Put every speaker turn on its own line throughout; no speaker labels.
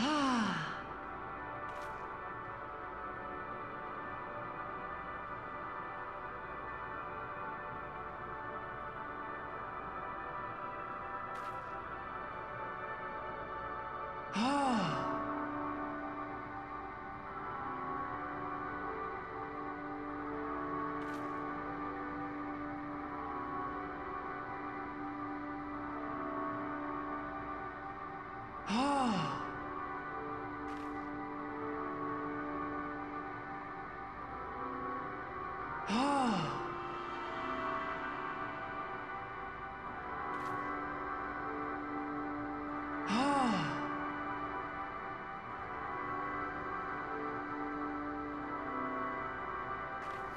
Ah.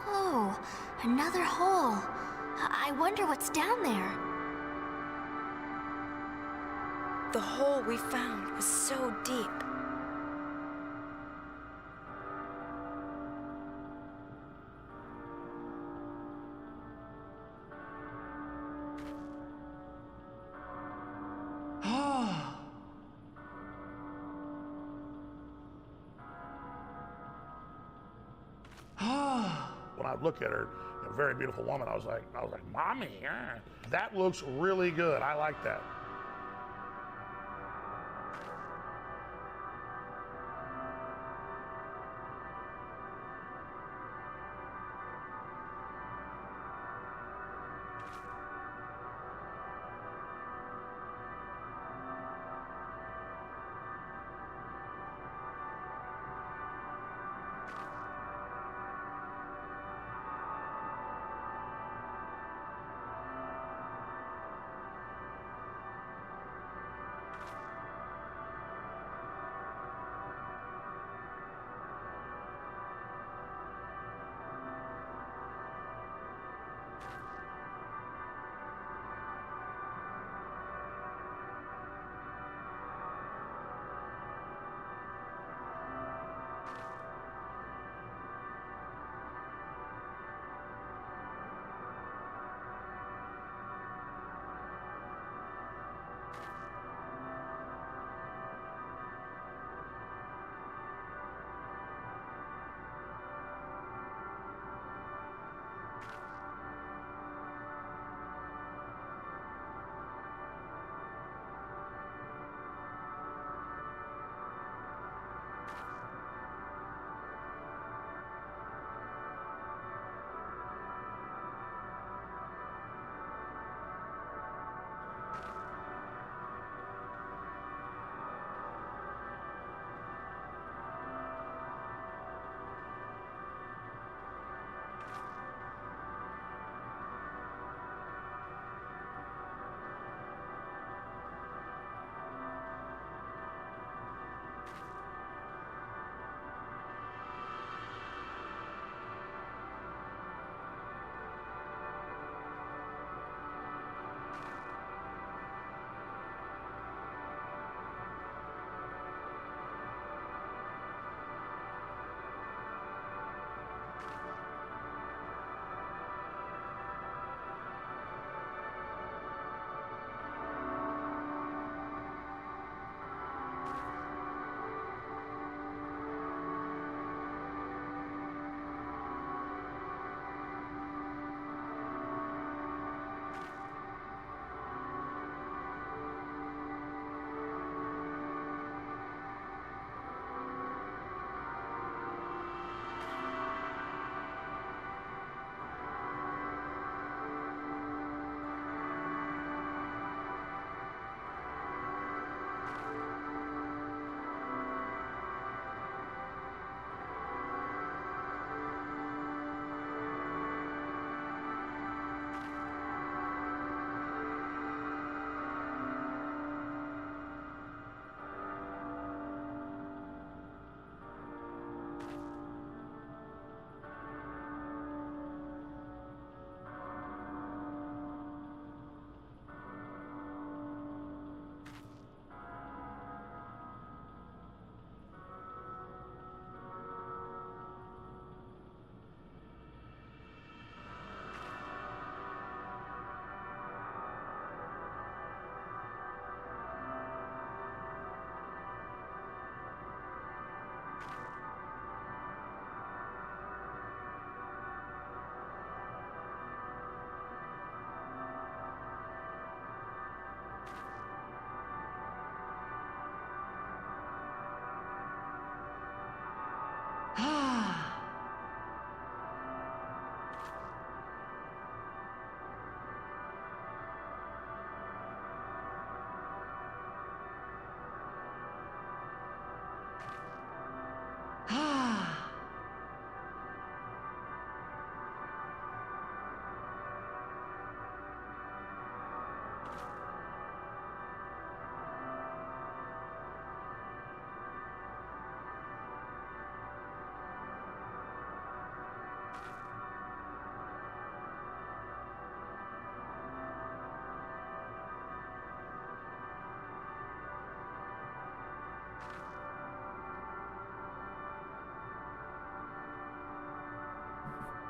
Oh, another hole. I wonder what's down there.
The hole we found was so deep.
When I look at her, a very beautiful woman, I was like, mommy, yeah. That looks really good. I like that.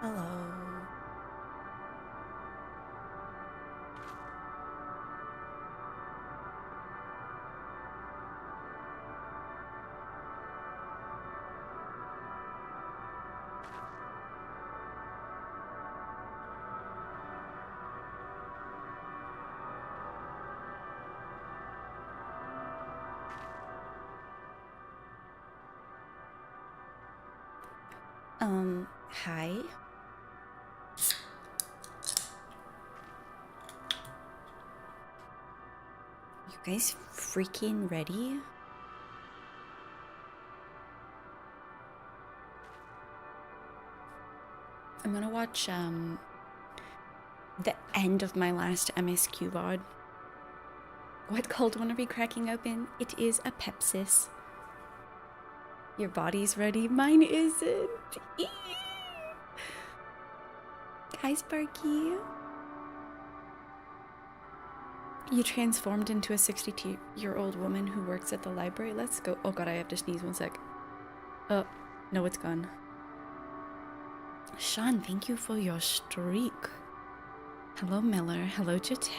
Hello. Hi. You guys freaking ready? I'm gonna watch, the end of my last MSQ VOD. What cold one are we cracking open? It is a Pepsis. Your body's ready, mine isn't. Eee. Hi, Sparky. You transformed into a 62-year-old woman who works at the library. Let's go. Oh god, I have to sneeze 1 sec. Oh, no, it's gone. Sean, thank you for your streak. Hello, Miller. Hello, Jate.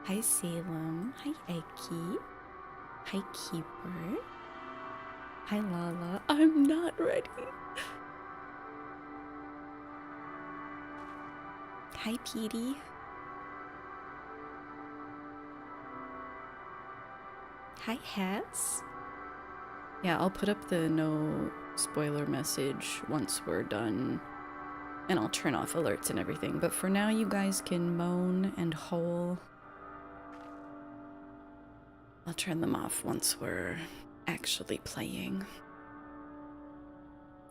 Hi, Salem. Hi, Eki. Hi, Keeper. Hi, Lala. I'm not ready. Hi, Petey. Hi, Hats. Yeah, I'll put up the no spoiler message once we're done. And I'll turn off alerts and everything. But for now, you guys can moan and howl. I'll turn them off once we're actually playing.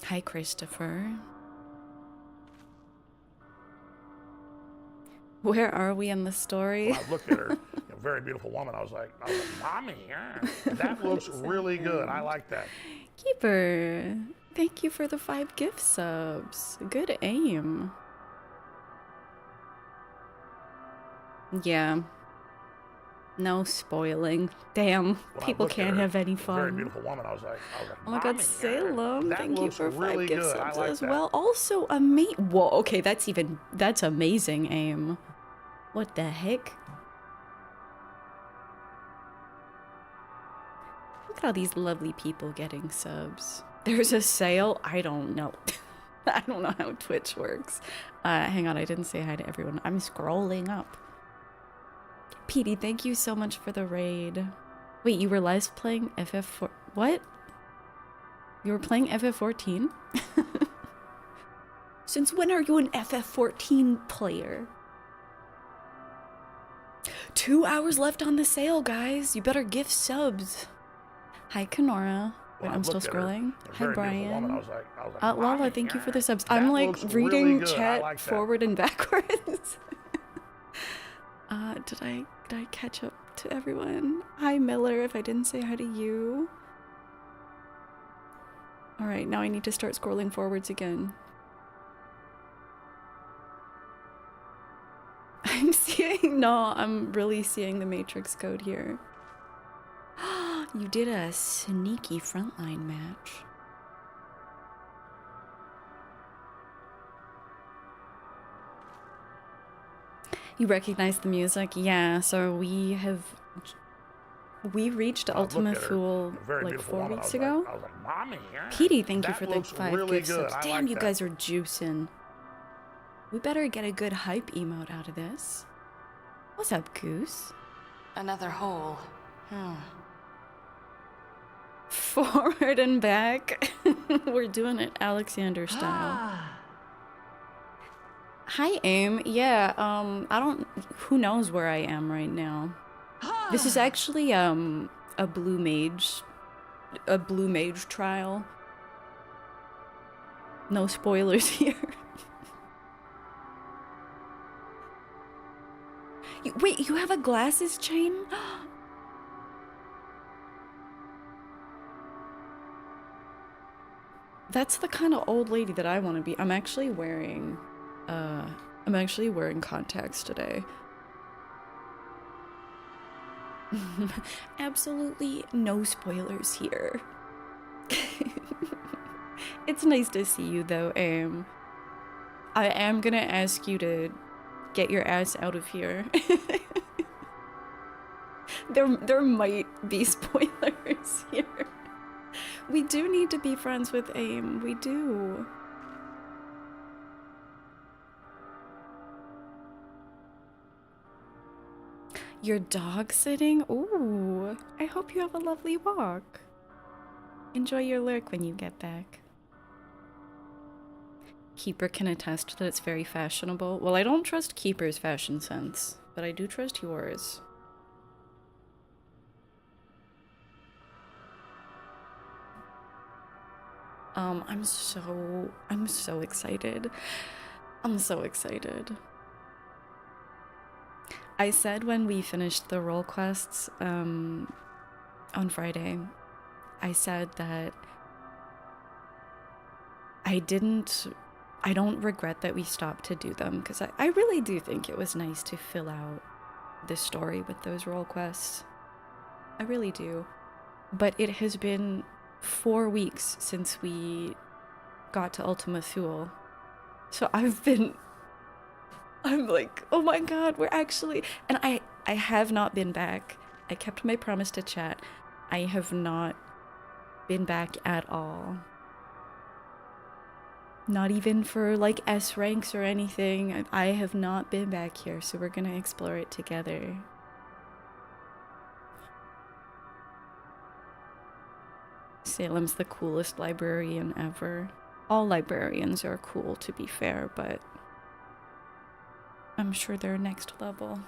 Hi, Christopher. Where are we in the story?
When I looked at her, very beautiful woman, I was like, Mommy, that looks really good. I like that.
Keeper, thank you for the 5 gift subs. Good aim. Yeah. No spoiling. Damn, people can't have any fun.
Very beautiful woman, I was like,
oh my god, Salem, thank you for 5
really
gift
good.
subs
like
as
that.
well. Also, whoa, okay, that's amazing aim. What the heck? Look at all these lovely people getting subs. There's a sale? I don't know. I don't know how Twitch works. Hang on, I didn't say hi to everyone. I'm scrolling up. Petey, thank you so much for the raid. Wait, you were live playing FF4... What? You were playing FF14? Since when are you an FF14 player? 2 hours left on the sale, guys. You better gift subs. Hi, Kenora. Wait, I'm still scrolling. Hi, Brian.
I was like,
Lala, thank you for the subs. I'm like reading really chat forward and backwards. Did I catch up to everyone? Hi, Miller, if I didn't say hi to you. Alright, now I need to start scrolling forwards again. I'm really seeing the Matrix code here. You did a sneaky frontline match. You recognize the music? Yeah, so we reached Ultima Thule like 4 weeks ago.
I was like, Mommy,
Petey, thank you for the 5
really
gift subs. Damn,
like
you
that.
guys are juicing. We better get a good hype emote out of this. What's up, Goose?
Another hole.
Forward and back. We're doing it Alexander style. Hi, Aim. Yeah, who knows where I am right now. This is actually, a blue mage trial. No spoilers here. Wait, you have a glasses chain? That's the kind of old lady that I want to be. I'm actually wearing contacts today. Absolutely no spoilers here. It's nice to see you though, Aim. I am gonna ask you to get your ass out of here. There might be spoilers here. We do need to be friends with AIM. We do. You're dog sitting? Ooh. I hope you have a lovely walk. Enjoy your lurk when you get back. Keeper can attest that it's very fashionable. Well, I don't trust Keeper's fashion sense, but I do trust yours. I'm so excited. I'm so excited. I said when we finished the role quests, on Friday, I said that I don't regret that we stopped to do them, because I really do think it was nice to fill out this story with those role quests. I really do. But it has been 4 weeks since we got to Ultima Thule. So I'm like, oh my god, we're actually... And I have not been back. I kept my promise to chat. I have not been back at all. Not even for, like, S ranks or anything. I have not been back here, so we're gonna explore it together. Salem's the coolest librarian ever. All librarians are cool, to be fair, but I'm sure they're next level.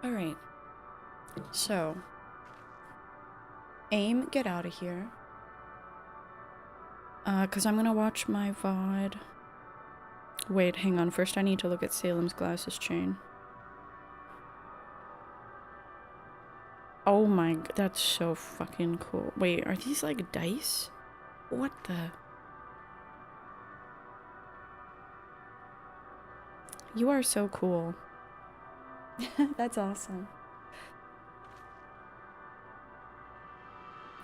Alright. So, AIM, get out of here. 'Cause I'm gonna watch my VOD. Wait, hang on. First I need to look at Salem's glasses chain. Oh my, that's so fucking cool. Wait, are these like dice? What the? You are so cool. That's awesome.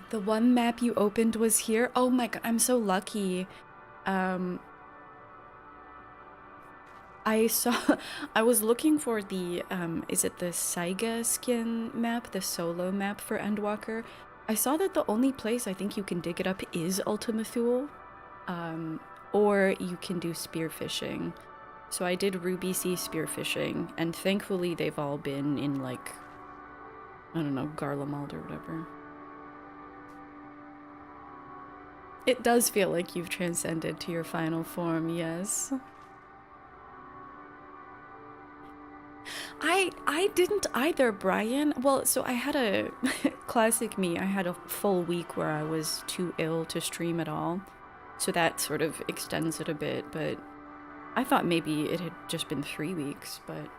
The one map you opened was here? Oh my god, I'm so lucky. I was looking for the, is it the Saiga skin map, the solo map for Endwalker? I saw that the only place I think you can dig it up is Ultima Thule, or you can do spearfishing. So I did Ruby Sea spearfishing, and thankfully they've all been in, like, I don't know, Garlemald or whatever. It does feel like you've transcended to your final form, yes. I didn't either, Brian. Well, so I had a classic me. I had a full week where I was too ill to stream at all. So that sort of extends it a bit, but I thought maybe it had just been 3 weeks, but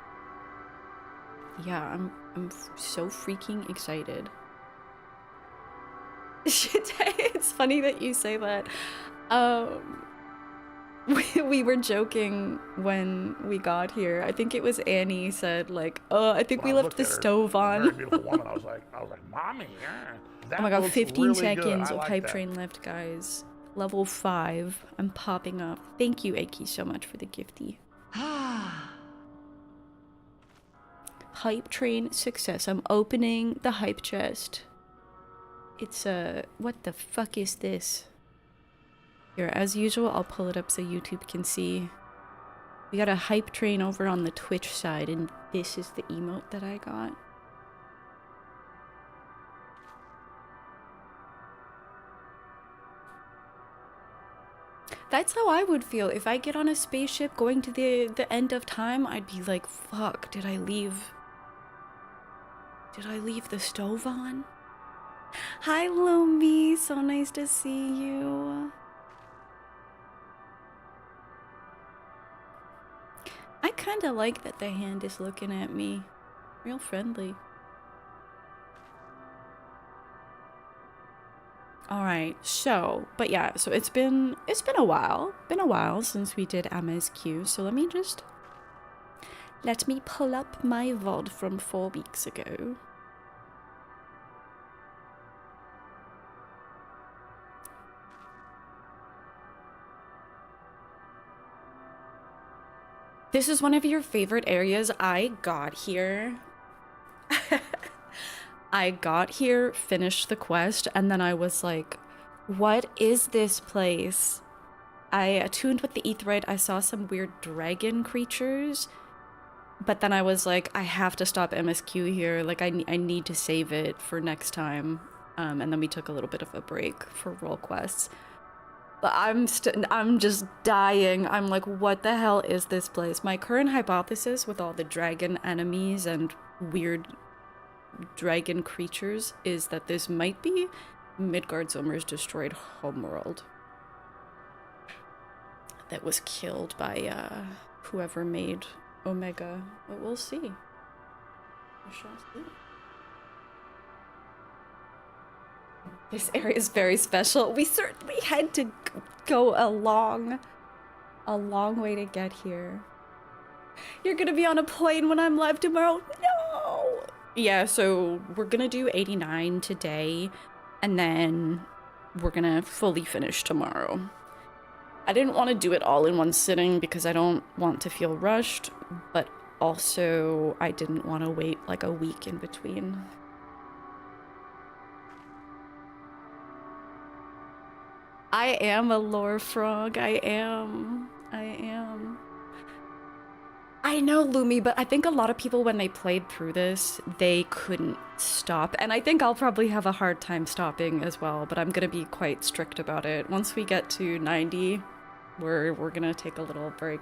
yeah, I'm so freaking excited. Shit, it's funny that you say that. We were joking when we got here. I think it was Annie said, like, oh, I think we left the stove on.
Very beautiful woman. I was like, mommy, yeah.
Oh my god, 15
really
seconds of
like
hype
that.
train left, guys. Level 5. I'm popping up. Thank you, Aki, so much for the gifty. Hype train success. I'm opening the hype chest. It's what the fuck is this? Here, as usual, I'll pull it up so YouTube can see. We got a hype train over on the Twitch side, and this is the emote that I got. That's how I would feel. If I get on a spaceship going to the end of time, I'd be like, fuck, did I leave the stove on? Hi, Lumbi, so nice to see you. I kinda like that the hand is looking at me. Real friendly. Alright, so, but yeah, so it's been a while since we did MSQ, so let me pull up my VOD from 4 weeks ago. This is one of your favorite areas. I got here, finished the quest, and then I was like, what is this place? I attuned with the aetheryte. I saw some weird dragon creatures, but then I was like, I have to stop MSQ here. Like, I need to save it for next time. And then we took a little bit of a break for role quests. But I'm just dying. I'm like, what the hell is this place? My current hypothesis with all the dragon enemies and weird dragon creatures is that this might be Midgardsormr's destroyed homeworld that was killed by whoever made Omega. But we'll see. We shall see. This area is very special. We certainly had to go a long way to get here. You're gonna be on a plane when I'm live tomorrow? No! Yeah, so we're gonna do 89 today, and then we're gonna fully finish tomorrow. I didn't want to do it all in one sitting because I don't want to feel rushed, but also I didn't want to wait like a week in between. I am a lore frog. I am. I know, Lumi, but I think a lot of people, when they played through this, they couldn't stop. And I think I'll probably have a hard time stopping as well, but I'm gonna be quite strict about it. Once we get to 90, we're gonna take a little break.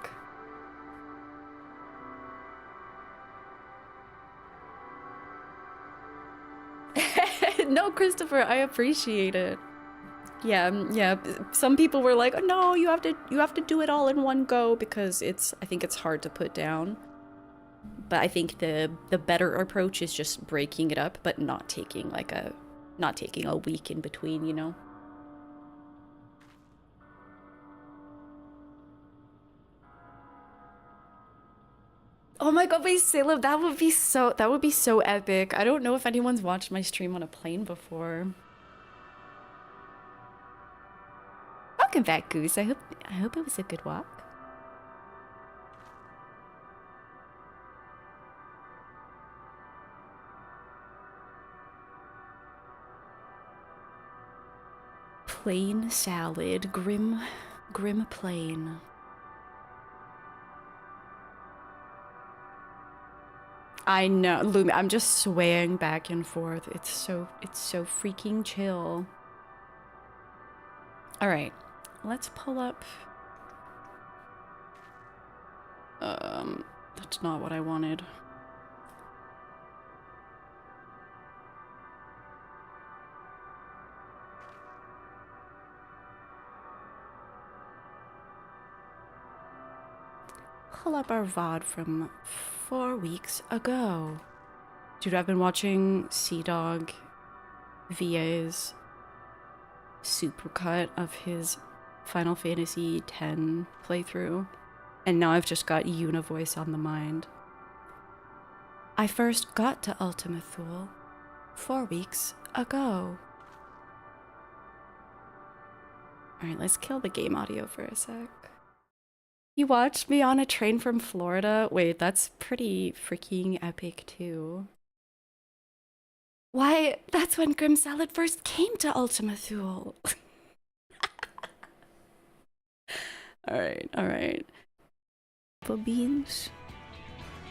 No, Christopher, I appreciate it. Yeah. Some people were like, oh, no, you have to do it all in one go because I think it's hard to put down. But I think the better approach is just breaking it up, but not taking a week in between, you know? Oh my god, wait, Caleb, that would be so epic. I don't know if anyone's watched my stream on a plane before. Welcome back, Goose. I hope it was a good walk. Plain salad, grim plain. I know, Lumi, I'm just swaying back and forth. It's so freaking chill. All right. Let's pull up. That's not what I wanted. Pull up our VOD from 4 weeks ago. Dude, I've been watching Sea-Dog VA's supercut of his Final Fantasy X playthrough, and now I've just got Univoice on the mind. I first got to Ultima Thule 4 weeks ago. Alright, let's kill the game audio for a sec. You watched me on a train from Florida? Wait, that's pretty freaking epic too. Why, that's when Grim Salad first came to Ultima Thule. Alright. Apple beans.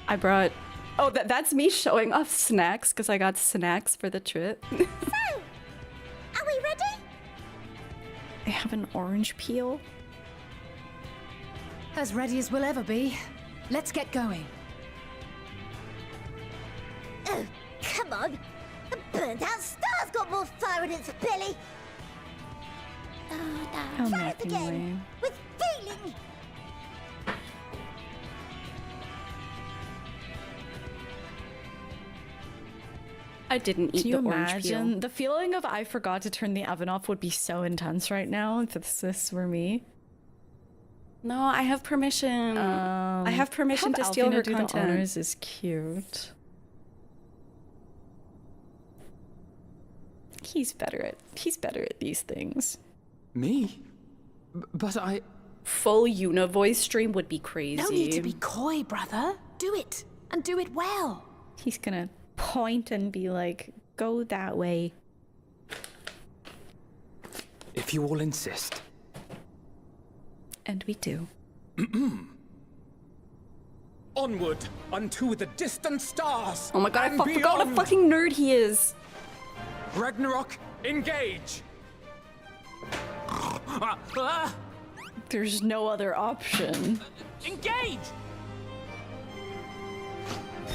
I brought... Oh, that's me showing off snacks, because I got snacks for the trip.
So, are we ready?
I have an orange peel.
As ready as we'll ever be. Let's get going.
Oh, come on. A burnt-out star's got more fire in its belly. Oh,
Oh,
no. Try it
Matthew
again.
Wayne.
With feeling.
I didn't eat
Can
the
you
orange
imagine?
peel. The feeling of I forgot to turn the oven off would be so intense right now if this were me. No, I have permission. I have permission to steal her content.
The honors is cute.
He's better at these things.
Me? But I...
full Univoice stream would be crazy.
No need to be coy, brother. Do it, and do it well.
He's gonna point and be like, go that way.
If you all insist.
And we do.
Onward unto the distant stars.
Oh my god, I
and
forgot what a
beyond.
fucking nerd he is.
Ragnarok, engage.
There's no other option.
Engage.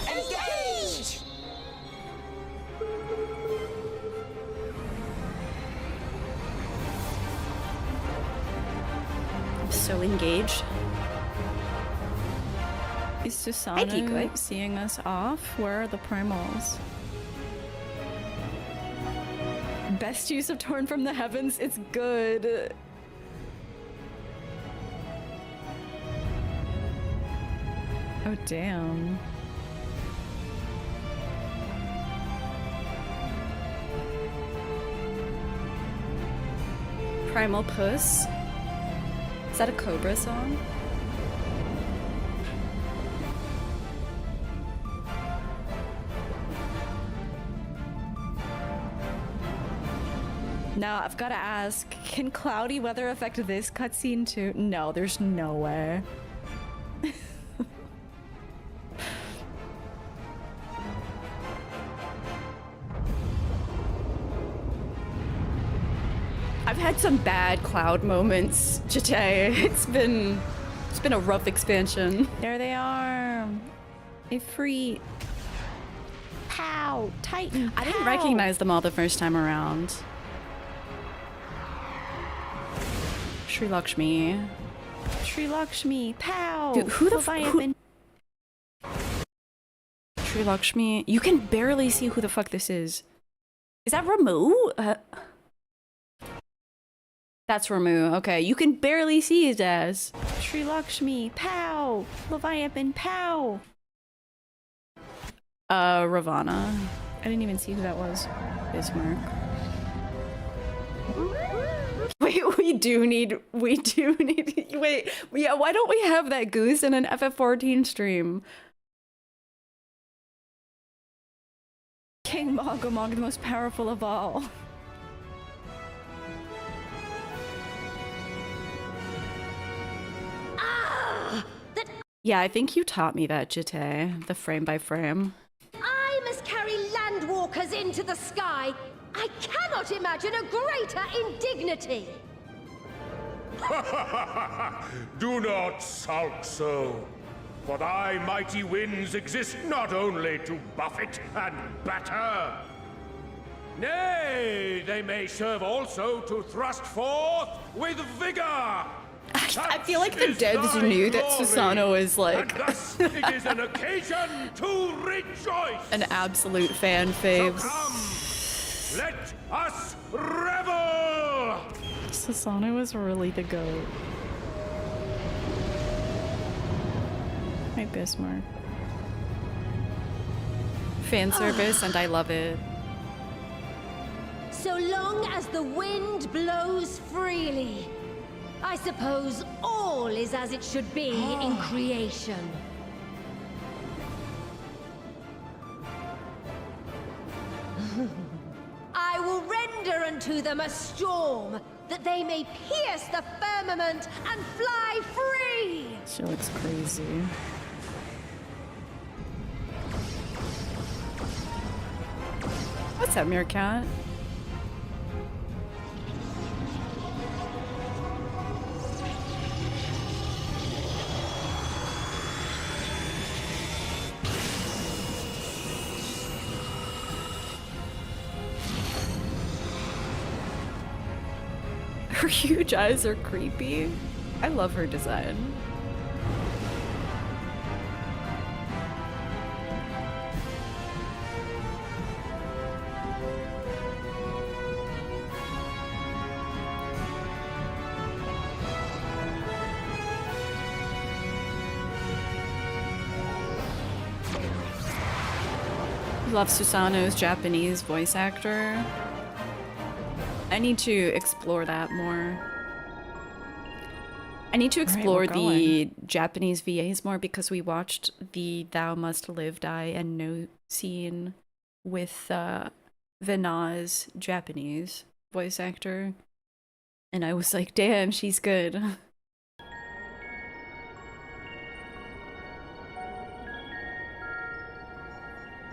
Engage.
I'm so engaged. Is Susanna seeing us off? Where are the primals? Best use of Torn from the Heavens. It's good. Oh, damn. Primal Puss. Is that a Cobra song? Now, I've got to ask, can cloudy weather affect this cutscene too? No, there's no way. I've had some bad cloud moments today. It's been a rough expansion. There they are. Ifrit. Pow! Titan. I didn't recognize them all the first time around. Sri Lakshmi. Sri Lakshmi. Pow! Dude, who the fuck? Sri Lakshmi. You can barely see who the fuck this is. Is that Ramu? That's Ramu. Okay, you can barely see his ass. Sri Lakshmi. Pow! Leviathan. Pow! Ravana. I didn't even see who that was. Bismarck. Wait, we do need, wait, yeah, why don't we have that goose in an FF14 stream? King Mogomog, the most powerful of all. Yeah, I think you taught me that, Jite, the frame by frame.
I must carry landwalkers into the sky. I cannot imagine a greater indignity.
Do not sulk so, for thy mighty winds exist not only to buffet and batter. Nay, they may serve also to thrust forth with vigor.
I feel like the devs knew that Susano is like
And thus it is an occasion to rejoice.
an absolute fan fave.
So come, let us revel.
Susano is really the goat. Hi, Bismarck. Fan service, and I love it.
So long as the wind blows freely, I suppose all is as it should be in creation. I will render unto them a storm, that they may pierce the firmament and fly free!
She looks crazy. What's up, Meerkat? Her huge eyes are creepy. I love her design. Love Susano's Japanese voice actor. I need to explore that more. I need to
right,
explore
we're
the Japanese VAs more because we watched the Thou Must Live, Die, and No scene with Vinaz Japanese voice actor. And I was like, damn, she's good.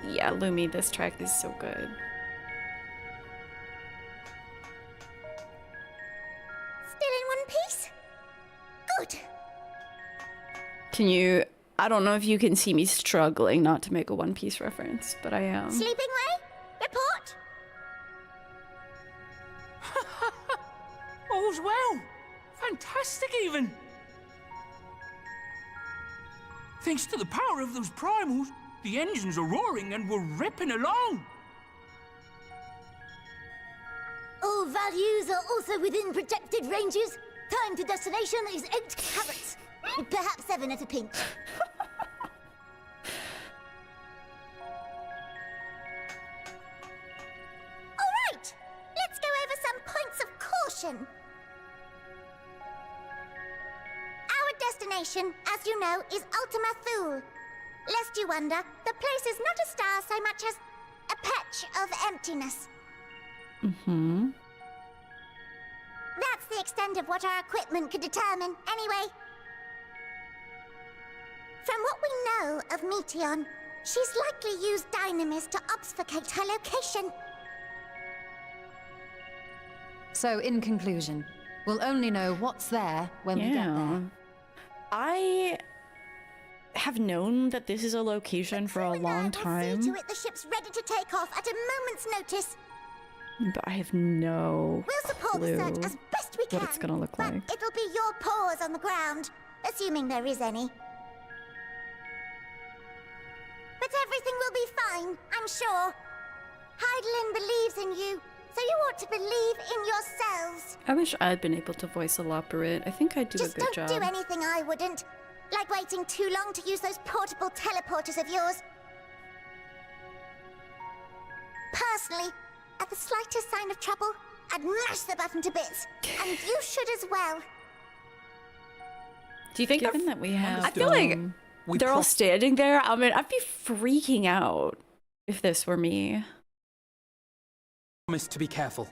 Yeah, Lumi, this track is so good.
Still in one piece? Good.
Can you... I don't know if you can see me struggling not to make a One Piece reference, but I am.
Sleeping way? Report?
All's well. Fantastic, even. Thanks to the power of those primals, the engines are roaring and we're ripping along.
All values are also within projected ranges. Time to destination is 8 carats. Perhaps 7 at a pinch. All right, let's go over some points of caution. Our destination, as you know, is Ultima Thule. Lest you wonder, the place is not a star so much as a patch of emptiness.
Mm-hmm.
That's the extent of what our equipment could determine, anyway. From what we know of Meteon, she's likely used dynamis to obfuscate her location.
So, in conclusion, we'll only know what's there when we get there.
I have known that this is a location for a long
We'll
time,
see to it the ship's ready to take off at a moment's notice.
but I have no
We'll support
clue
the search as best we can.
what it's gonna look
but
like.
it'll be your paws on the ground, assuming there is any. But everything will be fine, I'm sure. Heidelin believes in you, so you ought to believe in yourselves.
I wish I'd been able to voice a Loporrit. I think I'd do
Just
a good
don't
job.
do anything I wouldn't. Like waiting too long to use those portable teleporters of yours. Personally, at the slightest sign of trouble, I'd mash the button to bits. And you should as well.
Do you think given that we have... I feel
Understood.
like they're all standing there. I mean, I'd be freaking out if this were me.
Promise to be careful.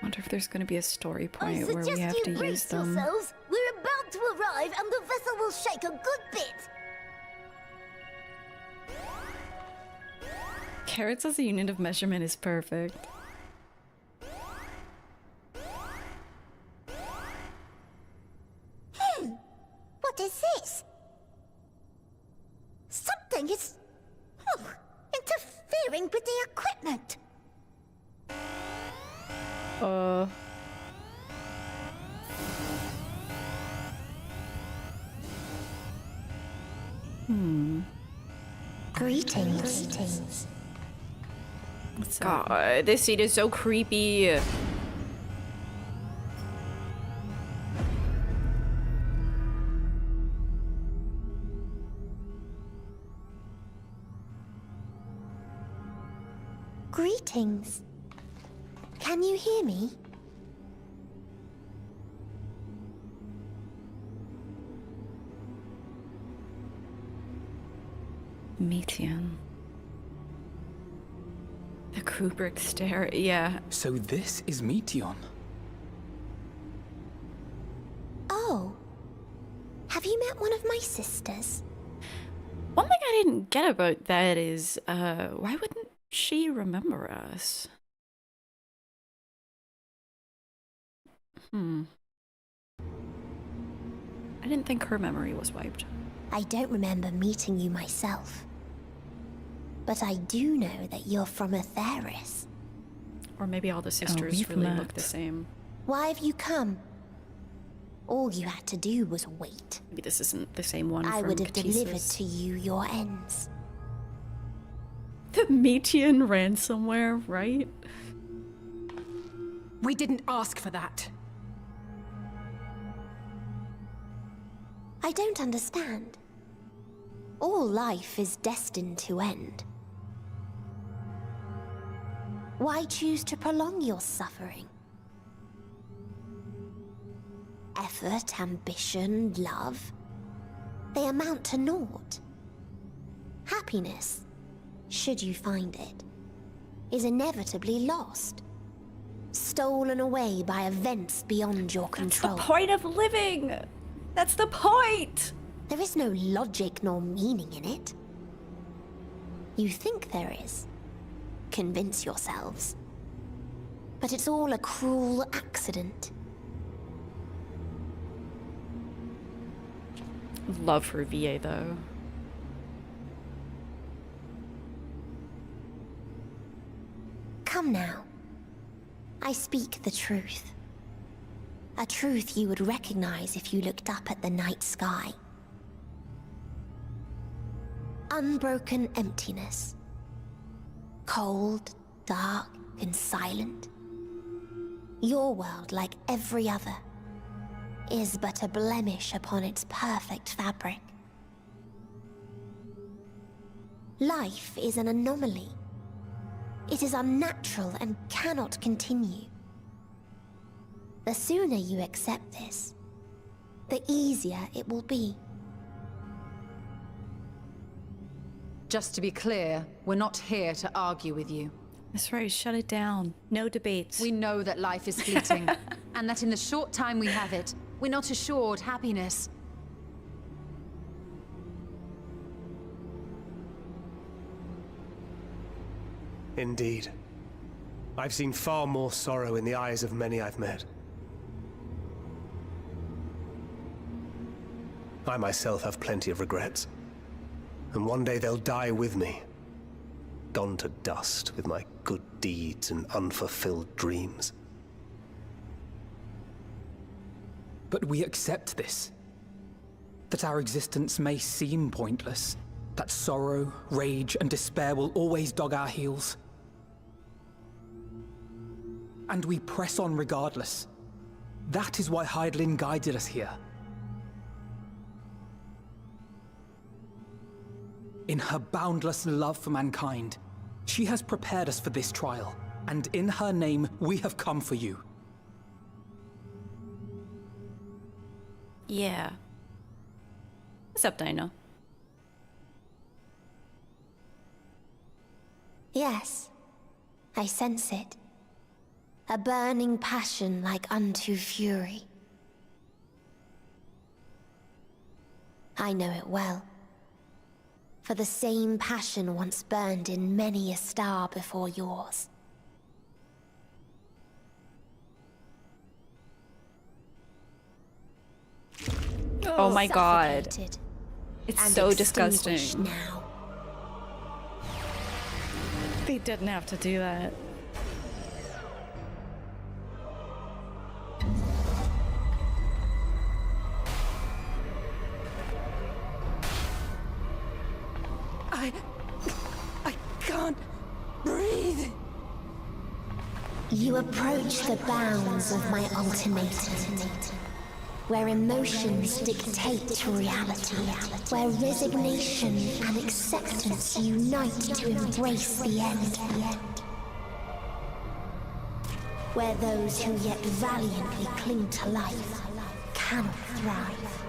Wonder if there's going to be a story point
I
where we
suggest
have
you
to use
brace
them.
yourselves. We're about to arrive and the vessel will shake a good bit.
Carrots as a unit of measurement is perfect.
What is this? Something is... interfering with the equipment. Greetings.
God, this scene is so creepy.
Greetings. Can you hear me?
Meteon. The Kubrick stare, yeah.
So this is Meteon.
Oh. Have you met one of my sisters?
One thing I didn't get about that is, why wouldn't she remember us? I didn't think her memory was wiped.
I don't remember meeting you myself. But I do know that you're from Atheris.
Or maybe all the sisters
we've
really
met.
look the same.
Why have you come? All you had to do was wait.
Maybe this isn't the same one
I
from
would have delivered
Katis's.
to you your ends.
The Meteon ransomware, right?
We didn't ask for that.
I don't understand. All life is destined to end. Why choose to prolong your suffering?
effort, ambition, love, they amount to naught. Happiness, should you find it, is inevitably lost. Stolen away by events beyond your control.
That's the point of living! That's the point!
There is no logic nor meaning in it. You think there is. Convince yourselves. But it's all a cruel accident.
Love her VA though.
Come now. I speak the truth. A truth you would recognize if you looked up at the night sky. Unbroken emptiness. Cold, dark, and silent. Your world, like every other, is but a blemish upon its perfect fabric. Life is an anomaly. It is unnatural and cannot continue. The sooner you accept this, the easier it will be.
Just to be clear, we're not here to argue with you.
That's right, shut it down. No debates.
We know that life is fleeting, and that in the short time we have it, we're not assured happiness.
Indeed. I've seen far more sorrow in the eyes of many I've met. I myself have plenty of regrets. And one day they'll die with me. Gone to dust with my good deeds and unfulfilled dreams.
But we accept this. That our existence may seem pointless. That sorrow, rage, and despair will always dog our heels. And we press on regardless. That is why Hydaelyn guided us here. In her boundless love for mankind, she has prepared us for this trial, and in her name, we have come for you.
Yeah. What's up, Dino?
Yes, I sense it. A burning passion like unto fury. I know it well. For the same passion once burned in many a star before yours.
Oh my god.
Suffocated
It's
and
so
extinguished
disgusting.
now.
They didn't have to do that.
I can't breathe.
You approach the bounds of my ultimatum, where emotions dictate reality, where resignation and acceptance unite to embrace the end, where those who yet valiantly cling to life cannot thrive.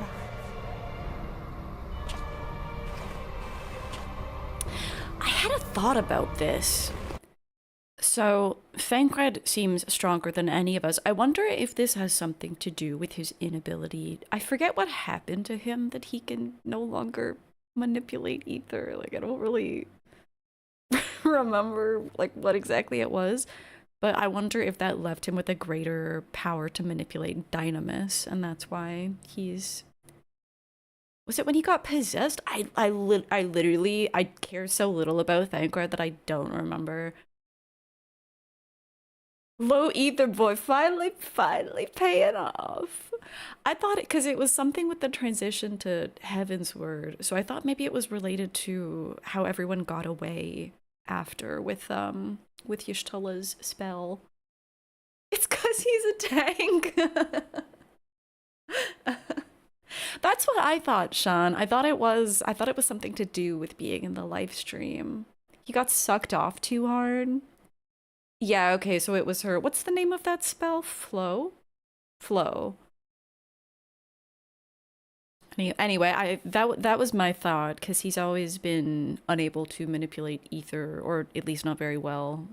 I had a thought about this. So, Thancred seems stronger than any of us. I wonder if this has something to do with his inability. I forget what happened to him that he can no longer manipulate ether. Like, I don't really remember, like, what exactly it was. But I wonder if that left him with a greater power to manipulate Dynamis, and that's why he's... Was it when he got possessed? I literally care so little about Thancred that I don't remember. Low ether boy, finally paying off. I thought it, because it was something with the transition to Heaven's Word, so I thought maybe it was related to how everyone got away after with Y'shtula's spell. It's because he's a tank. That's what I thought, Sean. I thought it was something to do with being in the live stream. He got sucked off too hard. Yeah, okay, so it was her. What's the name of that spell? Flow? Flow. Anyway, that was my thought, because he's always been unable to manipulate ether, or at least not very well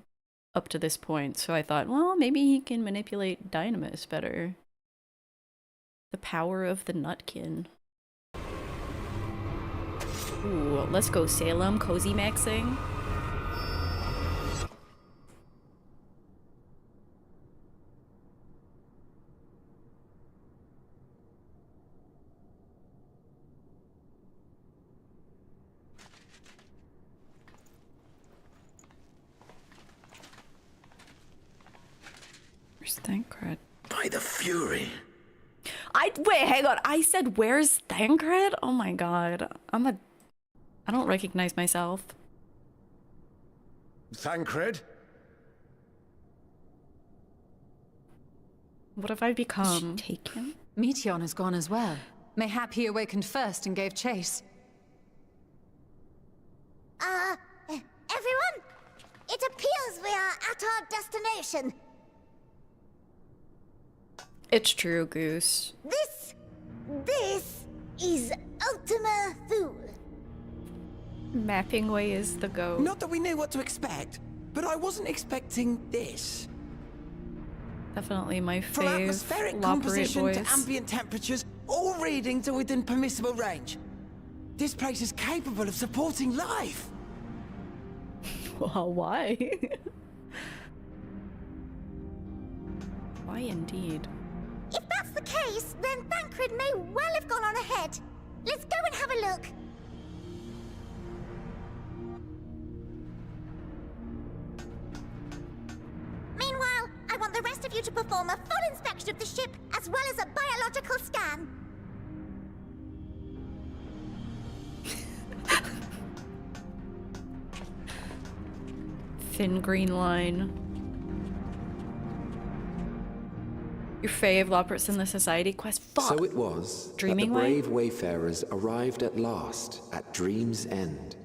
up to this point. So I thought, well, maybe he can manipulate Dynamis better. The power of the Nutkin. Ooh, let's go Salem, cozy maxing. Where's Thancred?
By the Fury.
Wait, hang on. I said, where's Thancred? Oh my god. I don't recognize myself.
Thancred?
What have I become? Taken?
Meteon has gone as well. Mayhap he awakened first and gave chase.
Everyone? It appears we are at our destination.
It's true, Goose.
This is Ultima Thule.
Mapping way is the go.
Not that we knew what to expect, but I wasn't expecting this.
Definitely my
From
fave
atmospheric
Loperate
composition
voice.
to ambient temperatures, all reading to within permissible range. This place is capable of supporting life.
Well, why? Why indeed?
If that's the case, then Thancred may well have gone on ahead. Let's go and have a look. Meanwhile, I want the rest of you to perform a full inspection of the ship, as well as a biological scan.
Thin green line. Your fave Loperate in the Society quest? Fuck!
So it was
Dreaming
that the
way?
brave wayfarers arrived at last at Dream's End.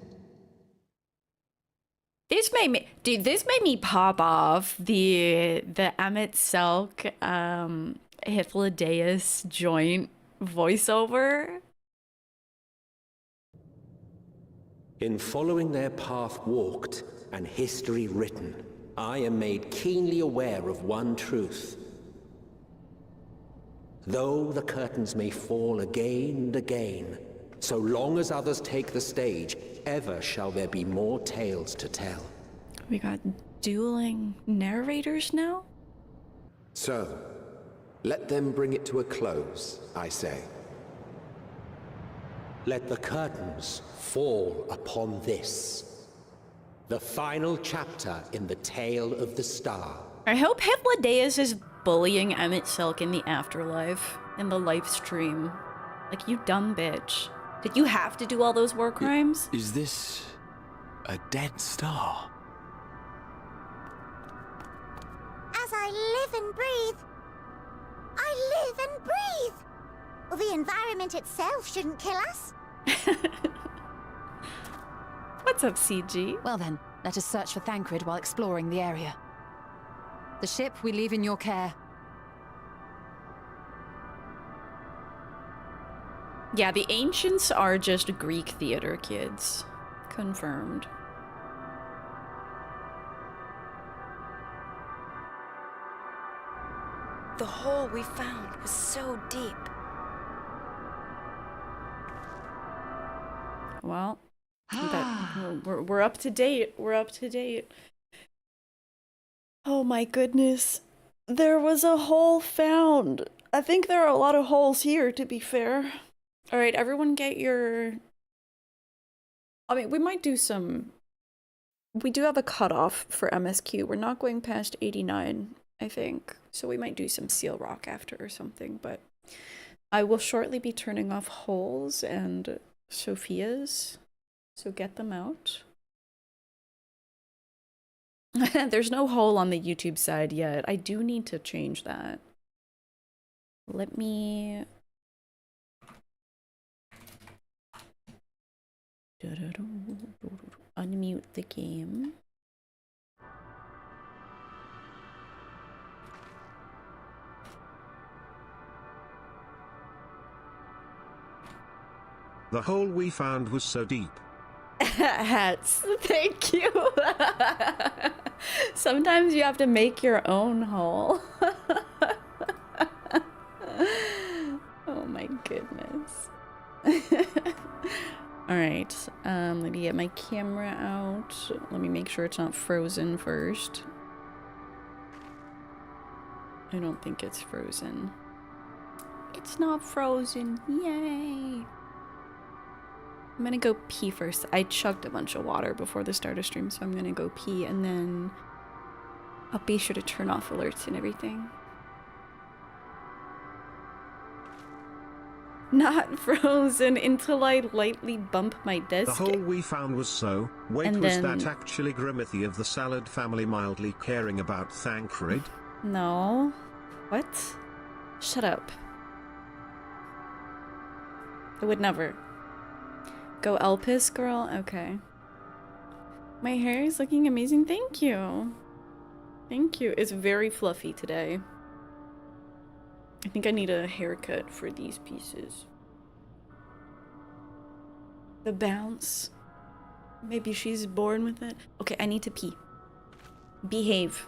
This made me, dude. This made me pop off the Amit Selk, Hythlodaeus joint voiceover.
In following their path walked and history written, I am made keenly aware of one truth. Though the curtains may fall again and again, so long as others take the stage, ever shall there be more tales to tell.
We got dueling narrators now?
So, let them bring it to a close, I say. Let the curtains fall upon this, the final chapter in the tale of the star.
I hope Hythlodaeus is bullying Emmett Silk in the afterlife, in the live stream. Like, you dumb bitch. Did you have to do all those war crimes?
Is this a dead star?
As I live and breathe, I live and breathe. Well, the environment itself shouldn't kill us.
What's up, CG?
Well then, let us search for Thancred while exploring the area. The ship we leave in your care.
Yeah, the ancients are just Greek theater kids. Confirmed.
The hole we found was so deep.
Well, we're up to date. We're up to date. Oh my goodness. There was a hole found. I think there are a lot of holes here, to be fair. All right, everyone get your... I mean, we might do some... We do have a cutoff for MSQ. We're not going past 89, I think. So we might do some Seal Rock after or something, but... I will shortly be turning off holes and Sophia's, so get them out. There's no hole on the YouTube side yet. I do need to change that. Let me... unmute the game.
The hole we found was so deep.
Hats. Thank you. Sometimes you have to make your own hole. Oh my goodness. Alright, let me get my camera out. Let me make sure it's not frozen first. I don't think it's frozen. It's not frozen. Yay! I'm gonna go pee first. I chugged a bunch of water before the start of stream, so I'm gonna go pee and then I'll be sure to turn off alerts and everything. Not frozen until I lightly bump my desk.
The hole we found was so. Wait,
and
was
then...
that actually Grimithy of the Salad family mildly caring about Thancred?
No. What? Shut up. I would never. Go Elpis, girl? Okay. My hair is looking amazing. Thank you. Thank you. It's very fluffy today. I think I need a haircut for these pieces. The bounce. Maybe she's born with it. Okay, I need to pee. Behave.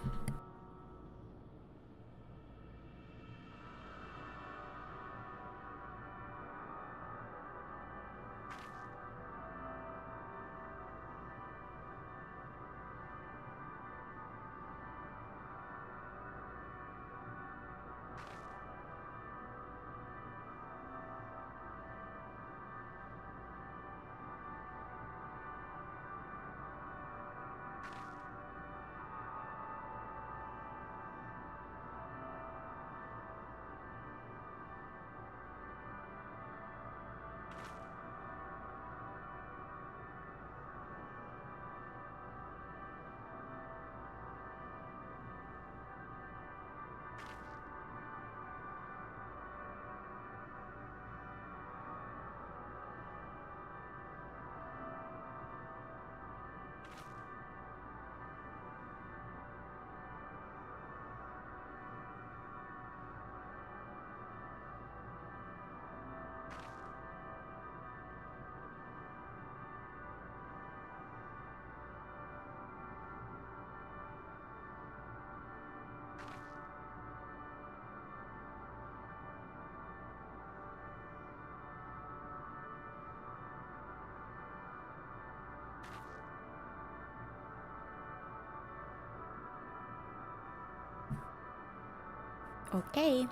Okay.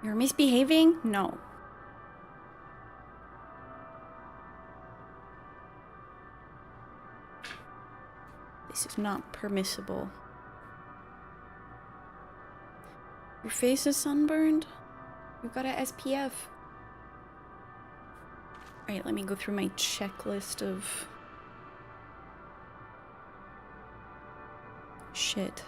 You're misbehaving? No. This is not permissible. Your face is sunburned? You got a SPF. Alright, let me go through my checklist of shit.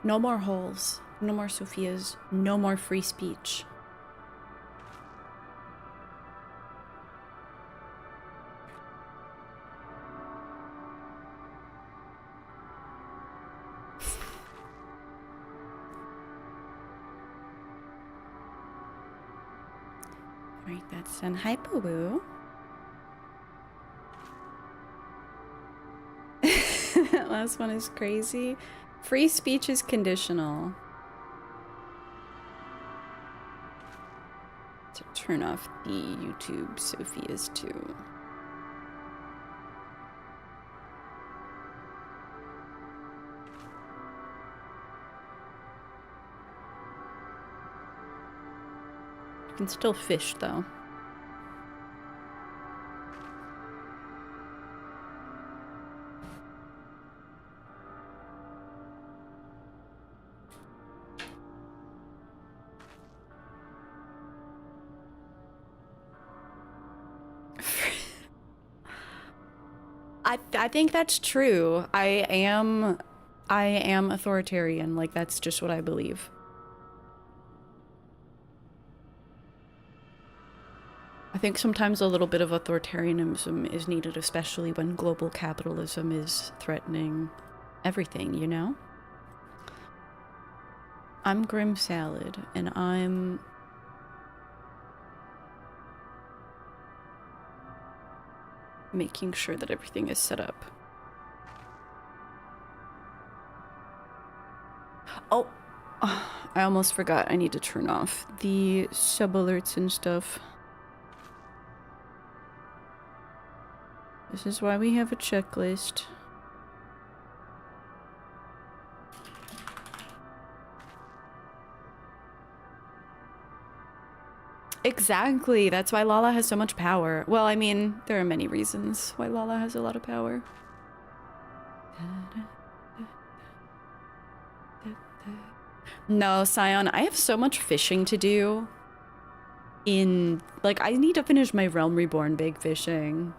No more holes, no more Sophias, no more free speech. Alright, that's done. Hi, Boo-Boo. That last one is crazy. Free speech is conditional. To turn off the YouTube Sophia's too. You can still fish though. I think that's true. I am authoritarian. Like, that's just what I believe. I think sometimes a little bit of authoritarianism is needed, especially when global capitalism is threatening everything, you know? I'm Grim Salad, and I'm making sure that everything is set up. Oh, I almost forgot. I need to turn off the sub alerts and stuff. This is why we have a checklist. Exactly. That's why Lala has so much power. Well, I mean, there are many reasons why Lala has a lot of power. No, Scion, I have so much fishing to do. Like, I need to finish my Realm Reborn big fishing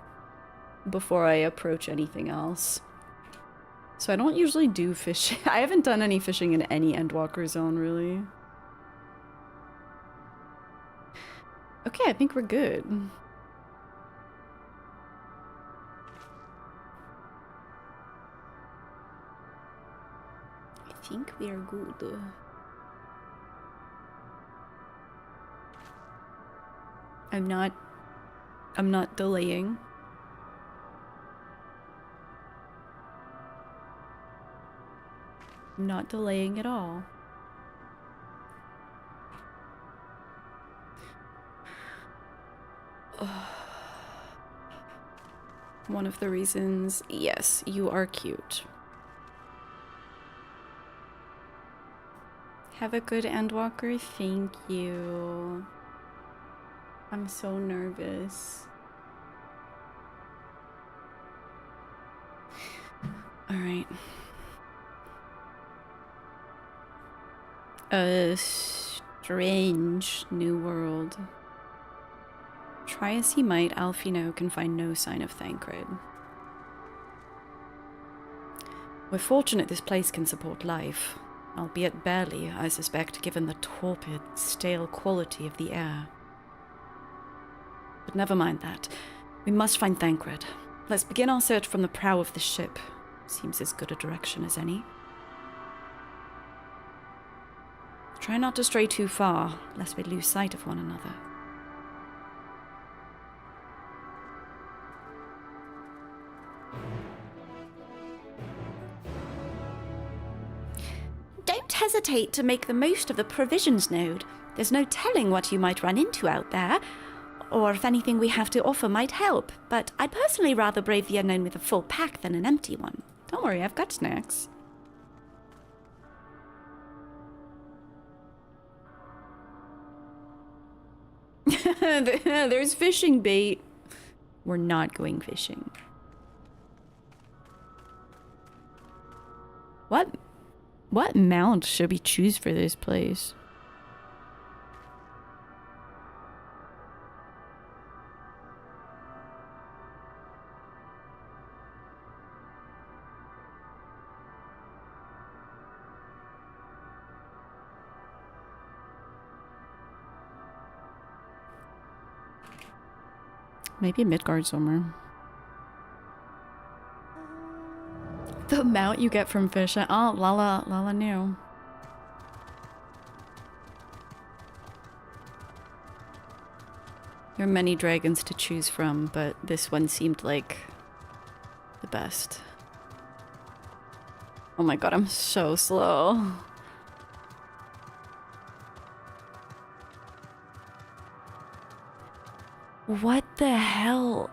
before I approach anything else. So I don't usually do fishing. I haven't done any fishing in any Endwalker zone, really. Okay, I think we're good. I think we are good. I'm not delaying. I'm not delaying at all. One of the reasons, yes, you are cute. Have a good Endwalker, thank you. I'm so nervous. Alright. A strange new world. Try as he might, Alfino can find no sign of Thancred. We're fortunate this place can support life, albeit barely, I suspect, given the torpid, stale quality of the air. But never mind that. We must find Thancred. Let's begin our search from the prow of the ship. Seems as good a direction as any. Try not to stray too far, lest we lose sight of one another. Don't hesitate to make the most of the provisions node. There's no telling what you might run into out there, or if anything we have to offer might help, but I'd personally rather brave the unknown with a full pack than an empty one. Don't worry, I've got snacks. There's fishing bait. We're not going fishing. What mount should we choose for this place? Maybe Midgard somewhere. The mount you get from fishing. Oh, Lala knew. There are many dragons to choose from, but this one seemed like the best. Oh my god, I'm so slow. What the hell?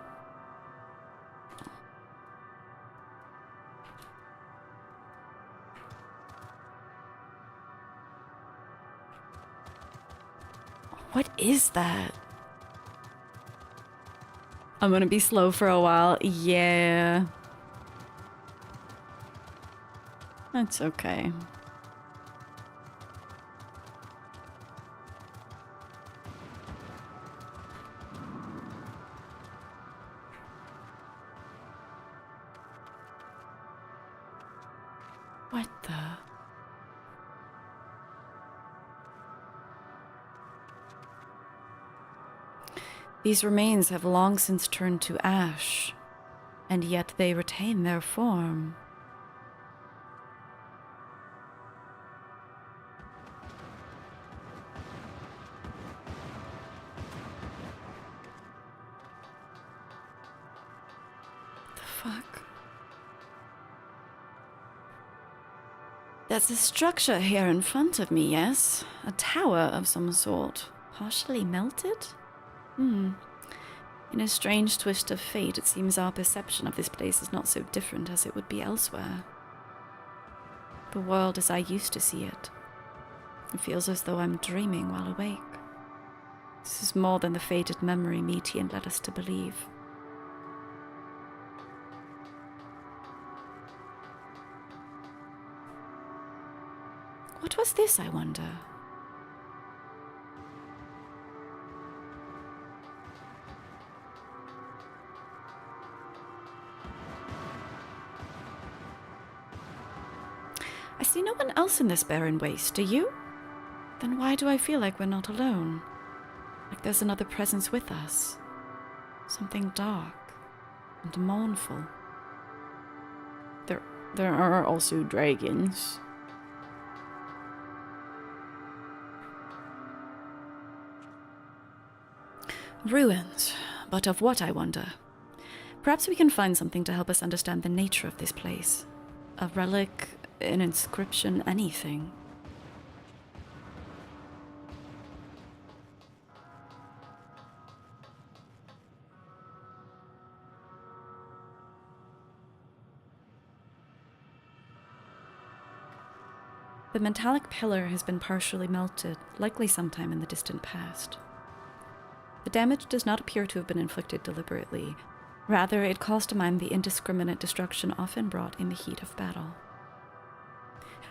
What is that? I'm gonna be slow for a while. Yeah. That's okay. What the? These remains have long since turned to ash, and yet they retain their form. fuck? There's a structure here in front of me, yes? A tower of some sort. Partially melted? In a strange twist of fate, it seems our perception of this place is not so different as it would be elsewhere. The world as I used to see it. It feels as though I'm dreaming while awake. This is more than the faded memory Metian led us to believe. What was this, I wonder? I see no one else in this barren waste, do you? Then why do I feel like we're not alone? Like there's another presence with us. Something dark and mournful. There are also dragons. Ruins, but of what, I wonder? Perhaps we can find something to help us understand the nature of this place. A relic, an inscription, anything. The metallic pillar has been partially melted, likely sometime in the distant past. The damage does not appear to have been inflicted deliberately. Rather, it calls to mind the indiscriminate destruction often brought in the heat of battle.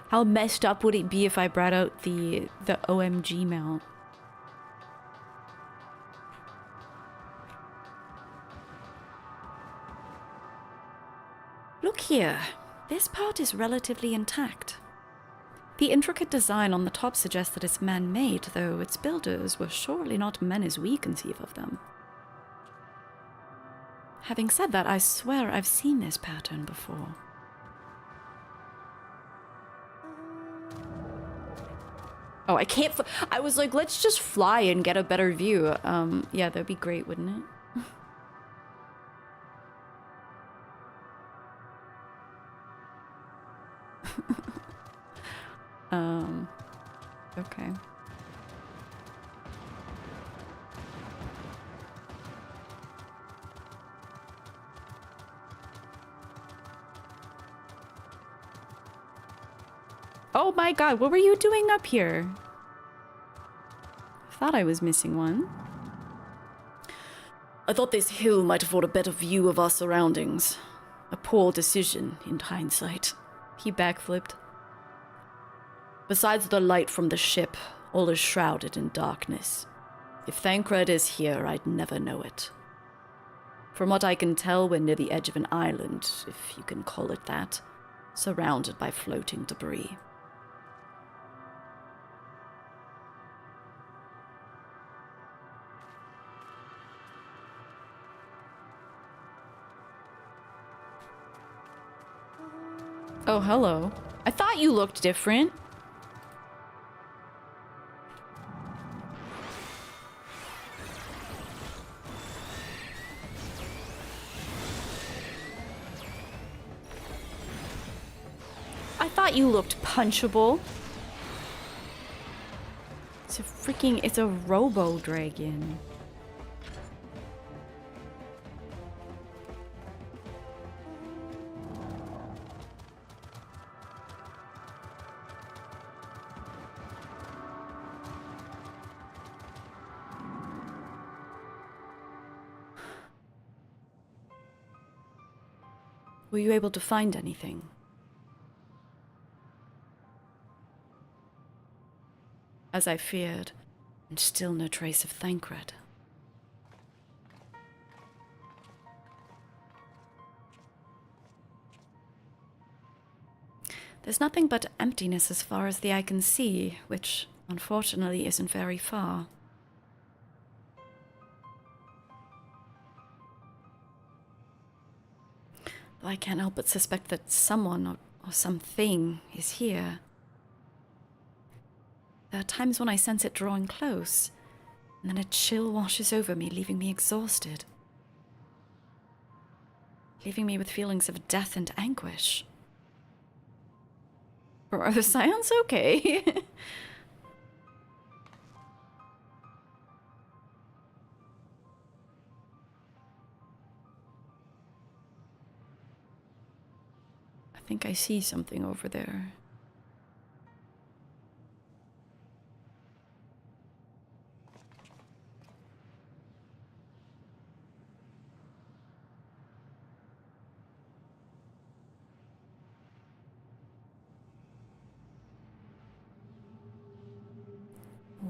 How messed up would it be if I brought out the OMG mount? Look here. This part is relatively intact. The intricate design on the top suggests that it's man-made, though its builders were surely not men as we conceive of them. Having said that, I swear I've seen this pattern before. Oh, I can't I was like, let's just fly and get a better view. Yeah, that'd be great, wouldn't it? Okay. Oh my god, what were you doing up here? I thought I was missing one. I thought this hill might afford a better view of our surroundings. A poor decision, in hindsight. He backflipped. Besides the light from the ship, all is shrouded in darkness. If Thancred is here, I'd never know it. From what I can tell, we're near the edge of an island, if you can call it that, surrounded by floating debris. Oh, hello. I thought you looked different. I thought you looked punchable. It's a robo dragon. Were you able to find anything? As I feared, and still no trace of Thancred. There's nothing but emptiness as far as the eye can see, which, unfortunately, isn't very far. Though I can't help but suspect that someone or something is here. There are times when I sense it drawing close, and then a chill washes over me, leaving me exhausted. leaving me with feelings of death and anguish. Or are the scions okay? I think I see something over there.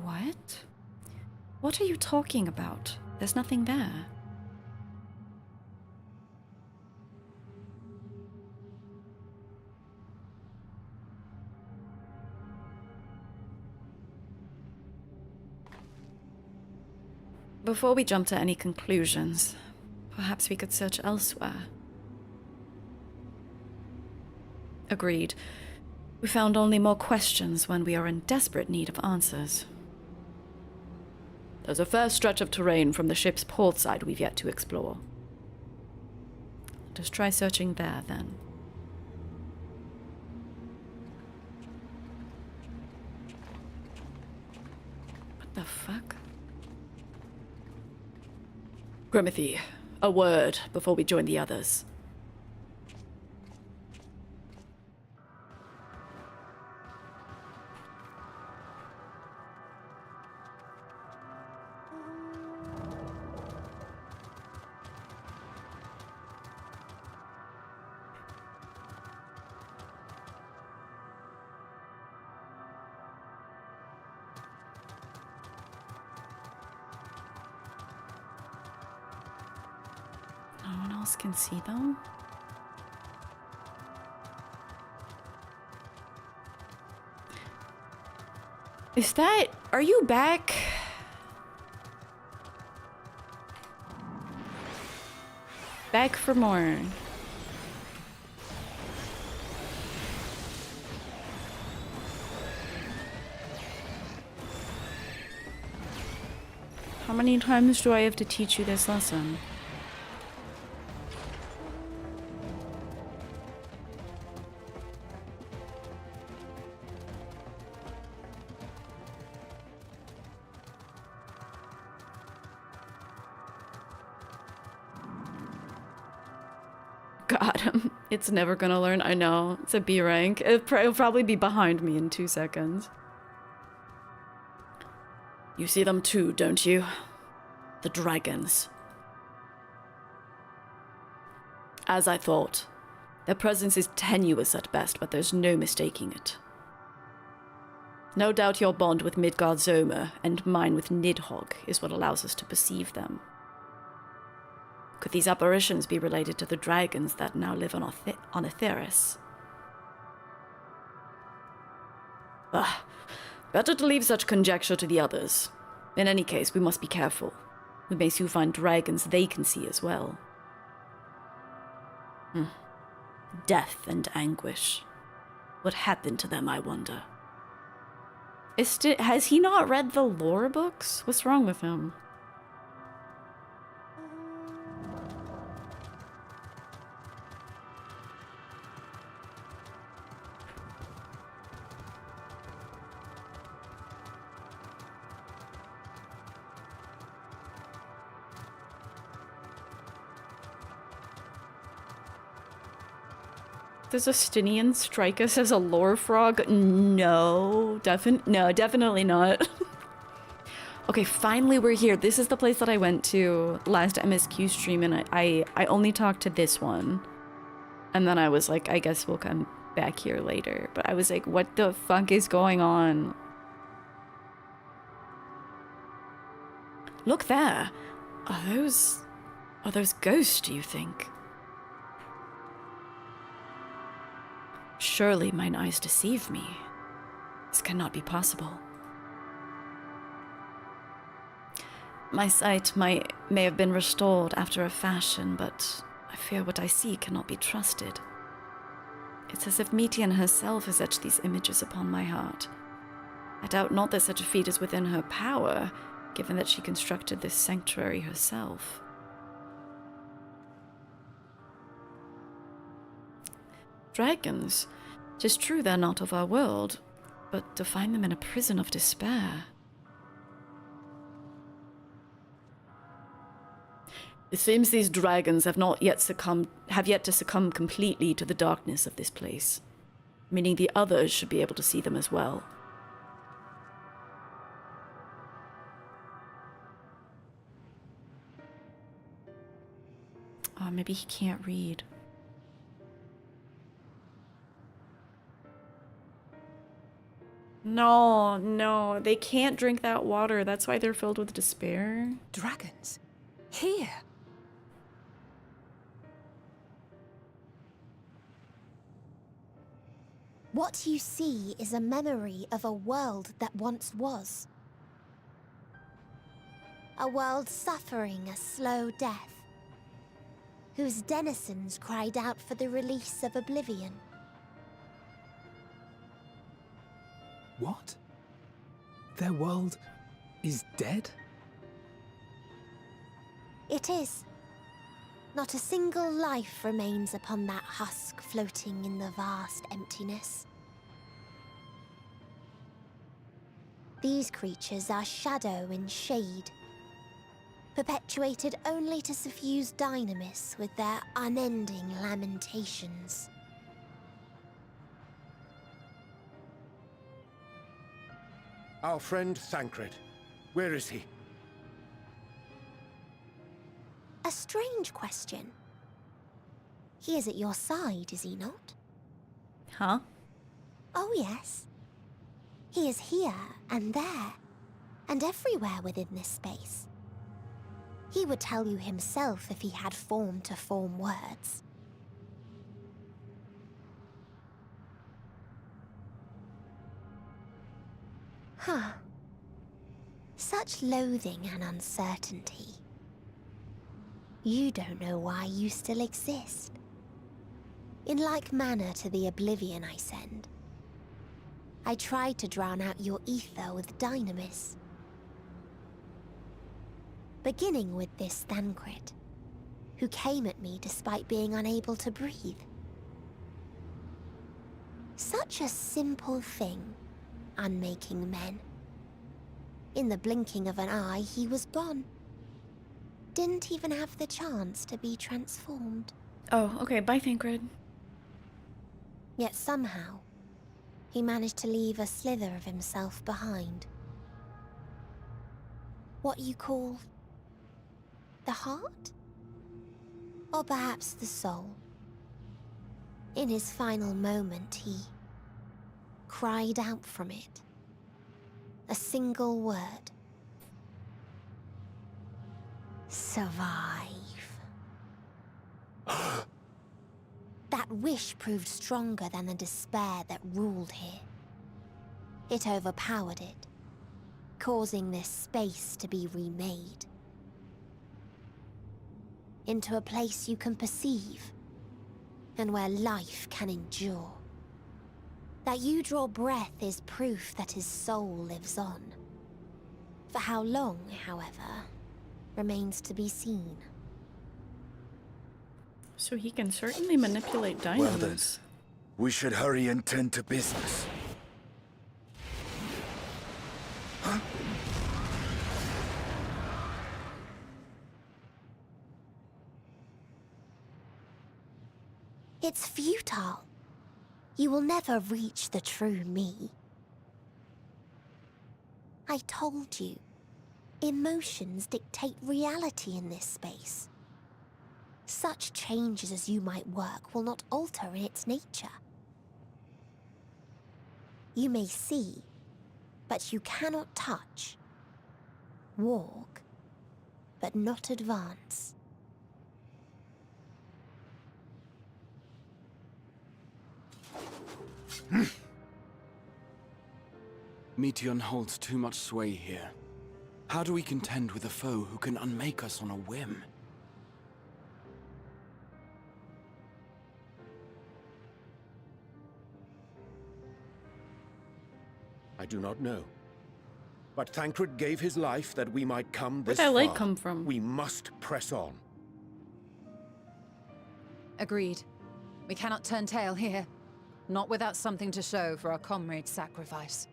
What? What are you talking about? There's nothing there. Before we jump to any conclusions, perhaps we could search elsewhere. Agreed. We found only more questions when we are in desperate need of answers. There's a fair stretch of terrain from the ship's port side we've yet to explore. Just try searching there, then. What the fuck? Grimothy, a word before we join the others. No one else can see them? Is that... Are you back? Back for more. How many times do I have to teach you this lesson? God, it's never gonna learn. I know. It's a B rank. It'll probably be behind me in 2 seconds. You see them too, don't you? The dragons. As I thought. Their presence is tenuous at best, but there's no mistaking it. No doubt your bond with Midgard's Zoma and mine with Nidhogg is what allows us to perceive them. Could these apparitions be related to the dragons that now live on Etheris? Better to leave such conjecture to the others. In any case, we must be careful. We may soon find dragons they can see as well. Death and anguish. What happened to them, I wonder? Has he not read the lore books? What's wrong with him? Does Justinian strike us as a lore frog? No, definitely not. Okay, finally we're here. This is the place that I went to last MSQ stream, and I only talked to this one. And then I was like, I guess we'll come back here later. But I was like, what the fuck is going on? Look there. Are those ghosts, do you think? Surely mine eyes deceive me. This cannot be possible. My sight may have been restored after a fashion, but I fear what I see cannot be trusted. It's as if Metian herself has etched these images upon my heart. I doubt not that such a feat is within her power, given that she constructed this sanctuary herself. Dragons. 'Tis true they're not of our world, but to find them in a prison of despair. It seems these dragons have yet to succumb completely to the darkness of this place, meaning the others should be able to see them as well. Oh, maybe he can't read. No, they can't drink that water. That's why they're filled with despair.
Dragons? Here?
What you see is a memory of a world that once was. A world suffering a slow death, whose denizens cried out for the release of oblivion.
What? Their world is dead?
It is. Not a single life remains upon that husk floating in the vast emptiness. These creatures are shadow and shade, perpetuated only to suffuse dynamis with their unending lamentations.
Our friend Thancred. Where is he?
A strange question. He is at your side, is he not?
Huh?
Oh, yes. He is here and there, and everywhere within this space. He would tell you himself if he had form to form words. Huh. Such loathing and uncertainty. You don't know why you still exist. In like manner to the oblivion I send, I tried to drown out your ether with dynamis. Beginning with this Thancred, who came at me despite being unable to breathe. Such a simple thing, unmaking men. In the blinking of an eye, he was gone. Didn't even have the chance to be transformed.
Oh, okay, bye, Thancred.
Yet somehow, he managed to leave a slither of himself behind. What you call the heart? Or perhaps the soul. In his final moment, he cried out from it. A single word. Survive. That wish proved stronger than the despair that ruled here. It overpowered it, causing this space to be remade. Into a place you can perceive, and where life can endure. That you draw breath is proof that his soul lives on. For how long, however, remains to be seen.
So he can certainly manipulate
Well then,
dynamos.
we should hurry and tend to business. Huh?
It's futile. You will never reach the true me. I told you, emotions dictate reality in this space. Such changes as you might work will not alter in its nature. You may see, but you cannot touch. Walk, but not advance.
Meteon holds too much sway here. How do we contend with a foe who can unmake us on a whim?
I do not know. But Thancred gave his life that we might come this
Where'd that light
far.
come from?
We must press on.
Agreed. We cannot turn tail here. Not without something to show for our comrade's sacrifice.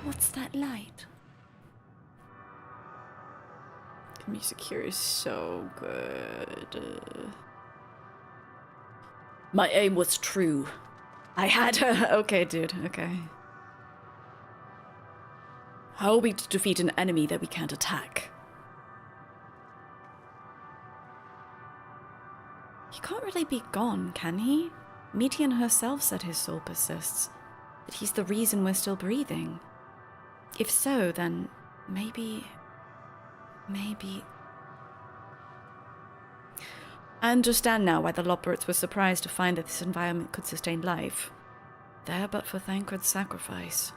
What's that light? The music here is so good. My aim was true. I had okay, dude, okay. How are we to defeat an enemy that we can't attack? He can't really be gone, can he? Metian herself said his soul persists, that he's the reason we're still breathing. If so, then maybe... I understand now why the Loporits were surprised to find that this environment could sustain life. There but for Thancred's sacrifice.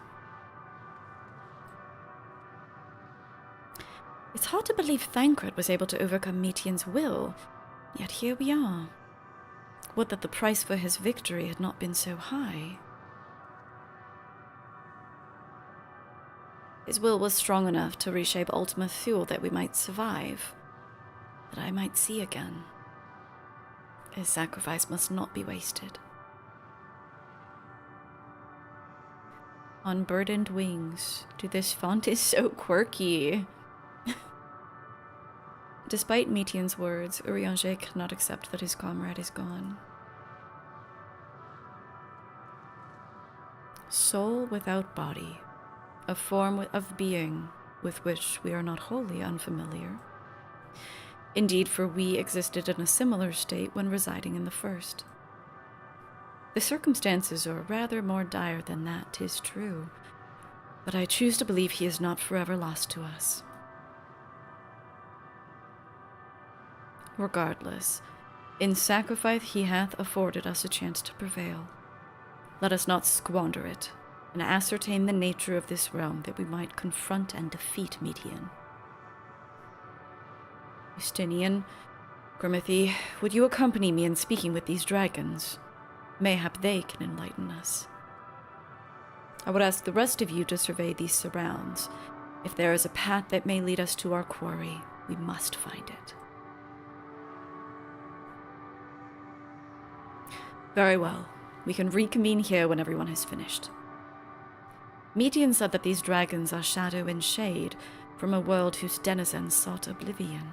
It's hard to believe Thancred was able to overcome Metian's will, yet here we are. Would that the price for his victory had not been so high. His will was strong enough to reshape Ultima Thule that we might survive, that I might see again. His sacrifice must not be wasted. Unburdened wings. Dude, this font is so quirky. Despite Metian's words, Urianger cannot accept that his comrade is gone. Soul without body. A form of being with which we are not wholly unfamiliar. Indeed, for we existed in a similar state when residing in the first. The circumstances are rather more dire than that, 'tis true, but I choose to believe he is not forever lost to us. Regardless, in sacrifice he hath afforded us a chance to prevail. Let us not squander it, and ascertain the nature of this realm that we might confront and defeat Metian. Justinian, Grimothy, would you accompany me in speaking with these dragons? Mayhap they can enlighten us. I would ask the rest of you to survey these surrounds. If there is a path that may lead us to our quarry, we must find it. Very well. We can reconvene here when everyone has finished. Metian said that these dragons are shadow and shade from a world whose denizens sought oblivion.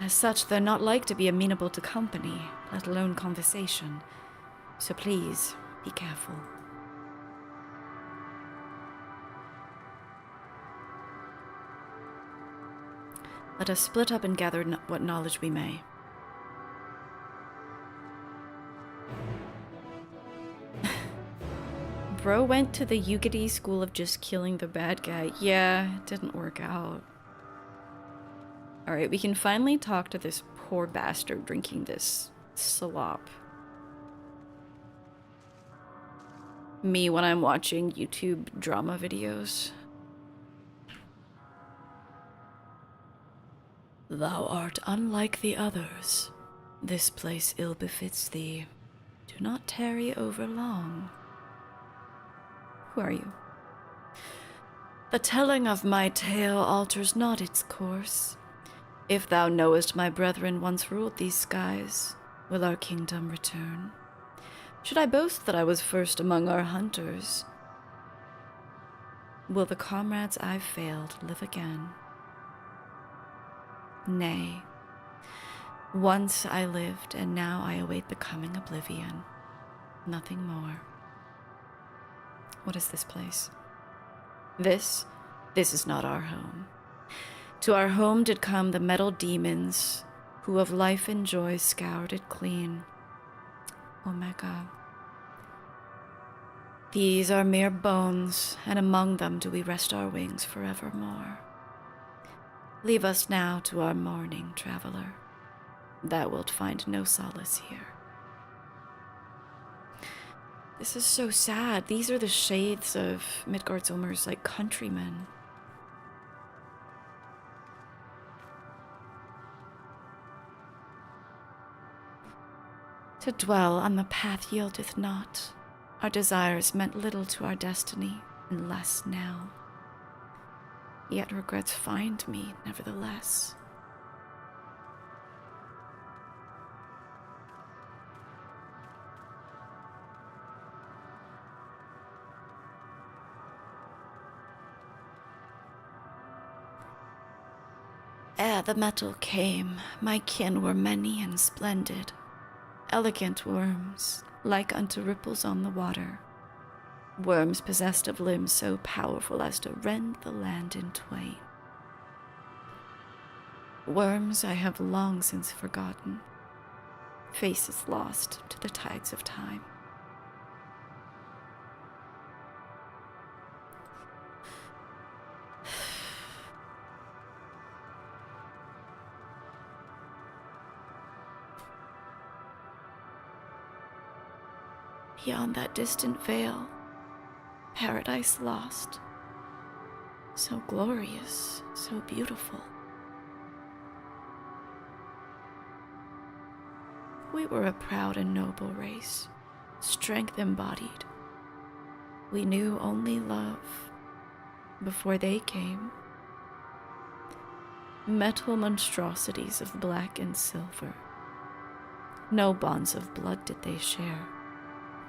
As such, they're not like to be amenable to company, let alone conversation. So please, be careful. Let us split up and gather what knowledge we may. Bro went to the Yugadi school of just killing the bad guy. Yeah, it didn't work out. Alright, we can finally talk to this poor bastard drinking this slop. Me when I'm watching YouTube drama videos. Thou art unlike the others. This place ill befits thee. Do not tarry over long. Who are you? The telling of my tale alters not its course. If thou knowest my brethren once ruled these skies, will our kingdom return? Should I boast that I was first among our hunters? Will the comrades I've failed live again? Nay. Once I lived, and now I await the coming oblivion. Nothing more. What is this place? This is not our home. To our home did come the metal demons, who of life and joy scoured it clean. Omega. These are mere bones, and among them do we rest our wings forevermore. Leave us now to our mourning, traveler. Thou wilt find no solace here. This is so sad. These are the shades of Midgardsormr's, like, countrymen.
To dwell on the path yieldeth not. Our desires meant little to our destiny, and less now. Yet regrets find me, nevertheless. Ere the metal came, my kin were many and splendid, elegant worms, like unto ripples on the water, worms possessed of limbs so powerful as to rend the land in twain. Worms I have long since forgotten, faces lost to the tides of time. Beyond that distant veil, paradise lost. So glorious, so beautiful. We were a proud and noble race, strength embodied. We knew only love before they came. Metal monstrosities of black and silver. No bonds of blood did they share,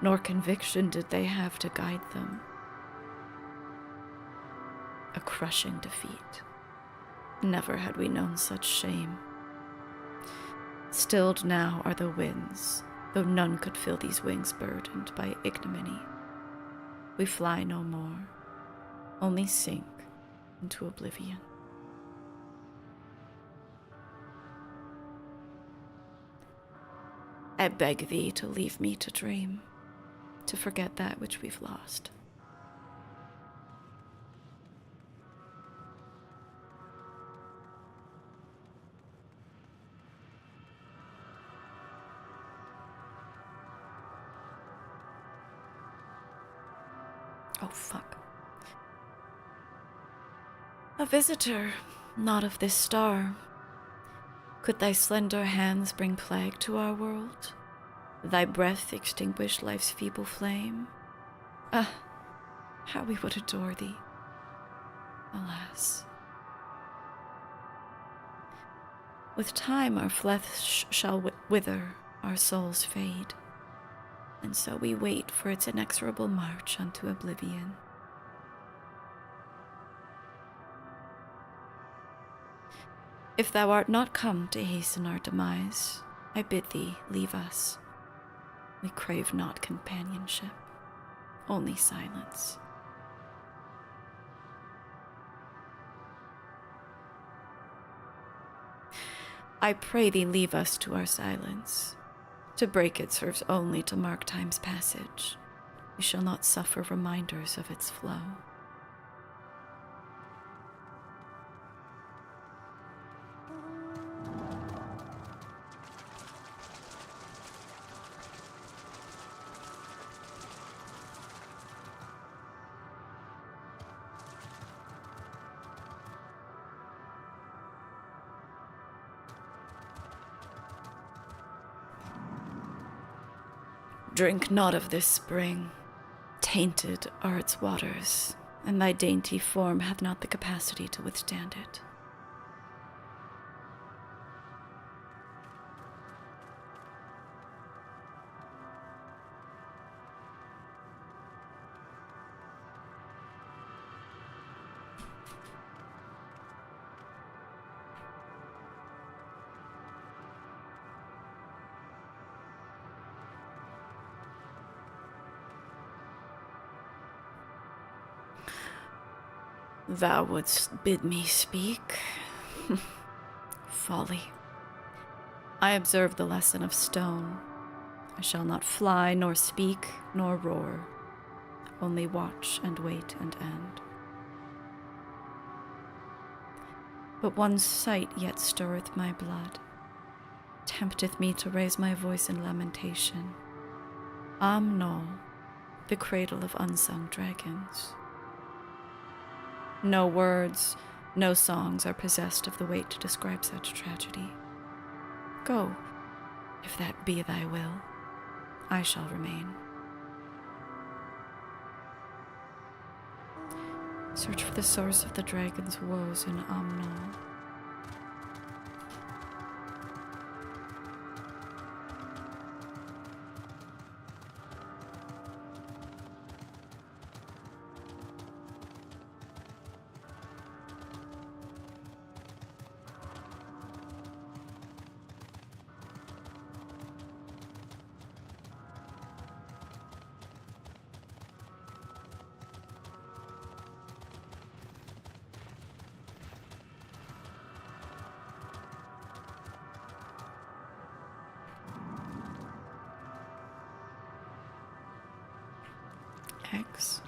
nor conviction did they have to guide them. A crushing defeat. Never had we known such shame. Stilled now are the winds, though none could fill these wings burdened by ignominy. We fly no more, only sink into oblivion. I beg thee to leave me to dream, to forget that which we've lost. Oh, fuck. A visitor, not of this star. Could thy slender hands bring plague to our world? Thy breath extinguish life's feeble flame? Ah, how we would adore thee. Alas. With time our flesh shall wither, our souls fade, and so we wait for its inexorable march unto oblivion. If thou art not come to hasten our demise, I bid thee leave us. We crave not companionship, only silence. I pray thee leave us to our silence. To break it serves only to mark time's passage. We shall not suffer reminders of its flow. Drink not of this spring. Tainted are its waters, and thy dainty form hath not the capacity to withstand it. Thou wouldst bid me speak? Folly. I observe the lesson of stone. I shall not fly, nor speak, nor roar, only watch and wait and end. But one sight yet stirreth my blood, tempteth me to raise my voice in lamentation. Amnol, the cradle of unsung dragons. No words, no songs are possessed of the weight to describe such tragedy. Go, if that be thy will,
I shall remain. Search for the source of the dragon's woes in Amnal. Eggs.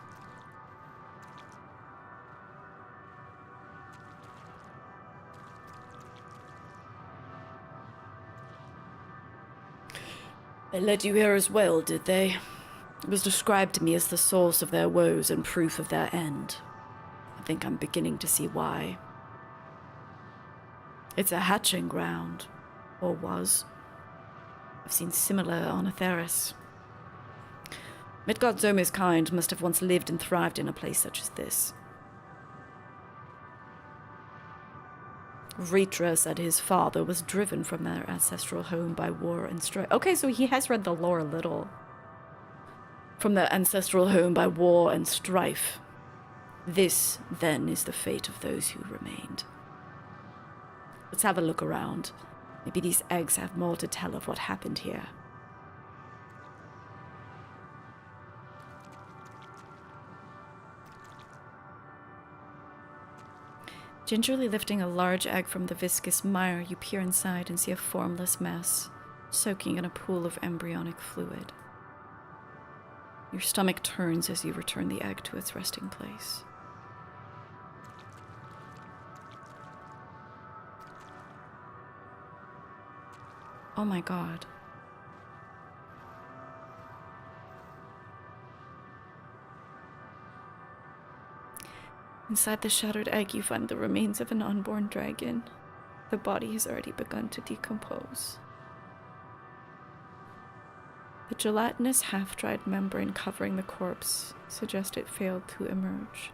They led you here as well, did they? It was described to me as the source of their woes and proof of their end. I think I'm beginning to see why. It's a hatching ground, or was. I've seen similar on Atheris. Midgard Zomir's kind must have once lived and thrived in a place such as this. Vritra said his father was driven from their ancestral home by war and strife. Okay, so he has read the lore a little. From their ancestral home by war and strife. This, then, is the fate of those who remained. Let's have a look around. Maybe these eggs have more to tell of what happened here. Gingerly lifting a large egg from the viscous mire, you peer inside and see a formless mass, soaking in a pool of embryonic fluid. Your stomach turns as you return the egg to its resting place. Oh my god. Inside the shattered egg, you find the remains of an unborn dragon. The body has already begun to decompose. The gelatinous, half-dried membrane covering the corpse suggests it failed to emerge.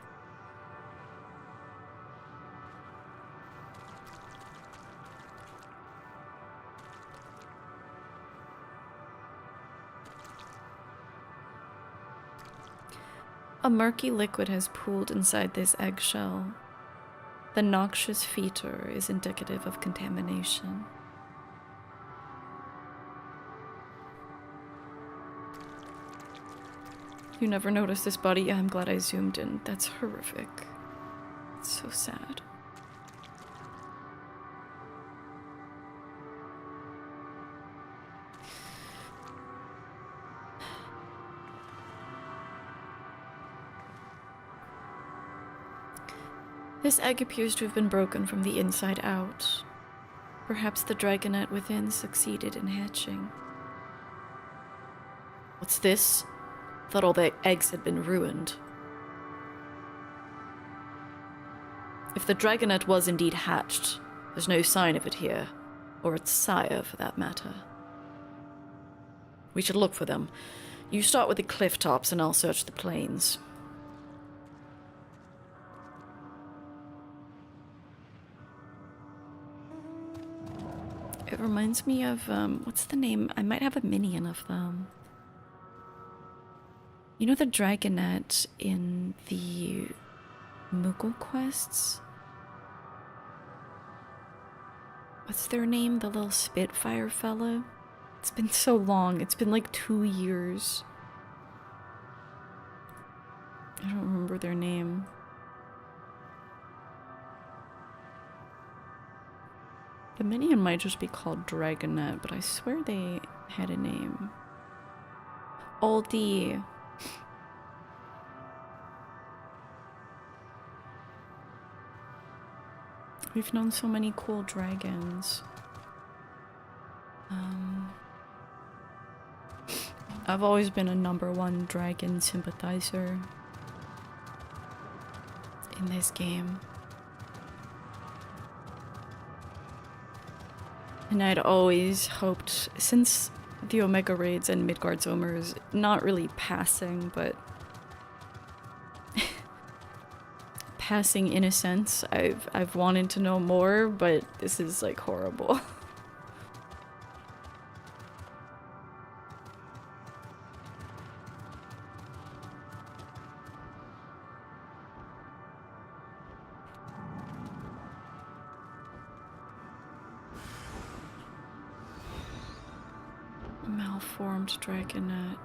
A murky liquid has pooled inside this eggshell. The noxious fetor is indicative of contamination. You never noticed this body? I'm glad I zoomed in. That's horrific. It's so sad. This egg appears to have been broken from the inside out. Perhaps the dragonette within succeeded in hatching. What's this? Thought all the eggs had been ruined. If the dragonette was indeed hatched, there's no sign of it here, or its sire for that matter. We should look for them. You start with the cliff tops and I'll search the plains. It reminds me of, what's the name? I might have a minion of them. You know the dragonette in the Moogle quests? What's their name? The little Spitfire fellow? It's been so long. It's been like 2 years. I don't remember their name. The minion might just be called Dragonette, but I swear they had a name. Oldie. We've known so many cool dragons. I've always been a #1 dragon sympathizer in this game. And I'd always hoped, since the Omega raids and Midgard Zomers, not really passing, but passing in a sense. I've wanted to know more, but this is like horrible. Malformed dragonet.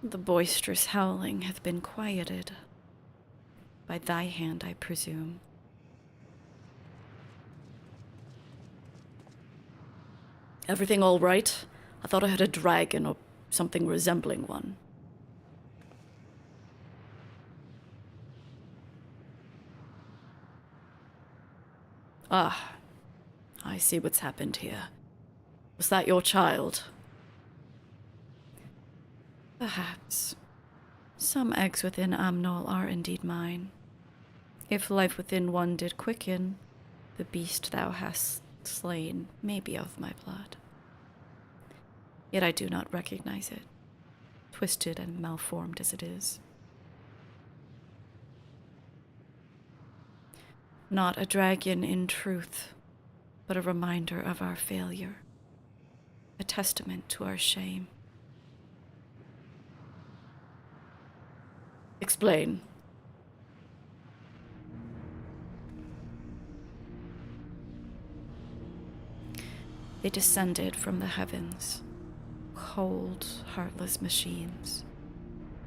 The boisterous howling hath been quieted. By thy hand, I presume. Everything all right? I thought I had a dragon or something resembling one. Ah, I see what's happened here. Was that your child? Perhaps. Some eggs within Amnol are indeed mine. If life within one did quicken, the beast thou hast slain may be of my blood. Yet I do not recognize it, twisted and malformed as it is. Not a dragon in truth, but a reminder of our failure, a testament to our shame. Explain. They descended from the heavens, cold, heartless machines,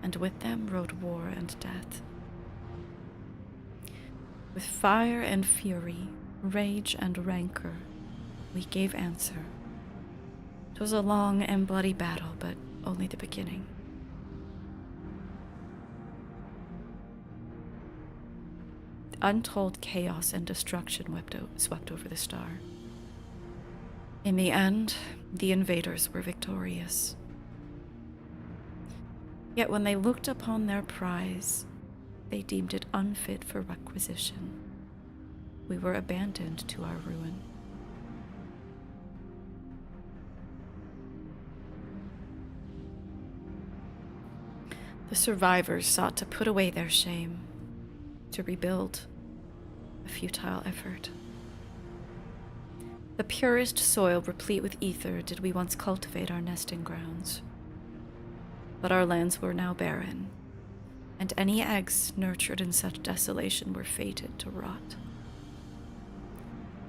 and with them rode war and death. With fire and fury, rage and rancor, we gave answer. 'Twas a long and bloody battle, but only the beginning. Untold chaos and destruction swept over the star. In the end, the invaders were victorious. Yet when they looked upon their prize, they deemed it unfit for requisition. We were abandoned to our ruin. The survivors sought to put away their shame, to rebuild, a futile effort. The purest soil replete with ether did we once cultivate our nesting grounds. But our lands were now barren, and any eggs nurtured in such desolation were fated to rot.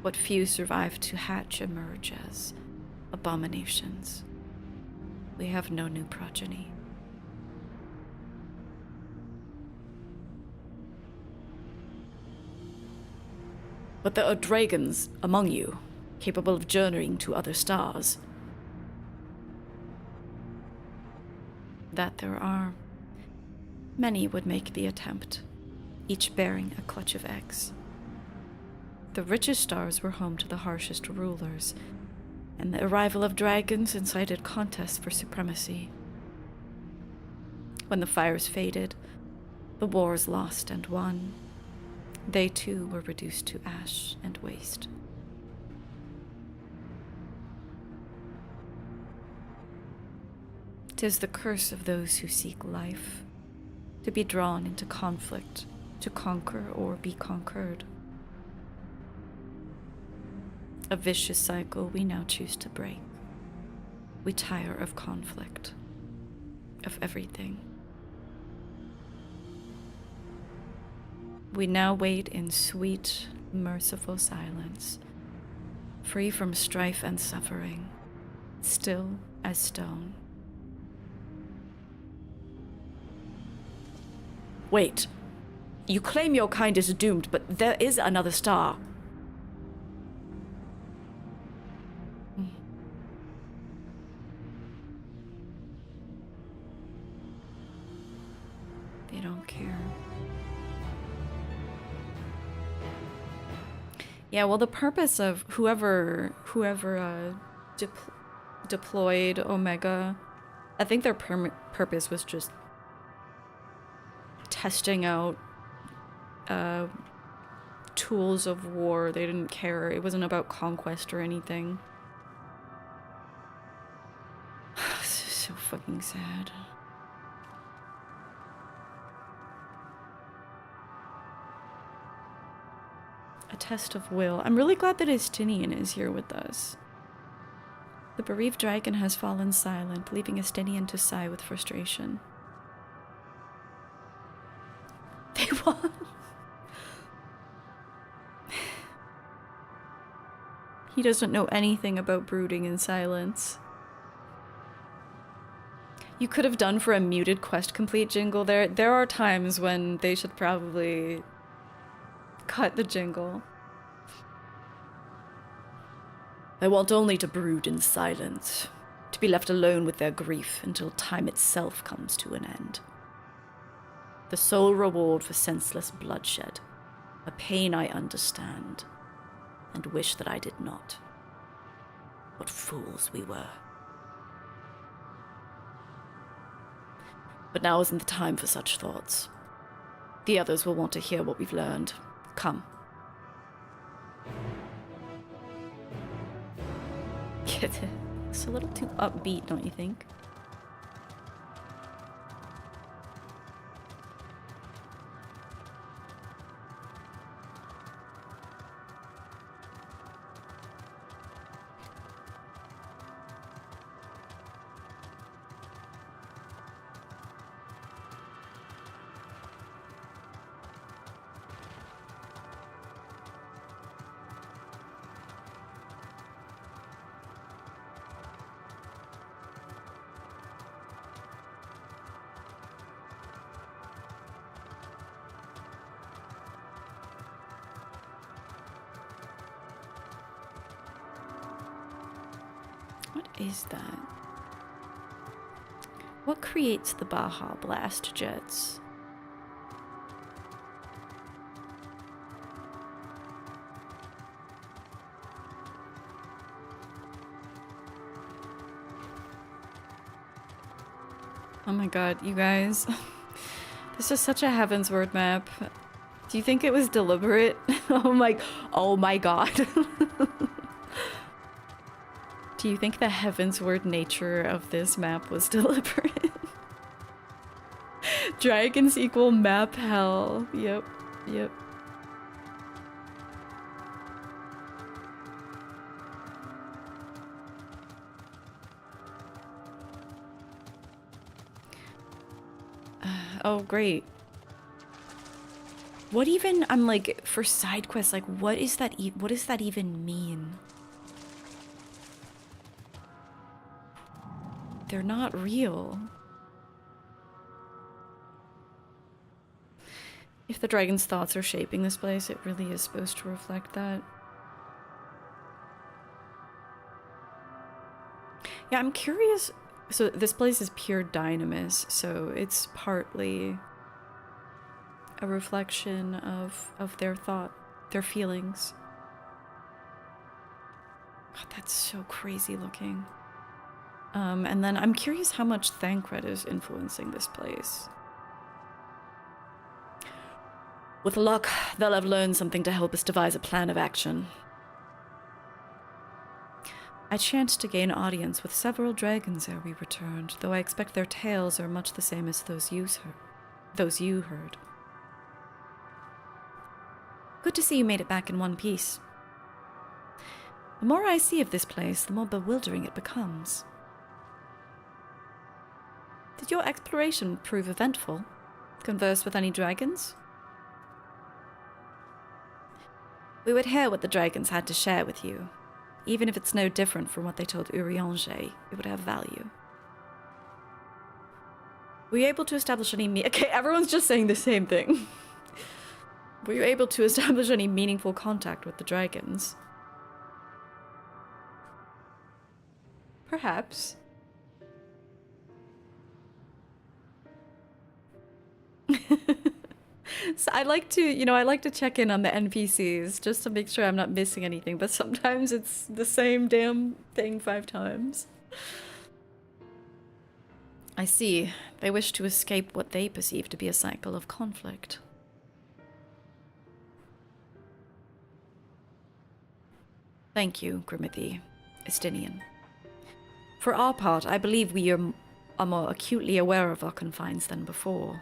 What few survived to hatch emerge as abominations. We have no new progeny. But there are dragons among you, capable of journeying to other stars. That there are. Many would make the attempt, each bearing a clutch of eggs. The richest stars were home to the harshest rulers, and the arrival of dragons incited contests for supremacy. When the fires faded, the wars lost and won. They too were reduced to ash and waste. 'Tis the curse of those who seek life, to be drawn into conflict, to conquer or be conquered. A vicious cycle we now choose to break. We tire of conflict, of everything. We now wait in sweet, merciful silence, free from strife and suffering, still as stone. Wait, you claim your kind is doomed, but there is another star. Yeah, well, the purpose of whoever deployed Omega, I think their purpose was just testing out tools of war. They didn't care. It wasn't about conquest or anything. This is so fucking sad. A test of will. I'm really glad that Estinian is here with us. The bereaved dragon has fallen silent, leaving Estinian to sigh with frustration. They won. He doesn't know anything about brooding in silence. You could have done for a muted quest complete jingle there. There are times when they should probably cut the jingle. They want only to brood in silence, to be left alone with their grief until time itself comes to an end. The sole reward for senseless bloodshed, a pain I understand, and wish that I did not. What fools we were. But now isn't the time for such thoughts. The others will want to hear what we've learned. Come. It's a little too upbeat, don't you think? What is that? What creates the Baja blast jets? Oh my god, you guys. This is such a Heavensward map. Do you think it was deliberate? Oh my god. Do you think the Heavensward nature of this map was deliberate? Dragons equal map hell. Yep. Oh, great. What even, I'm like, for side quests, like, what does that even mean? They're not real. If the dragon's thoughts are shaping this place, it really is supposed to reflect that. Yeah, I'm curious. So this place is pure dynamis, so it's partly a reflection of their thought, their feelings. God, that's so crazy looking. And then I'm curious how much Thancred is influencing this place. With luck, they'll have learned something to help us devise a plan of action. I chanced to gain audience with several dragons ere we returned, though I expect their tales are much the same as those you heard. Good to see you made it back in one piece. The more I see of this place, the more bewildering it becomes. Did your exploration prove eventful? Converse with any dragons? We would hear what the dragons had to share with you. Even if it's no different from what they told Urianger, it would have value. Were you able to establish any okay, everyone's just saying the same thing. Were you able to establish any meaningful contact with the dragons? Perhaps. So I like to check in on the NPCs just to make sure I'm not missing anything, but sometimes it's the same damn thing 5 times. I see. They wish to escape what they perceive to be a cycle of conflict. Thank you, Grimothy, Estinian. For our part, I believe we are more acutely aware of our confines than before.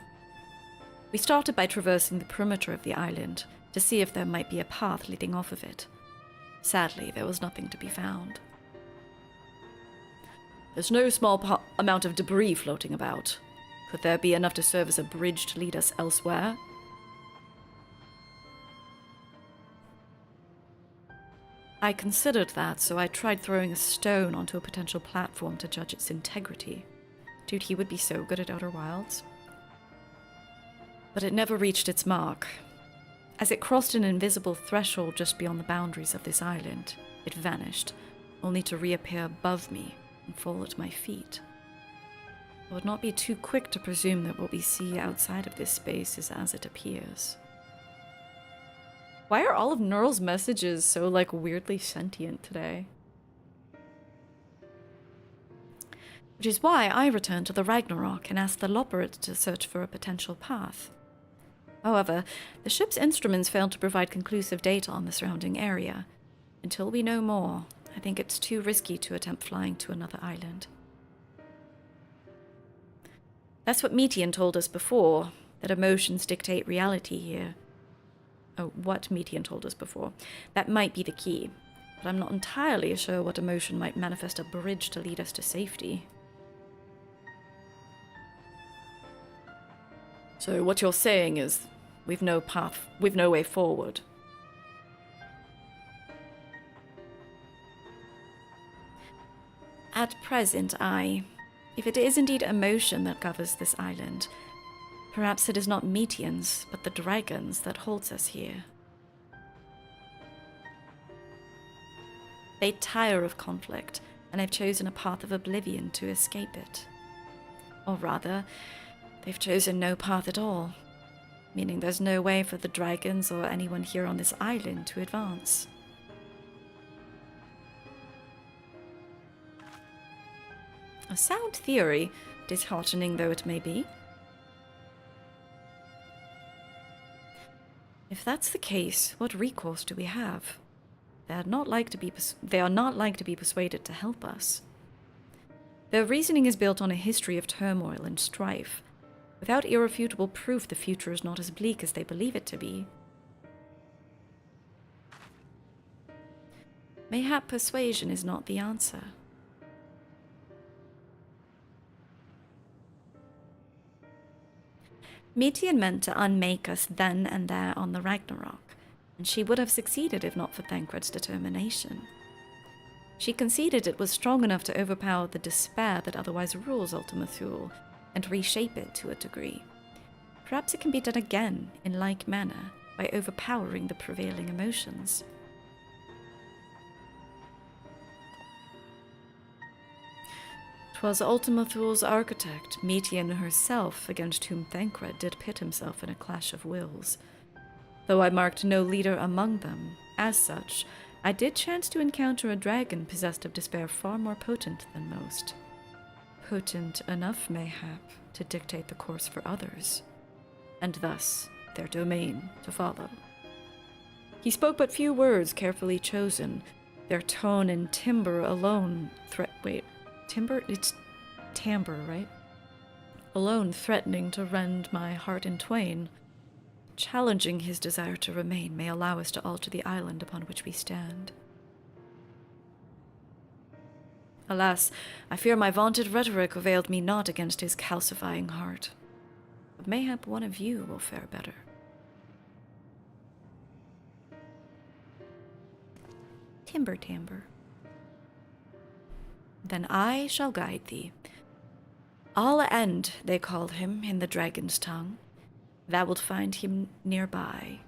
We started by traversing the perimeter of the island to see if there might be a path leading off of it. Sadly, there was nothing to be found. There's no small amount of debris floating about. Could there be enough to serve as a bridge to lead us elsewhere? I considered that, so I tried throwing a stone onto a potential platform to judge its integrity. Dude, he would be so good at Outer Wilds. But it never reached its mark. As it crossed an invisible threshold just beyond the boundaries of this island, it vanished, only to reappear above me and fall at my feet. I would not be too quick to presume that what we see outside of this space is as it appears. Why are all of Neural's messages so, like, weirdly sentient today? Which is why I returned to the Ragnarok and asked the Loperit to search for a potential path. However, the ship's instruments failed to provide conclusive data on the surrounding area. Until we know more, I think it's too risky to attempt flying to another island. That's what Metian told us before, that emotions dictate reality here. Oh, what Metian told us before. That might be the key, but I'm not entirely sure what emotion might manifest a bridge to lead us to safety. So what you're saying is, we've no path, we've no way forward. At present, if it is indeed emotion that governs this island, perhaps it is not Metians, but the dragons that holds us here. They tire of conflict, and have chosen a path of oblivion to escape it. Or rather, they've chosen no path at all, meaning there's no way for the dragons or anyone here on this island to advance. A sound theory, disheartening though it may be. If that's the case, what recourse do we have? They are not like to be persuaded to help us. Their reasoning is built on a history of turmoil and strife, without irrefutable proof the future is not as bleak as they believe it to be. Mayhap persuasion is not the answer. Metian meant to unmake us then and there on the Ragnarok, and she would have succeeded if not for Thancred's determination. She conceded it was strong enough to overpower the despair that otherwise rules Ultima Thule, and reshape it to a degree. Perhaps it can be done again in like manner, by overpowering the prevailing emotions. 'Twas Ultima Thule's architect, Metian herself, against whom Thancred did pit himself in a clash of wills. Though I marked no leader among them, as such, I did chance to encounter a dragon possessed of despair far more potent than most. Potent enough, mayhap, to dictate the course for others, and thus their domain to follow. He spoke but few words carefully chosen, their tone and timbre alone timbre? It's timbre, right? Alone threatening to rend my heart in twain. Challenging his desire to remain may allow us to alter the island upon which we stand. Alas, I fear my vaunted rhetoric availed me not against his calcifying heart. But mayhap one of you will fare better. Timber. Then I shall guide thee. All End, they call him in the dragon's tongue. Thou wilt find him nearby,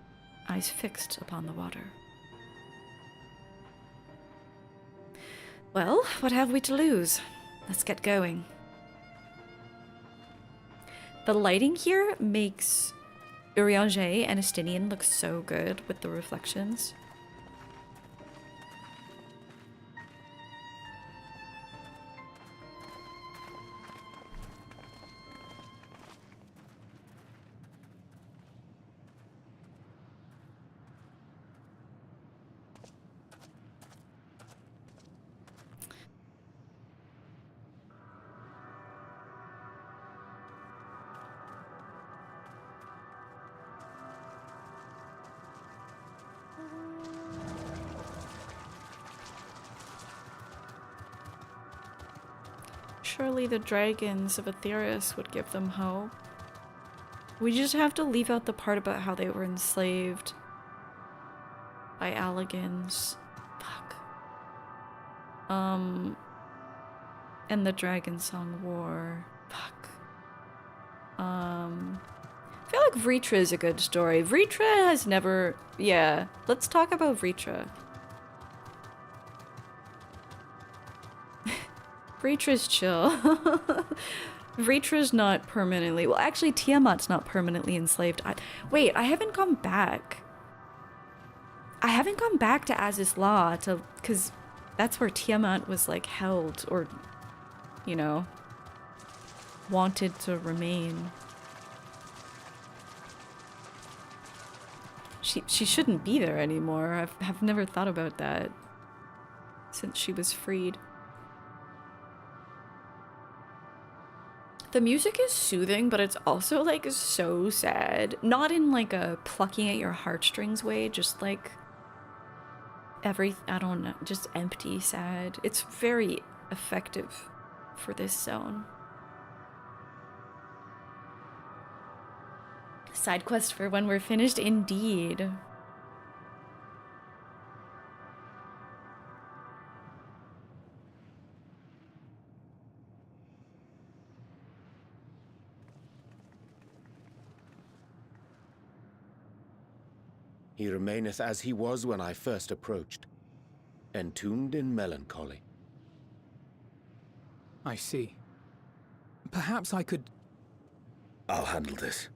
eyes fixed upon the water. Well, what have we to lose? Let's get going. The lighting here makes Urianger and Estinian look so good with the reflections. Surely the dragons of Aetherius would give them hope. We just have to leave out the part about how they were enslaved by Alligans. Fuck. And the Dragon Song War. Fuck. I feel like Vritra is a good story. Vritra has never... Yeah, let's talk about Vritra. Vritra's chill. Vritra's not permanently... Well, actually, Tiamat's not permanently enslaved. Wait, I haven't gone back. I haven't gone back to Azys Law to... Because that's where Tiamat was, like, held or, you know, wanted to remain. She shouldn't be there anymore. I've never thought about that since she was freed. The music is soothing, but it's also, like, so sad. Not in, like, a plucking at your heartstrings way, just, like, I don't know, just empty sad. It's very effective for this zone. Side quest for when we're finished, indeed.
He remaineth as he was when I first approached, entombed in melancholy.
I see. Perhaps I could...
I'll handle this.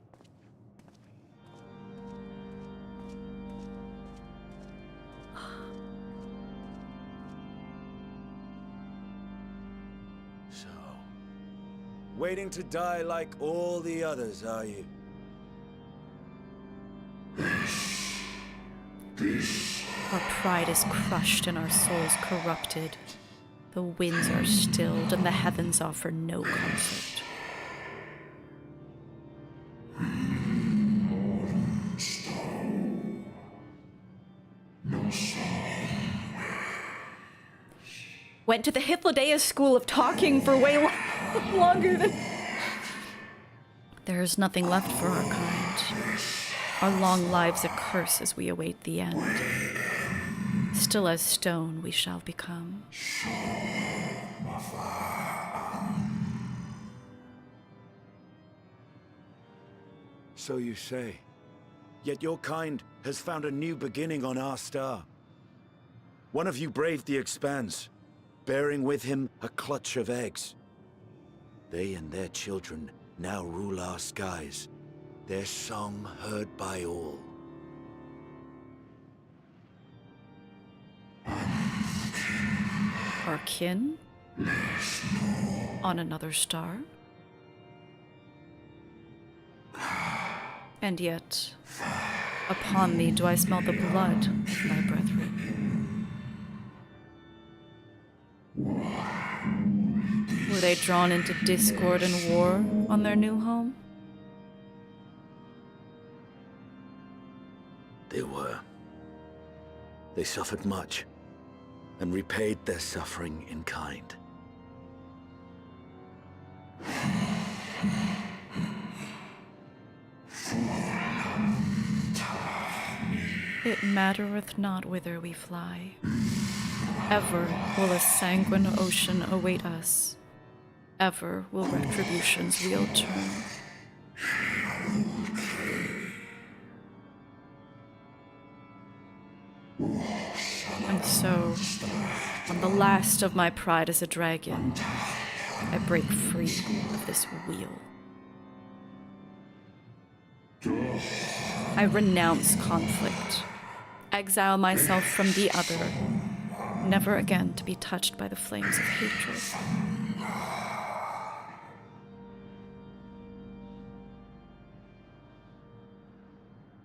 So, waiting to die like all the others, are you?
Our pride is crushed and our souls corrupted. The winds are stilled and the heavens offer no comfort. Went to the Hythlodaeus school of talking for way longer than... There is nothing left for our kind. Our long lives a curse as we await the end. Still as stone we shall become.
So you say. Yet your kind has found a new beginning on our star. One of you braved the expanse, bearing with him a clutch of eggs. They and their children now rule our skies, their song heard by all.
Our kin? On another star? And yet, upon thee do I smell the blood of thy brethren. Were they drawn into discord and war on their new home?
They were. They suffered much, and repaid their suffering in kind.
It mattereth not whither we fly. Ever will a sanguine ocean await us. Ever will retribution's wheel turn. And so, on the last of my pride as a dragon, I break free of this wheel. I renounce conflict. Exile myself from the other, never again to be touched by the flames of hatred.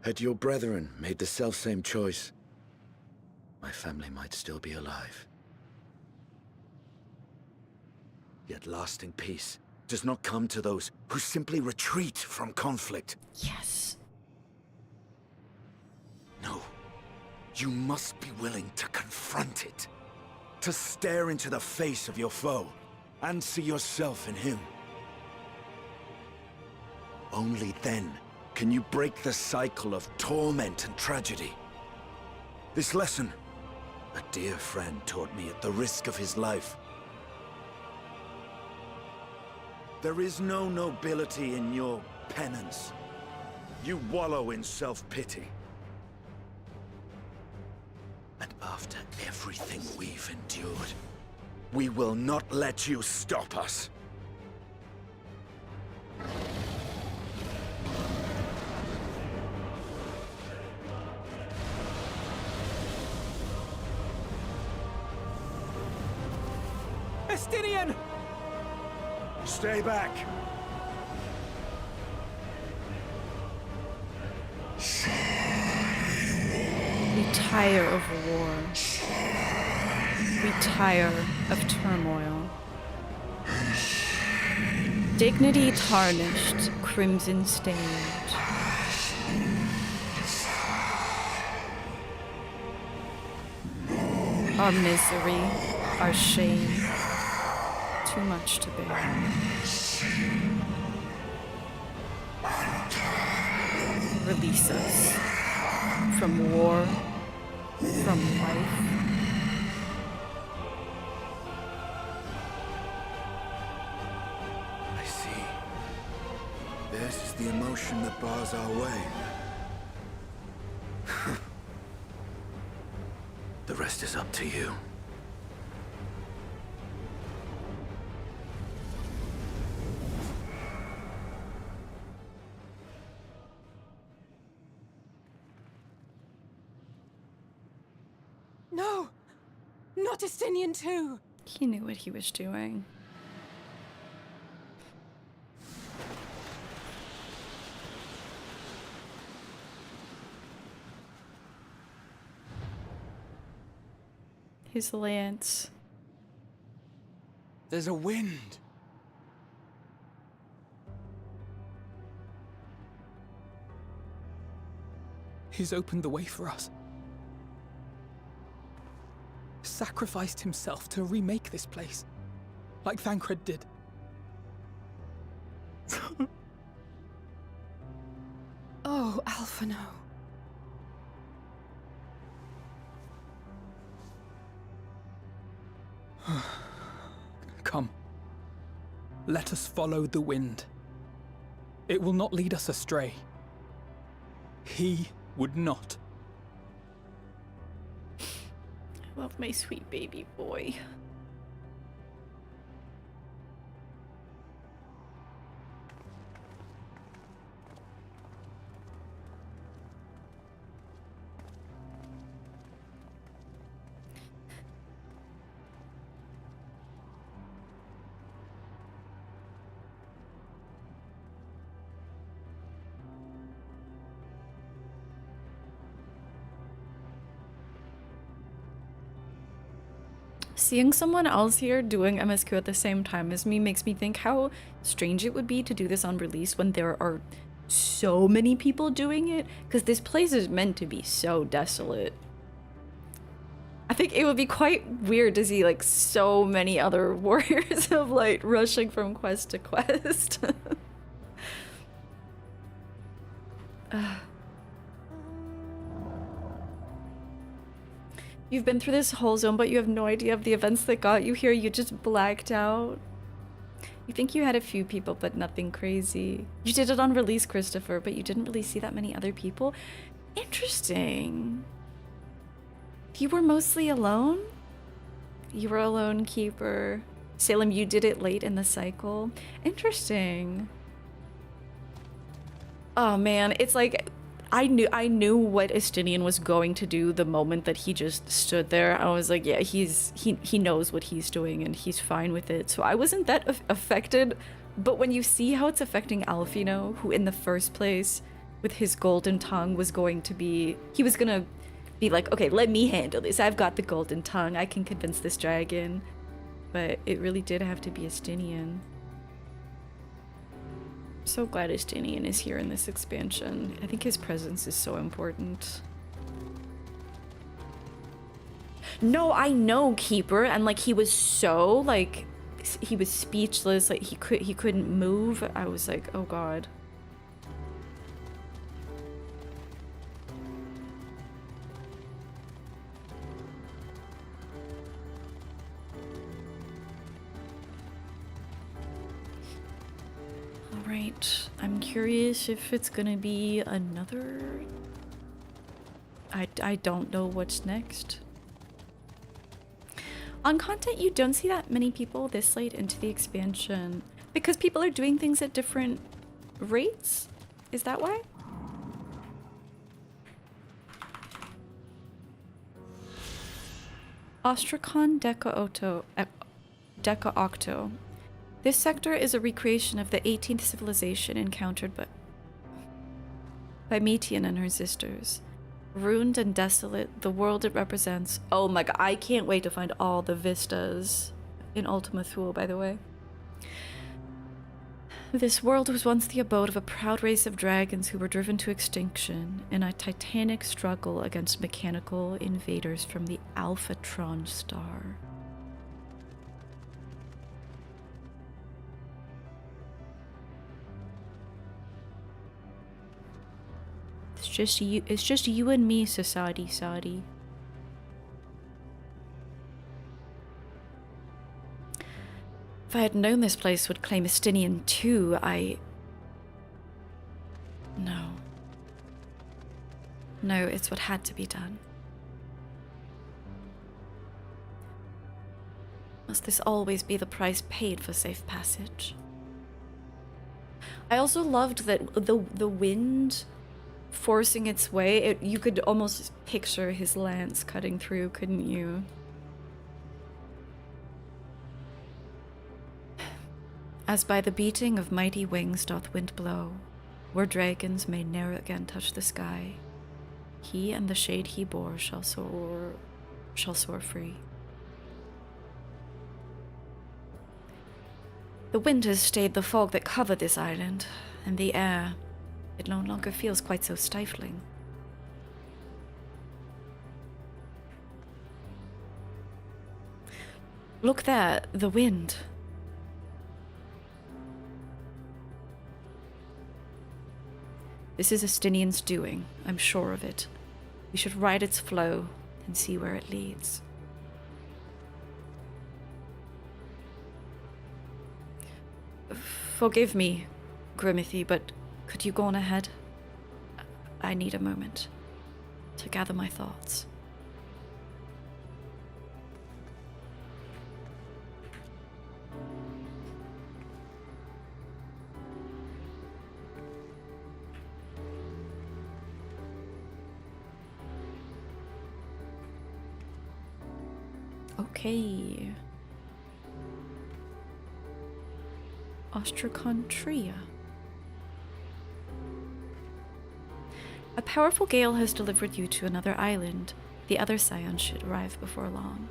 Had your brethren made the selfsame choice, my family might still be alive. Yet lasting peace does not come to those who simply retreat from conflict.
Yes.
No. You must be willing to confront it. To stare into the face of your foe, and see yourself in him. Only then can you break the cycle of torment and tragedy. This lesson, a dear friend taught me at the risk of his life. There is no nobility in your penance. You wallow in self-pity. And after everything we've endured, we will not let you stop us.
Estinian!
Stay back!
We tire of war. We tire of turmoil. Dignity tarnished, crimson stained. Our misery, our shame, too much to bear. Release us from war, from life.
I see. This is the emotion that bars our way. The rest is up to you.
No! Not Estinian too!
He knew what he was doing. His lance.
There's a wind.
He's opened the way for us. Sacrificed himself to remake this place, like Thancred did.
Oh, Alphino.
Come. Let us follow the wind. It will not lead us astray. He would not.
I love my sweet baby boy. Seeing someone else here doing MSQ at the same time as me makes me think how strange it would be to do this on release when there are so many people doing it, because this place is meant to be so desolate. I think it would be quite weird to see like so many other warriors of light rushing from quest to quest. You've been through this whole zone, but you have no idea of the events that got you here. You just blacked out. You think you had a few people, but nothing crazy. You did it on release, Christopher, but you didn't really see that many other people. Interesting. You were mostly alone? You were a lone keeper. Salem, you did it late in the cycle. Interesting. Oh man, it's like I knew what Estinian was going to do the moment that he just stood there. I was like, yeah, he knows what he's doing and he's fine with it. So I wasn't that affected. But when you see how it's affecting Alfino, who in the first place with his golden tongue was going to be, he was gonna be like, okay, let me handle this. I've got the golden tongue. I can convince this dragon. But it really did have to be Estinian. So glad Estinian is here in this expansion. I think his presence is so important. No, I know Keeper, and like he was so like he was speechless, like he couldn't move. I was like, oh god. Right, I'm curious if it's gonna be another... I don't know what's next. On content, you don't see that many people this late into the expansion because people are doing things at different rates? Is that why? Ostrakhan Deca Octo. This sector is a recreation of the 18th civilization encountered by Metian and her sisters. Ruined and desolate, the world it represents... Oh my god, I can't wait to find all the vistas in Ultima Thule, by the way. This world was once the abode of a proud race of dragons who were driven to extinction in a titanic struggle against mechanical invaders from the Alphatron star. It's just you and me, Sasadi Sadi. If I had known this place would claim Estinian too, No. No, it's what had to be done. Must this always be the price paid for safe passage? I also loved that the wind forcing its way, you could almost picture his lance cutting through, couldn't you? As by the beating of mighty wings doth wind blow, where dragons may ne'er again touch the sky, he and the shade he bore shall soar free. The wind has stayed the fog that covered this island, and the air, it no longer feels quite so stifling. Look there, the wind. This is Estinian's doing, I'm sure of it. We should ride its flow and see where it leads. Forgive me, Grimithy, but could you go on ahead? I need a moment to gather my thoughts. Okay. Ostrakhan Tria. A powerful gale has delivered you to another island. The other scions should arrive before long.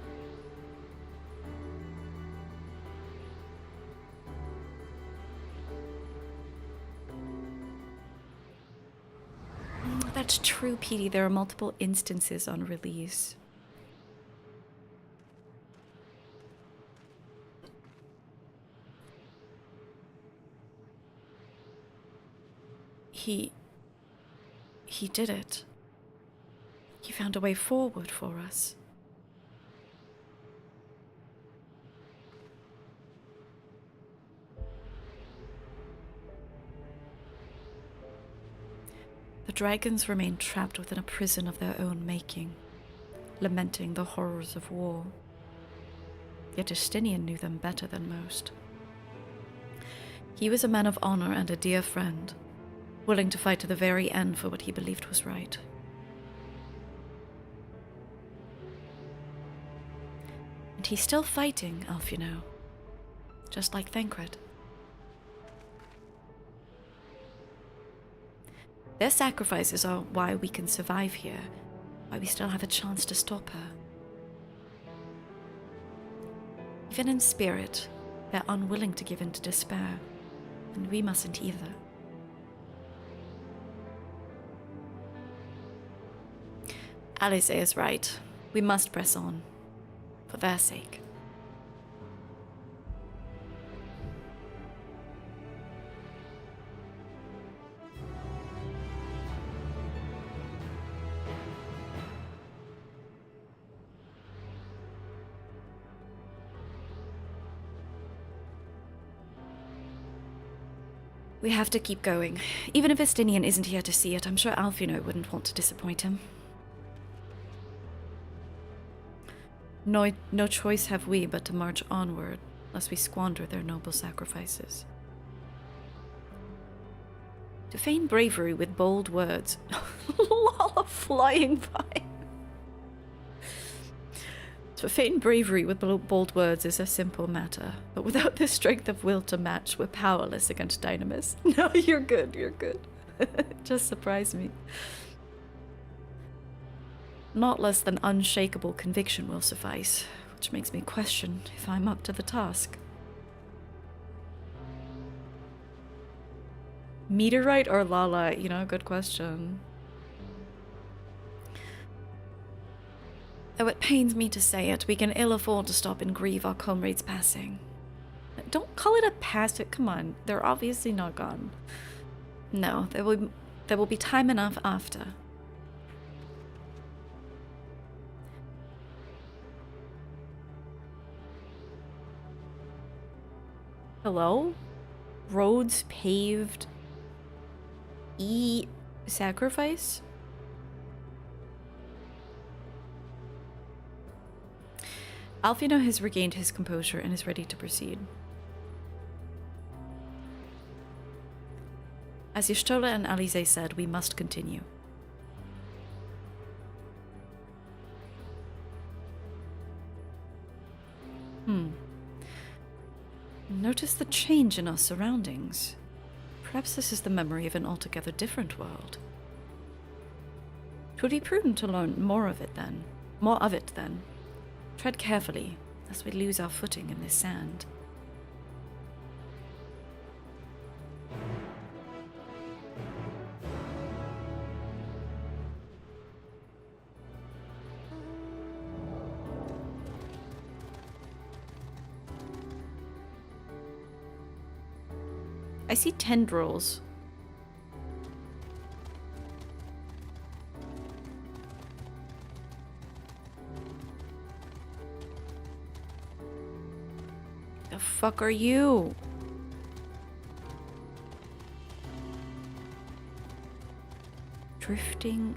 That's true, Petey. There are multiple instances on release. He did it. He found a way forward for us. The dragons remained trapped within a prison of their own making, lamenting the horrors of war. Yet Estinian knew them better than most. He was a man of honor and a dear friend. willing to fight to the very end for what he believed was right. And he's still fighting, Alfino, just like Thancred. Their sacrifices are why we can survive here, why we still have a chance to stop her. Even in spirit, they're unwilling to give in to despair, and we mustn't either. Alice is right. We must press on, for their sake. We have to keep going. Even if Estinian isn't here to see it, I'm sure Alfino wouldn't want to disappoint him. No choice have we but to march onward, lest we squander their noble sacrifices. To feign bravery with bold words. Lala flying by. To feign bravery with bold words is a simple matter, but without the strength of will to match, we're powerless against Dynamis. No, you're good, you're good. Just surprise me. Not less than unshakable conviction will suffice, which makes me question if I'm up to the task. Meteorite or Lala? You know, good question. Though it pains me to say it, we can ill afford to stop and grieve our comrades' passing. Don't call it a passing. Come on, they're obviously not gone. No, there will be time enough after. Hello? Roads paved. Sacrifice? Alfino has regained his composure and is ready to proceed. As Y'shtola and Alize said, we must continue. Notice the change in our surroundings. Perhaps this is the memory of an altogether different world. It would be prudent to learn more of it then. Tread carefully, lest we lose our footing in this sand. I see tendrils. The fuck are you? Drifting.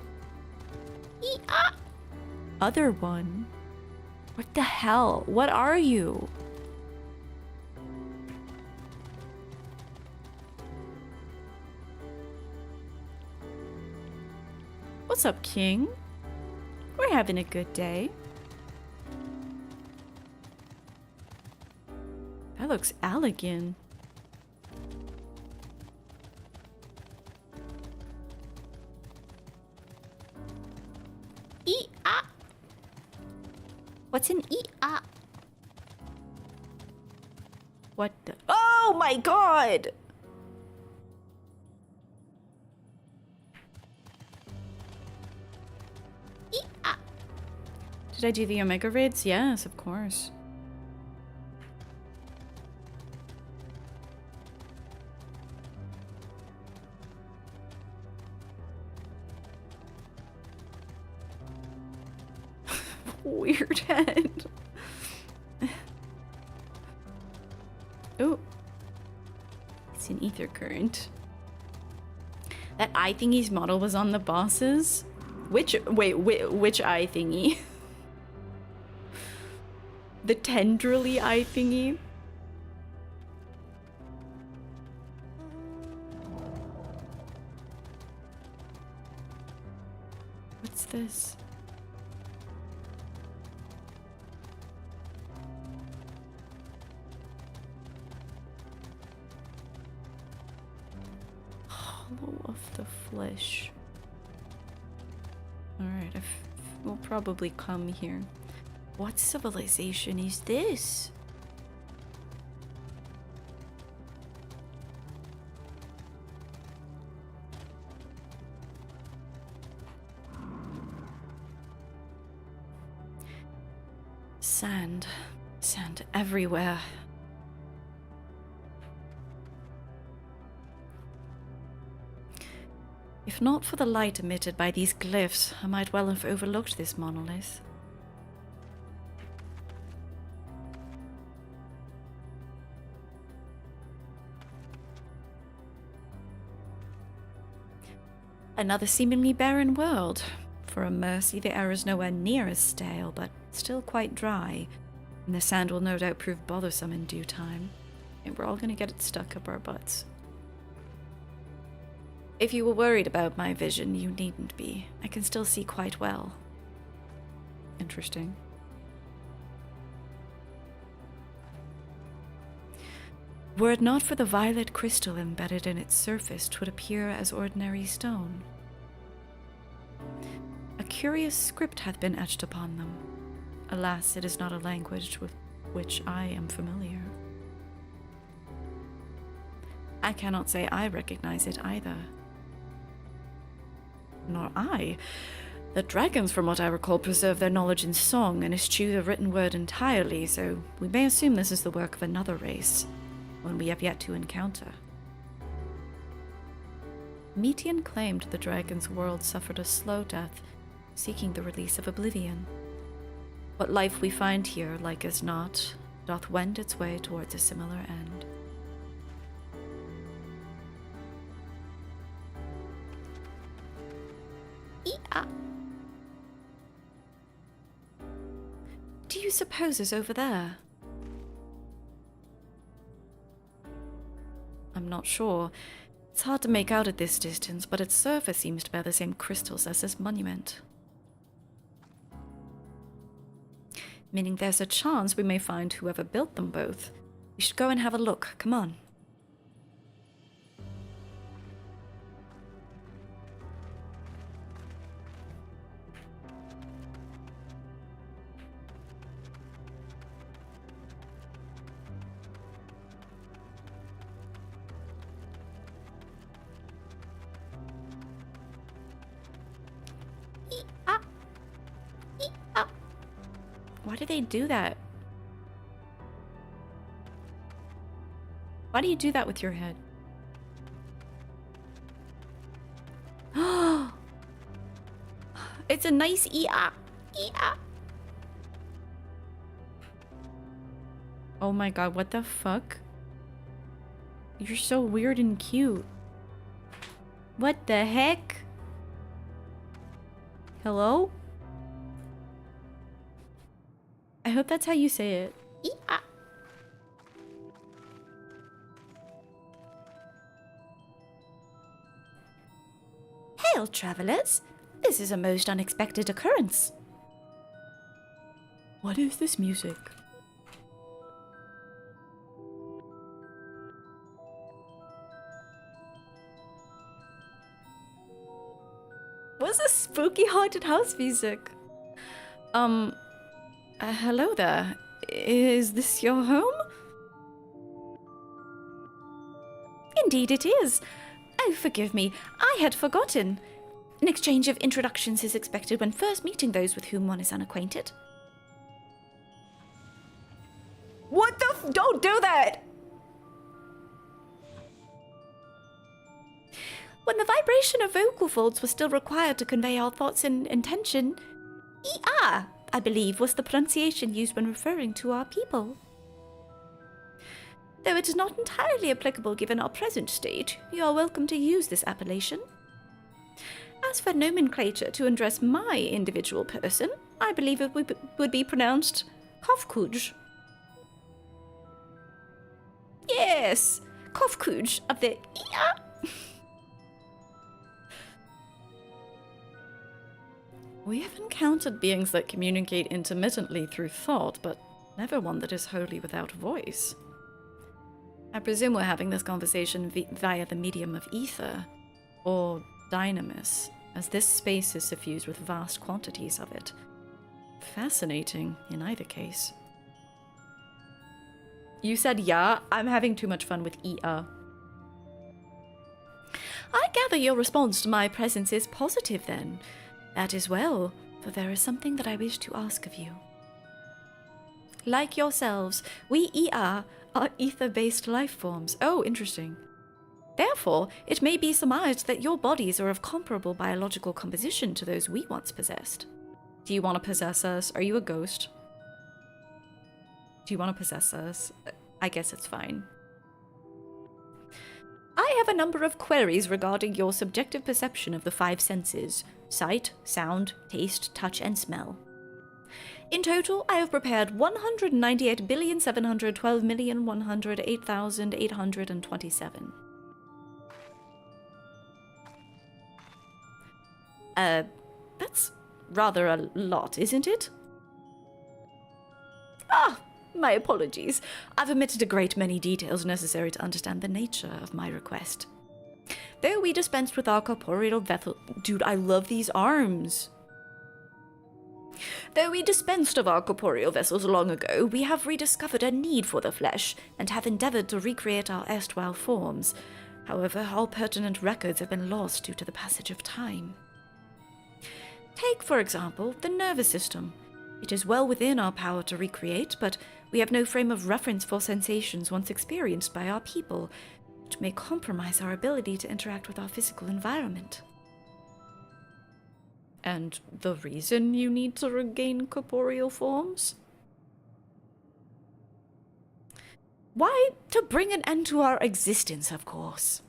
Other one? What the hell? What are you? What's up, King? We're having a good day. That looks elegant. What's an What the? Oh my god! Did I do the Omega raids? Yes, of course. Weird head. Oh. It's an ether current. That eye thingy's model was on the bosses? Which eye thingy? The tendrily eye thingy? this? Hollow of the flesh. Alright, we'll probably come here. What civilization is this? Sand. Sand everywhere. If not for the light emitted by these glyphs, I might well have overlooked this monolith. Another seemingly barren world. For a mercy, the air is nowhere near as stale, but still quite dry, and the sand will no doubt prove bothersome in due time. And we're all gonna get it stuck up our butts. If you were worried about my vision, you needn't be. I can still see quite well. Interesting. Were it not for the violet crystal embedded in its surface, 'twould appear as ordinary stone. A curious script hath been etched upon them. Alas, it is not a language with which I am familiar. I cannot say I recognize it either. Nor I. The dragons, from what I recall, preserve their knowledge in song and eschew the written word entirely, so we may assume this is the work of another race, one we have yet to encounter. Metian claimed the dragon's world suffered a slow death, seeking the release of oblivion. What life we find here, like as not, doth wend its way towards a similar end. Do you suppose is over there? I'm not sure. It's hard to make out at this distance, but its surface seems to bear the same crystals as this monument. Meaning there's a chance we may find whoever built them both. We should go and have a look. Come on. Why do they do that? Why do you do that with your head? It's a nice ea. Oh my god, what the fuck? You're so weird and cute. What the heck? Hello? I hope that's how you say it. Hail, travelers! This is a most unexpected occurrence. What is this music? What's this spooky haunted house music? Hello there. Is this your home? Indeed it is. Oh, forgive me. I had forgotten. An exchange of introductions is expected when first meeting those with whom one is unacquainted. What the don't do that! When the vibration of vocal folds was still required to convey our thoughts and intention, "Ea," I believe, was the pronunciation used when referring to our people. Though it is not entirely applicable given our present state, you are welcome to use this appellation. As for nomenclature to address my individual person, I believe it would be pronounced Kofkuj. Yes, Kofkuj of the Ea. We have encountered beings that communicate intermittently through thought, but never one that is wholly without voice. I presume we're having this conversation via the medium of ether, or dynamis, as this space is suffused with vast quantities of it. Fascinating, in either case. You said yeah, I'm having too much fun with ER. I gather your response to my presence is positive then. That is well, for there is something that I wish to ask of you. Like yourselves, we ER are ether-based life forms. Oh, interesting. Therefore, it may be surmised that your bodies are of comparable biological composition to those we once possessed. Do you want to possess us? Are you a ghost? Do you want to possess us? I guess it's fine. I have a number of queries regarding your subjective perception of the five senses: sight, sound, taste, touch, and smell. In total, I have prepared 198,712,108,827. That's rather a lot, isn't it? Ah, my apologies. I've omitted a great many details necessary to understand the nature of my request. Though we dispensed with our corporeal vessel— Dude, I love these arms! Though we dispensed of our corporeal vessels long ago, we have rediscovered a need for the flesh, and have endeavored to recreate our erstwhile forms. However, all pertinent records have been lost due to the passage of time. Take, for example, the nervous system. It is well within our power to recreate, but we have no frame of reference for sensations once experienced by our people, which may compromise our ability to interact with our physical environment. And the reason you need to regain corporeal forms? Why, to bring an end to our existence, of course.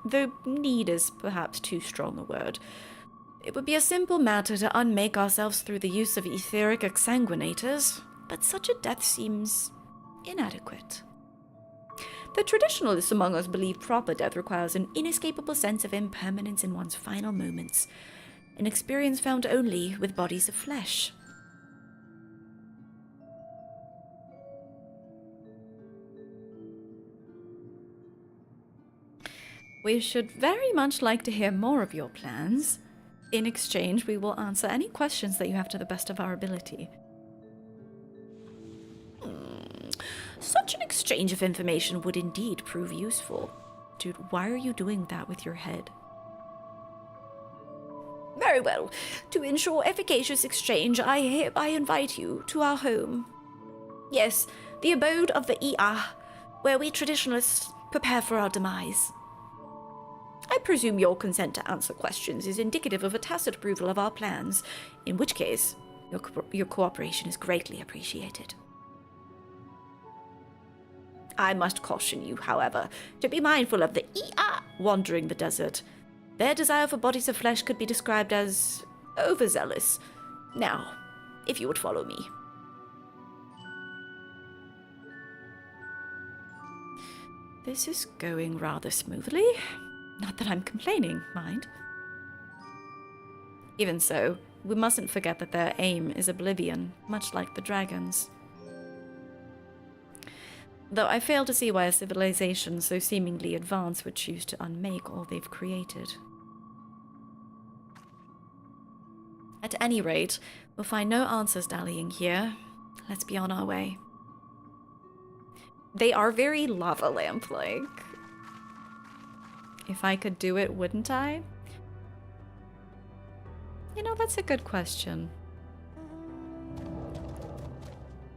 Though need is perhaps too strong a word. It would be a simple matter to unmake ourselves through the use of etheric exsanguinators, but such a death seems inadequate. The traditionalists among us believe proper death requires an inescapable sense of impermanence in one's final moments, an experience found only with bodies of flesh. We should very much like to hear more of your plans. In exchange, we will answer any questions that you have to the best of our ability. Such an exchange of information would indeed prove useful. Dude, why are you doing that with your head? Very well. To ensure efficacious exchange, I hereby invite you to our home. Yes, the abode of the ER, where we traditionalists prepare for our demise. I presume your consent to answer questions is indicative of a tacit approval of our plans, in which case, your cooperation is greatly appreciated. I must caution you, however, to be mindful of the ER wandering the desert. Their desire for bodies of flesh could be described as overzealous. Now, if you would follow me. This is going rather smoothly. Not that I'm complaining, mind. Even so, we mustn't forget that their aim is oblivion, much like the dragons. Though I fail to see why a civilization so seemingly advanced would choose to unmake all they've created. At any rate, we'll find no answers dallying here. Let's be on our way. They are very lava lamp-like. If I could do it, wouldn't I? You know, that's a good question.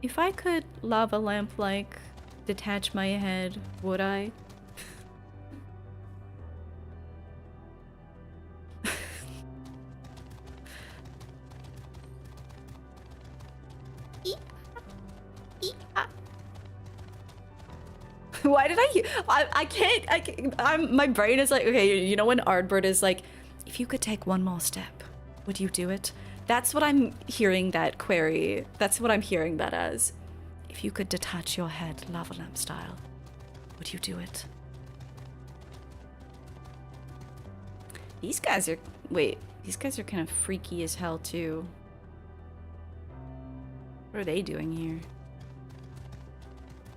If I could lava lamp-like detach my head, would I? Why did I can't, my brain is like, okay, you know when Ardbird is like, if you could take one more step, would you do it? That's what I'm hearing that query, that's what I'm hearing that as. If you could detach your head lava lamp style, would you do it? These guys are... Wait, these guys are kind of freaky as hell, too. What are they doing here?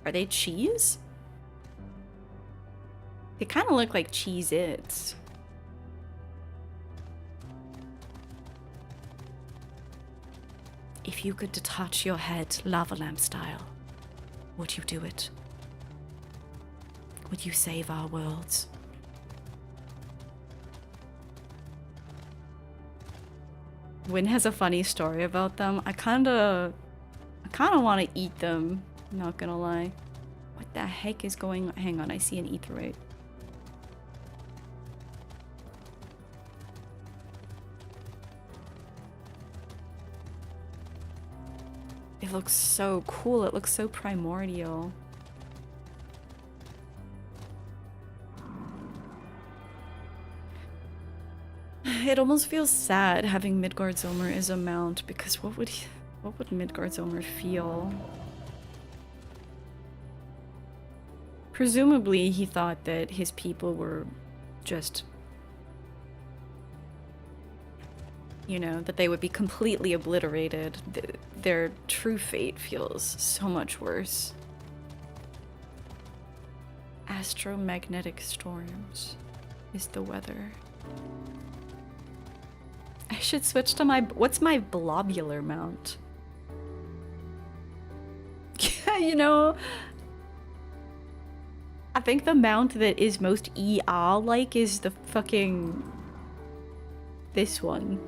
Are they cheese? They kind of look like Cheez-Its. If you could detach your head lava lamp style, would you do it? Would you save our worlds? Wynn has a funny story about them. I kinda want to eat them, not gonna lie. What the heck is going on? Hang on, I see an aetheryte. It looks so cool. It looks so primordial. It almost feels sad having Midgardsormr as a mount, because what would Midgardsormr feel? Presumably he thought that his people were just, you know, that they would be completely obliterated. Their true fate feels so much worse. Astromagnetic storms is the weather. I should switch to my... What's my blobular mount? Yeah, you know... I think the mount that is most ER-like is the fucking... this one.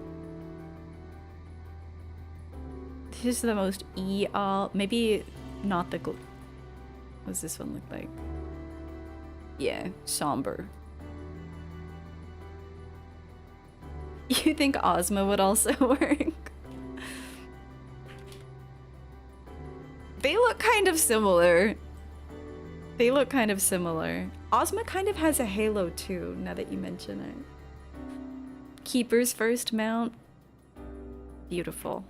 This is the most ER... Maybe not the... What does this one look like? Yeah, somber. You think Ozma would also work? They look kind of similar. They look kind of similar. Ozma kind of has a halo too, now that you mention it. Keeper's first mount. Beautiful.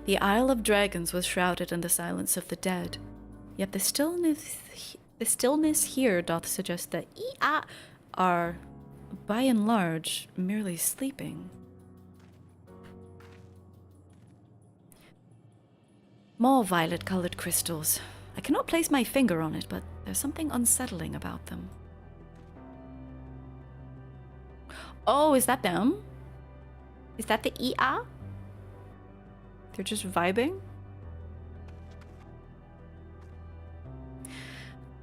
The Isle of Dragons was shrouded in the silence of the dead, yet the stillness here doth suggest that Ea are, by and large, merely sleeping. More violet-colored crystals. I cannot place my finger on it, but there's something unsettling about them. Oh, is that them? Is that the Ea? They're just vibing?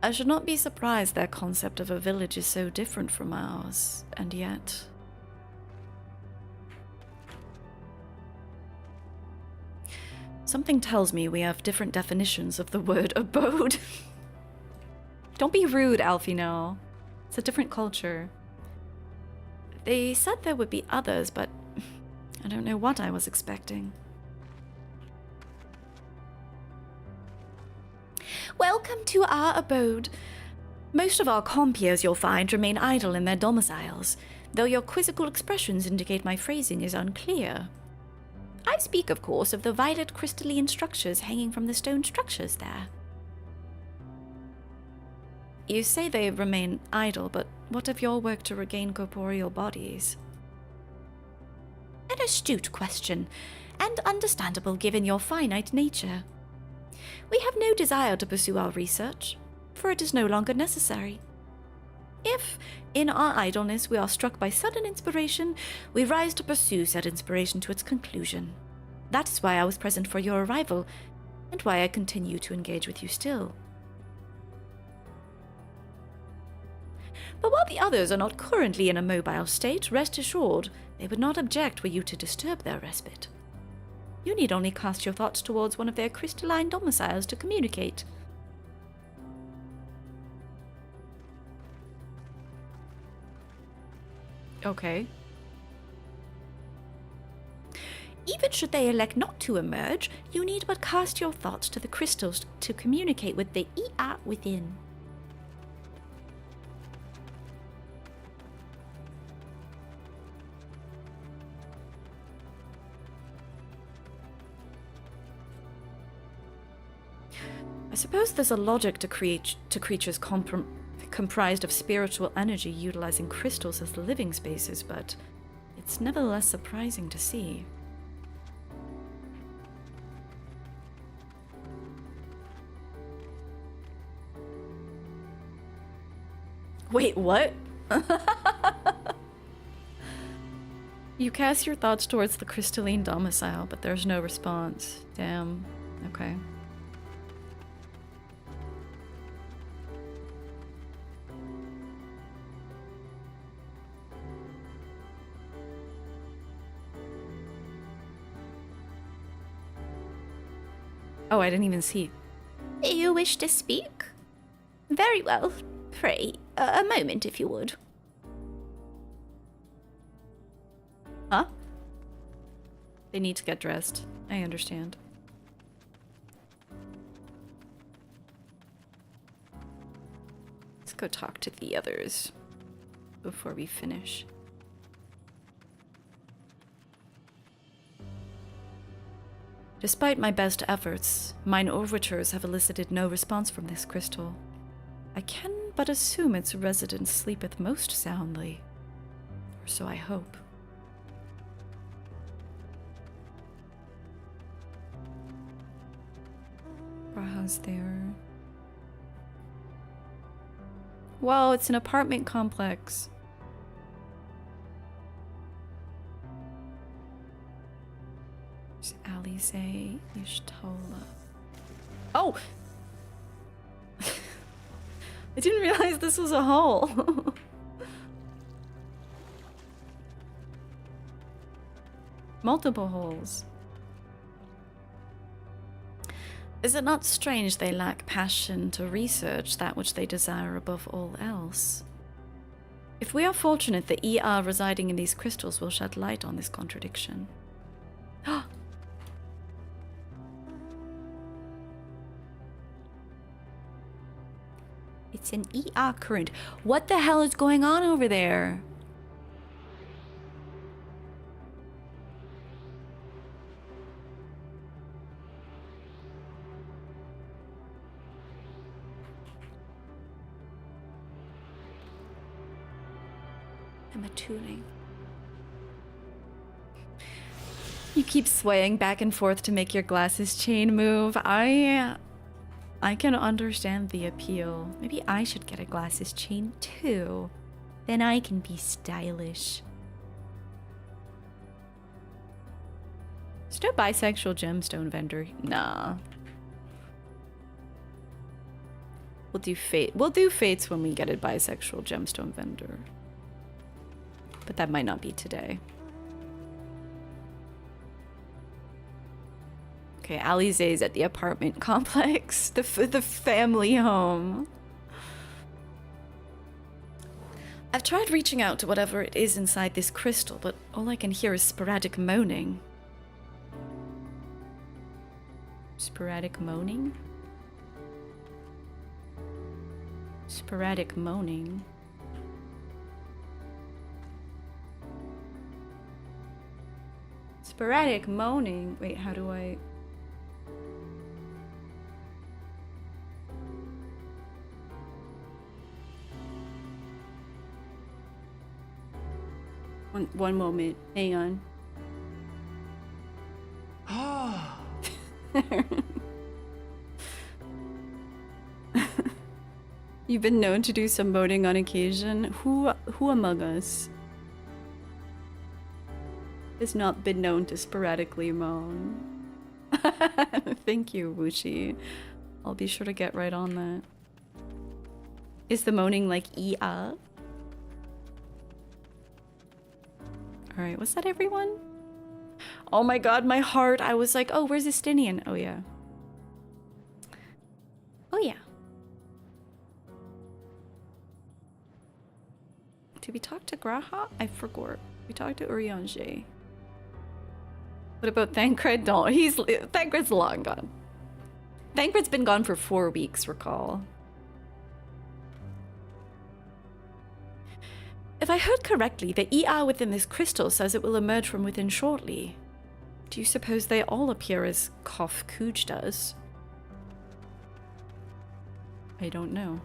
I should not be surprised their concept of a village is so different from ours, and yet... Something tells me we have different definitions of the word abode. Don't be rude, Alfino. It's a different culture. They said there would be others, but I don't know what I was expecting. Welcome to our abode. Most of our compeers, you'll find, remain idle in their domiciles, though your quizzical expressions indicate my phrasing is unclear. I speak, of course, of the violet crystalline structures hanging from the stone structures there. You say they remain idle, but what of your work to regain corporeal bodies? An astute question, and understandable given your finite nature. We have no desire to pursue our research, for it is no longer necessary. If, in our idleness, we are struck by sudden inspiration, we rise to pursue said inspiration to its conclusion. That is why I was present for your arrival, and why I continue to engage with you still. But while the others are not currently in a mobile state, rest assured, they would not object were you to disturb their respite. You need only cast your thoughts towards one of their crystalline domiciles to communicate. Okay. Even should they elect not to emerge, you need but cast your thoughts to the crystals to communicate with the Ea within. I suppose there's a logic to creatures comprised of spiritual energy utilizing crystals as living spaces, but it's nevertheless surprising to see. Wait, what? You cast your thoughts towards the crystalline domicile, but there's no response. Damn. Okay. Oh, I didn't even see.
You wish to speak? Very well. Pray, a moment if you would.
Huh? They need to get dressed. I understand. Let's go talk to the others before we finish. Despite my best efforts, mine overtures have elicited no response from this crystal. I can but assume its resident sleepeth most soundly. Or so I hope. Raha's there. Whoa, it's an apartment complex. There's Alize, Ishtola. Oh! I didn't realize this was a hole. Multiple holes. Is it not strange they lack passion to research that which they desire above all else? If we are fortunate, the ER residing in these crystals will shed light on this contradiction. It's an ER current. What the hell is going on over there? I'm attuning. You keep swaying back and forth to make your glasses chain move. I can understand the appeal. Maybe I should get a glasses chain too. Then I can be stylish. Is there a bisexual gemstone vendor? Nah. We'll do fate. We'll do fates when we get a bisexual gemstone vendor. But that might not be today. Okay, Alize's at the apartment complex. The family home. I've tried reaching out to whatever it is inside this crystal, but all I can hear is sporadic moaning. Sporadic moaning? Sporadic moaning. Sporadic moaning. Wait, how do I... One moment. Hang on. You've been known to do some moaning on occasion. Who among us has not been known to sporadically moan? Thank you, Wushi. I'll be sure to get right on that. Is the moaning like "ee-ah"? Alright, was that everyone? Oh my god, my heart. I was like, oh, where's Estinian? Oh yeah. Oh yeah. Did we talk to Graha? I forgot. We talked to Urianger. What about Thancred? No, Thancred's long gone. Thancred's been gone for 4 weeks, recall. If I heard correctly, the ER within this crystal says it will emerge from within shortly. Do you suppose they all appear as Kof Kuj does? I don't know.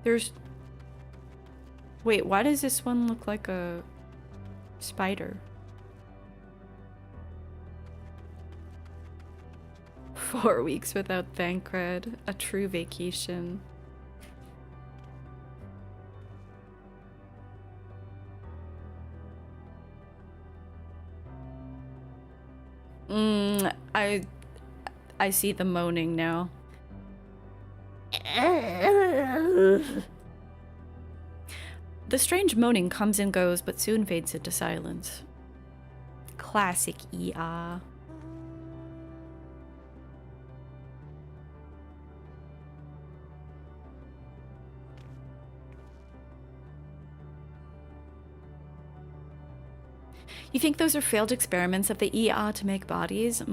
There's... Wait, why does this one look like a spider? 4 weeks without Thancred. A true vacation. I see the moaning now. The strange moaning comes and goes, but soon fades into silence. Classic ER. You think those are failed experiments of the ER to make bodies?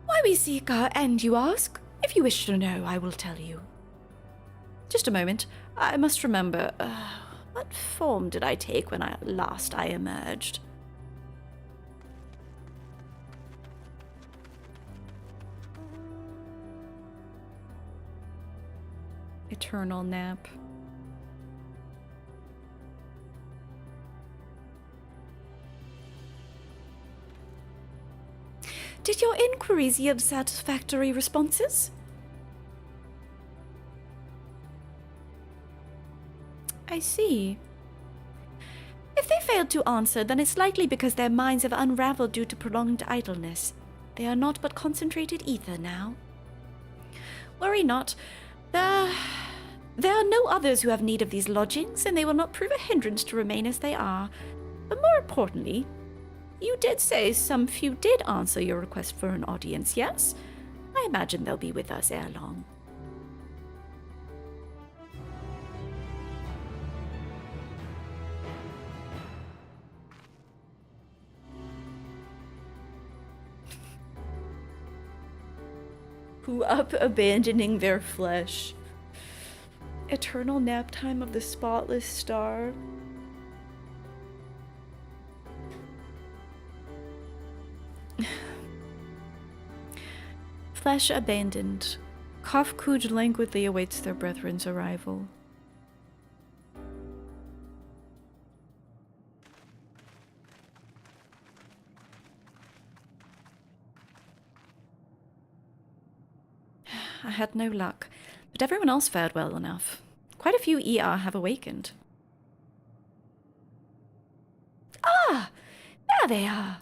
Why we seek our end, you ask? If you wish to know, I will tell you. Just a moment. I must remember. What form did I take when last I emerged? Eternal nap. Did your inquiries yield satisfactory responses? I see. If they failed to answer, then it's likely because their minds have unraveled due to prolonged idleness. They are not but concentrated ether now. Worry not. There are no others who have need of these lodgings, and they will not prove a hindrance to remain as they are. But more importantly, you did say some few did answer your request for an audience, yes? I imagine they'll be with us ere long. Who up abandoning their flesh. Eternal nap time of the spotless star. Flesh abandoned. Kafkuj languidly awaits their brethren's arrival. I had no luck, but everyone else fared well enough. Quite a few ER have awakened. Ah! There they are!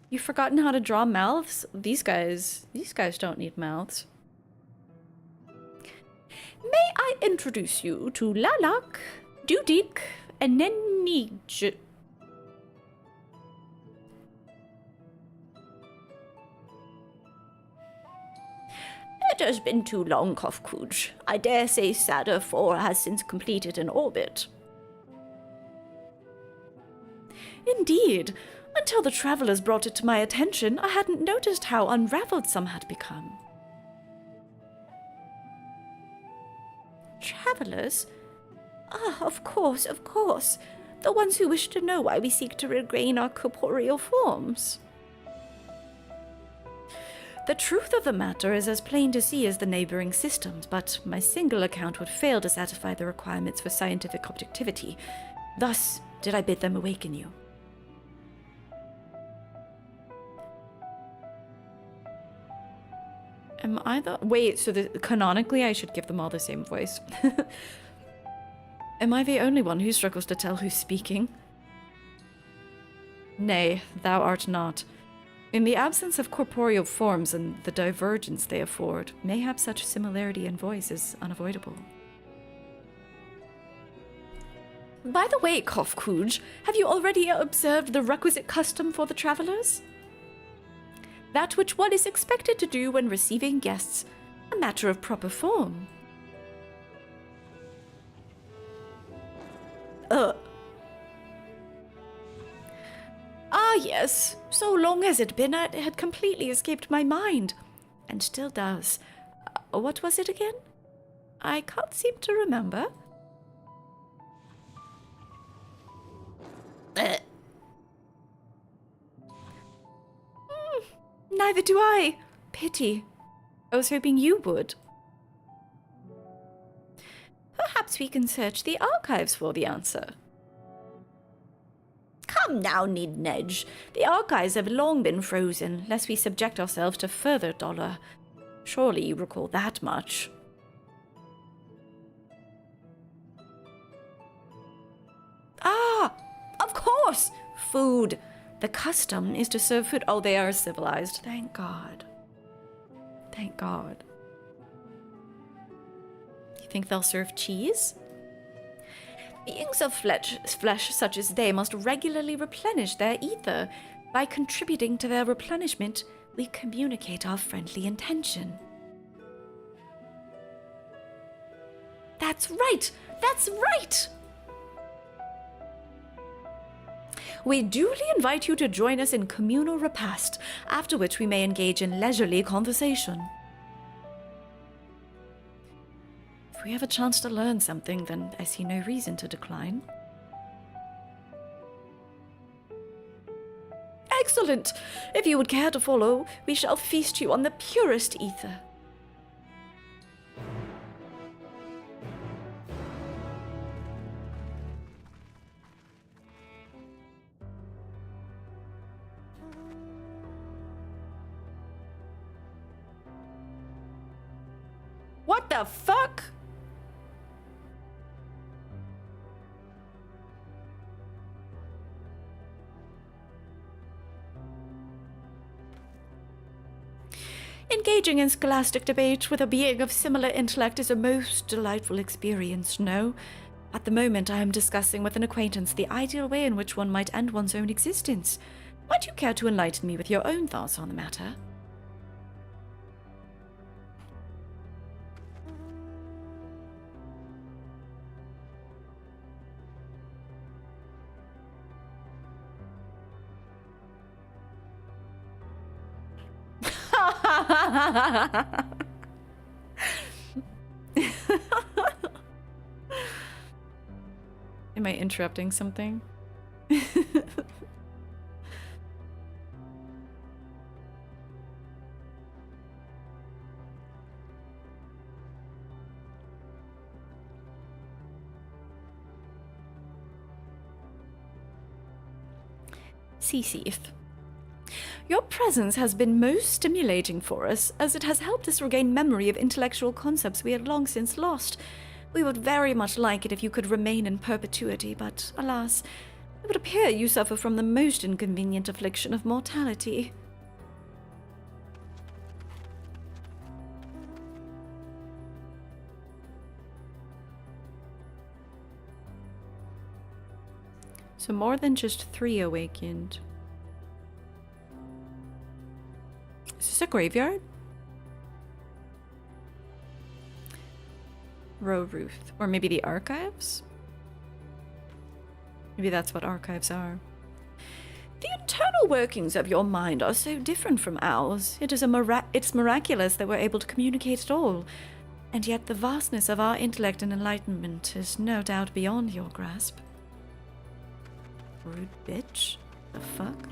You've forgotten how to draw mouths? These guys don't need mouths. May I introduce you to Lalak, Dudik, and Nenij. It has been too long, Kofkuj. I dare say Sadr 4 has since completed an orbit. Indeed. Until the travelers brought it to my attention, I hadn't noticed how unraveled some had become. Travelers? Ah, of course, of course. The ones who wish to know why we seek to regain our corporeal forms. The truth of the matter is as plain to see as the neighboring systems, but my single account would fail to satisfy the requirements for scientific objectivity. Thus did I bid them awaken you. Am I the... Wait, so canonically I should give them all the same voice. Am I the only one who struggles to tell who's speaking? Nay, thou art not. In the absence of corporeal forms and the divergence they afford, mayhap such similarity in voice is unavoidable. By the way, Kofkuj, have you already observed the requisite custom for the travelers? That which one is expected to do when receiving guests, a matter of proper form. Ah, yes. So long has it been, it had completely escaped my mind. And still does. What was it again? I can't seem to remember. Neither do I. pity. I was hoping you would. Perhaps we can search the archives for the answer. Come now, Nidnedge. The archives have long been frozen, lest we subject ourselves to further dollar. Surely you recall that much. Ah! Of course! Food. The custom is to serve food. Oh, they are civilized. Thank God. Thank God. You think they'll serve cheese? Beings of flesh such as they must regularly replenish their ether. By contributing to their replenishment, we communicate our friendly intention. That's right! That's right! We duly invite you to join us in communal repast, after which we may engage in leisurely conversation. If we have a chance to learn something, then I see no reason to decline. Excellent! If you would care to follow, we shall feast you on the purest ether. What the fuck? Engaging in scholastic debate with a being of similar intellect is a most delightful experience, no? At the moment, I am discussing with an acquaintance the ideal way in which one might end one's own existence. Might you care to enlighten me with your own thoughts on the matter? Am I interrupting something? Seaseath. Your presence has been most stimulating for us, as it has helped us regain memory of intellectual concepts we had long since lost. We would very much like it if you could remain in perpetuity, but alas, it would appear you suffer from the most inconvenient affliction of mortality. So more than just 3 awakened. Is this a graveyard? Row Ruth. Or maybe the archives? Maybe that's what archives are. The internal workings of your mind are so different from ours. It's miraculous that we're able to communicate at all. And yet the vastness of our intellect and enlightenment is no doubt beyond your grasp. Rude bitch? The fuck?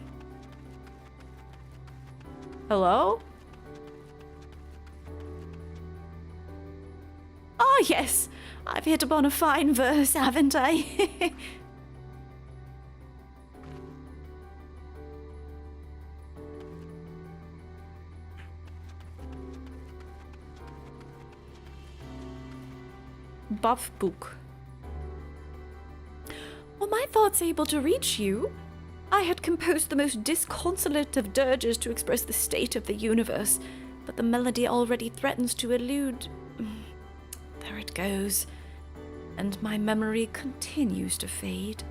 Hello? Ah, yes! I've hit upon a fine verse, haven't I? Buff book. Were my thoughts able to reach you? I had composed the most disconsolate of dirges to express the state of the universe, but the melody already threatens to elude. There it goes, and my memory continues to fade.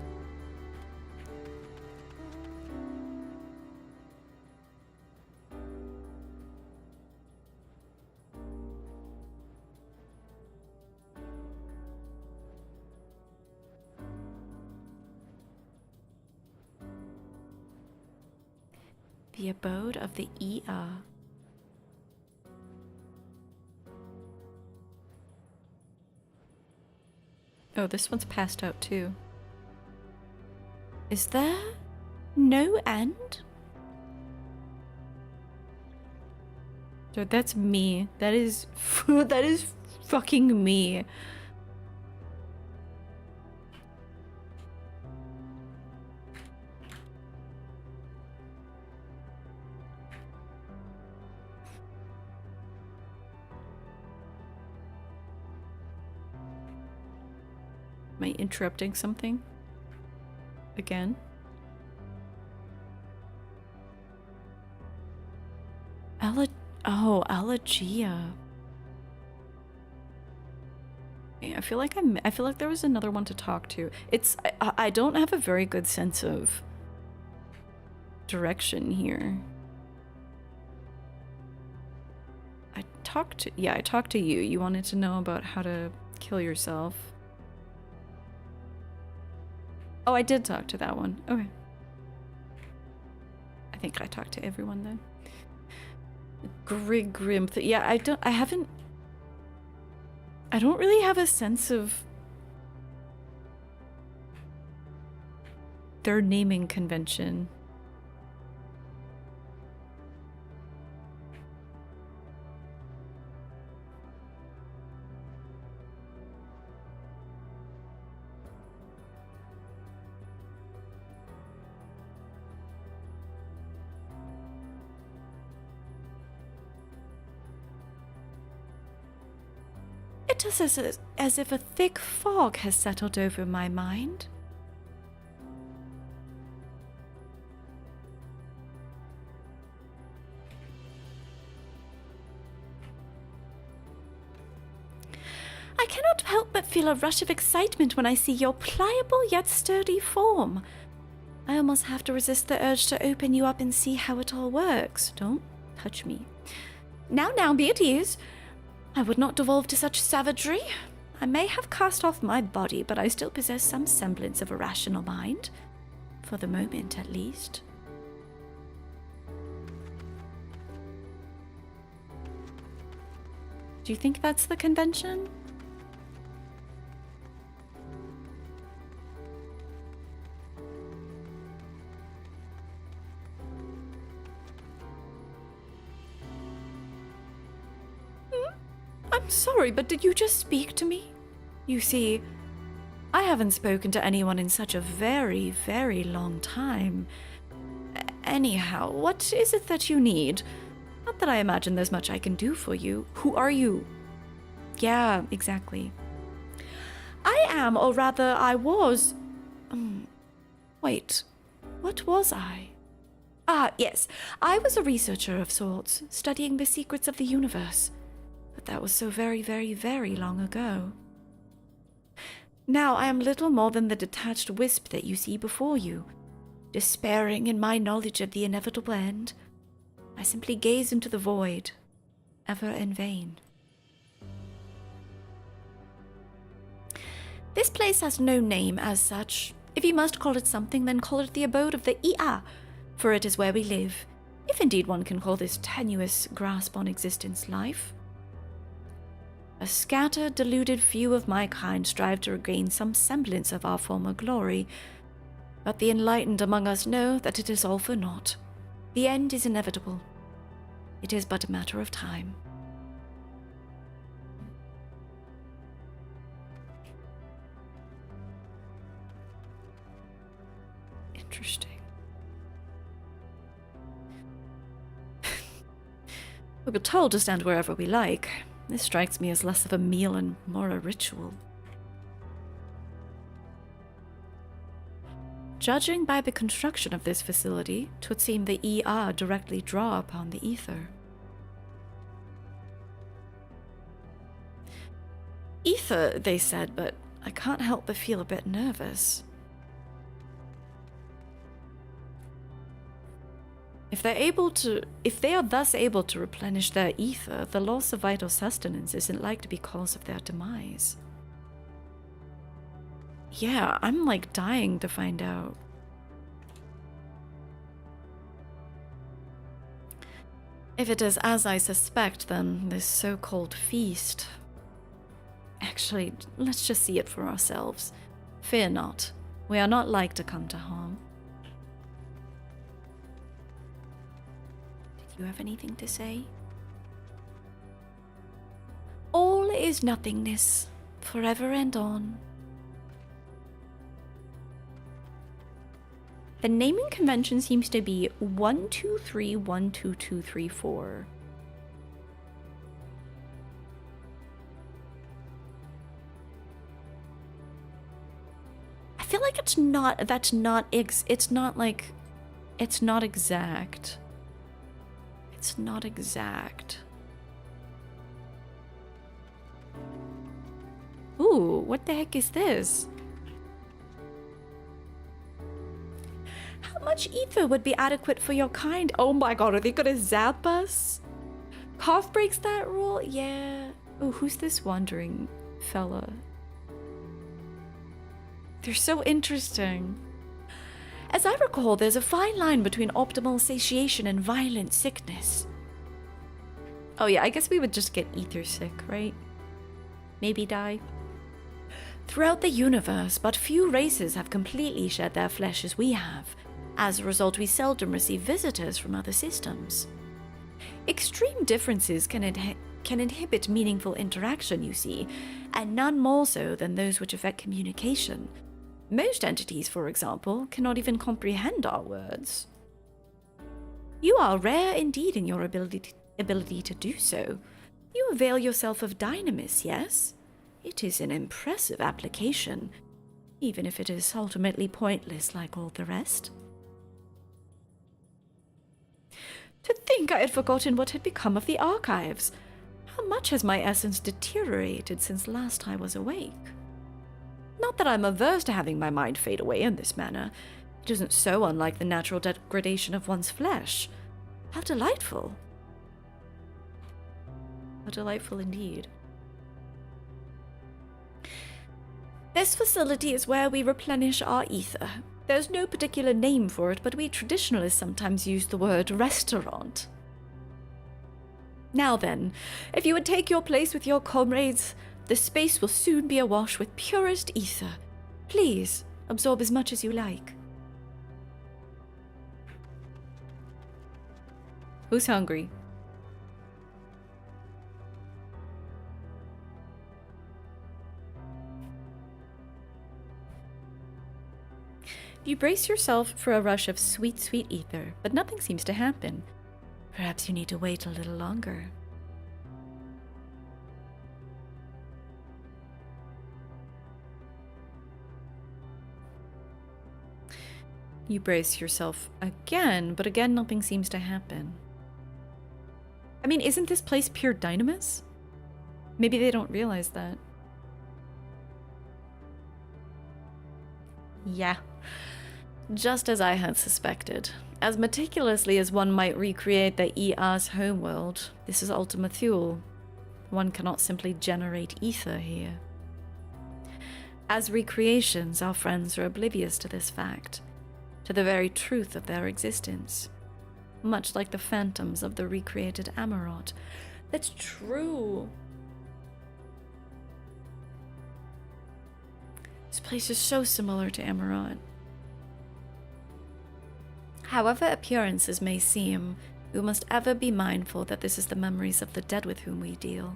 The abode of the ER. Oh, this one's passed out too. Is there no end? Dude, that's me. That is that is fucking me. Am I interrupting something? Again? Elegia. I feel like there was another one to talk to. I don't have a very good sense of direction here. I talked to you. You wanted to know about how to kill yourself. Oh, I did talk to that one. Okay. I think I talked to everyone then. Grim. Yeah, I don't really have a sense of their naming convention. It is as if a thick fog has settled over my mind. I cannot help but feel a rush of excitement when I see your pliable yet sturdy form. I almost have to resist the urge to open you up and see how it all works. Don't touch me. Now, be at ease. I would not devolve to such savagery. I may have cast off my body, but I still possess some semblance of a rational mind. For the moment, at least. Do you think that's the convention? I'm sorry, but did you just speak to me? You see, I haven't spoken to anyone in such a very, very long time. Anyhow, what is it that you need? Not that I imagine there's much I can do for you. Who are you? Yeah, exactly. I am, or rather, I was... Wait, what was I? Ah, yes, I was a researcher of sorts, studying the secrets of the universe. But that was so very, very, very long ago. Now I am little more than the detached wisp that you see before you. Despairing in my knowledge of the inevitable end, I simply gaze into the void, ever in vain. This place has no name as such. If you must call it something, then call it the abode of the Ia, for it is where we live, if indeed one can call this tenuous grasp on existence life. A scattered, deluded few of my kind strive to regain some semblance of our former glory, but the enlightened among us know that it is all for naught. The end is inevitable. It is but a matter of time. Interesting. We were told to stand wherever we like. This strikes me as less of a meal and more a ritual. Judging by the construction of this facility, 'twould seem the ER directly draw upon the ether. Ether, they said, but I can't help but feel a bit nervous. If they are thus able to replenish their ether, the loss of vital sustenance isn't like to be cause of their demise. Yeah, I'm like dying to find out. If it is as I suspect, then this so-called feast... Actually, let's just see it for ourselves. Fear not. We are not like to come to harm. Did you have anything to say?
is nothingness, forever and on. The naming convention seems to be 123-12234. I feel like it's not exact. It's not exact. Ooh, what the heck is this? How much ether would be adequate for your kind? Oh my god, are they gonna zap us? Cough breaks that rule? Yeah. Ooh, who's this wandering fella? They're so interesting. As I recall, there's a fine line between optimal satiation and violent sickness. Oh yeah, I guess we would just get ether sick, right? Maybe die. Throughout the universe, but few races have completely shed their flesh as we have. As a result, we seldom receive visitors from other systems. Extreme differences can inhibit meaningful interaction, you see, and none more so than those which affect communication. Most entities, for example, cannot even comprehend our words. You are rare indeed in your ability to do so. You avail yourself of dynamis, yes? It is an impressive application, even if it is ultimately pointless like all the rest. To think I had forgotten what had become of the archives. How much has my essence deteriorated since last I was awake? Not that I'm averse to having my mind fade away in this manner. It isn't so unlike the natural degradation of one's flesh. How delightful. How delightful indeed. This facility is where we replenish our ether. There's no particular name for it, but we traditionalists sometimes use the word restaurant. Now then, if you would take your place with your comrades, the space will soon be awash with purest ether. Please, absorb as much as you like. Who's hungry? You brace yourself for a rush of sweet, sweet ether, but nothing seems to happen. Perhaps you need to wait a little longer. You brace yourself again, but again nothing seems to happen. I mean, isn't this place pure dynamis? Maybe they don't realize that. Yeah. Just as I had suspected. As meticulously as one might recreate the ER's homeworld, this is Ultima Thule. One cannot simply generate ether here. As recreations, our friends are oblivious to this fact, to the very truth of their existence. Much like the phantoms of the recreated Amarot. That's true. This place is so similar to Amarot. However appearances may seem, we must ever be mindful that this is the memories of the dead with whom we deal.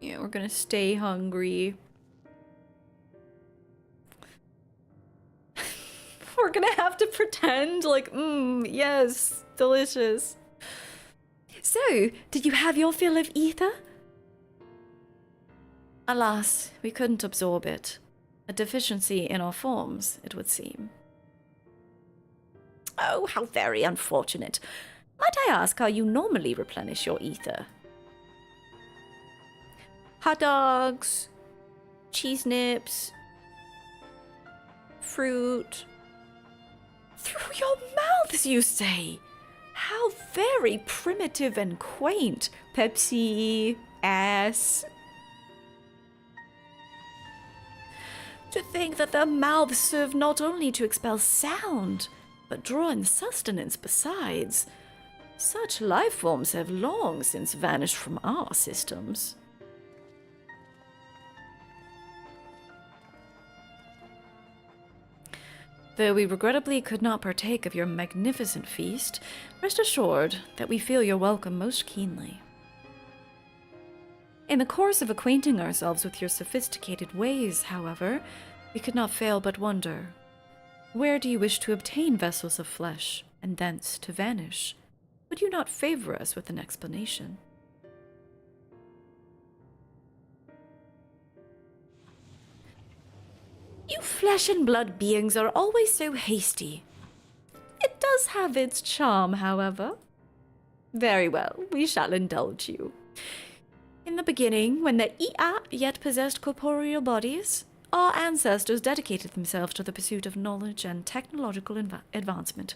Yeah, we're gonna stay hungry. We're gonna have to pretend like, yes, delicious. So, did you have your fill of ether? Alas, we couldn't absorb it. A deficiency in our forms, it would seem. Oh, how very unfortunate. Might I ask how you normally replenish your ether? Hot dogs, cheese nips, fruit. Through your mouths, you say? How very primitive and quaint. Pepsi, ass. To think that their mouths serve not only to expel sound, but draw in sustenance besides. Such life forms have long since vanished from our systems. Though we regrettably could not partake of your magnificent feast, rest assured that we feel your welcome most keenly. In the course of acquainting ourselves with your sophisticated ways, however, we could not fail but wonder, where do you wish to obtain vessels of flesh, and thence to vanish? Would you not favor us with an explanation? You flesh and blood beings are always so hasty. It does have its charm, however. Very well, we shall indulge you. In the beginning, when the Ia yet possessed corporeal bodies, our ancestors dedicated themselves to the pursuit of knowledge and technological advancement.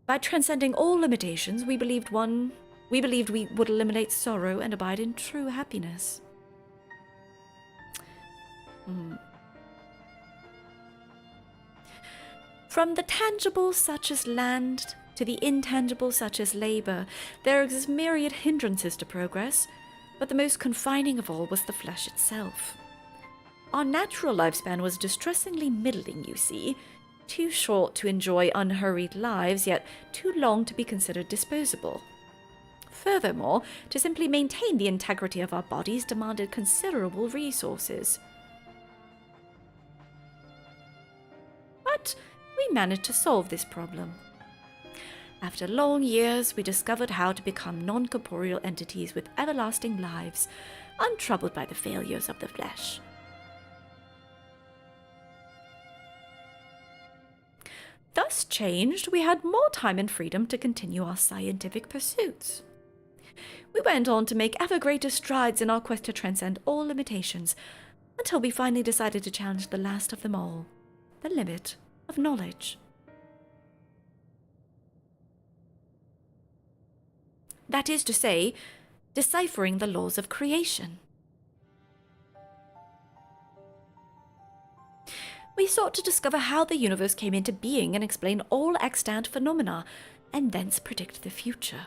By transcending all limitations, we believed we would eliminate sorrow and abide in true happiness. From the tangible such as land to the intangible such as labor, there exist myriad hindrances to progress, but the most confining of all was the flesh itself. Our natural lifespan was distressingly middling, you see, too short to enjoy unhurried lives, yet too long to be considered disposable. Furthermore, to simply maintain the integrity of our bodies demanded considerable resources. But we managed to solve this problem. After long years, we discovered how to become non-corporeal entities with everlasting lives, untroubled by the failures of the flesh. Thus changed, we had more time and freedom to continue our scientific pursuits. We went on to make ever greater strides in our quest to transcend all limitations, until we finally decided to challenge the last of them all, the limit of knowledge. That is to say, deciphering the laws of creation. We sought to discover how the universe came into being and explain all extant phenomena, and thence predict the future.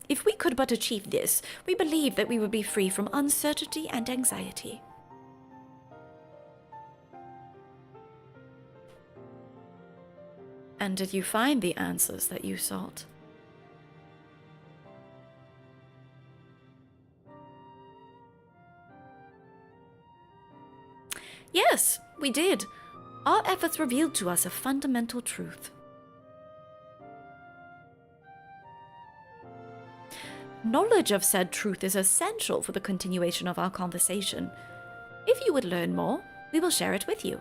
If we could but achieve this, we believed that we would be free from uncertainty and anxiety. And did you find the answers that you sought? Yes, we did. Our efforts revealed to us a fundamental truth. Knowledge of said truth is essential for the continuation of our conversation. If you would learn more, we will share it with you.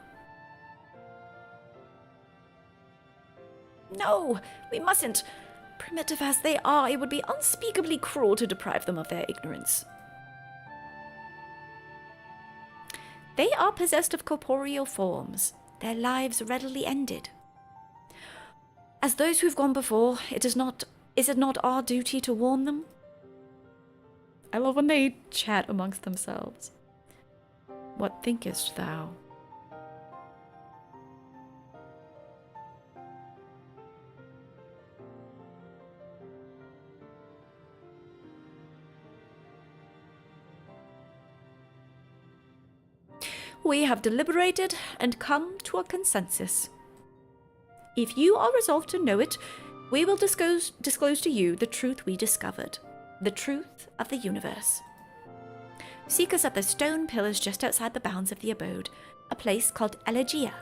No, we mustn't. Primitive as they are, it would be unspeakably cruel to deprive them of their ignorance. They are possessed of corporeal forms, their lives readily ended. As those who've gone before, is it not our duty to warn them? I love when they chat amongst themselves. What thinkest thou? We have deliberated and come to a consensus. If you are resolved to know it, we will disclose to you the truth we discovered, the truth of the universe. Seek us at the stone pillars just outside the bounds of the abode, a place called Elegia.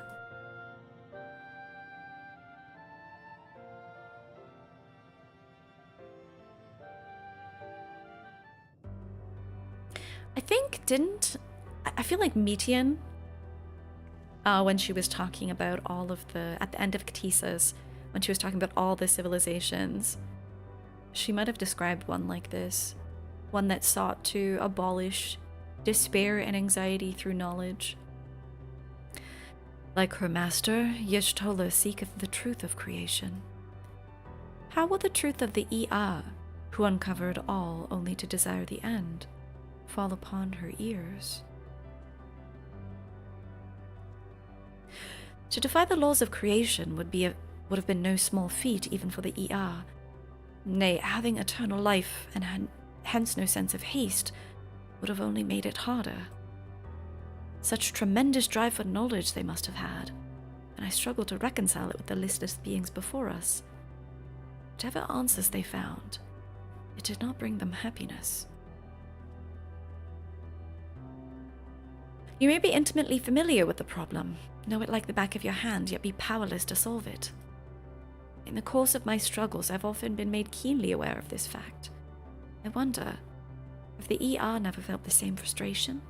I feel like Metian, when she was talking about all of at the end of Ktisa's, when she was talking about all the civilizations, she might have described one like this, one that sought to abolish despair and anxiety through knowledge. Like her master, Y'shtola seeketh the truth of creation. How will the truth of the Ia, who uncovered all only to desire the end, fall upon her ears? To defy the laws of creation would have been no small feat even for the Ia. Nay, having eternal life and hence no sense of haste would have only made it harder. Such tremendous drive for knowledge they must have had, and I struggle to reconcile it with the listless beings before us. Whatever answers they found, it did not bring them happiness. You may be intimately familiar with the problem, know it like the back of your hand, yet be powerless to solve it. In the course of my struggles, I've often been made keenly aware of this fact. I wonder if the ER never felt the same frustration.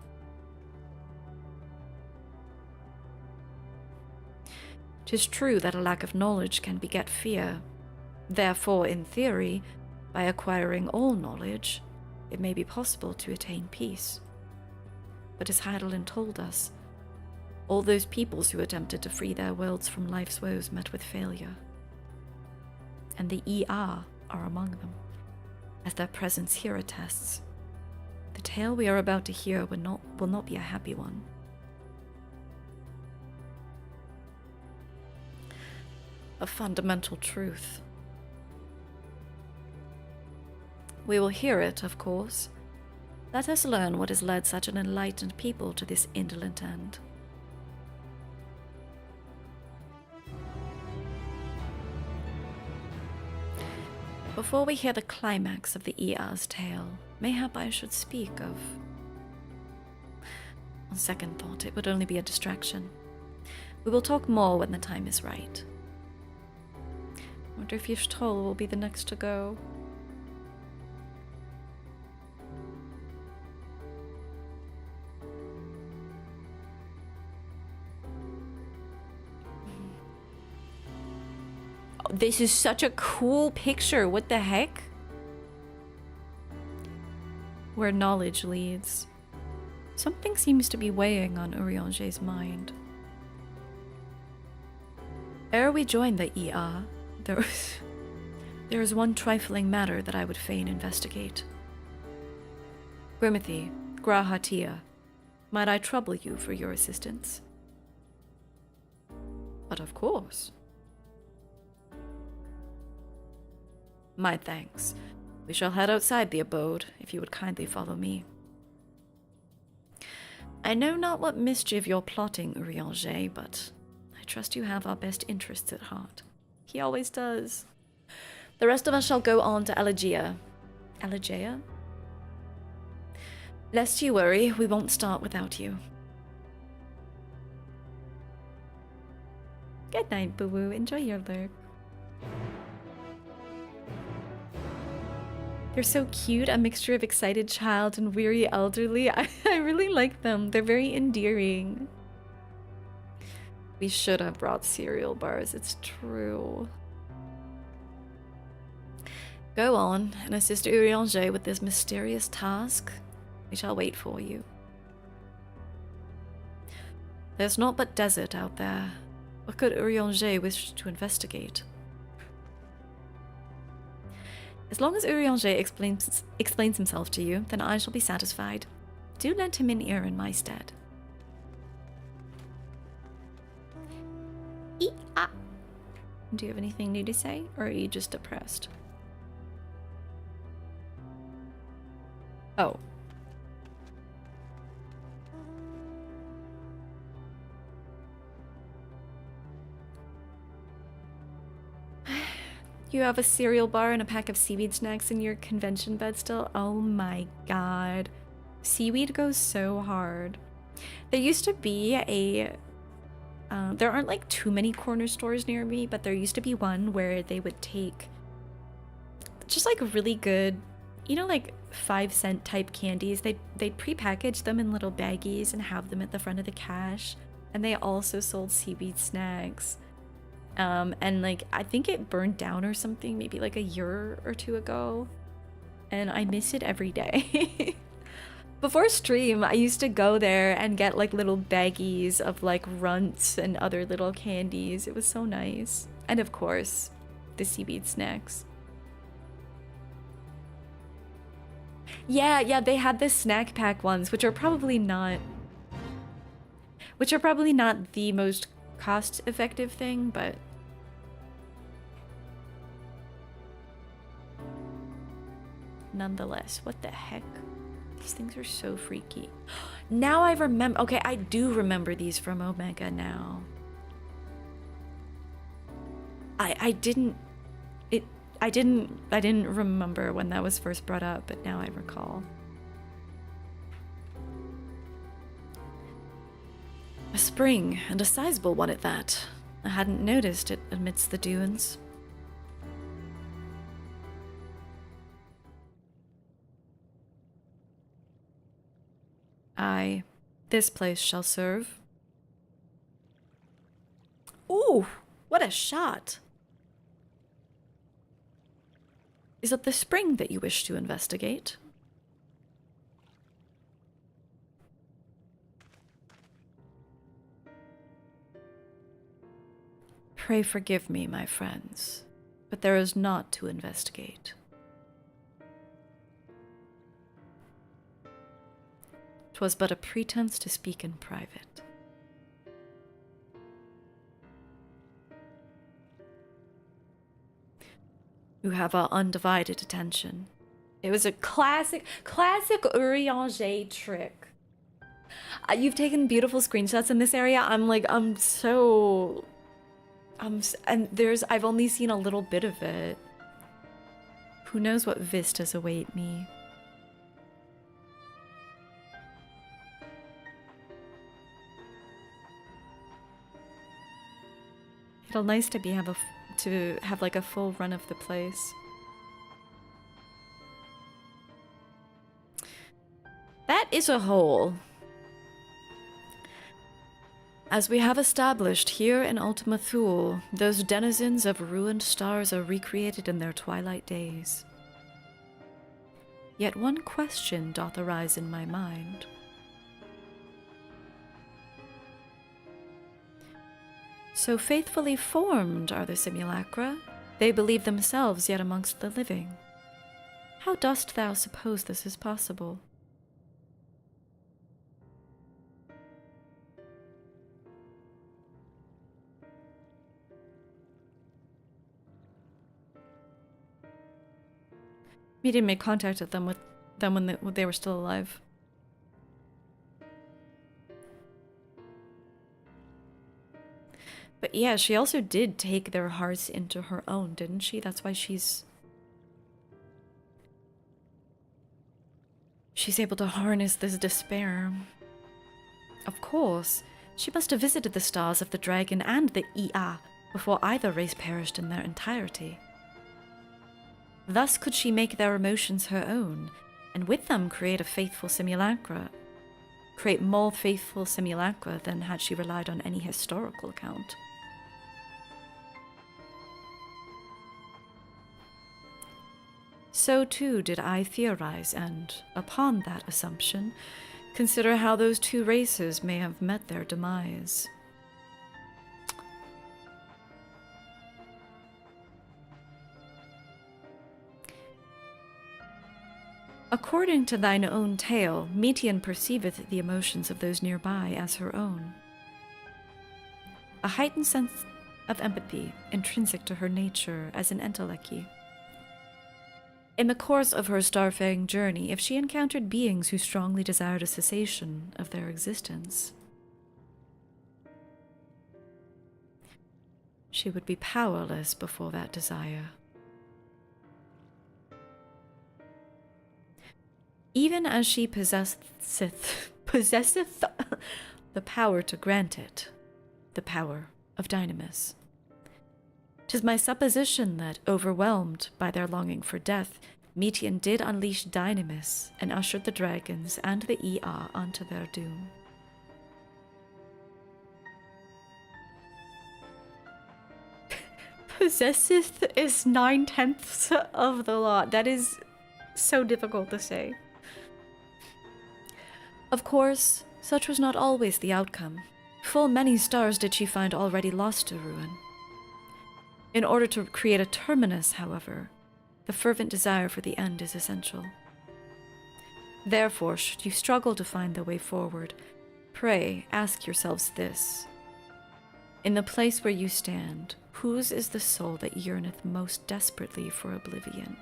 'Tis true that a lack of knowledge can beget fear. Therefore, in theory, by acquiring all knowledge, it may be possible to attain peace. But as Heidelin told us, all those peoples who attempted to free their worlds from life's woes met with failure. And the ER are among them, as their presence here attests. The tale we are about to hear will not be a happy one. A fundamental truth. We will hear it, of course. Let us learn what has led such an enlightened people to this indolent end. Before we hear the climax of the ER's tale, mayhap I should speak of... On second thought, it would only be a distraction. We will talk more when the time is right. I wonder if Yishtol will be the next to go. Oh, this is such a cool picture. What the heck? Where knowledge leads. Something seems to be weighing on Urianger's mind. Ere we join the ER, there is one trifling matter that I would fain investigate. Grimothy, Grahatia, might I trouble you for your assistance? But of course. My thanks. We shall head outside the abode, if you would kindly follow me. I know not what mischief you're plotting, Urianger, but I trust you have our best interests at heart. He always does. The rest of us shall go on to Elegia. Elegia? Lest you worry, we won't start without you. Good night, boo-boo. Enjoy your lurk. They're so cute, a mixture of excited child and weary elderly. I really like them. They're very endearing. We should have brought cereal bars, it's true. Go on and assist Urianger with this mysterious task. We shall wait for you. There's naught but desert out there. What could Urianger wish to investigate? As long as Urianger explains himself to you, then I shall be satisfied. Do lend him an ear in my stead. Do you have anything new to say, or are you just depressed? Oh. You have a cereal bar and a pack of seaweed snacks in your convention bed still? Oh my god. Seaweed goes so hard. There used to be a... there aren't like too many corner stores near me, but there used to be one where they would take just like really good, you know, like 5-cent type candies. They'd pre-package them in little baggies and have them at the front of the cash. And they also sold seaweed snacks. And like, I think it burned down or something, maybe like a year or two ago. And I miss it every day. Before stream, I used to go there and get like little baggies of like runts and other little candies. It was so nice. And of course, the seaweed snacks. Yeah, they had the snack pack ones, which are probably not the most cost-effective thing, but nonetheless, what the heck? These things are so freaky. Now I remember. Okay, I do remember these from Omega now. I didn't remember when that was first brought up, but now I recall. A spring, and a sizable one at that. I hadn't noticed it amidst the dunes. Aye, this place shall serve. Ooh, what a shot! Is it the spring that you wish to investigate? Pray forgive me, my friends, but there is naught to investigate. 'Twas but a pretense to speak in private. You have our undivided attention. It was a classic Urianger trick. You've taken beautiful screenshots in this area. I've only seen a little bit of it. Who knows what vistas await me? It'll nice to have like a full run of the place. That is a hole. As we have established here in Ultima Thule, those denizens of ruined stars are recreated in their twilight days. Yet one question doth arise in my mind. So faithfully formed are the simulacra, they believe themselves yet amongst the living. How dost thou suppose this is possible? We didn't make contact with them when they were still alive. But yeah, she also did take their hearts into her own, didn't she? That's why she's able to harness this despair. Of course, she must have visited the stars of the dragon and the Ia before either race perished in their entirety. Thus could she make their emotions her own, and with them create more faithful simulacra than had she relied on any historical account. So too did I theorize, and, upon that assumption, consider how those two races may have met their demise. According to thine own tale, Metian perceiveth the emotions of those nearby as her own. A heightened sense of empathy, intrinsic to her nature as an enteleki. In the course of her starfaring journey, if she encountered beings who strongly desired a cessation of their existence, she would be powerless before that desire. Even as she possesseth the power to grant it, the power of Dynamis. 'Tis my supposition that, overwhelmed by their longing for death, Metian did unleash Dynamis and ushered the dragons and the Ia onto their doom. Possesseth is 9/10 of the lot. That is so difficult to say. Of course, such was not always the outcome. Full many stars did she find already lost to ruin. In order to create a terminus, however, the fervent desire for the end is essential. Therefore, should you struggle to find the way forward, pray ask yourselves this. In the place where you stand, whose is the soul that yearneth most desperately for oblivion?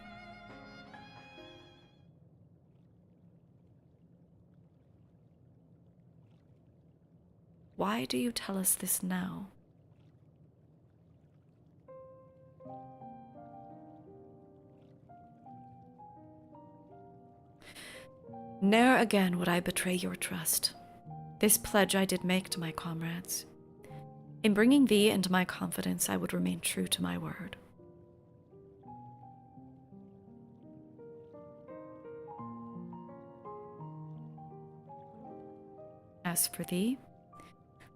Why do you tell us this now? Ne'er again would I betray your trust. This pledge I did make to my comrades. In bringing thee into my confidence, I would remain true to my word. As for thee,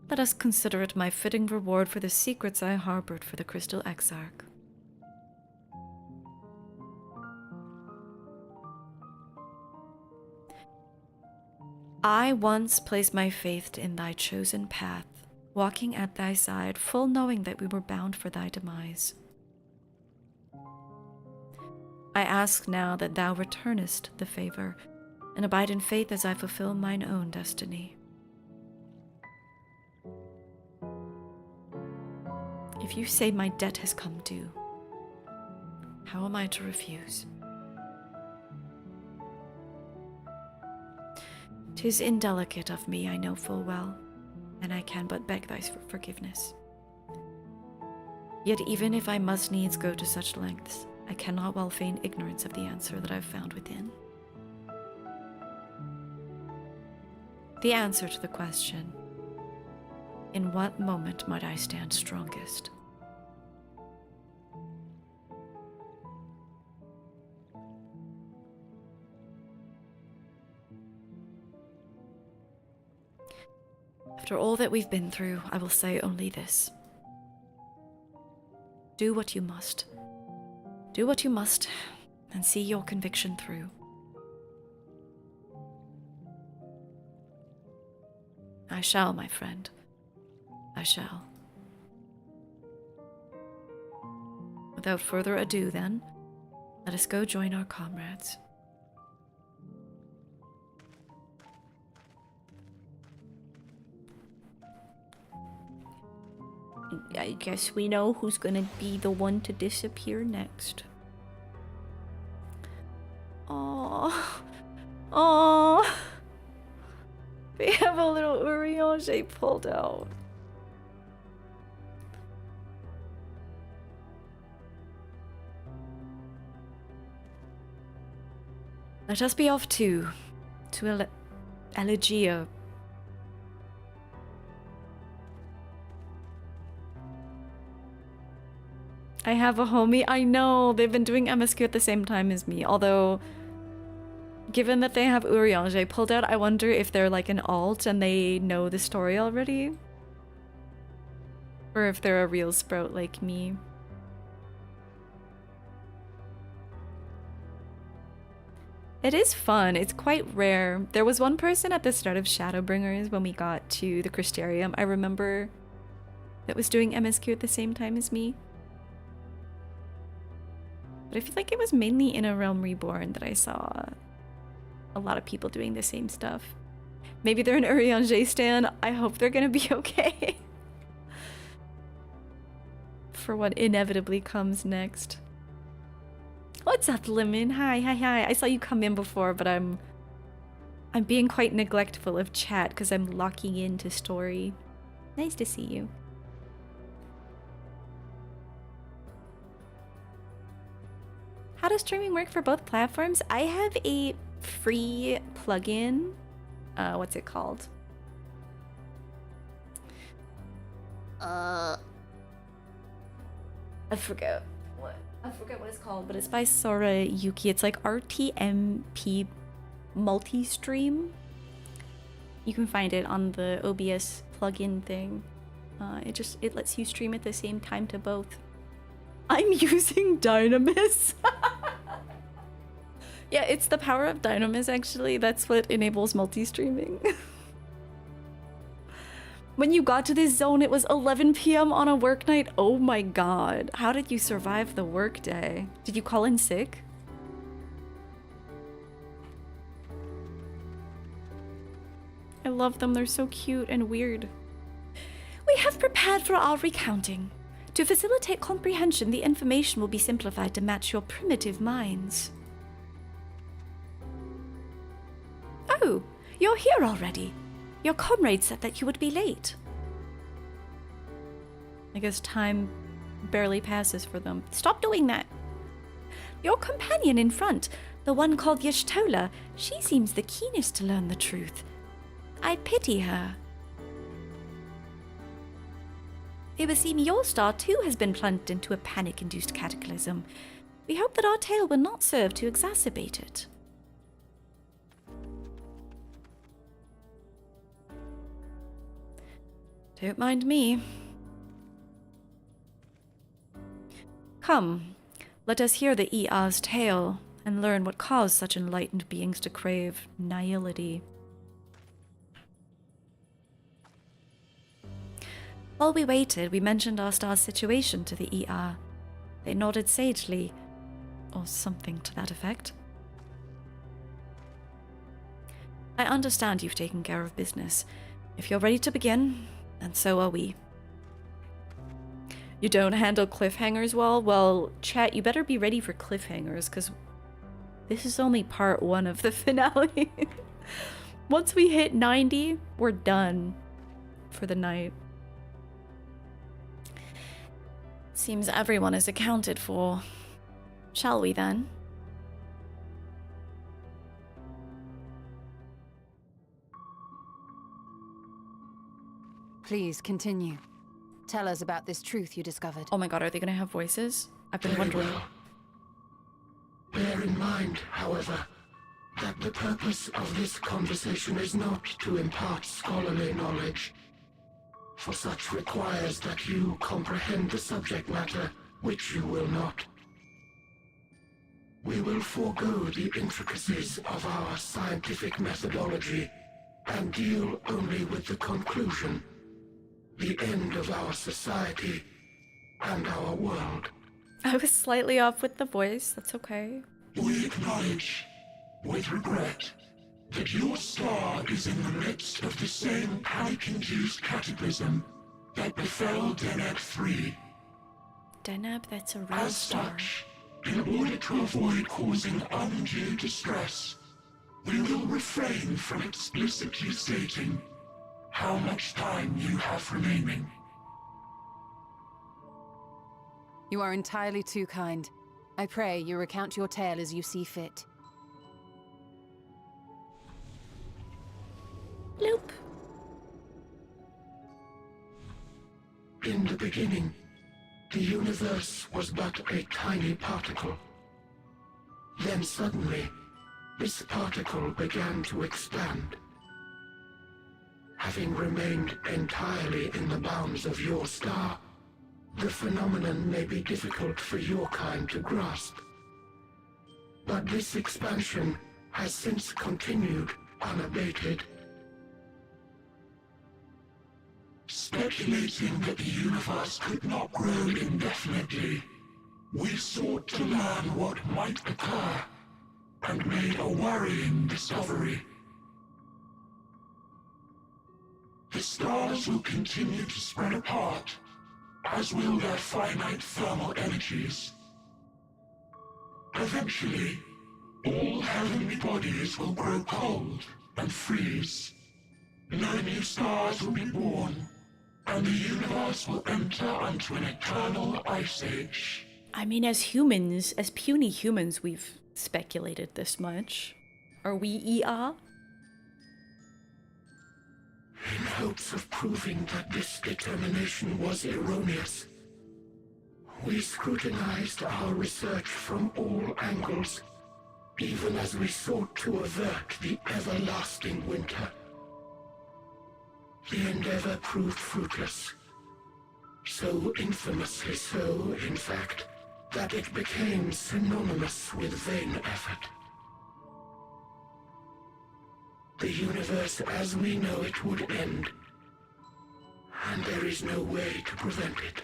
let us consider it my fitting reward for the secrets I harbored for the Crystal Exarch. I once placed my faith in thy chosen path, walking at thy side, full knowing that we were bound for thy demise. I ask now that thou returnest the favor, and abide in faith as I fulfill mine own destiny. If you say my debt has come due, how am I to refuse? 'Tis indelicate of me, I know full well, and I can but beg thy forgiveness. Yet even if I must needs go to such lengths, I cannot well feign ignorance of the answer that I've found within. The answer to the question, in what moment might I stand strongest? After all that we've been through, I will say only this. Do what you must. Do what you must, and see your conviction through. I shall, my friend. I shall. Without further ado, then, let us go join our comrades. I guess we know who's gonna be the one to disappear next. Oh, oh, we have a little Urianger pulled out. Let us be off to Elegia. I have a homie. I know, they've been doing MSQ at the same time as me, although given that they have Urianger pulled out, I wonder if they're like an alt and they know the story already. Or if they're a real sprout like me. It is fun. It's quite rare. There was one person at the start of Shadowbringers when we got to the Crystarium, I remember, that was doing MSQ at the same time as me. But I feel like it was mainly in A Realm Reborn that I saw a lot of people doing the same stuff. Maybe they're an Urianger stan. I hope they're gonna be okay. For what inevitably comes next. What's up, Lemon? Hi, hi, hi. I saw you come in before, but I'm being quite neglectful of chat because I'm locking into story. Nice to see you. How does streaming work for both platforms? I have a free plugin. What's it called? I forget what it's called, but it's by Sora Yuki. It's like RTMP multi-stream. You can find it on the OBS plugin thing. It lets you stream at the same time to both. I'm using Dynamis. Yeah, it's the power of Dynamis, actually. That's what enables multi-streaming. When you got to this zone, it was 11 p.m. on a work night. Oh my god. How did you survive the work day? Did you call in sick? I love them. They're so cute and weird. We have prepared for our recounting. To facilitate comprehension, the information will be simplified to match your primitive minds. Oh, you're here already. Your comrades said that you would be late. I guess time barely passes for them. Stop doing that. Your companion in front, the one called Y'shtola, she seems the keenest to learn the truth. I pity her. It would seem your star too has been plunged into a panic-induced cataclysm. We hope that our tale will not serve to exacerbate it. Don't mind me. Come, let us hear the ER's tale and learn what caused such enlightened beings to crave nihility. While we waited, we mentioned our star's situation to the ER. They nodded sagely, or something to that effect. I understand you've taken care of business. If you're ready to begin, then so are we. You don't handle cliffhangers well? Well, chat, you better be ready for cliffhangers, because this is only part 1 of the finale. Once we hit 90, we're done for the night. Seems everyone is accounted for. Shall we then?
Please continue. Tell us about this truth you discovered.
Oh my god, are they gonna have voices? I've been wondering.
Bear in mind, however, that the purpose of this conversation is not to impart scholarly knowledge, for such requires that you comprehend the subject matter, which you will not. We will forego the intricacies of our scientific methodology and deal only with the conclusion, the end of our society and our world.
I was slightly off with the voice, that's okay.
We acknowledge, with regret, that your star is in the midst of the same panic-induced cataclysm that befell Deneb 3.
Deneb, that's a real
As
star.
such, in order to avoid causing undue distress, we will refrain from explicitly stating how much time you have remaining.
You are entirely too kind. I pray you recount your tale as you see fit.
Bloop.
In the beginning, the universe was but a tiny particle. Then suddenly, this particle began to expand. Having remained entirely in the bounds of your star, the phenomenon may be difficult for your kind to grasp. But this expansion has since continued unabated. Speculating that the universe could not grow indefinitely, we sought to learn what might occur, and made a worrying discovery. The stars will continue to spread apart, as will their finite thermal energies. Eventually, all heavenly bodies will grow cold and freeze. No new stars will be born, and the universe will enter onto an eternal ice age.
I mean, as humans, as puny humans, we've speculated this much. Are we ER?
In hopes of proving that this determination was erroneous, we scrutinized our research from all angles, even as we sought to avert the everlasting winter. The endeavor proved fruitless. So infamously so, in fact, that it became synonymous with vain effort. The universe as we know it would end, and there is no way to prevent it.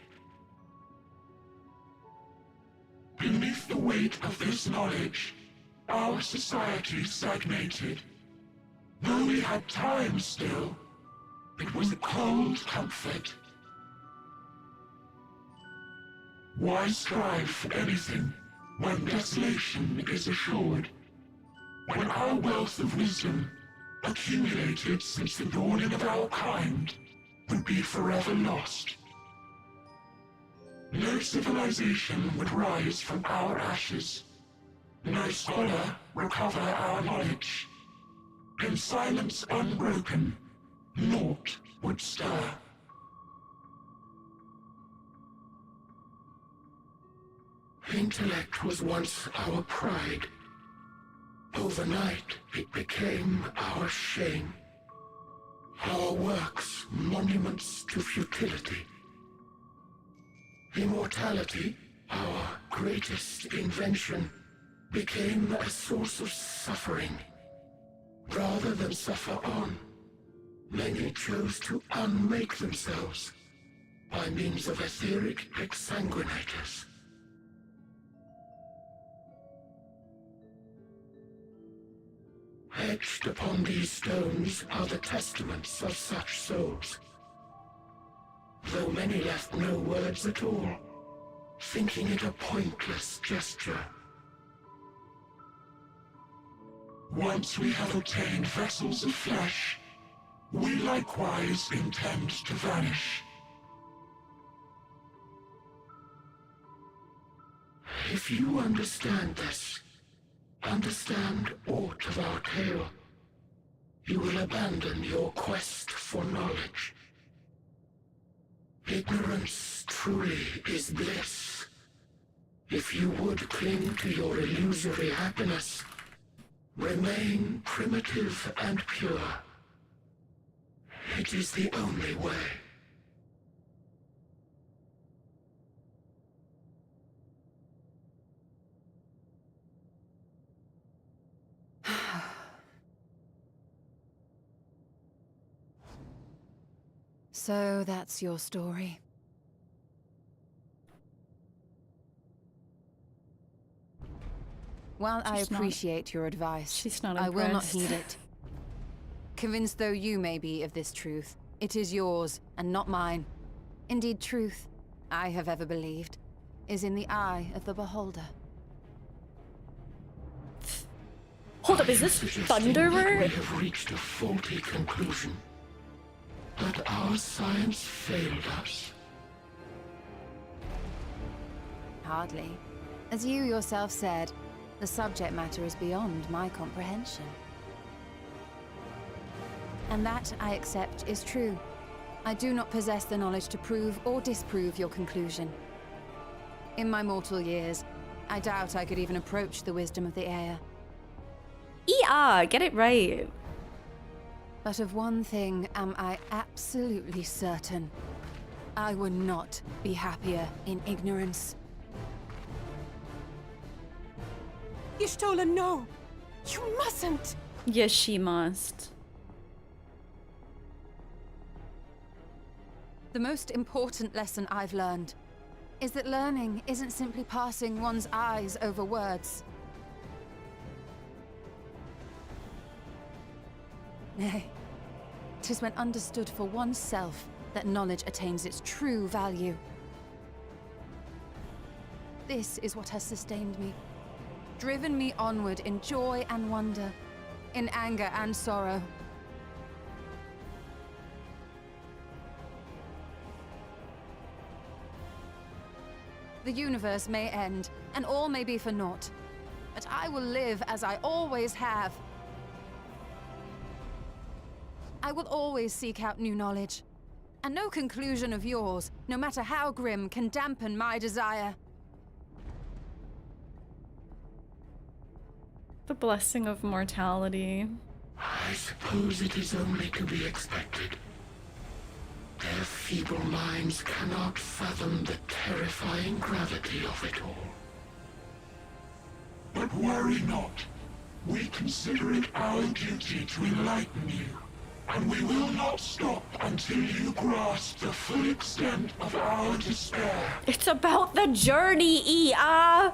Beneath the weight of this knowledge, our society stagnated. Though we had time still, it was a cold comfort. Why strive for anything when desolation is assured? When our wealth of wisdom, accumulated since the dawning of our kind, would be forever lost. No civilization would rise from our ashes, No scholar recover our knowledge. In silence unbroken, naught would stir. Intellect was once our pride. Overnight, it became our shame. Our works, monuments to futility. Immortality, our greatest invention, became a source of suffering. Rather than suffer on, many chose to unmake themselves by means of etheric exsanguinators. Etched upon these stones are the testaments of such souls. Though many left no words at all, thinking it a pointless gesture. Once we have obtained vessels of flesh, we likewise intend to vanish. If you understand this, understand aught of our tale, you will abandon your quest for knowledge. Ignorance truly is bliss. If you would cling to your illusory happiness, remain primitive and pure. It is the only way.
So that's your story. While I appreciate your advice, I will not heed it. Convinced though you may be of this truth, it is yours and not mine. Indeed, truth, I have ever believed, is in the eye of the beholder.
Hold up, is this Thunderer?
We have reached a faulty conclusion. But our science failed us.
Hardly. As you yourself said, the subject matter is beyond my comprehension. And that, I accept, is true. I do not possess the knowledge to prove or disprove your conclusion. In my mortal years, I doubt I could even approach the wisdom of the Air.
Get it right.
But of one thing am I absolutely certain. I would not be happier in ignorance.
Y'shtola, no! You mustn't!
Yes, she must.
The most important lesson I've learned is that learning isn't simply passing one's eyes over words. Nay, 'tis when understood for oneself that knowledge attains its true value. This is what has sustained me, driven me onward in joy and wonder, in anger and sorrow. The universe may end, and all may be for naught, but I will live as I always have. I will always seek out new knowledge, and no conclusion of yours, no matter how grim, can dampen my desire.
The blessing of mortality.
I suppose it is only to be expected. Their feeble minds cannot fathom the terrifying gravity of it all. But worry not. We consider it our duty to enlighten you. And we will not stop until you grasp the full extent of our despair.
It's about the journey, Ia!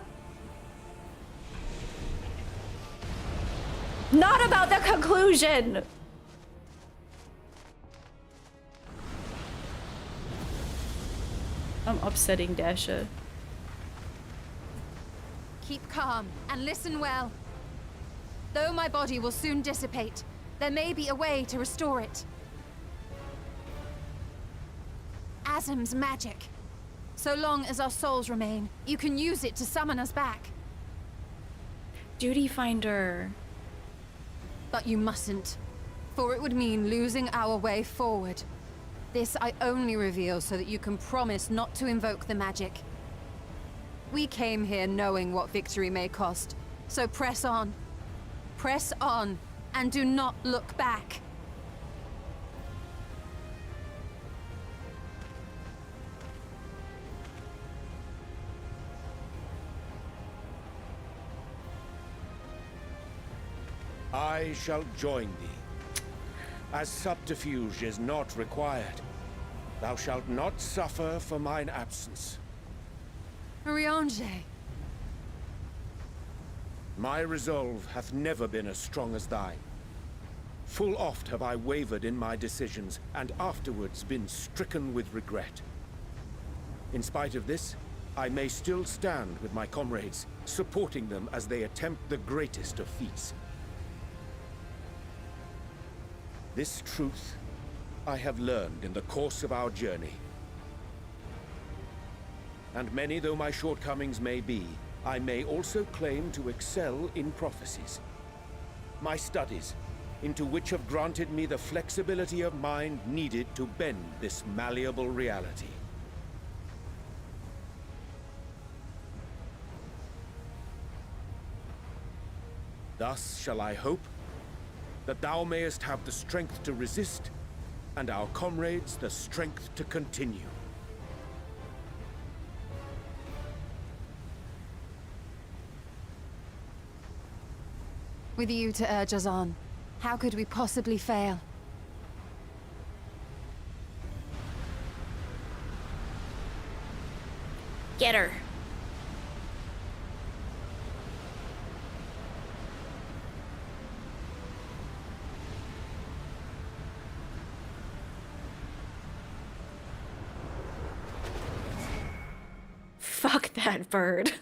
Not about the conclusion! I'm upsetting Dasha.
Keep calm and listen well. Though my body will soon dissipate, there may be a way to restore it. Azim's magic. So long as our souls remain, you can use it to summon us back.
Duty finder.
But you mustn't, for it would mean losing our way forward. This I only reveal so that you can promise not to invoke the magic. We came here knowing what victory may cost, so press on. Press on, and do not look back.
I shall join thee. As subterfuge is not required, thou shalt not suffer for mine absence.
Riange.
My resolve hath never been as strong as thine. Full oft have I wavered in my decisions, and afterwards been stricken with regret. In spite of this, I may still stand with my comrades, supporting them as they attempt the greatest of feats. This truth I have learned in the course of our journey. And many though my shortcomings may be, I may also claim to excel in prophecies. My studies, into which have granted me the flexibility of mind needed to bend this malleable reality. Thus shall I hope that thou mayest have the strength to resist, and our comrades the strength to continue.
With you to urge us on, how could we possibly fail?
Get her. Fuck that bird.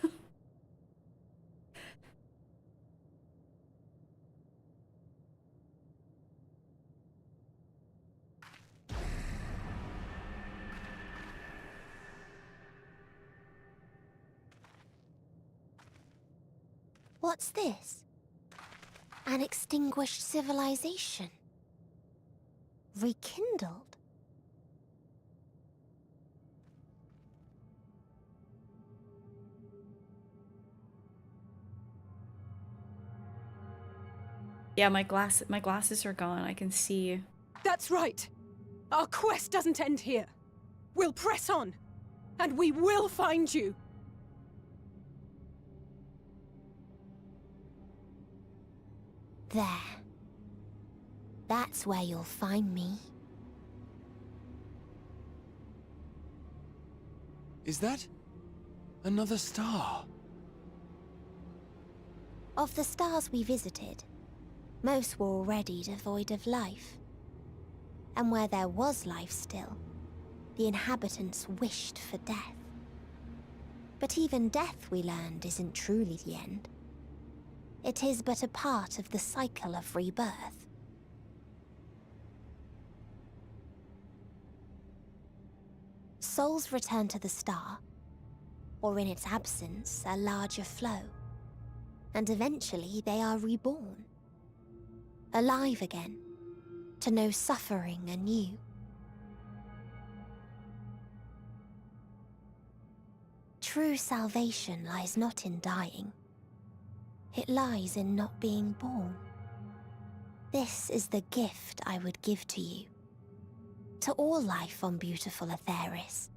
What's this? An extinguished civilization. Rekindled.
Yeah, my glasses are gone. I can see.
That's right. Our quest doesn't end here. We'll press on, and we will find you.
There. That's where you'll find me.
Is that another star?
Of the stars we visited, most were already devoid of life. And where there was life still, the inhabitants wished for death. But even death, we learned, isn't truly the end. It is but a part of the cycle of rebirth. Souls return to the star, or in its absence, a larger flow. And eventually they are reborn. Alive again, to know suffering anew. True salvation lies not in dying. It lies in not being born. This is the gift I would give to you. To all life on beautiful Aetheris.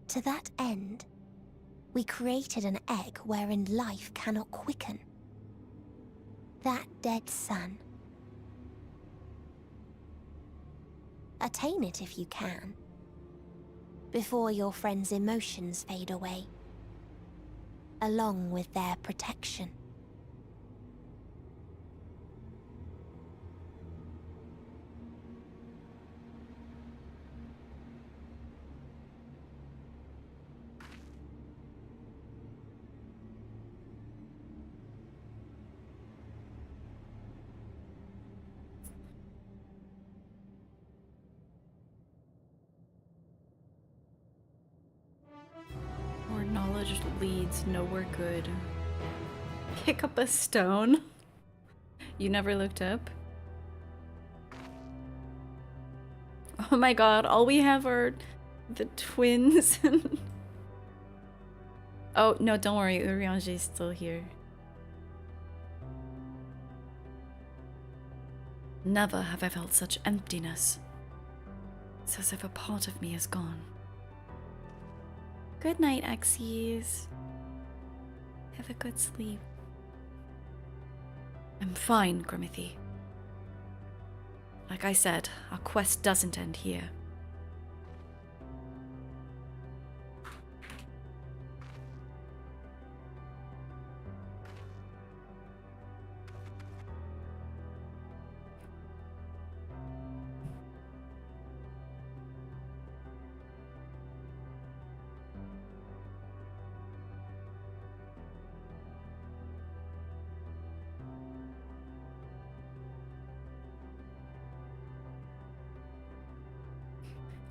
To that end, we created an egg wherein life cannot quicken. That dead sun. Attain it if you can, before your friends' emotions fade away, along with their protection.
just leads nowhere good. Pick up a stone. You never looked up? Oh my god, all we have are the twins. Oh, no, don't worry. Urianger is still here. Never have I felt such emptiness. It's as if a part of me is gone. Good night, Axies. Have a good sleep. I'm fine, Grimithy. Like I said, our quest doesn't end here.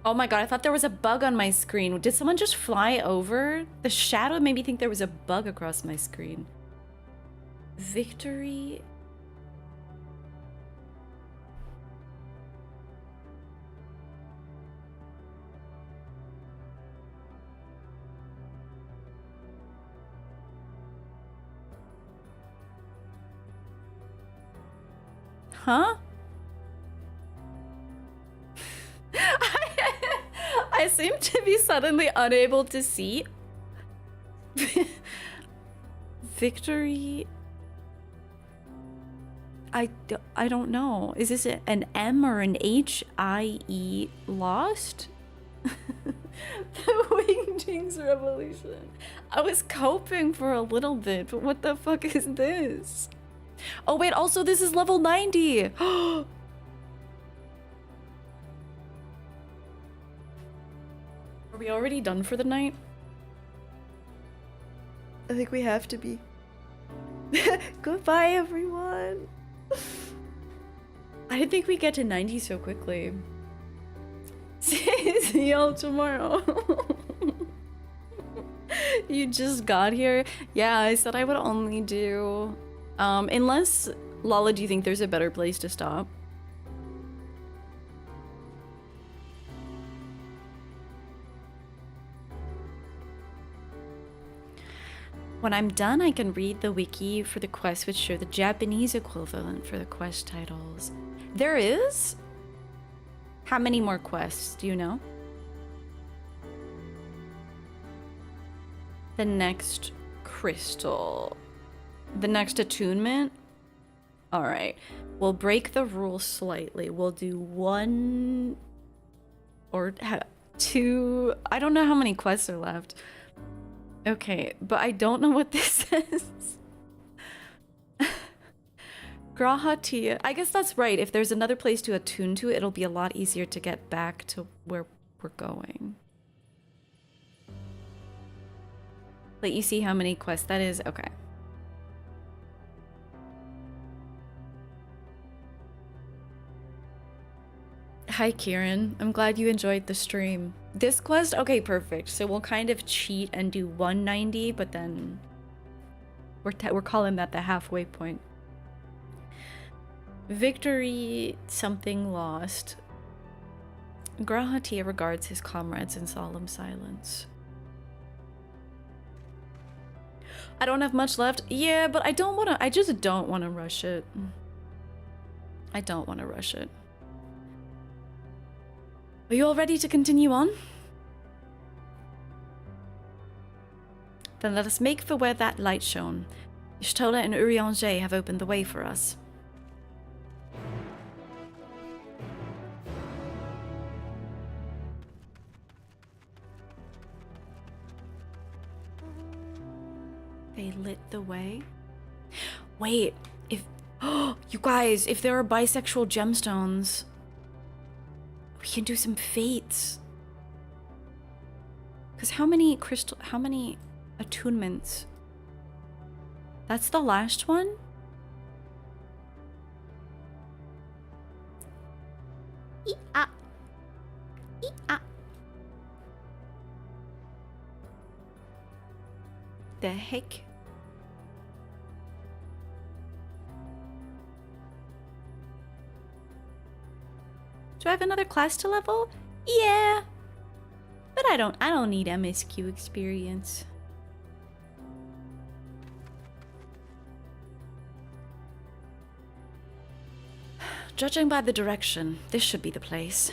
Oh my god, I thought there was a bug on my screen. Did someone just fly over? The shadow made me think there was a bug across my screen. Victory? Huh? I seem to be suddenly unable to see. Victory? I don't know. Is this an M or an H-I-E lost? The Wingdings Revolution. I was coping for a little bit, but what the fuck is this? Oh wait, also this is level 90! Are we already done for the night? I think we have to be. Goodbye, everyone. I didn't think we'd get to 90 so quickly. See y'all tomorrow. You just got here? Yeah, I said I would only do... unless... Lala, do you think there's a better place to stop? When I'm done, I can read the wiki for the quests which show the Japanese equivalent for the quest titles. There is? How many more quests, do you know? The next crystal. The next attunement? Alright. We'll break the rules slightly. We'll do 1 or 2. I don't know how many quests are left. Okay, but I don't know what this is. Grahati. I guess that's right. If there's another place to attune to, it'll be a lot easier to get back to where we're going. Let you see how many quests that is. Okay. Hi, Kieran. I'm glad you enjoyed the stream. This quest? Okay, perfect. So we'll kind of cheat and do 190, but then we're calling that the halfway point. Victory, something lost. Grahatia regards his comrades in solemn silence. I don't have much left. Yeah, but I just don't want to rush it. I don't want to rush it. Are you all ready to continue on? Then let us make for where that light shone. Y'shtola and Urianger have opened the way for us. They lit the way? Wait, if... Oh, you guys, if there are bisexual gemstones... We can do some fates. Because how many attunements? That's the last one? Ee-ah. Ee-ah. the heck? Do I have another class to level? Yeah. But I don't need MSQ experience. Judging by the direction, this should be the place.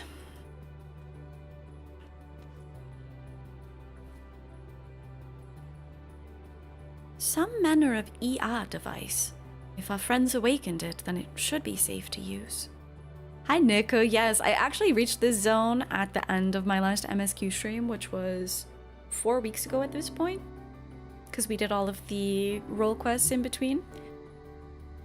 Some manner of ER device. If our friends awakened it, then it should be safe to use. Hi Nico, yes, I actually reached this zone at the end of my last MSQ stream, which was 4 weeks ago at this point. Because we did all of the role quests in between.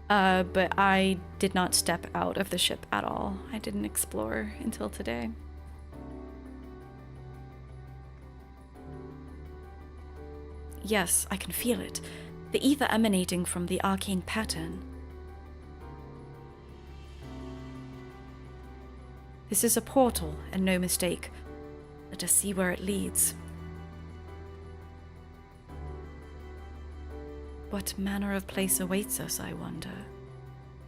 But I did not step out of the ship at all. I didn't explore until today. Yes, I can feel it. The ether emanating from the arcane pattern. This is a portal, and no mistake. Let us see where it leads. What manner of place awaits us, I wonder?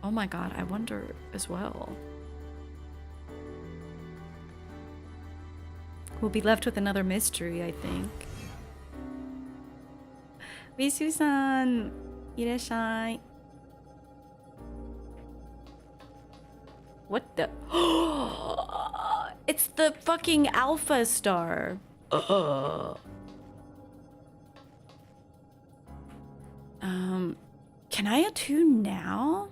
Oh my god, I wonder as well. We'll be left with another mystery, I think. Misu-san! Irashai. What the? It's the fucking Alpha Star. Can I attune now?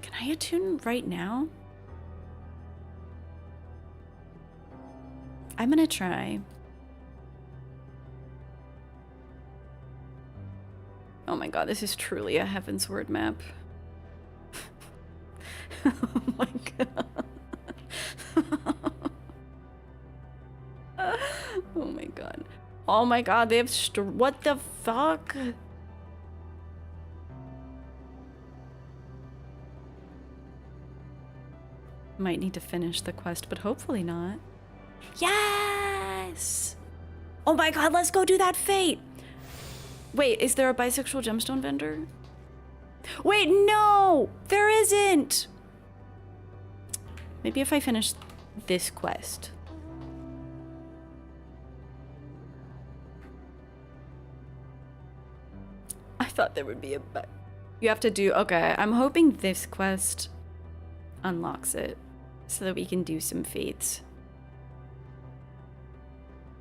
Can I attune right now? I'm gonna try. Oh my god, this is truly a Heaven's Word map. Oh my god. Oh my god. Oh my god, they have what the fuck? Might need to finish the quest, but hopefully not. Yes! Oh my god, let's go do that fate! Wait, is there a bisexual gemstone vendor? Wait, no! There isn't! Maybe if I finish this quest. I thought there would be a but. You have to do, okay, I'm hoping this quest unlocks it so that we can do some fates.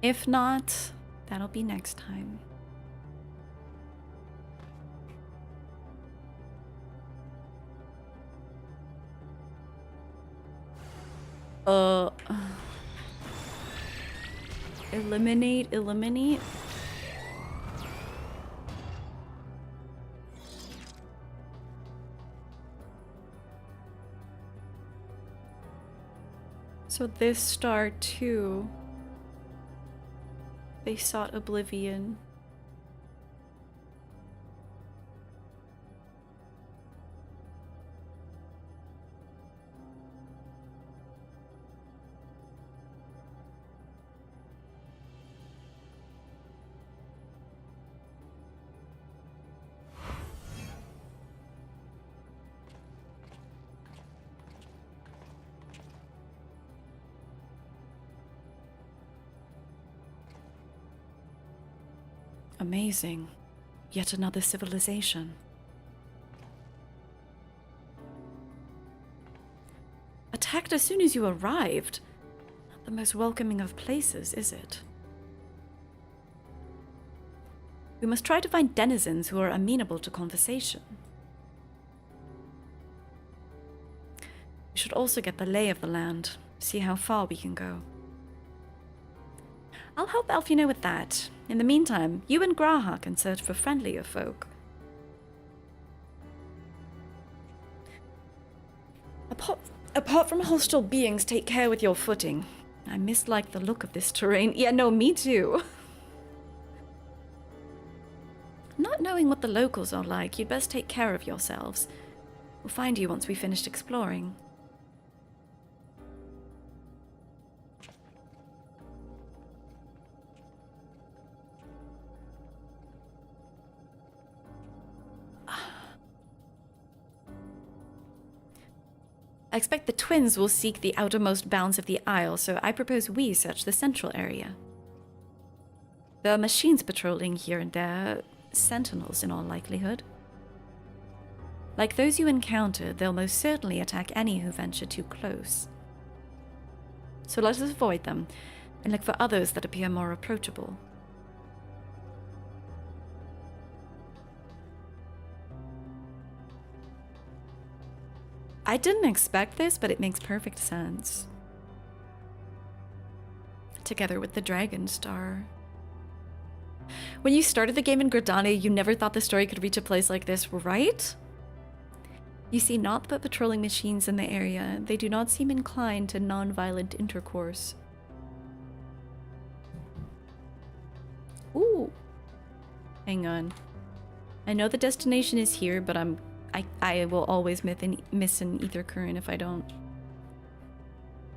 If not, that'll be next time. Eliminate. So this star too. They sought oblivion. Amazing. Yet another civilization. Attacked as soon as you arrived. Not the most welcoming of places, is it? We must try to find denizens who are amenable to conversation. We should also get the lay of the land, see how far we can go. I'll help Alfino with that. In the meantime, you and Graha can search for friendlier folk. Apart from hostile beings, take care with your footing. I mislike the look of this terrain. Yeah, no, me too. Not knowing what the locals are like, you'd best take care of yourselves. We'll find you once we've finished exploring.
I expect the twins will seek the outermost bounds of the Isle, so I propose we search the central area. There are machines patrolling here and there, sentinels in all likelihood. Like those you encountered, they'll most certainly attack any who venture too close. So let us avoid them, and look for others that appear more approachable. I didn't expect this, but it makes perfect sense. Together with the Dragon Star. When you started the game in Gridania, you never thought the story could reach a place like this, right? You see naught but patrolling machines in the area. They do not seem inclined to non-violent intercourse. Ooh. Hang on. I know the destination is here, but I will always miss an ether current if I don't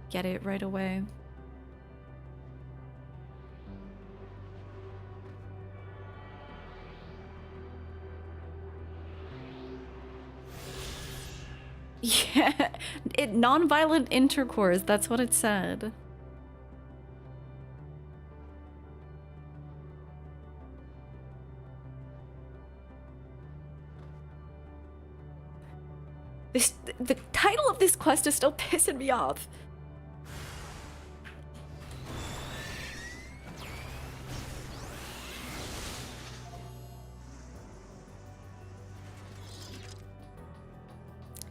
get it right away. Yeah, non-violent intercourse, that's what it said. The title of this quest is still pissing me off.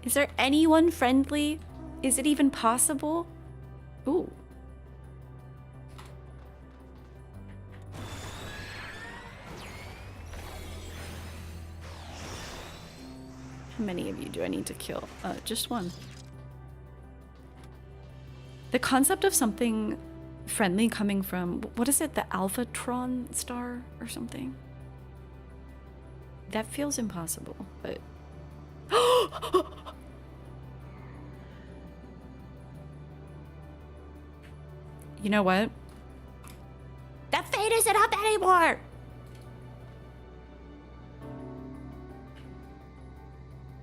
Is there anyone friendly? Is it even possible? Ooh. How many of you do I need to kill? Just one. The concept of something friendly coming from, what is it, the Alphatron star or something? That feels impossible, but... You know what? That fate isn't up anymore!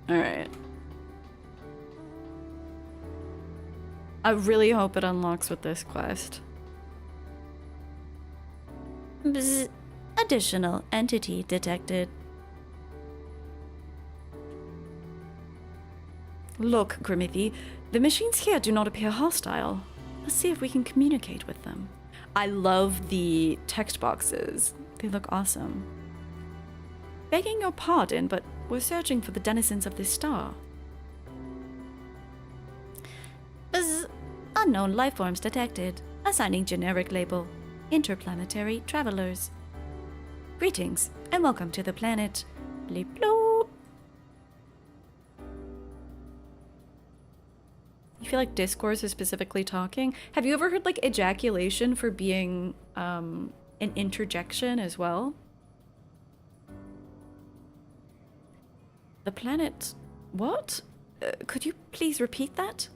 Alright. I really hope it unlocks with this quest. Bzz. Additional entity detected. Look, Grimithy, the machines here do not appear hostile. Let's see if we can communicate with them. I love the text boxes. They look awesome. Begging your pardon, but we're searching for the denizens of this star. Bzz. Unknown lifeforms detected. Assigning generic label. Interplanetary travelers. Greetings, and welcome to the planet. Bleep bloop. You feel like discourse is specifically talking? Have you ever heard like ejaculation for being an interjection as well? The planet... What? Could you please repeat that?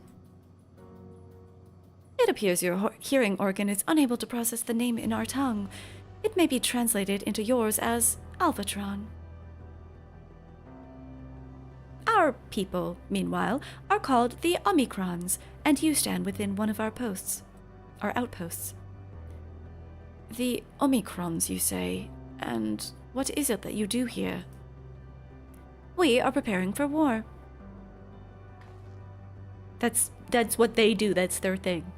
It appears your hearing organ is unable to process the name in our tongue. It may be translated into yours as Alphatron. Our people, meanwhile, are called the Omicrons, and you stand within one of our outposts. The Omicrons, you say, and what is it that you do here? We are preparing for war. That's what they do, that's their thing.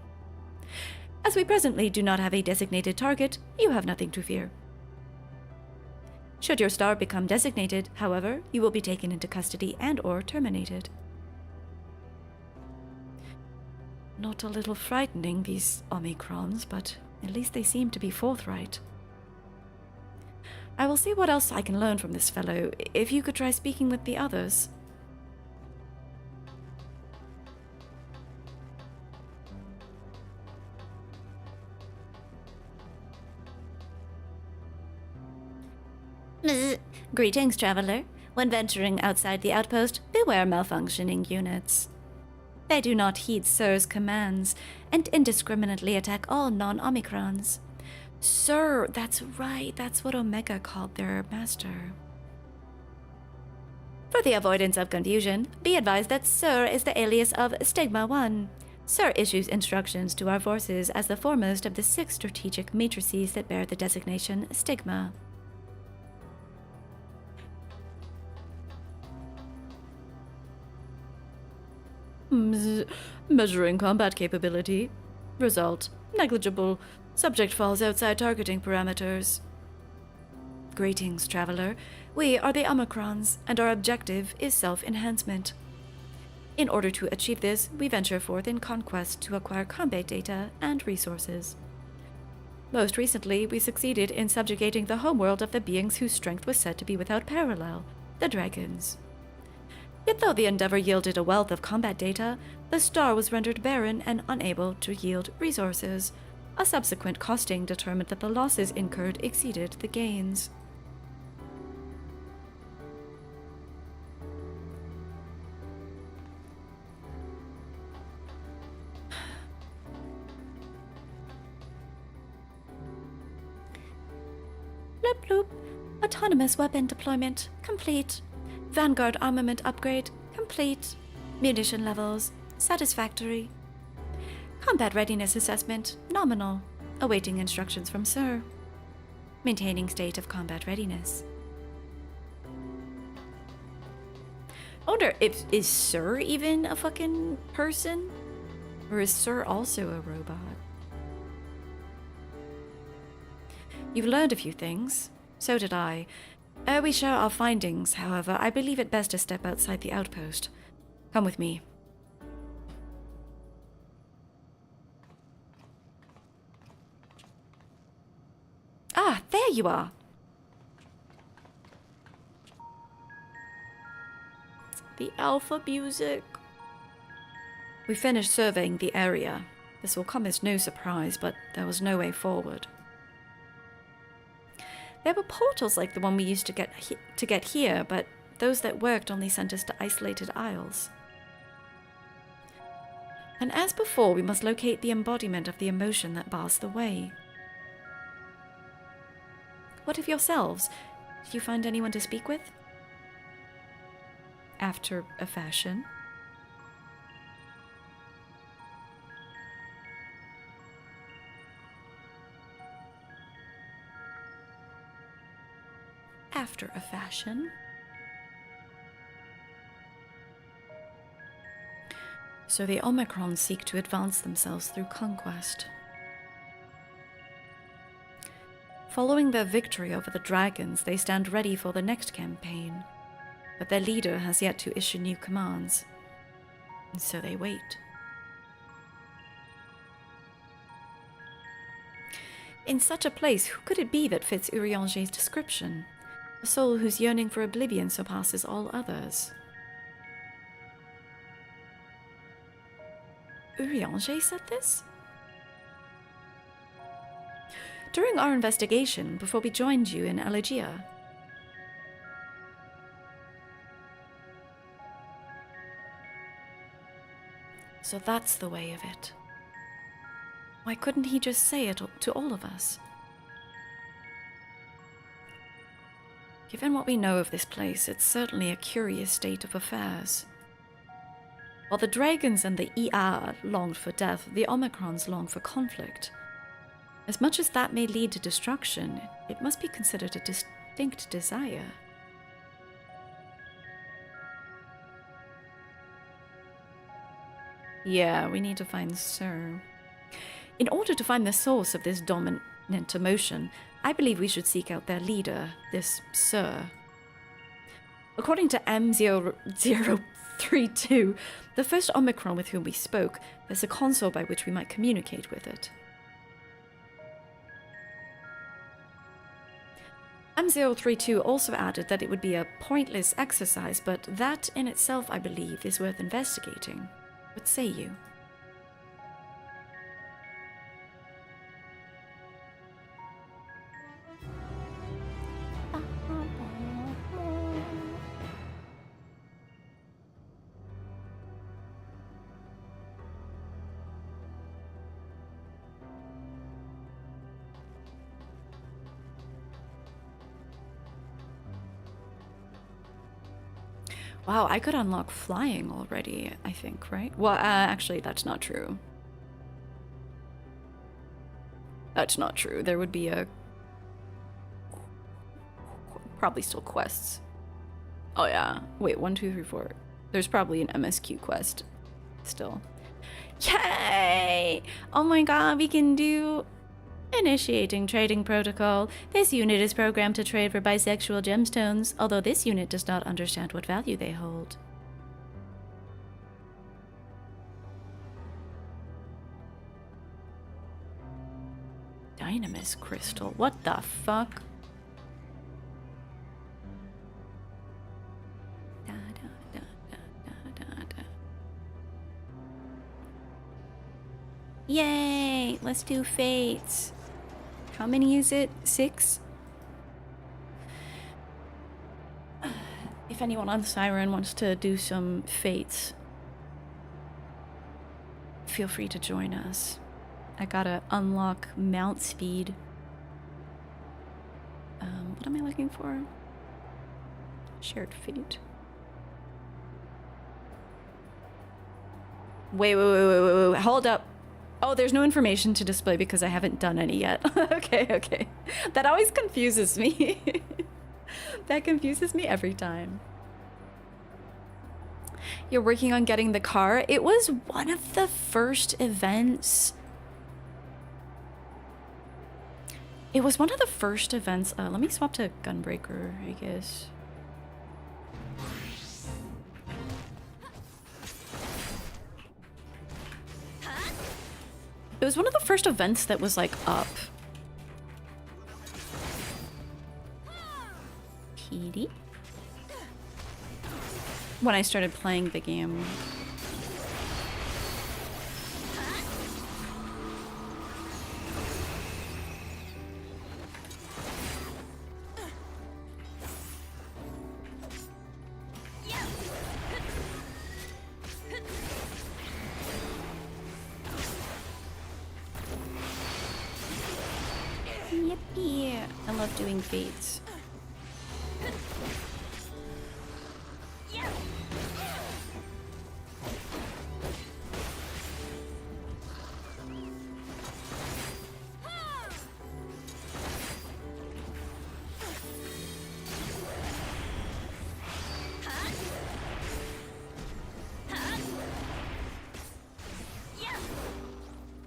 As we presently do not have a designated target, you have nothing to fear. Should your star become designated, however, you will be taken into custody and/or terminated. Not a little frightening, these Omicrons, but at least they seem to be forthright. I will see what else I can learn from this fellow. If you could try speaking with the others. Greetings, traveler. When venturing outside the outpost, beware malfunctioning units. They do not heed Sir's commands and indiscriminately attack all non-Omicrons. Sir, that's right. That's what Omega called their master. For the avoidance of confusion, be advised that Sir is the alias of Stigma 1. Sir issues instructions to our forces as the foremost of the 6 strategic matrices that bear the designation Stigma. Measuring combat capability. Result: negligible. Subject falls outside targeting parameters. Greetings, traveler. We are the Omicrons, and our objective is self-enhancement. In order to achieve this, we venture forth in conquest to acquire combat data and resources. Most recently, we succeeded in subjugating the homeworld of the beings whose strength was said to be without parallel, the dragons. Yet though the endeavor yielded a wealth of combat data, the star was rendered barren and unable to yield resources. A subsequent costing determined that the losses incurred exceeded the gains. Bloop bloop. Autonomous weapon deployment complete. Vanguard armament upgrade complete. Munition levels satisfactory. Combat readiness assessment nominal. Awaiting instructions from Sir. Maintaining state of combat readiness. I wonder if is Sir even a fucking person? Or is Sir also a robot? You've learned a few things. So did I. Ere we share our findings, however, I believe it best to step outside the outpost. Come with me. Ah, there you are. The alpha music. We finished surveying the area. This will come as no surprise, but there was no way forward. There were portals like the one we used to get here, but those that worked only sent us to isolated isles. And as before, we must locate the embodiment of the emotion that bars the way. What of yourselves? Did you find anyone to speak with? After a fashion. After a fashion. So the Omicron seek to advance themselves through conquest. Following their victory over the dragons, they stand ready for the next campaign, but their leader has yet to issue new commands, and so they wait. In such a place, who could it be that fits Urianger's description? A soul whose yearning for oblivion surpasses all others. Urianger said this? During our investigation, before we joined you in Elegia. So that's the way of it. Why couldn't he just say it to all of us? Given what we know of this place, it's certainly a curious state of affairs. While the dragons and the ER longed for death, the Omicrons long for conflict. As much as that may lead to destruction, it must be considered a distinct desire. Yeah, we need to find Sir. In order to find the source of this dominant emotion, I believe we should seek out their leader, this Sir. According to M0032, the first Omicron with whom we spoke, there's a console by which we might communicate with it. M032 also added that it would be a pointless exercise, but that in itself, I believe, is worth investigating. What say you?
Wow, I could unlock flying already, I think, right? Well, actually, that's not true. That's not true. There would be a... probably still quests. Oh yeah. Wait, 1, 2, 3, 4. There's probably an MSQ quest still. Yay! Oh my god, we can do... Initiating trading protocol. This unit is programmed to trade for bisexual gemstones, although this unit does not understand what value they hold. Dynamis crystal. What the fuck? Yay! Let's do fates. How many is it? 6? If anyone on Siren wants to do some fates, feel free to join us. I gotta unlock mount speed. What am I looking for? Shared fate. Wait, hold up. Oh, there's no information to display because I haven't done any yet. Okay. That always confuses me. That confuses me every time. You're working on getting the car? It was one of the first events. It was one of the first events. Let me swap to Gunbreaker, I guess. It was one of the first events that was like up. Petey. When I started playing the game. Yippee! I love doing fates.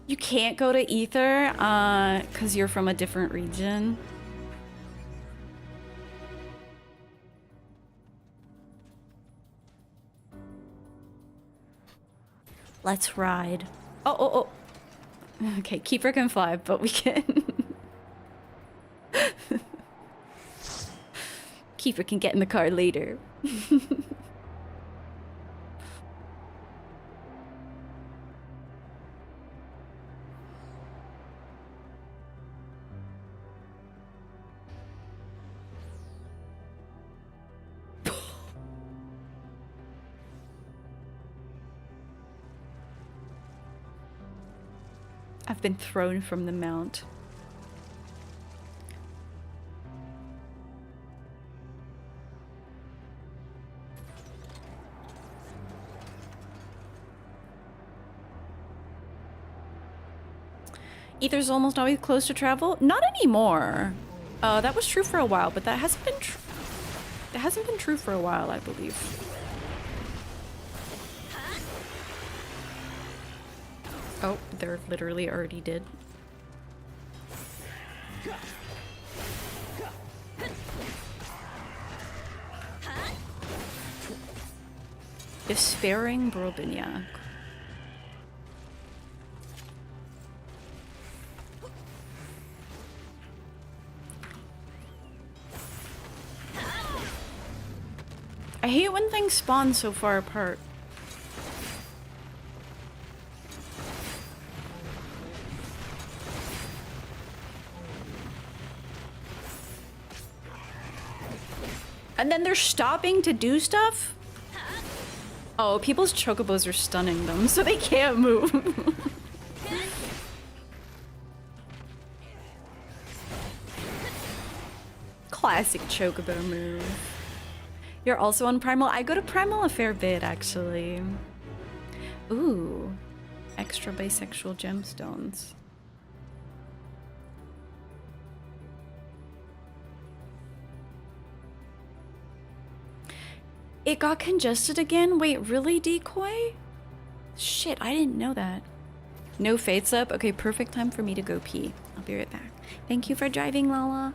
You can't go to Ether, because you're from a different region. Let's ride. Oh. Okay, Keeper can fly, but we can... Keeper can get in the car later. I've been thrown from the mount. Ether's almost always close to travel? Not anymore. That was true for a while, but that hasn't been true. It hasn't been true for a while, I believe. Oh, they're literally already dead. Despairing Brobignac. I hate when things spawn so far apart. And then they're stopping to do stuff? Oh, people's chocobos are stunning them, so they can't move. Classic chocobo move. You're also on Primal? I go to Primal a fair bit, actually. Ooh. Extra bisexual gemstones. It got congested again? Wait, really, Decoy? Shit, I didn't know that. No fates up? Okay, perfect time for me to go pee. I'll be right back. Thank you for driving, Lala.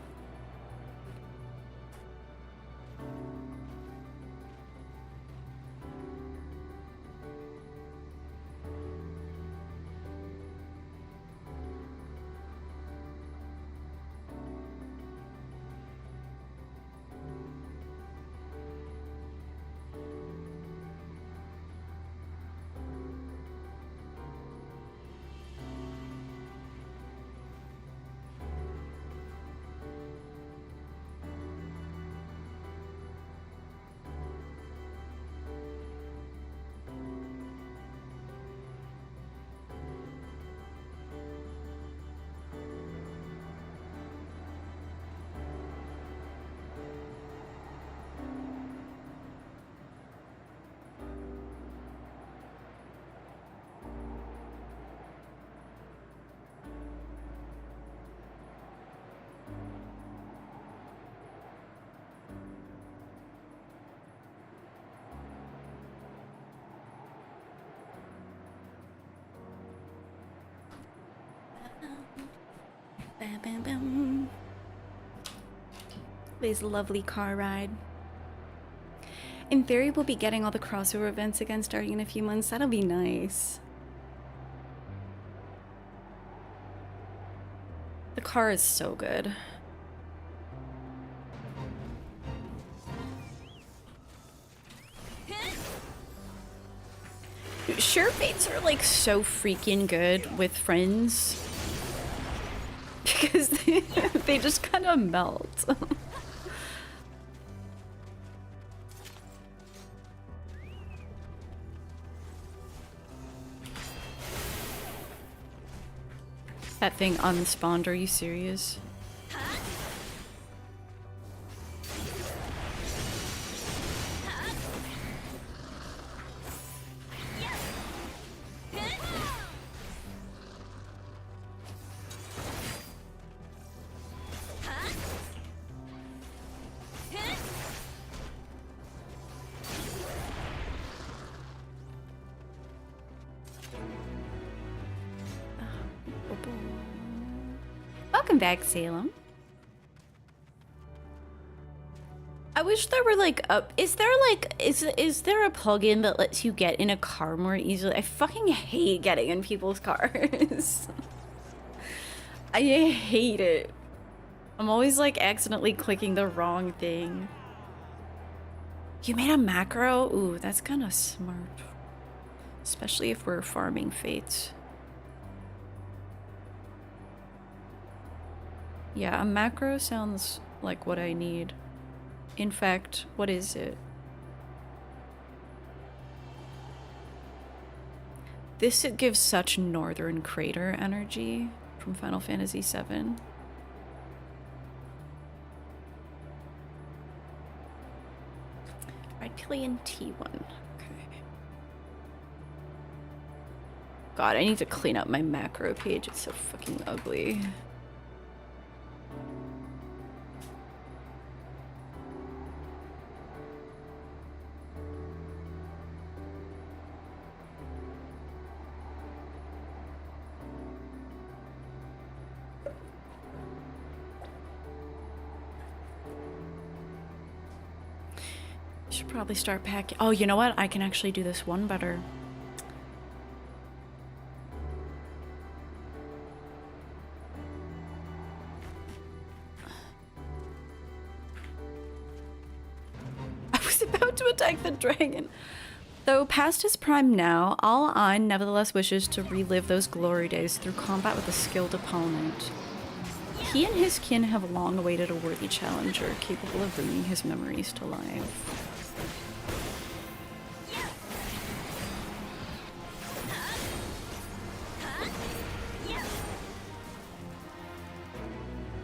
This lovely car ride. In theory, we'll be getting all the crossover events again starting in a few months. That'll be nice. The car is so good. Sure fates are like so freaking good with friends. Because they just kind of melt. That thing unspawned, are you serious? Welcome back, Salem. I wish there were like is there a plugin that lets you get in a car more easily? I fucking hate getting in people's cars. I hate it. I'm always like accidentally clicking the wrong thing. You made a macro? Ooh, that's kind of smart. Especially if we're farming fates. Yeah, a macro sounds like what I need. In fact, what is it? This it gives such Northern Crater energy from Final Fantasy VII. I'd play in T1. Okay. God, I need to clean up my macro page. It's so fucking ugly. Should probably start packing. Oh, you know what? I can actually do this one better. I was about to attack the dragon. Though past his prime now, Al Ain nevertheless wishes to relive those glory days through combat with a skilled opponent. He and his kin have long awaited a worthy challenger capable of bringing his memories to life.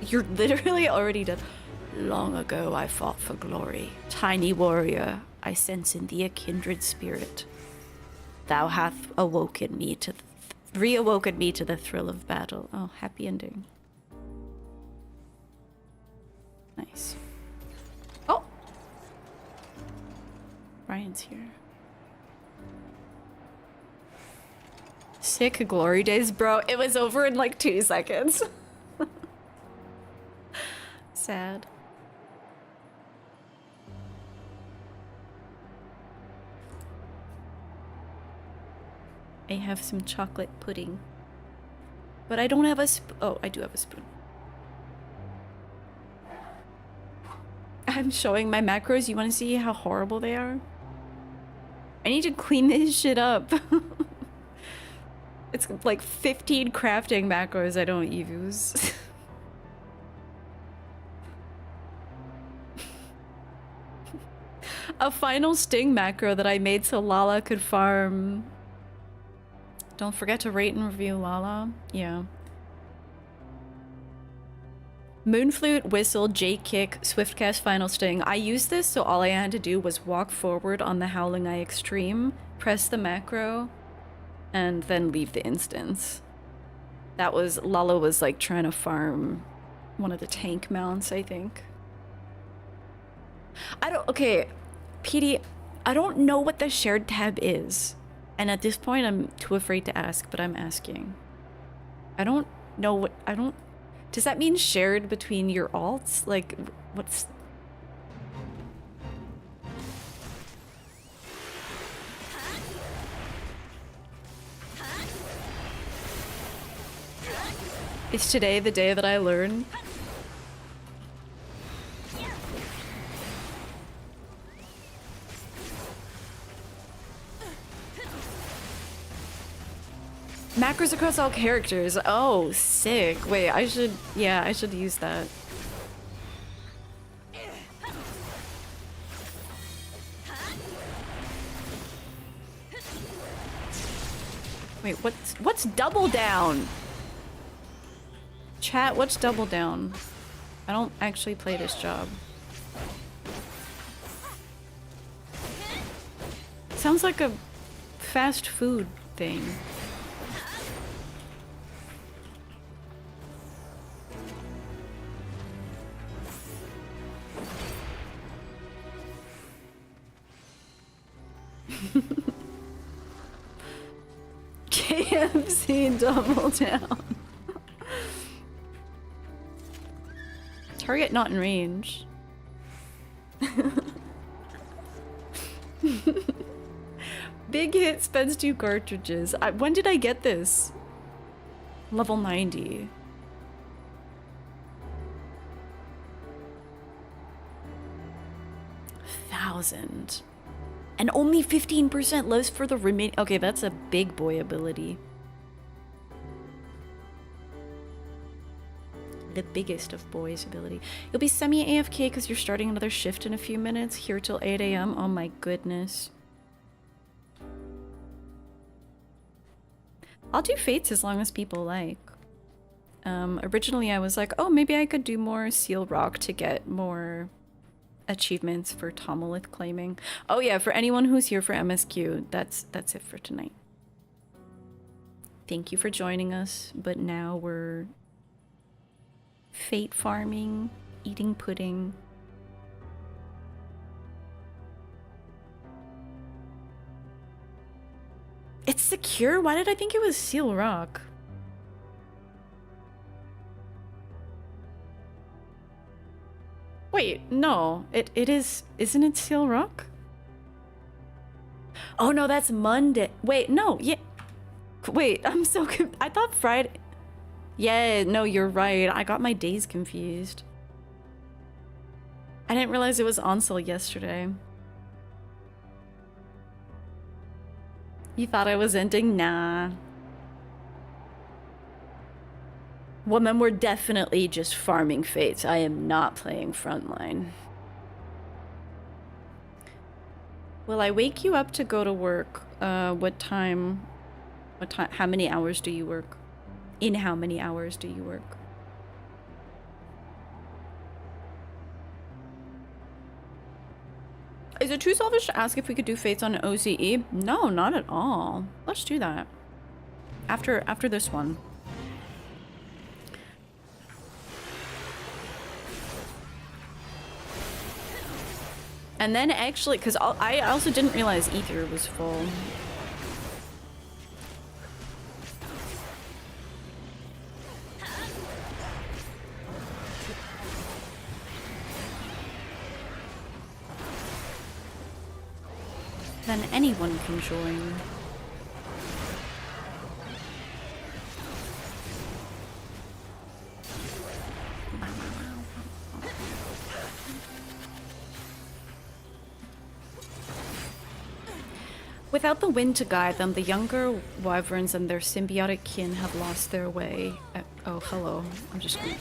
You're literally already dead.
Long ago I fought for glory. Tiny warrior, I sense in thee a kindred spirit. Thou hath awoken me to reawoken me to the thrill of battle. Oh, happy ending. Nice. Oh! Ryan's here. Sick glory days, bro. It was over in like 2 seconds. Sad. I have some chocolate pudding. But I don't have a spoon. Oh, I do have a spoon. I'm showing my macros. You want to see how horrible they are? I need to clean this shit up. It's like 15 crafting macros I don't use. A final sting macro that I made so Lala could farm. Don't forget to rate and review Lala. Yeah. Moonflute, Whistle, J-Kick, Swiftcast, Final Sting. I used this so all I had to do was walk forward on the Howling Eye Extreme, press the macro, and then leave the instance. That was, Lala was like trying to farm one of the tank mounts, I think. Okay, PD, I don't know what the shared tab is. And at this point, I'm too afraid to ask, but I'm asking. I don't know what, does that mean shared between your alts? Like, what's... Is today the day that I learn? Macros across all characters. Oh, sick. Wait, I should use that. Wait, what's double down? Chat, what's double down? I don't actually play this job. Sounds like a fast food thing. KFC double down. Target not in range. Big hit spends 2 cartridges. When did I get this? Level 90. $1,000. And only 15% less for the remaining. Okay, that's a big boy ability. The biggest of boys ability. You'll be semi-AFK because you're starting another shift in a few minutes. Here till 8 AM. Oh my goodness. I'll do Fates as long as people like. Originally I was like, oh, maybe I could do more Seal Rock to get more achievements for Tomolith claiming. Oh yeah, for anyone who's here for MSQ, that's it for tonight. Thank you for joining us, but now we're fate farming, eating pudding. It's secure? Why did I think it was Seal Rock? Wait, no. It is... Isn't it Seal Rock? Oh no, that's Monday. Wait, no, yeah. Wait, I'm so... I thought Friday... Yeah, no, you're right. I got my days confused. I didn't realize it was on sale yesterday. You thought I was ending? Nah. Well, then we're definitely just farming fates. I am not playing frontline. Will I wake you up to go to work? What time? How many hours do you work? In how many hours do you work?
Is it too selfish to ask if we could do fates on OCE? No, not at all. Let's do that. After this one. And then actually, because I also didn't realize Ether was full. Then anyone can join. Without the wind to guide them, the younger wyverns and their symbiotic kin have lost their way. Oh, hello. I'm just gonna...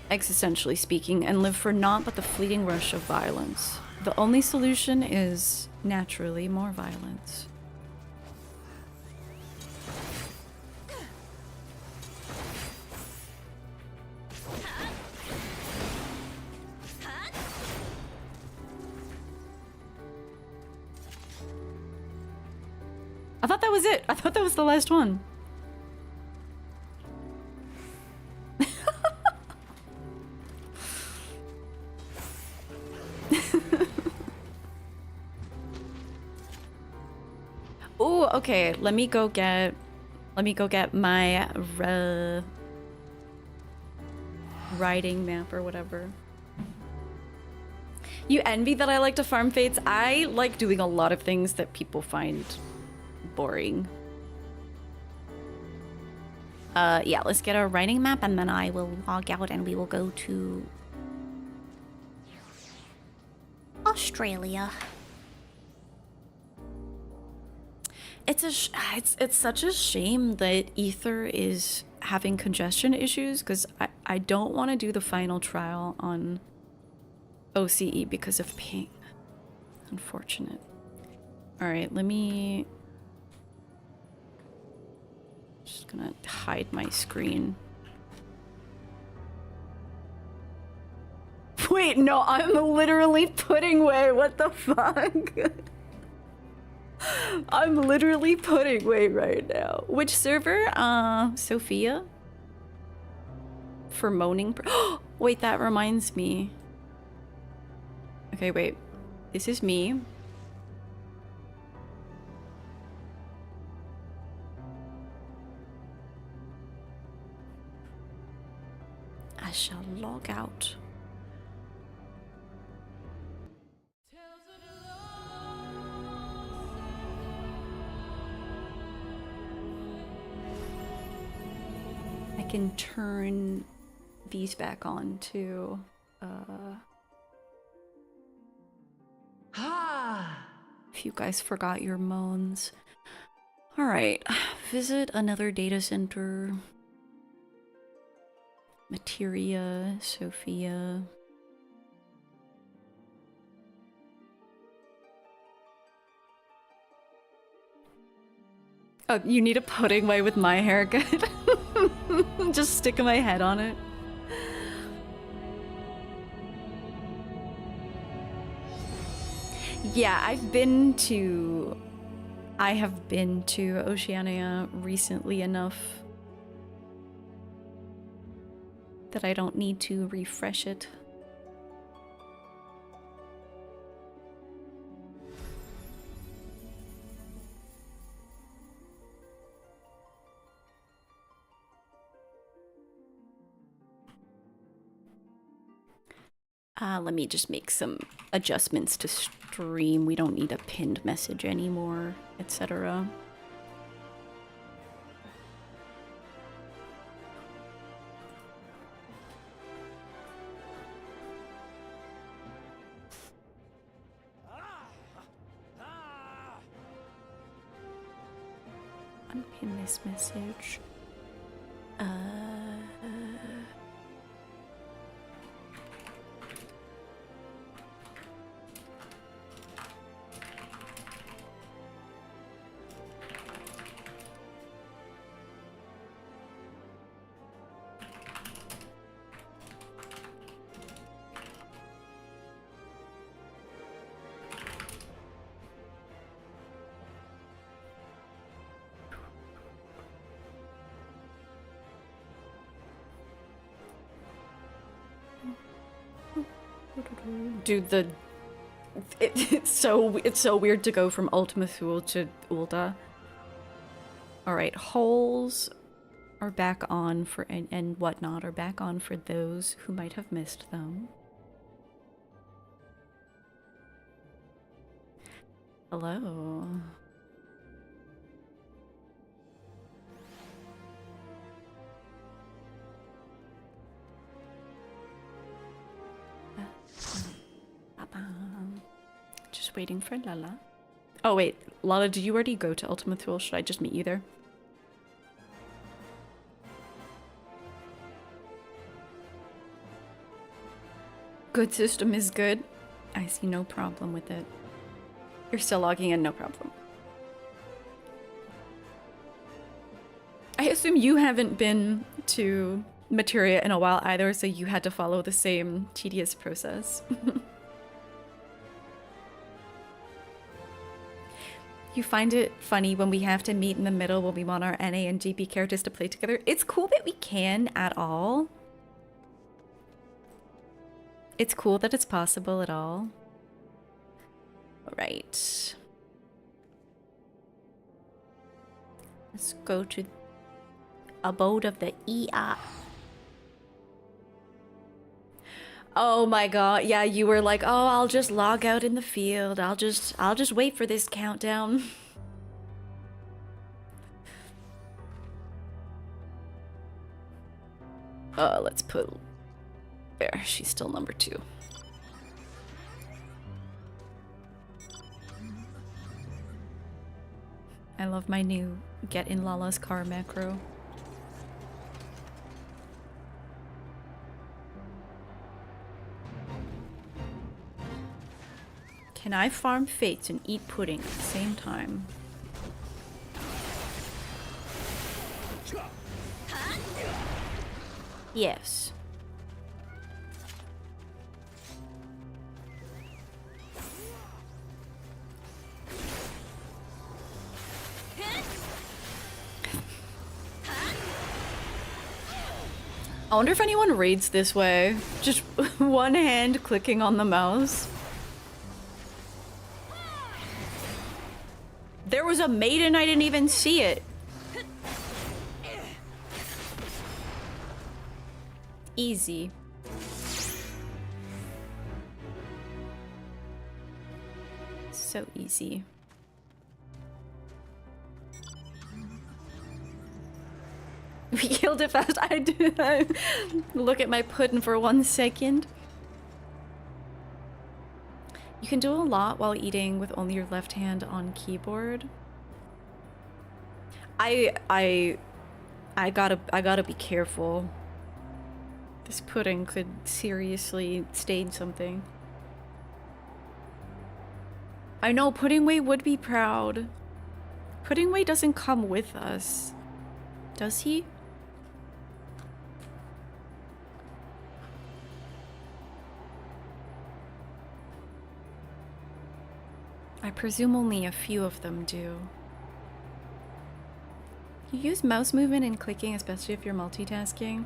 Existentially speaking, and live for naught but the fleeting rush of violence. The only solution is, naturally, more violence. I thought that was it. I thought that was the last one. Oh, okay. Let me go get my riding map or whatever. You envy that I like to farm fates? I like doing a lot of things that people find boring. Yeah, let's get our writing map and then I will log out and we will go to Australia. It's such a shame that Ether is having congestion issues because I don't want to do the final trial on OCE because of ping. Unfortunate. Alright, let me... Just gonna hide my screen. Wait, no, I'm literally putting away. What the fuck? I'm literally putting away right now. Which server? Sophia? For moaning. Wait, that reminds me. Okay, wait. This is me. I shall log out. I can turn these back on too. If you guys forgot your moans. Alright, visit another data center. Materia, Sophia. Oh, you need a pudding way with my haircut. Just sticking my head on it. Yeah, I have been to Oceania recently enough that I don't need to refresh it. Let me just make some adjustments to stream. We don't need a pinned message anymore, etc. Unpin this message. do the... It's so weird to go from Ultima Thule to Ulta. Alright, holes are back on for... and whatnot are back on for those who might have missed them. Hello. Just waiting for Lala. Oh wait, Lala, did you already go to Ultima Thule? Should I just meet you there? Good system is good. I see no problem with it. You're still logging in, no problem. I assume you haven't been to Materia in a while either, so you had to follow the same tedious process. You find it funny when we have to meet in the middle when we want our NA and GP characters to play together. It's cool that we can at all. It's cool that it's possible at all. Alright. Let's go to abode of the ER. Oh my god, yeah, you were like, oh, I'll just log out in the field. I'll just wait for this countdown. Let's put... There, she's still number 2. I love my new get in Lala's car macro. Can I farm fates and eat pudding at the same time? Yes. I wonder if anyone reads this way. Just one hand clicking on the mouse. There was a maiden, I didn't even see it. Easy. So easy. We killed it fast. I did. Look at my pudding for 1 second. You can do a lot while eating with only your left hand on keyboard. I gotta be careful. This pudding could seriously stain something. I know Puddingway would be proud. Puddingway doesn't come with us. Does he? I presume only a few of them do. You use mouse movement and clicking, especially if you're multitasking.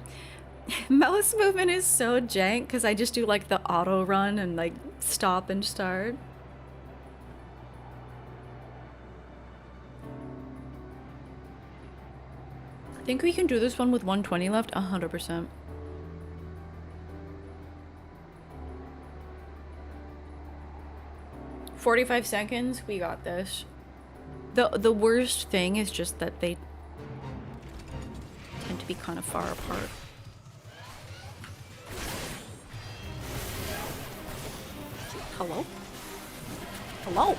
Mouse movement is so jank because I just do like the auto run and like stop and start. I think we can do this one with 120 left, 100%. "45 seconds, we got this." The worst thing is just that they tend to be kind of far apart. Hello? Hello?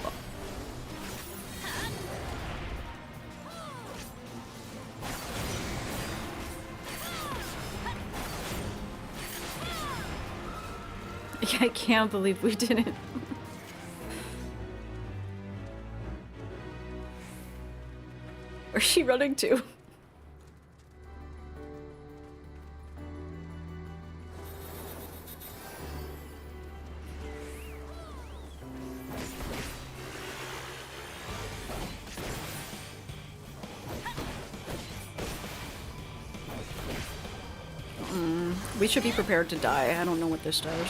I can't believe we didn't. Where's she running to? We should be prepared to die. I don't know what this does.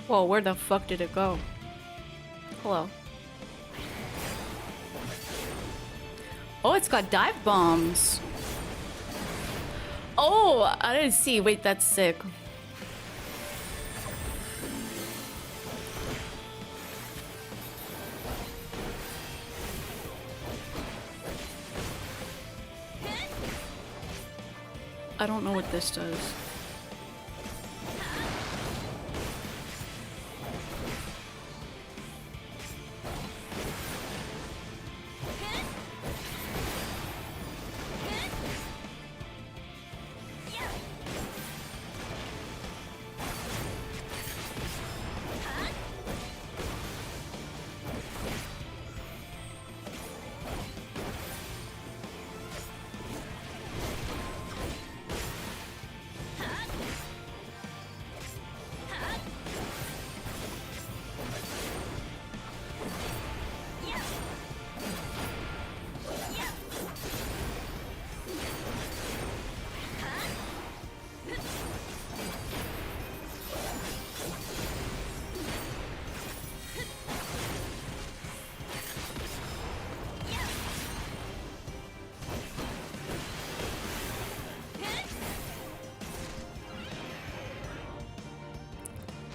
Whoa, where the fuck did it go? Hello. Oh, it's got dive bombs. Oh, I didn't see. Wait, that's sick. I don't know what this does.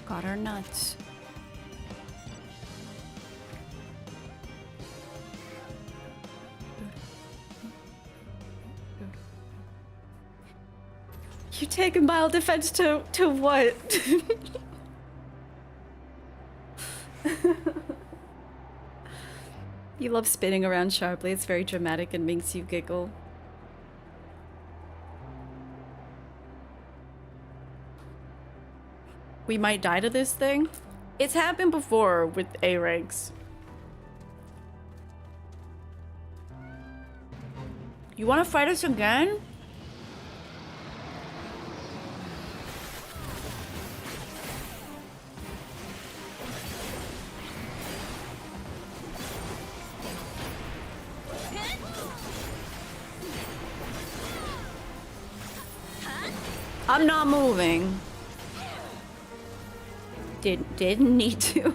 Got her nuts. You taking bile defense to what? You love spinning around sharply. It's very dramatic and makes you giggle. We might die to this thing. It's happened before with A ranks. You want to fight us again? I'm not moving. Didn't need to.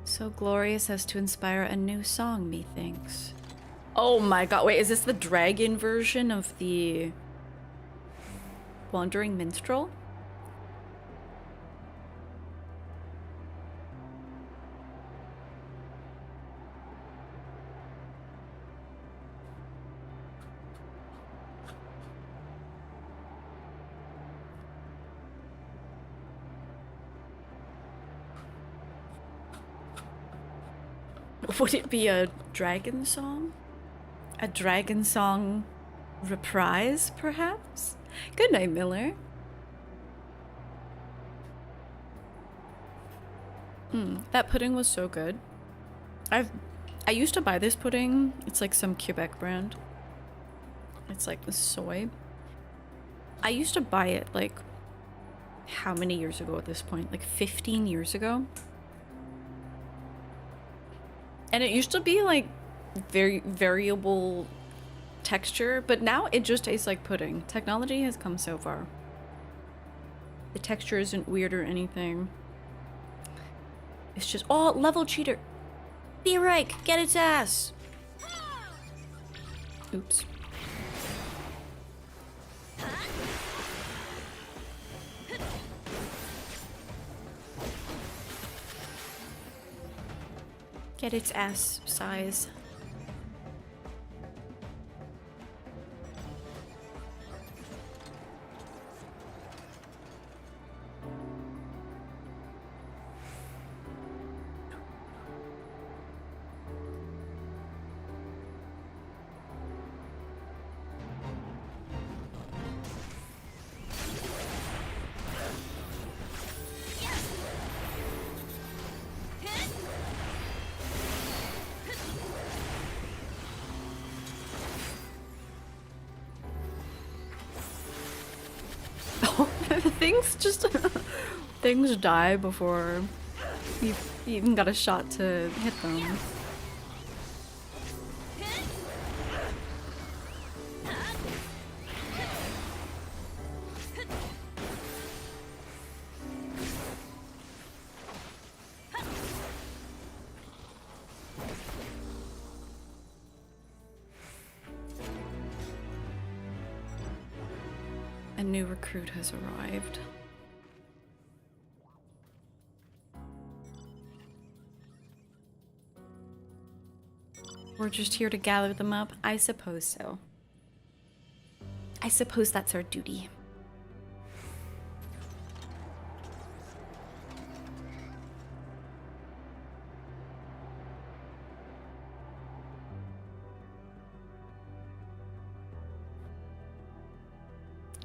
So glorious as to inspire a new song, methinks. Oh my god, wait, is this the dragon version of the Wandering Minstrel? Would it be a dragon song? A dragon song reprise, perhaps? Good night, Miller. That pudding was so good. I used to buy this pudding. It's like some Quebec brand. It's like the soy. I used to buy it like how many years ago at this point? Like 15 years ago. And it used to be like very variable texture, but now it just tastes like pudding. Technology has come so far. The texture isn't weird or anything. It's just, oh, level cheater. Be right, get its ass. Oops. Get its ass size. Things just things die before you've even got a shot to hit them. A new recruit has arrived. We're just here to gather them up? I suppose so. I suppose that's our duty.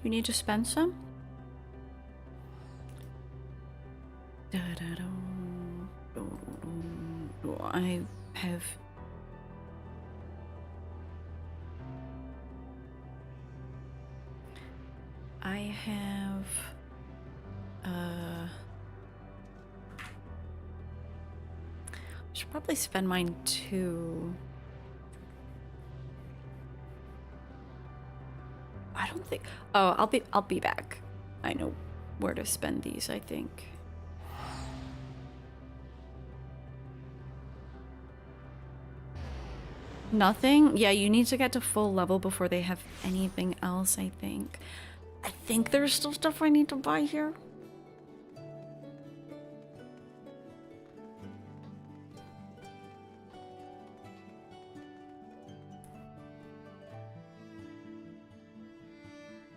You need to spend some? I have... I should probably spend mine too. I don't think... Oh, I'll be back. I know where to spend these, I think. Nothing? Yeah, you need to get to full level before they have anything else, I think. I think there's still stuff I need to buy here.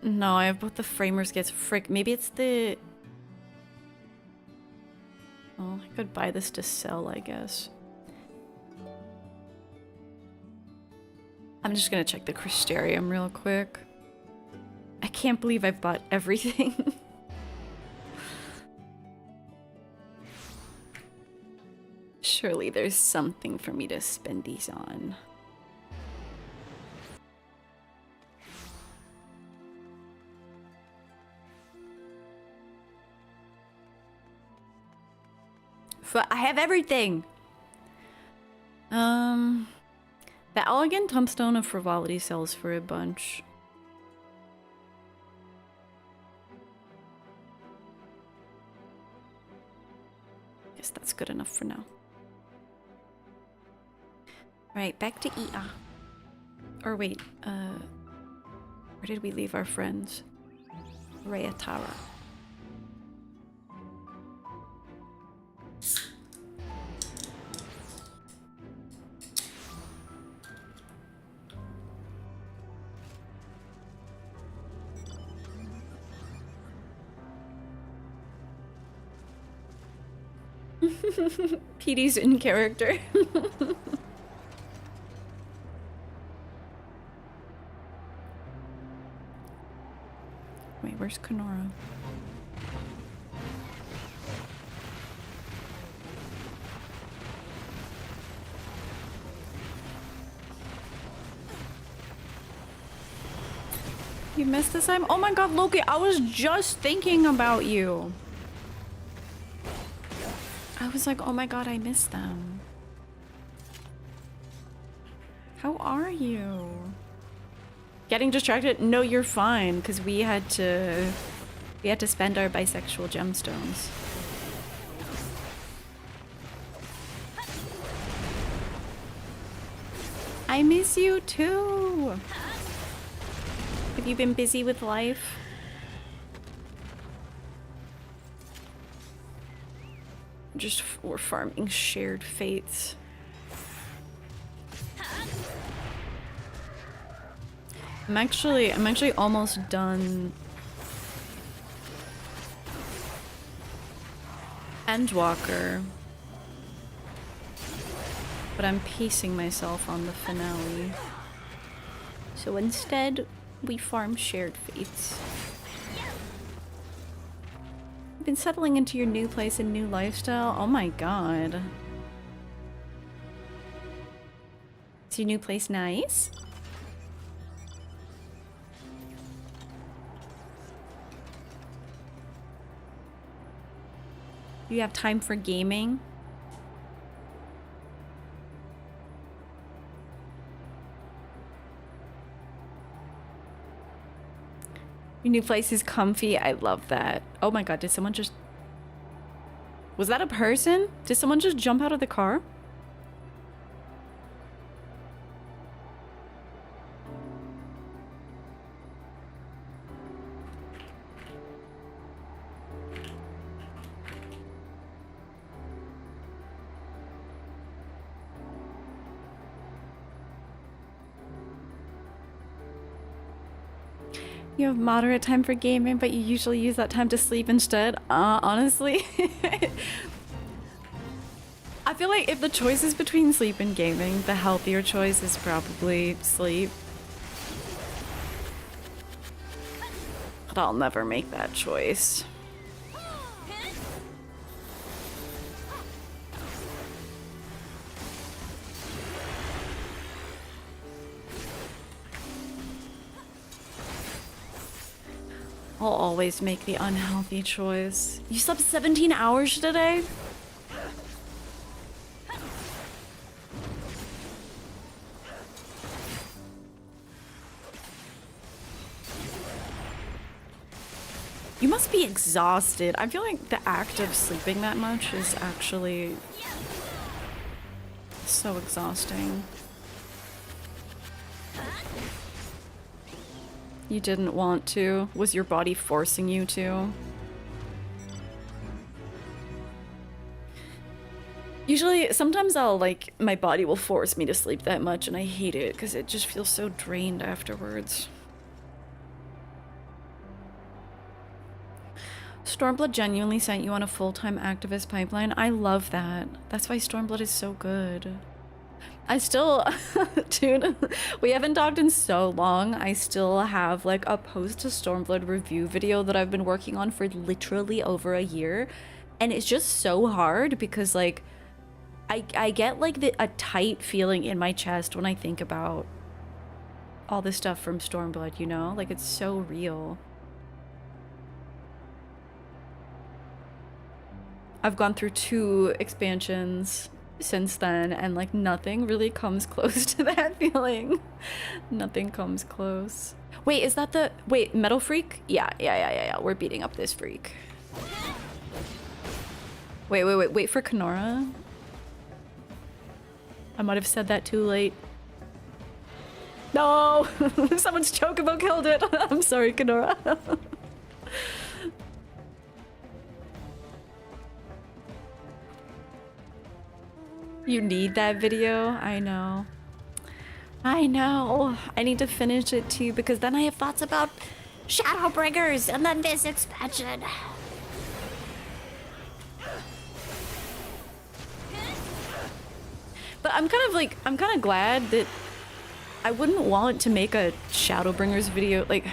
No, I have both the framers gets maybe it's the... Oh, I could buy this to sell, I guess. I'm just gonna check the Crystarium real quick. I can't believe I've bought everything. Surely there's something for me to spend these on. I have everything! The Elegant Tombstone of Frivolity sells for a bunch. Guess that's good enough for now. Right, back to Ea. Or wait, where did we leave our friends? Rayatara. PD's in character. Wait, where's Kenora? You missed this time? Oh my god, Loki, I was just thinking about you. I was like, oh my god, I missed them. How are you? Getting distracted? No, you're fine, because we had to spend our bisexual gemstones. I miss you too. Have you been busy with life? Just we're farming shared fates. I'm actually almost done Endwalker, but I'm pacing myself on the finale. So instead, we farm shared fates. Been settling into your new place and new lifestyle? Oh my god. Is your new place nice? You have time for gaming? Your new place is comfy. I love that. Oh my god, did someone just... Was that a person? Did someone just jump out of the car? You have moderate time for gaming, but you usually use that time to sleep instead. Honestly, I feel like if the choice is between sleep and gaming, the healthier choice is probably sleep. But I'll never make that choice. I'll always make the unhealthy choice. You slept 17 hours today? You must be exhausted. I feel like the act of sleeping that much is actually so exhausting. You didn't want to? Was your body forcing you to? Usually, sometimes my body will force me to sleep that much and I hate it because it just feels so drained afterwards. Stormblood genuinely sent you on a full-time activist pipeline. I love that. That's why Stormblood is so good. I still, dude, we haven't talked in so long. I still have like a post to Stormblood review video that I've been working on for literally over a year. And it's just so hard because like, I get like a tight feeling in my chest when I think about all this stuff from Stormblood, you know? Like it's so real. I've gone through 2 expansions since then, and like nothing really comes close to that feeling. Nothing comes close. Wait, is that the... Wait, Metal Freak? Yeah. We're beating up this freak. Wait for Kenora. I might have said that too late. No! Someone's chocobo killed it! I'm sorry, Kenora. You need that video? I know. I know. I need to finish it too because then I have thoughts about Shadowbringers and then this expansion. But I'm kind of glad that I wouldn't want to make a Shadowbringers video. Like,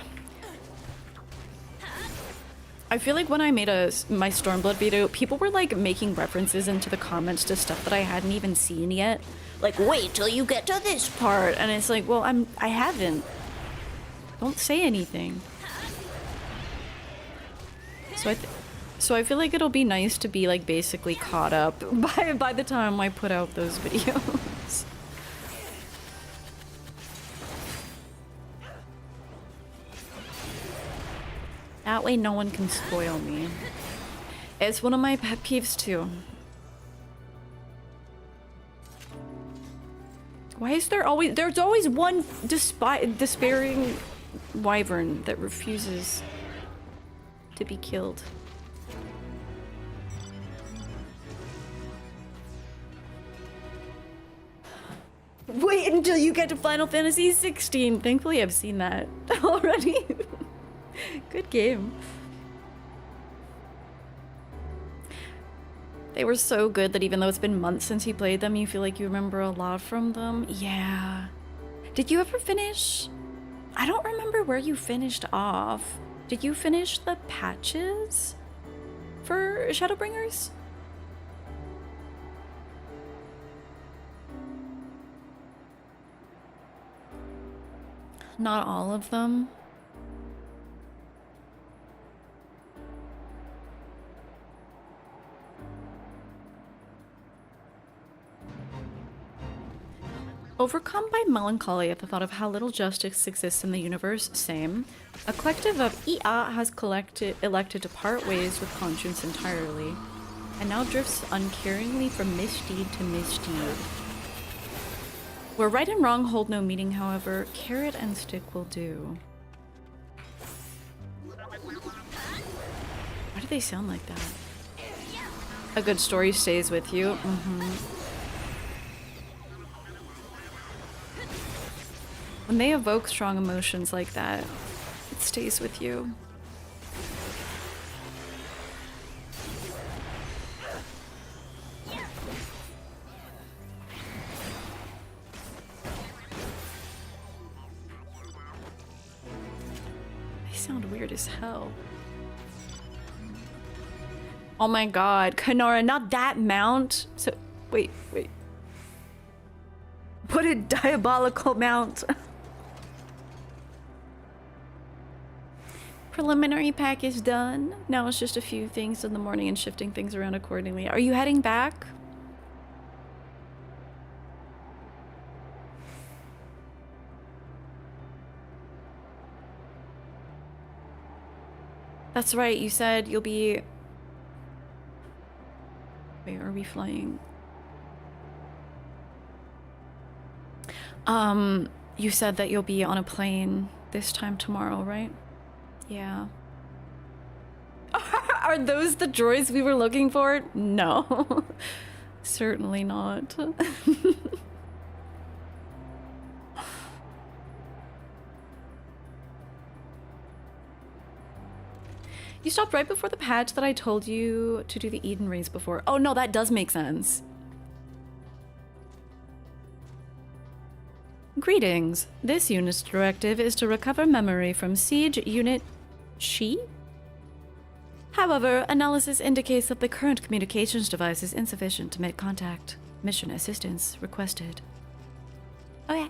I feel like when I made my Stormblood video, people were like making references into the comments to stuff that I hadn't even seen yet. Like, wait till you get to this part. And it's like, well, I haven't. Don't say anything. So I feel like it'll be nice to be like basically caught up by the time I put out those videos. That way no one can spoil me. It's one of my pet peeves too. Why is there's always one despairing wyvern that refuses to be killed. Wait until you get to Final Fantasy 16. Thankfully I've seen that already. Good game. They were so good that even though it's been months since you played them, you feel like you remember a lot from them. Yeah. Did you ever finish? I don't remember where you finished off. Did you finish the patches for Shadowbringers? Not all of them. overcome by melancholy at the thought of how little justice exists in the universe. Same. A collective of IA has elected to part ways with conscience entirely, and now drifts uncaringly from misdeed to misdeed. Where right and wrong hold no meaning, however, carrot and stick will do. Why do they sound like that? A good story stays with you. When they evoke strong emotions like that, it stays with you. They sound weird as hell. Oh my god, Kanara, not that mount. So, wait. What a diabolical mount. Preliminary pack is done. Now it's just a few things in the morning and shifting things around accordingly. Are you heading back? That's right, you said you'll be... Wait, are we flying? You said that you'll be on a plane this time tomorrow, right? Yeah. Are those the droids we were looking for? No. Certainly not. You stopped right before the patch that I told you to do the Eden race before. Oh no, that does make sense. Greetings. This unit's directive is to recover memory from Siege Unit She? However, analysis indicates that the current communications device is insufficient to make contact. Mission assistance requested. Okay.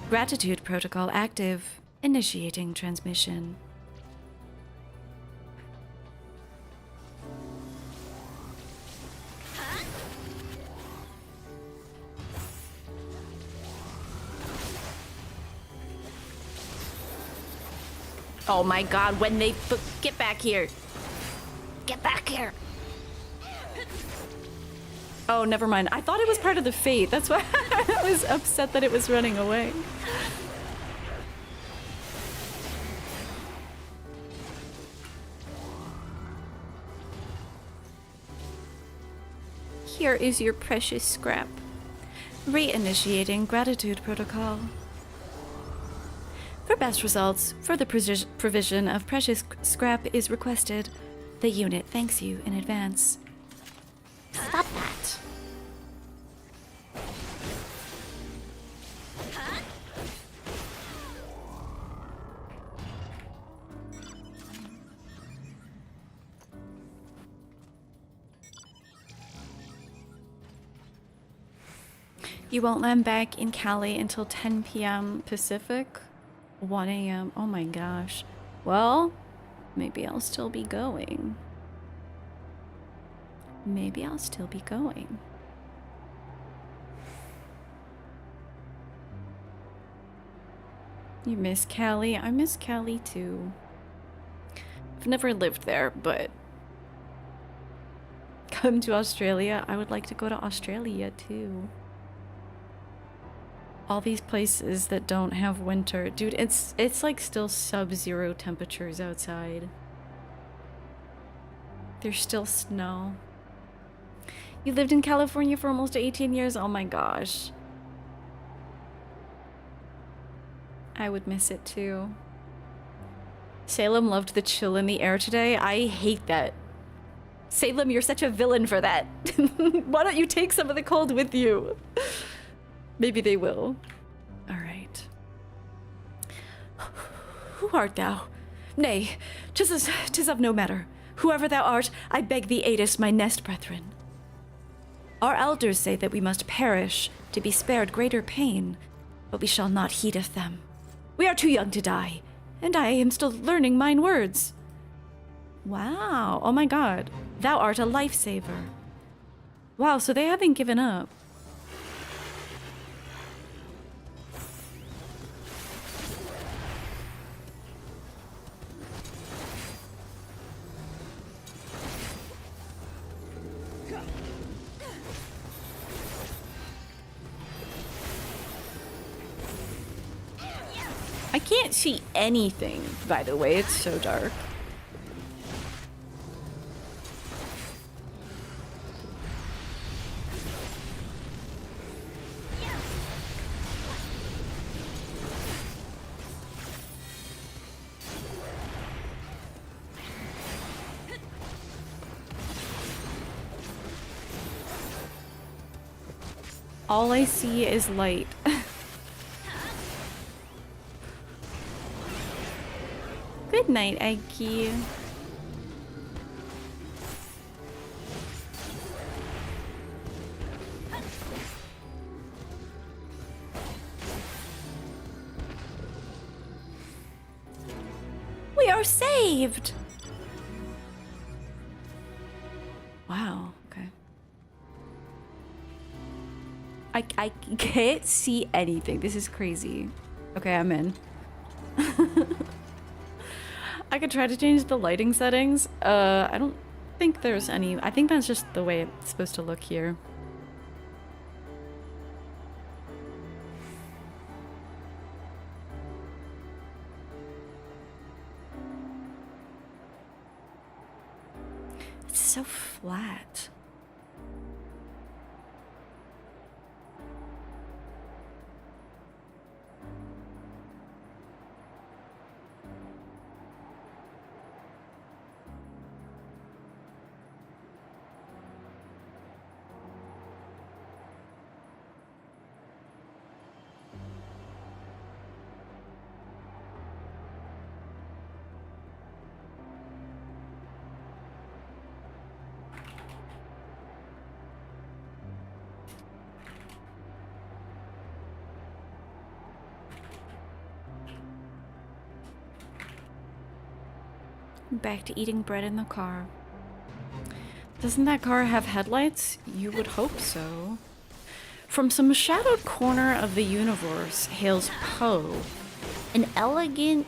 Gratitude protocol active. Initiating transmission. Oh my god, when they get back here. Get back here. Oh, never mind. I thought it was part of the fate. That's why I was upset that it was running away. Here is your precious scrap. Reinitiating gratitude protocol. For best results, further provision of precious scrap is requested. The unit thanks you in advance. Stop that. You won't land back in Cali until 10 p.m. Pacific? 1 a.m. Oh my gosh. Well, maybe I'll still be going. Maybe I'll still be going. You miss Cali? I miss Cali too. I've never lived there, but come to Australia. I would like to go to Australia too. All these places that don't have winter. Dude, it's like still sub-zero temperatures outside. There's still snow. You lived in California for almost 18 years? Oh my gosh. I would miss it too. Salem loved the chill in the air today. I hate that. Salem, you're such a villain for that. Why don't you take some of the cold with you? Maybe they will. All right. Who art thou? Nay, 'tis of no matter. Whoever thou art, I beg thee aid us, my nest brethren. Our elders say that we must perish to be spared greater pain, but we shall not heedeth them. We are too young to die, and I am still learning mine words. Wow, oh my god. Thou art a lifesaver. Wow, so they haven't given up. I can't see anything, by the way. It's so dark. All I see is light. Good night, Eggy. We are saved! Wow, okay. I can't see anything. This is crazy. Okay, I'm in. I could try to change the lighting settings. I don't think there's any. I think that's just the way it's supposed to look here. It's so flat. Back to eating bread in the car. Doesn't that car have headlights? You would hope so. From some shadowed corner of the universe hails Poe, an elegant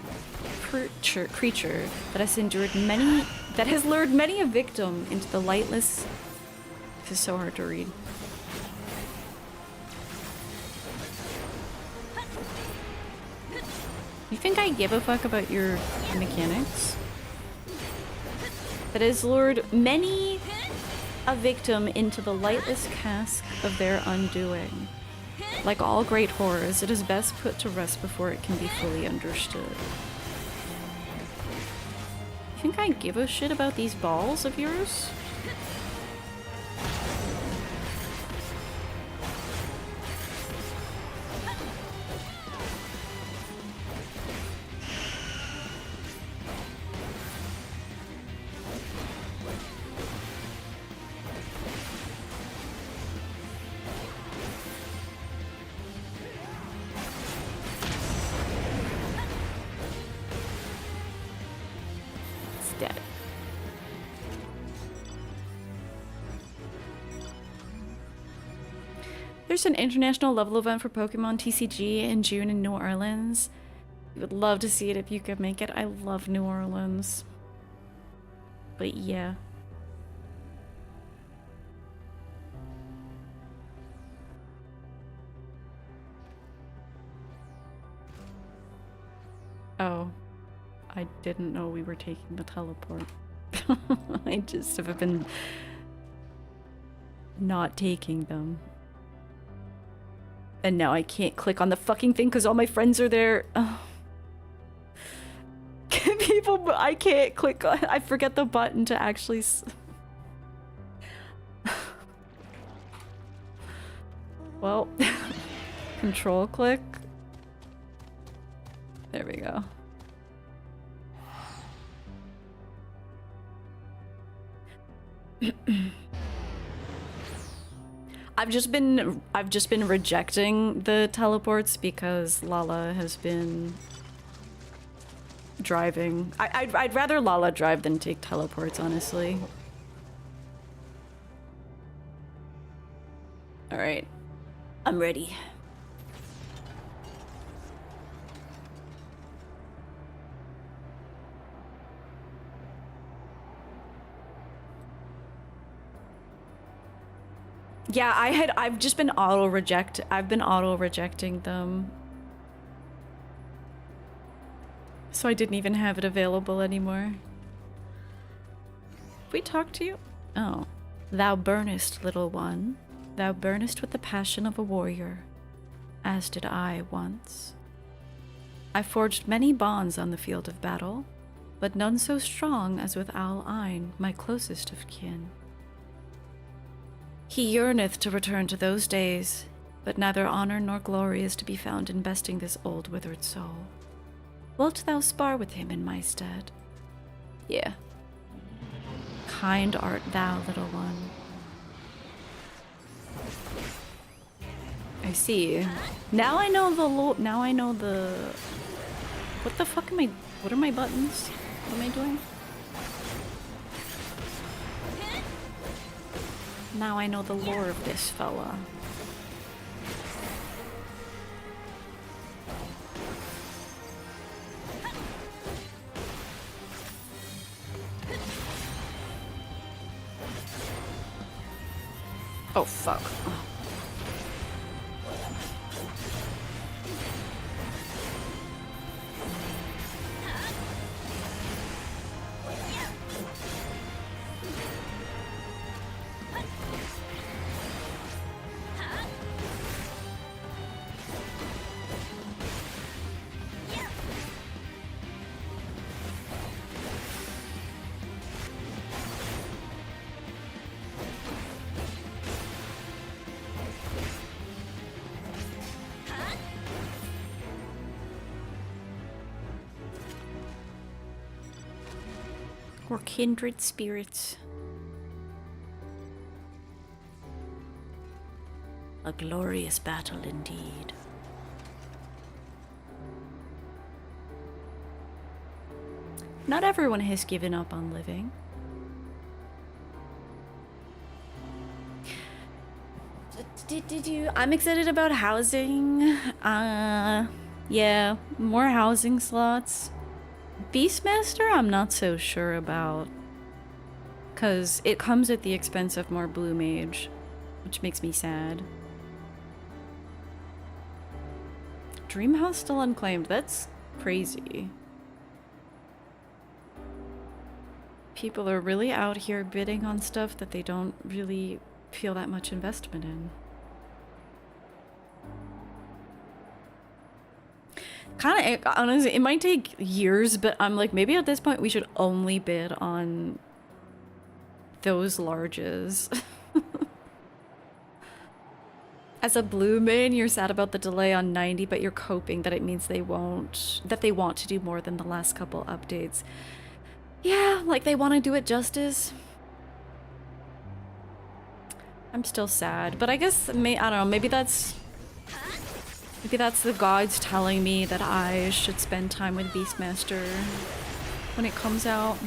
creature that has lured many a victim into the lightless. This is so hard to read. You think I give a fuck about your mechanics? That has lured many a victim into the lightless cask of their undoing. Like all great horrors, it is best put to rest before it can be fully understood. You think I give a shit about these balls of yours? There's an international level event for Pokemon TCG in June in New Orleans. We would love to see it if you could make it. I love New Orleans. But yeah. Oh. I didn't know we were taking the teleport. I just have been not taking them. And now I can't click on the fucking thing because all my friends are there. Oh. People, I can't click on. I forget the button to actually. Well, control click. There we go. I've just been rejecting the teleports because Lala has been driving. I'd rather Lala drive than take teleports, honestly. All right, I'm ready. Yeah, I've just been I've been auto-rejecting them. So I didn't even have it available anymore. We talked to you? Oh. Thou burnest, little one. Thou burnest with the passion of a warrior, as did I once. I forged many bonds on the field of battle, but none so strong as with Al Ain, my closest of kin. He yearneth to return to those days, but neither honor nor glory is to be found in besting this old withered soul. Wilt thou spar with him in my stead? Yeah. Kind art thou, little one. I see. Now I know the now I know the... What the fuck am I... What are my buttons? What am I doing? Now I know the lore of this fella. Oh, fuck. Oh. We're kindred spirits. A glorious battle indeed. Not everyone has given up on living. Did you? I'm excited about housing. Yeah, more housing slots. Beastmaster, I'm not so sure about. Because it comes at the expense of more Blue Mage, which makes me sad. Dreamhouse still unclaimed. That's crazy. People are really out here bidding on stuff that they don't really feel that much investment in. Kind of, honestly, it might take years, but I'm like, maybe at this point we should only bid on those larges. As a blue main, you're sad about the delay on 90, but you're coping that it means they want to do more than the last couple updates. Yeah, like they want to do it justice. I'm still sad, but I guess, I don't know, maybe that's the gods telling me that I should spend time with Beastmaster when it comes out.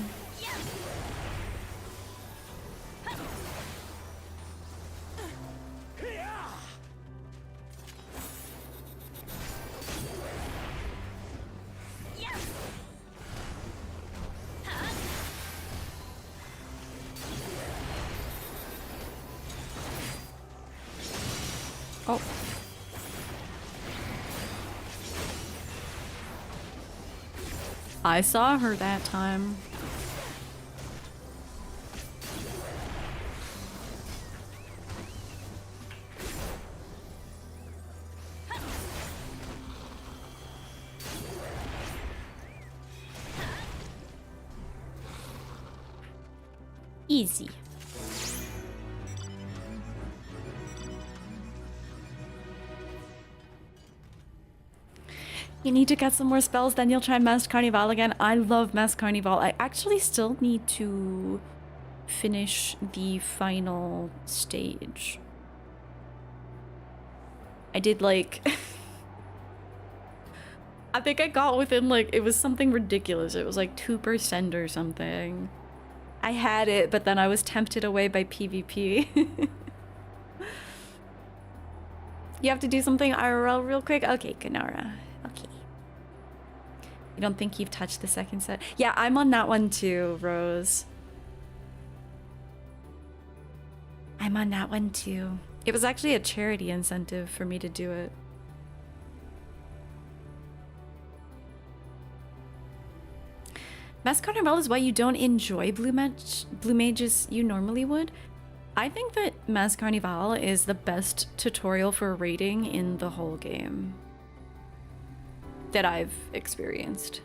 Oh. I saw her that time. Easy. You need to get some more spells, then you'll try Masked Carnival again. I love Masked Carnival. I actually still need to finish the final stage. I did like... I think I got within like, it was something ridiculous. It was like 2% or something. I had it, but then I was tempted away by PvP. You have to do something IRL real quick? Okay, Ganara. Okay. You don't think you've touched the second set? Yeah, I'm on that one too, Rose. I'm on that one too. It was actually a charity incentive for me to do it. Mask Carnival is why you don't enjoy blue mages you normally would. I think that Mask Carnival is the best tutorial for raiding in the whole game that I've experienced.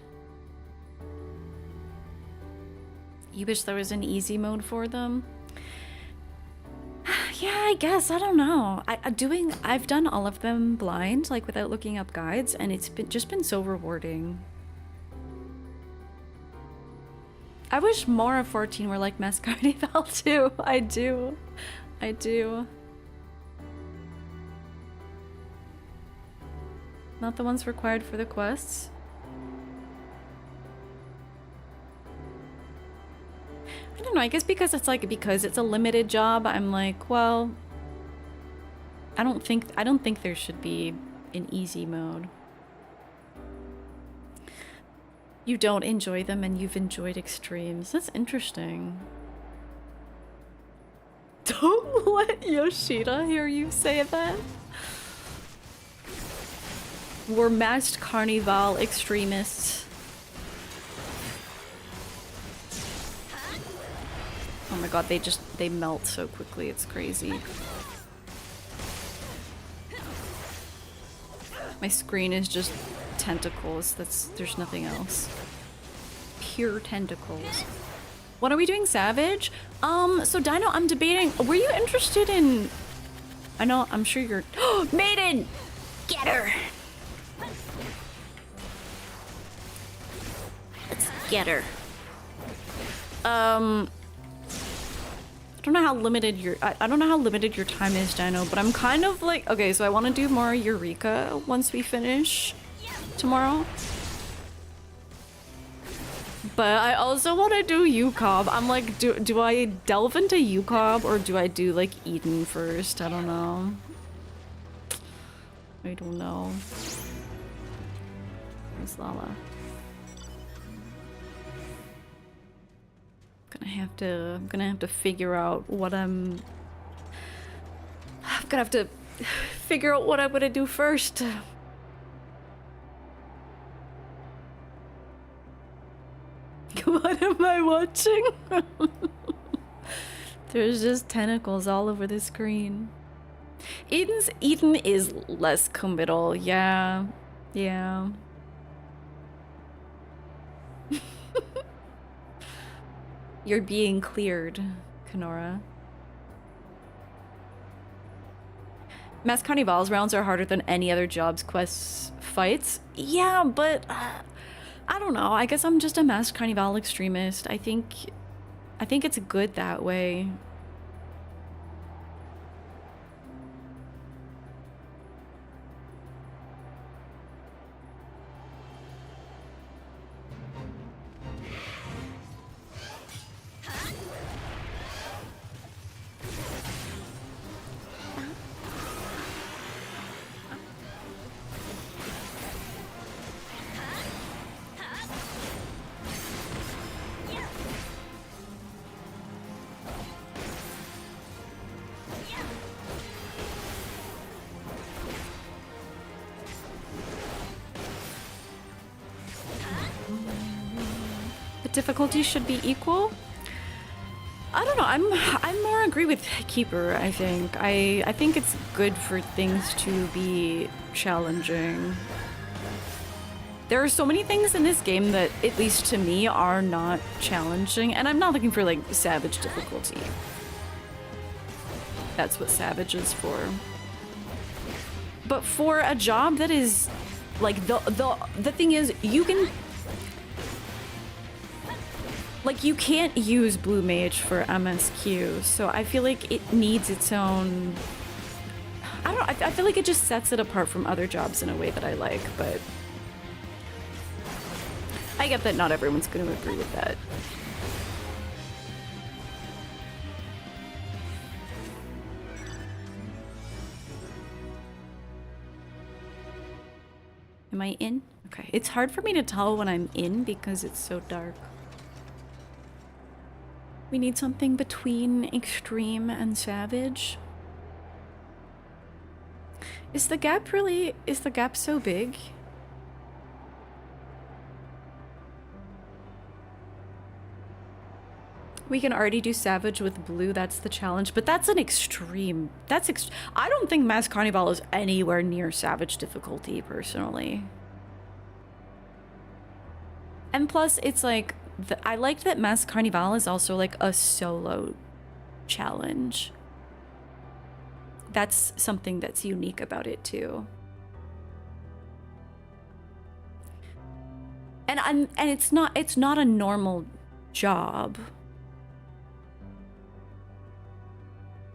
You wish there was an easy mode for them? Yeah, I guess. I don't know. I've done all of them blind, like without looking up guides, and it's just been so rewarding. I wish more of 14 were like Mask Carnival too. I do. I do. Not the ones required for the quests. I don't know, I guess because it's a limited job, I'm like, well, I don't think there should be an easy mode. You don't enjoy them and you've enjoyed extremes. That's interesting. Don't let Yoshida hear you say that. We're masked Carnival extremists. Oh my god, they melt so quickly, it's crazy. My screen is just tentacles, there's nothing else. Pure tentacles. What are we doing, Savage? So Dino, I'm debating, were you interested in... I know, I'm sure you're... Maiden! Get her! Let's get her. I don't know how limited your time is, Dino, but I'm kind of like, okay, so I want to do more Eureka once we finish tomorrow. But I also want to do UCOB. I'm like, do I delve into UCOB or do I do like Eden first? I don't know. I don't know. Where's Lala? I'm gonna have to figure out what I'm gonna have to figure out what I'm gonna do first. What am I watching? There's just tentacles all over the screen. Eden is less committal, yeah. Yeah. You're being cleared, Kenora. Mass Carnival's rounds are harder than any other jobs quests fights. Yeah, but I don't know. I guess I'm just a Mass Carnival extremist. I think it's good that way. Difficulty should be equal. I don't know. I'm more agree with Keeper. I think it's good for things to be challenging. There are so many things in this game that, at least to me, are not challenging, and I'm not looking for like Savage difficulty. That's what Savage is for. But for a job that is like the thing is, you can. Like, you can't use Blue Mage for MSQ, so I feel like it needs its own... I don't know, I feel like it just sets it apart from other jobs in a way that I like, but... I get that not everyone's going to agree with that. Am I in? Okay, it's hard for me to tell when I'm in because it's so dark. We need something between extreme and savage. Is the gap so big? We can already do Savage with blue, that's the challenge, but that's an extreme. I don't think Mass Carnival is anywhere near Savage difficulty, personally. And plus, it's like, I liked that Mass Carnival is also like a solo challenge. That's something that's unique about it too. And it's not a normal job.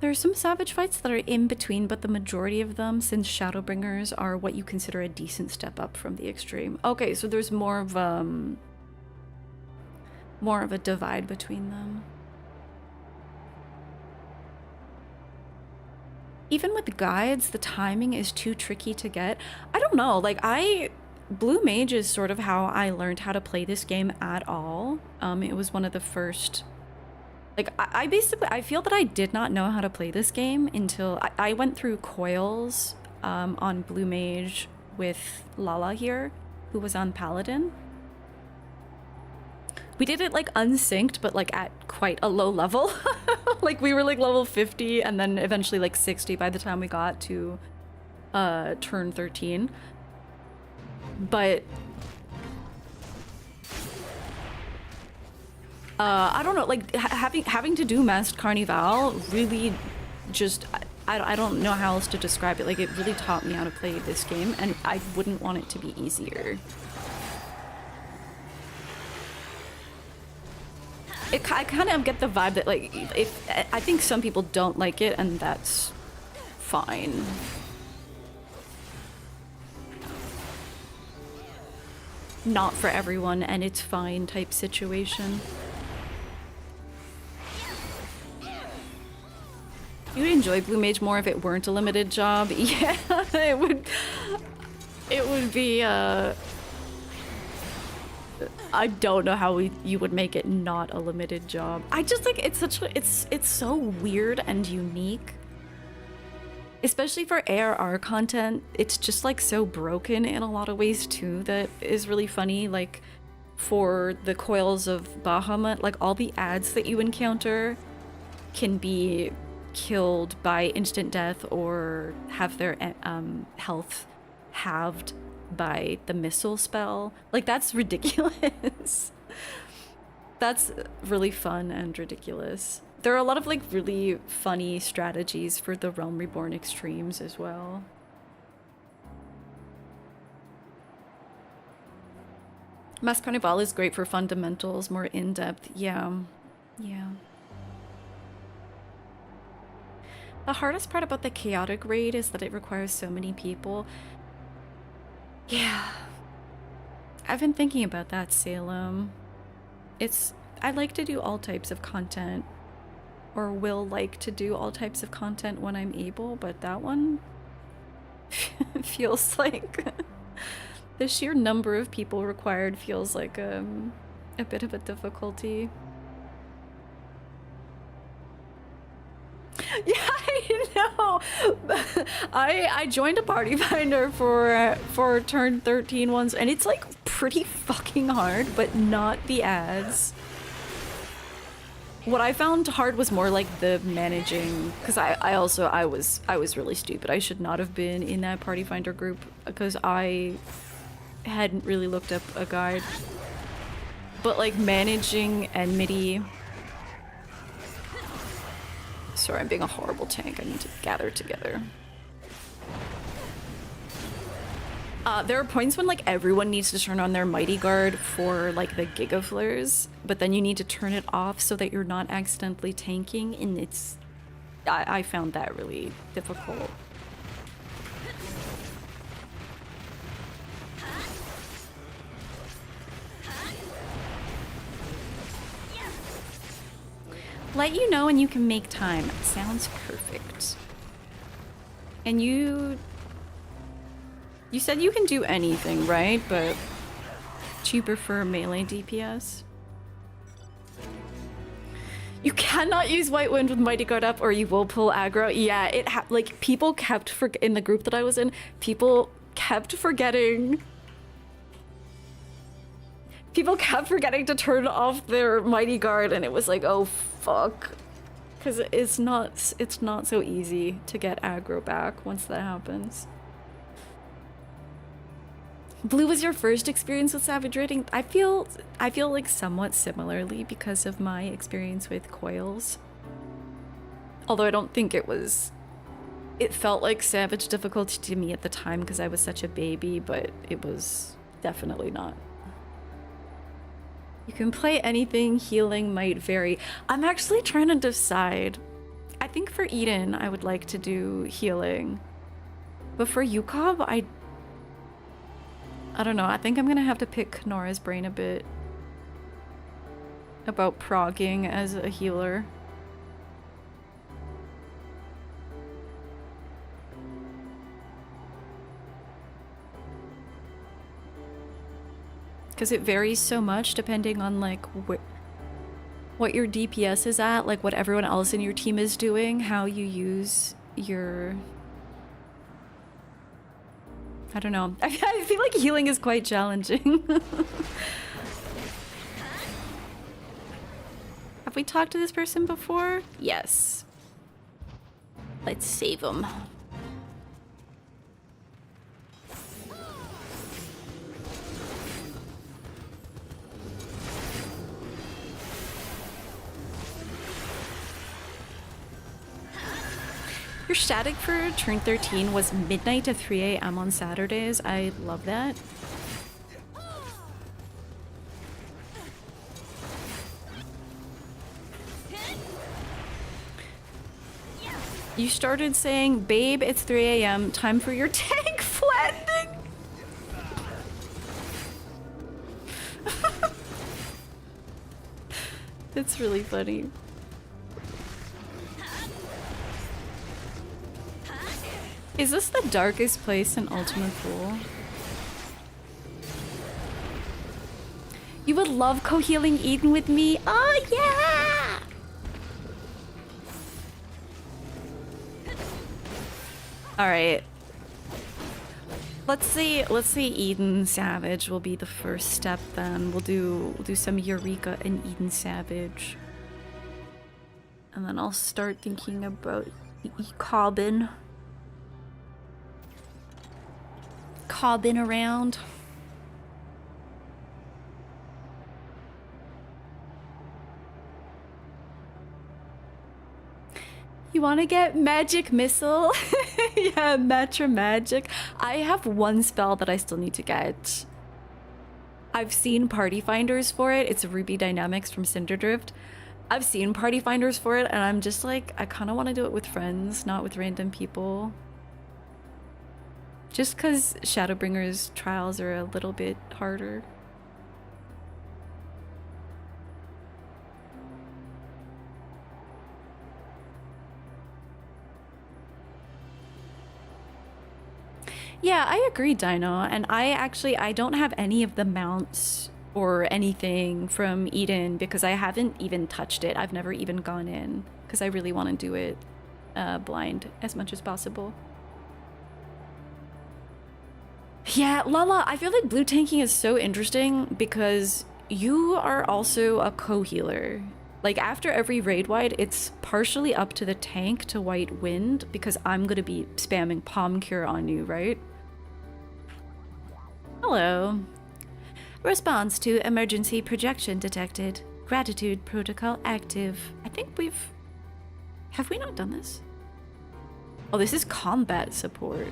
There are some Savage fights that are in between, but the majority of them, since Shadowbringers, are what you consider a decent step up from the extreme. Okay, so there's more of a divide between them. Even with guides, the timing is too tricky to get. I don't know, like Blue Mage is sort of how I learned how to play this game at all. It was one of the first... Like, I feel that I did not know how to play this game until I went through Coils on Blue Mage with Lala here, who was on Paladin. We did it like unsynced, but like at quite a low level. Like we were like level 50 and then eventually like 60 by the time we got to turn 13. But I don't know, like having to do Masked Carnival really just, I don't know how else to describe it. Like it really taught me how to play this game, and I wouldn't want it to be easier. I kind of get the vibe that like, I think some people don't like it, and that's fine. Not for everyone, and it's fine type situation. You would enjoy Blue Mage more if it weren't a limited job. Yeah, it would be, I don't know how you would make it not a limited job. I just think it's so weird and unique. Especially for ARR content, it's just like so broken in a lot of ways too that is really funny. Like for the Coils of Bahamut, like all the ads that you encounter can be killed by instant death or have their health halved by the missile spell. Like that's ridiculous. That's really fun and ridiculous. There are a lot of like really funny strategies for the Realm Reborn extremes as well. Masked Carnival is great for fundamentals, more in-depth. Yeah. The hardest part about the chaotic raid is that it requires so many people. Yeah. I've been thinking about that, Salem. I like to do all types of content, or will like to do all types of content when I'm able, but that one feels like the sheer number of people required feels like a bit of a difficulty. Yeah, I know. I joined a party finder for turn 13 once, and it's like pretty fucking hard, but not the ads. What I found hard was more like the managing, because I was really stupid. I should not have been in that party finder group because I hadn't really looked up a guide. But like managing enmity. Sorry, I'm being a horrible tank. I need to gather together. There are points when like everyone needs to turn on their Mighty Guard for like the Gigaflares, but then you need to turn it off so that you're not accidentally tanking, and it's... I found that really difficult. Let you know when you can make time. Sounds perfect. And you said you can do anything, right? But do you prefer melee DPS? You cannot use White Wind with Mighty Guard up or you will pull aggro. Yeah, like people kept in the group that I was in, people kept forgetting People kept forgetting to turn off their mighty guard, and it was like, oh fuck. Because it's not so easy to get aggro back once that happens. Blue was your first experience with Savage Raiding? I feel like somewhat similarly because of my experience with coils. Although I don't think it felt like Savage difficulty to me at the time because I was such a baby, but it was definitely not. You can play anything, healing might vary. I'm actually trying to decide. I think for Eden, I would like to do healing. But for Yukov, I don't know. I think I'm gonna have to pick Nora's brain a bit about progging as a healer. Because it varies so much depending on like what your DPS is at, like what everyone else in your team is doing, how you use your... I don't know. I feel like healing is quite challenging. Have we talked to this person before? Yes. Let's save him. Your static for turn 13 was midnight to 3 a.m. on Saturdays. I love that. You started saying, babe, it's 3 a.m. Time for your tank flattening. That's really funny. Is this the darkest place in Ultima Thule? You would love co-healing Eden with me? Oh yeah! Alright. Let's see Eden Savage will be the first step then. We'll do some Eureka and Eden Savage. And then I'll start thinking about Cobbin around. You want to get magic missile? Yeah, Matra magic. I have one spell that I still need to get. I've seen party finders for it. It's Ruby Dynamics from Cinderdrift. I've seen party finders for it, and I'm just like, I kind of want to do it with friends, not with random people. Just because Shadowbringer's trials are a little bit harder. Yeah, I agree, Dino. And I don't have any of the mounts or anything from Eden because I haven't even touched it. I've never even gone in because I really want to do it blind as much as possible. Yeah, Lala, I feel like blue tanking is so interesting because you are also a co-healer. Like, after every raid wide, it's partially up to the tank to White Wind because I'm gonna be spamming Palm Cure on you, right? Hello. Response to emergency projection detected. Gratitude protocol active. I think have we not done this? Oh, this is combat support.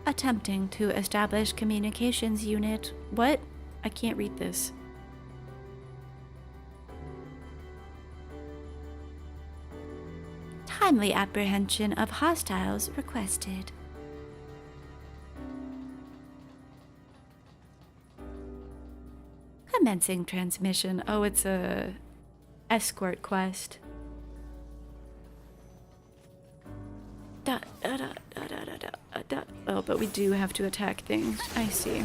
Attempting to establish communications unit. What? I can't read this. Timely apprehension of hostiles requested. Commencing transmission. Oh, it's a escort quest. Oh, but we do have to attack things. I see.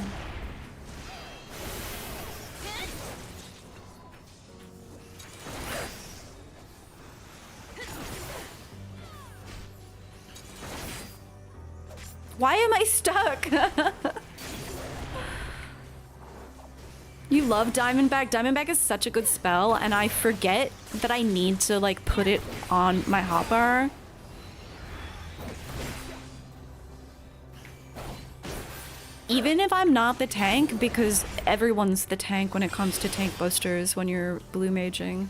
Why am I stuck? You love Diamond Bag. Diamond Bag is such a good spell, and I forget that I need to like put it on my hotbar. Even if I'm not the tank, because everyone's the tank when it comes to tank boosters when you're blue maging.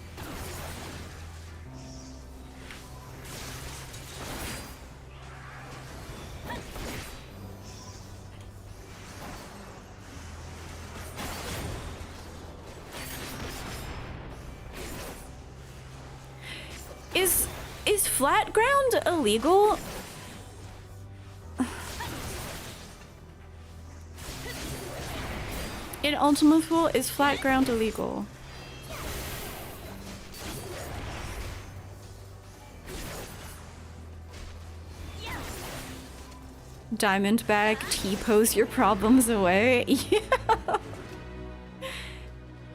Is flat ground illegal? In Ultima Thule, is flat ground illegal? Diamond Bag, T-pose your problems away. Yeah.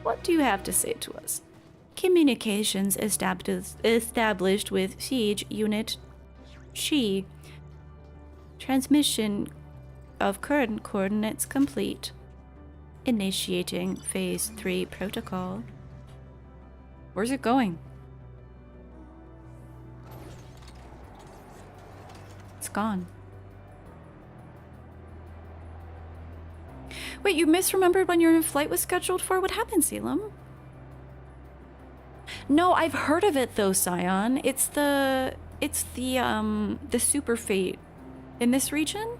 What do you have to say to us? Communications established with Siege Unit Chi. Transmission of current coordinates complete. Initiating Phase 3 protocol. Where's it going? It's gone. Wait, you misremembered when your flight was scheduled for? What happened, Salem? No, I've heard of it though, Scion. It's the super fate in this region?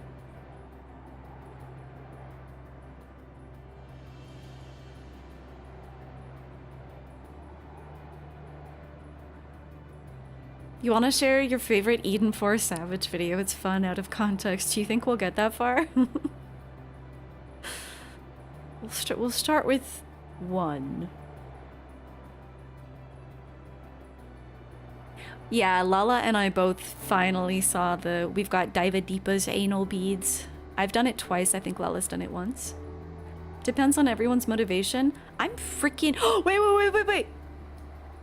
You want to share your favorite Eden Forest Savage video? It's fun out of context. Do you think we'll get that far? We'll start with 1. Yeah, Lala and I both finally saw we've got Diva Deepa's anal beads. I've done it twice. I think Lala's done it once. Depends on everyone's motivation. I'm freaking... Oh, wait.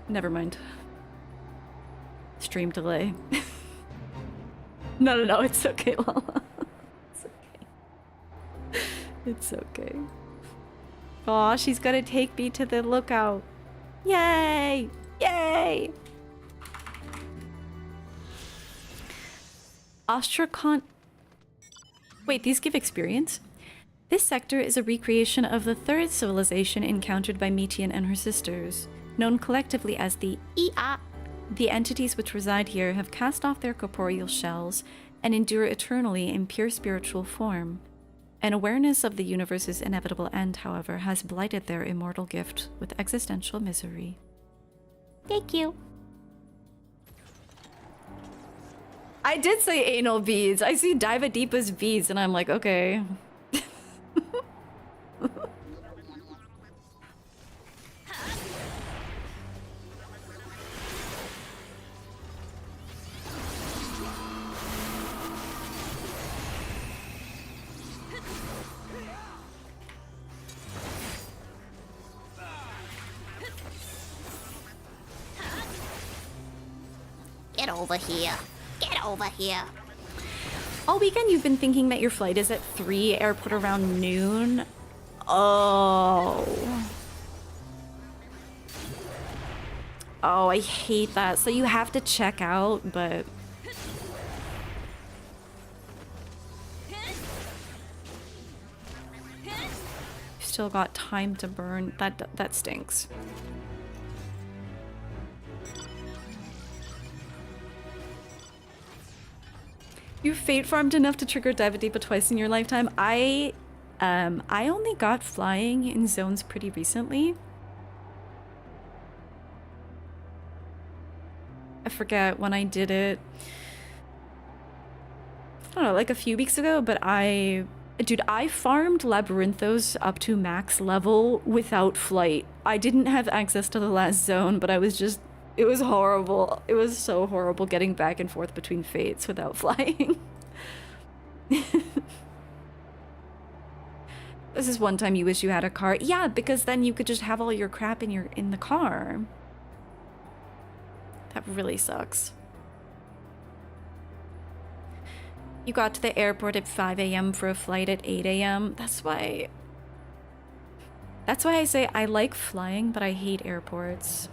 Never mind. Stream delay. No, it's okay, Lala. It's okay. It's okay. Aw, she's gonna take me to the lookout. Yay! Yay! Ostrakon... Wait, these give experience? This sector is a recreation of the 3rd civilization encountered by Metian and her sisters, known collectively as the Ia. The entities which reside here have cast off their corporeal shells and endure eternally in pure spiritual form. An awareness of the universe's inevitable end, however, has blighted their immortal gift with existential misery. Thank you. I did say anal beads. I see Diva Deepa's beads and I'm like, okay.
Get over here. Get over here.
All weekend you've been thinking that your flight is at 3, airport around noon. Oh. Oh, I hate that. So you have to check out, but... Still got time to burn. That stinks. You fate farmed enough to trigger Diva Deepa twice in your lifetime. I only got flying in zones pretty recently. I forget when I did it. I don't know, like a few weeks ago, but dude, I farmed Labyrinthos up to max level without flight. I didn't have access to the last zone, but I was just... It was horrible. It was so horrible getting back and forth between fates without flying. This is one time you wish you had a car. Yeah, because then you could just have all your crap in the car. That really sucks. You got to the airport at 5 a.m. for a flight at 8 a.m. That's why I say I like flying, but I hate airports.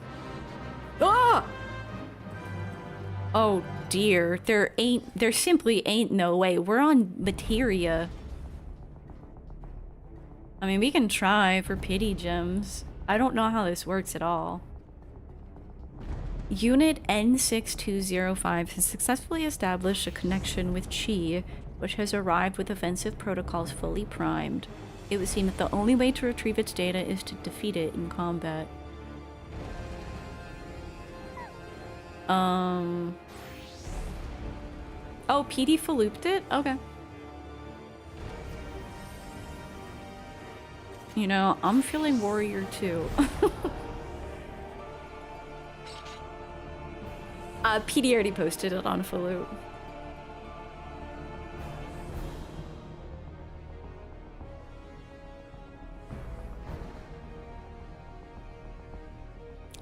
Ah! Oh dear, there simply ain't no way. We're on materia. I mean, we can try for pity gems. I don't know how this works at all. Unit N6205 has successfully established a connection with Chi, which has arrived with offensive protocols fully primed. It would seem that the only way to retrieve its data is to defeat it in combat. Oh, PD Falooped it? Okay. You know, I'm feeling warrior too. PD already posted it on Faloop.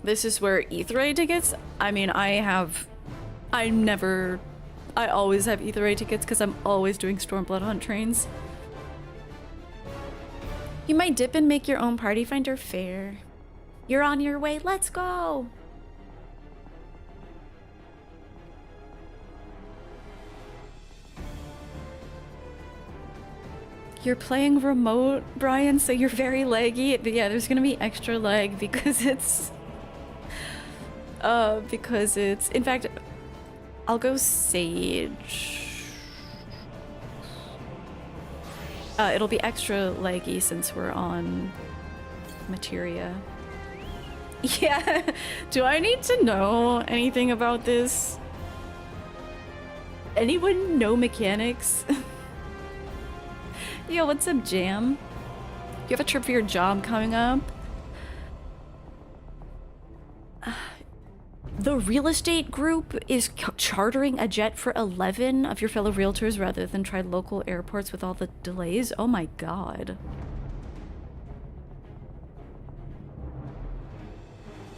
This is where Etherite tickets. I mean, I always have Etherite tickets because I'm always doing Stormblood Hunt trains. You might dip and make your own party finder fair. You're on your way, let's go! You're playing remote, Brian, so you're very laggy. But yeah, there's gonna be extra lag because it's... in fact, I'll go Sage. It'll be extra laggy since we're on materia. Yeah, do I need to know anything about this? Anyone know mechanics? Yo, what's up, Jam? You have a trip for your job coming up? The real estate group is chartering a jet for 11 of your fellow realtors rather than try local airports with all the delays. Oh my god.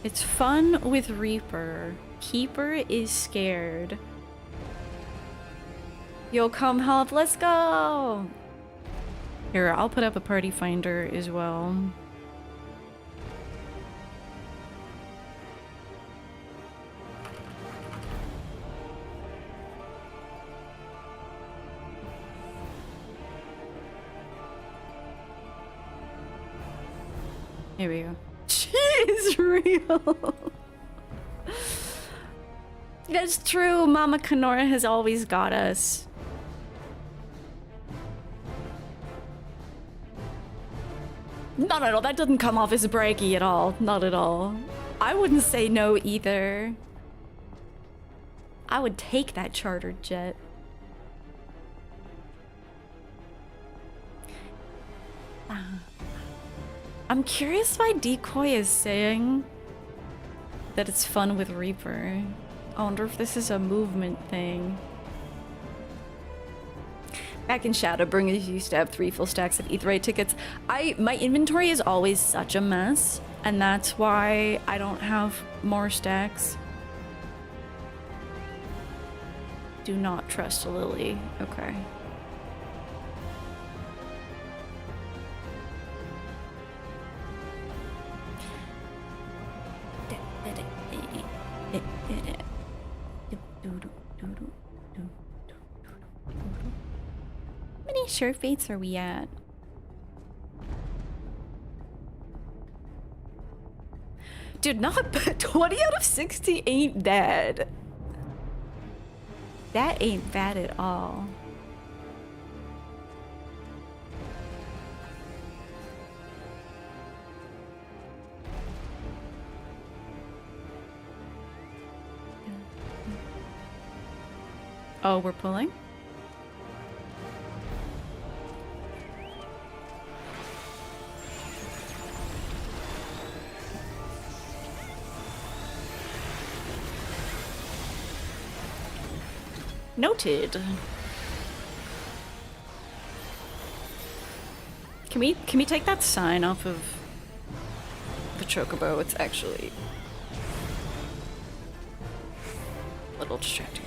It's fun with Reaper. Keeper is scared. Yo, come help, let's go! Here, I'll put up a party finder as well. Here we go. She's real. That's true. Mama Kenora has always got us. Not at all. That doesn't come off as braggy at all. Not at all. I wouldn't say no either. I would take that chartered jet. I'm curious why Decoy is saying that it's fun with Reaper. I wonder if this is a movement thing. Back in Shadowbringers used to have 3 full stacks of Aetheryte tickets. My inventory is always such a mess, and that's why I don't have more stacks. Do not trust Lily. Okay. How many sure fates are we at? Dude, not 20 out of 60 ain't bad. That ain't bad at all. Oh, we're pulling? Noted. Can we take that sign off of the chocobo? It's actually a little distracting.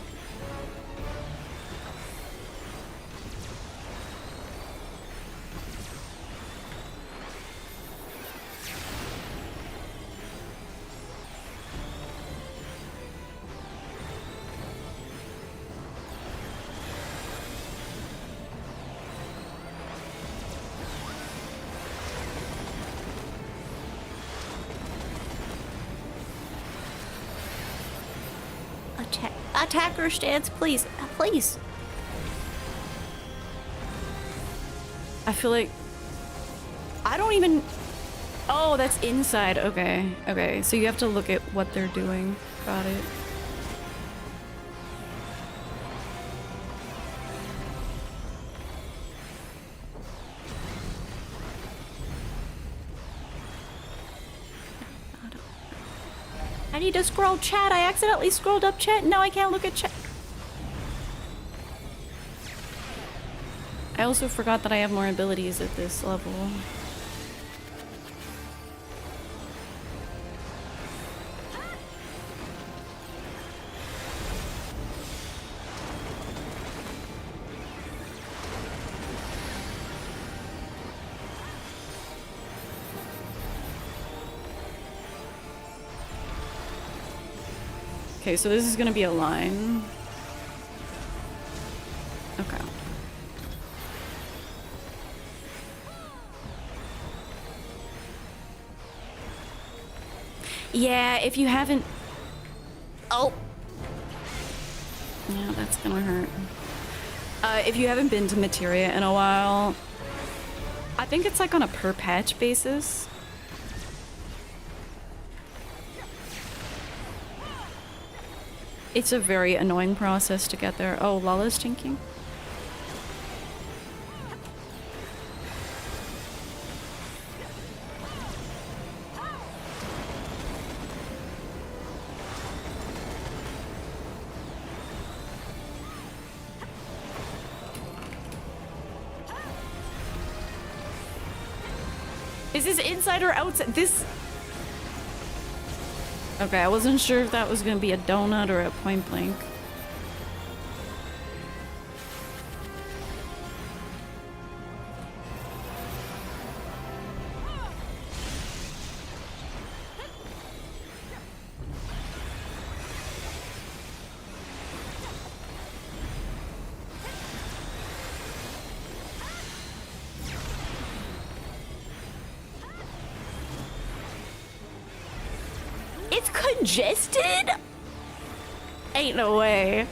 Attacker stance, please. Please.
I feel like... I don't even... Oh, that's inside. Okay. Okay. So you have to look at what they're doing. Got it.
I need to scroll chat. I accidentally scrolled up chat. Now I can't look at chat.
I also forgot that I have more abilities at this level. Okay, so this is gonna be a line. Okay. Yeah, if you haven't... Oh! Yeah, that's gonna hurt. If you haven't been to Materia in a while, I think it's like on a per patch basis. It's a very annoying process to get there. Oh, Lala's tinking. Is this inside or outside? This... Okay, I wasn't sure if that was gonna be a donut or a point blank.
It's congested? Ain't no way.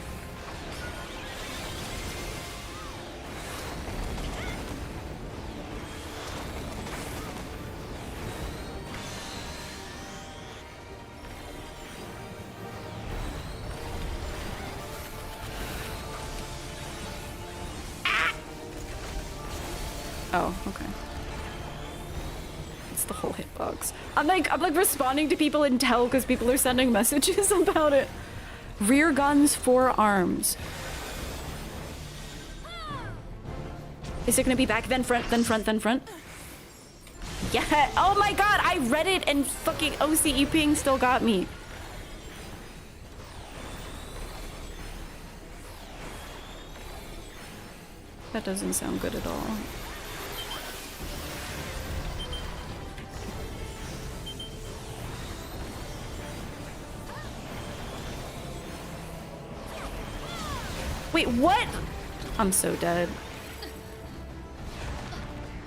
Oh, okay. It's the whole hitbox. I'm like responding to people in Tel because people are sending messages about it. Rear guns, forearms. Is it gonna be back, then front, then front, then front? Yeah. Oh my god, I read it and fucking OCE ping still got me. That doesn't sound good at all. Wait, what? I'm so dead.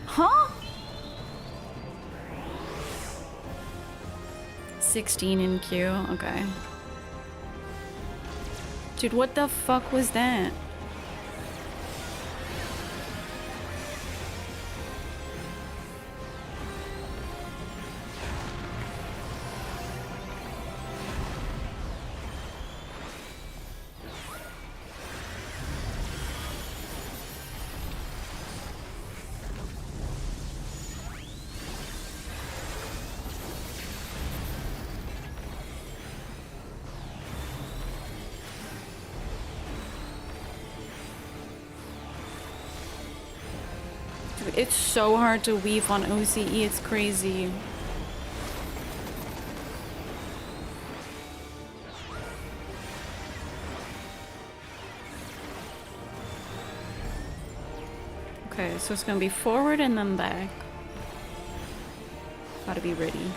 Huh? 16 in Q, okay. Dude, what the fuck was that? It's so hard to weave on OCE, it's crazy. Okay, so it's gonna be forward and then back. Gotta be ready.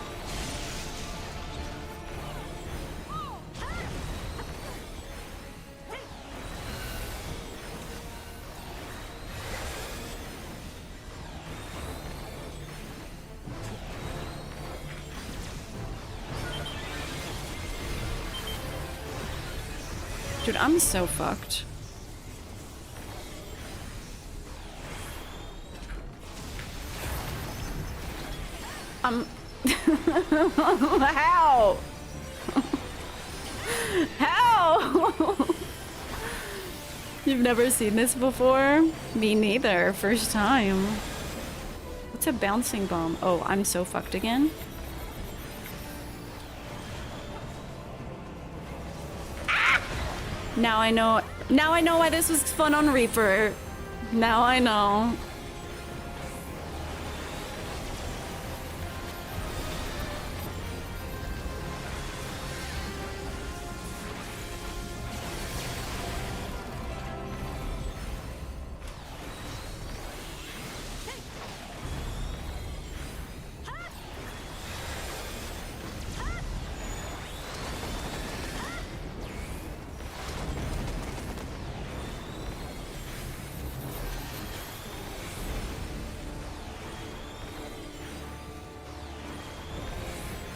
Dude, I'm so fucked. How? How? You've never seen this before? Me neither. First time. What's a bouncing bomb? Oh, I'm so fucked again. Ah! Now I know why this was fun on Reaper. Now I know.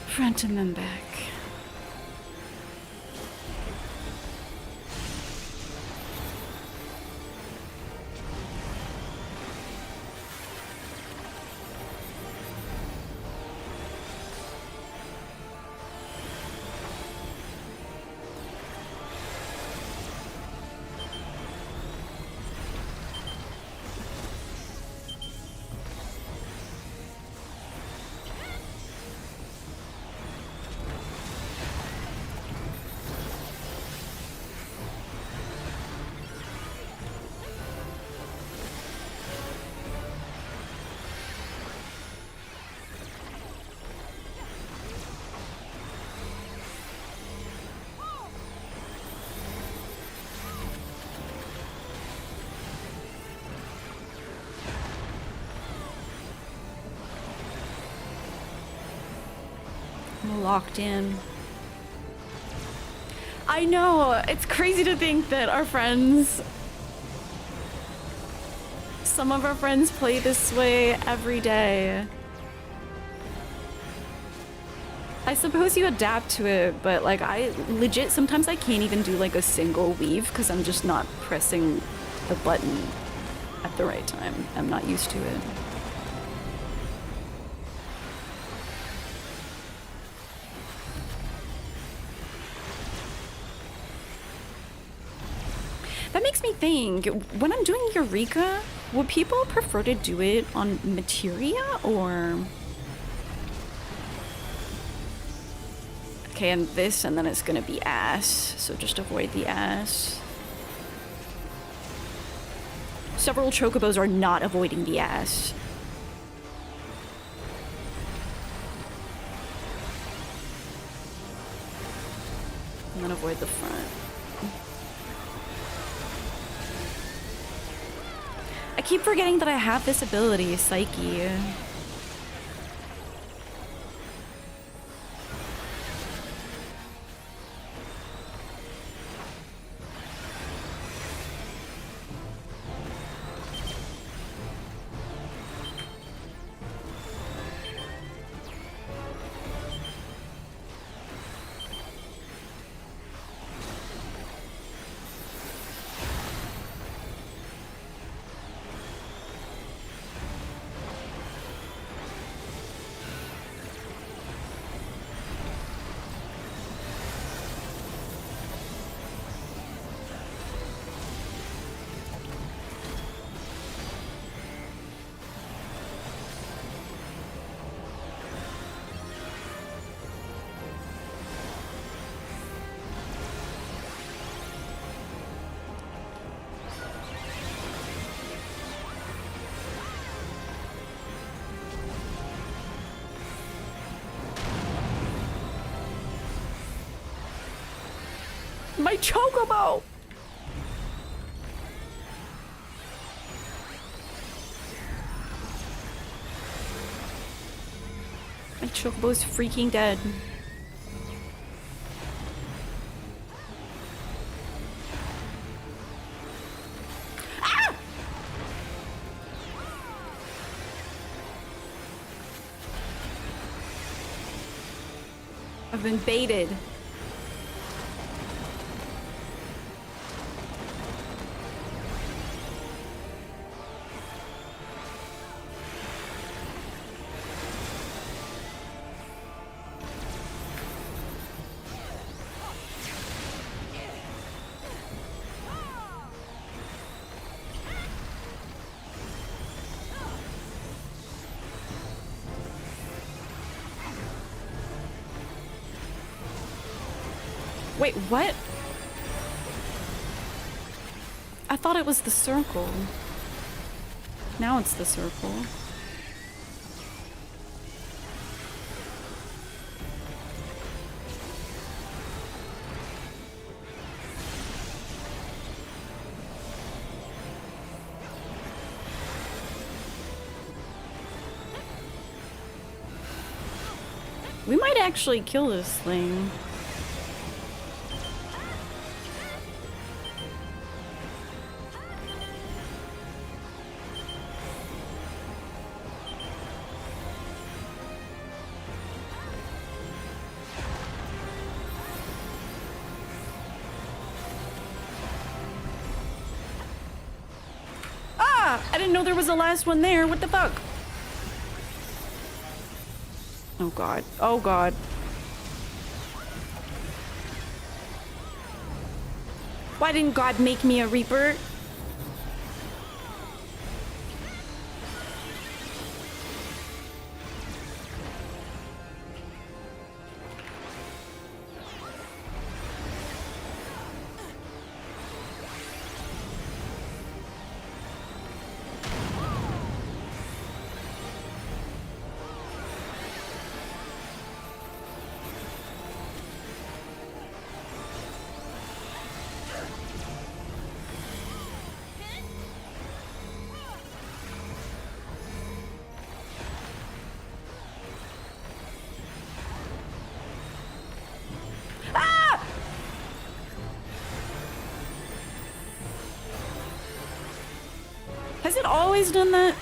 Front and then back. Locked in. I know, it's crazy to think that our friends, some of our friends play this way every day. I suppose you adapt to it, but like I legit, sometimes I can't even do like a single weave because I'm just not pressing the button at the right time. I'm not used to it. That makes me think, when I'm doing Eureka, would people prefer to do it on materia or... Okay, and this, and then it's gonna be ass, so just avoid the ass. Several chocobos are not avoiding the ass. And then avoid the front. I keep forgetting that I have this ability, Psyche. My chocobo! My chocobo's freaking dead. Ah! I've been baited. Wait, what? I thought it was the circle. Now it's the circle. We might actually kill this thing. Ah! I didn't know there was a last one there. What the fuck? Oh god. Oh god. Why didn't God make me a Reaper? Has it always done that?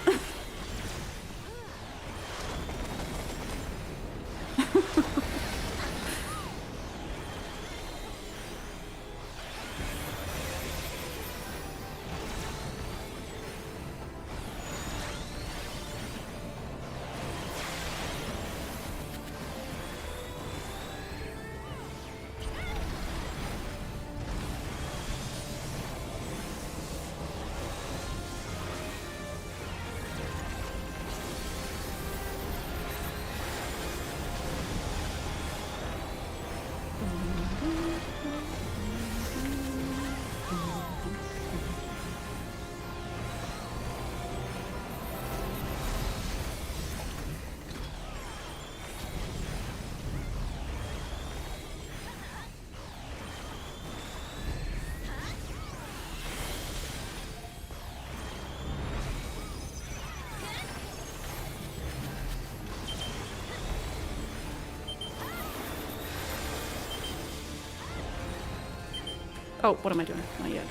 Oh, what am I doing? Not yet.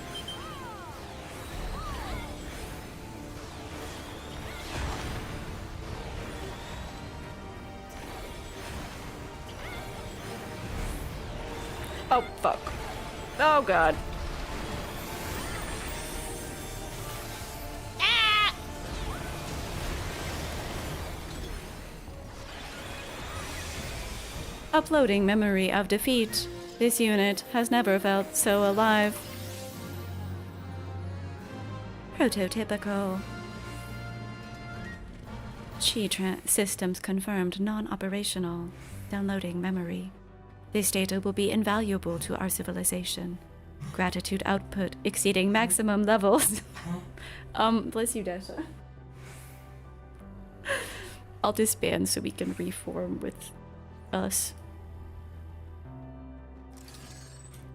Oh, fuck. Oh, God. Ah! Uploading memory of defeat. This unit has never felt so alive. Prototypical. Chi systems confirmed non-operational. Downloading memory. This data will be invaluable to our civilization. Gratitude output exceeding maximum levels. Bless you, Dasha. I'll disband so we can reform with us.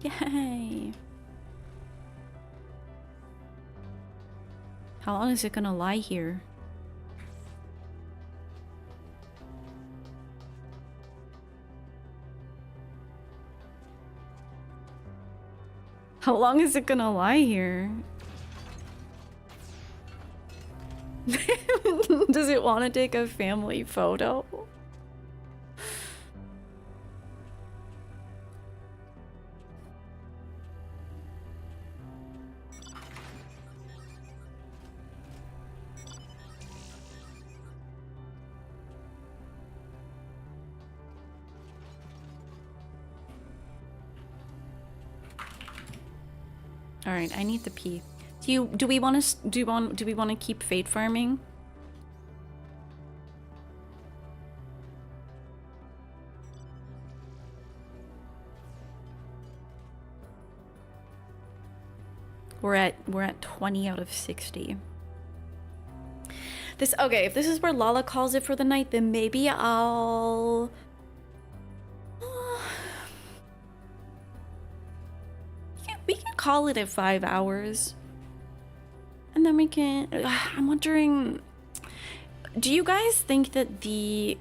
Yay! How long is it gonna lie here? How long is it gonna lie here? Does it want to take a family photo? All right, I need the P. Do we want to keep fate farming? We're at 20 out of 60. Okay, if this is where Lala calls it for the night, then maybe I'll... we can call it at 5 hours. And then we can... I'm wondering... Do you guys think that the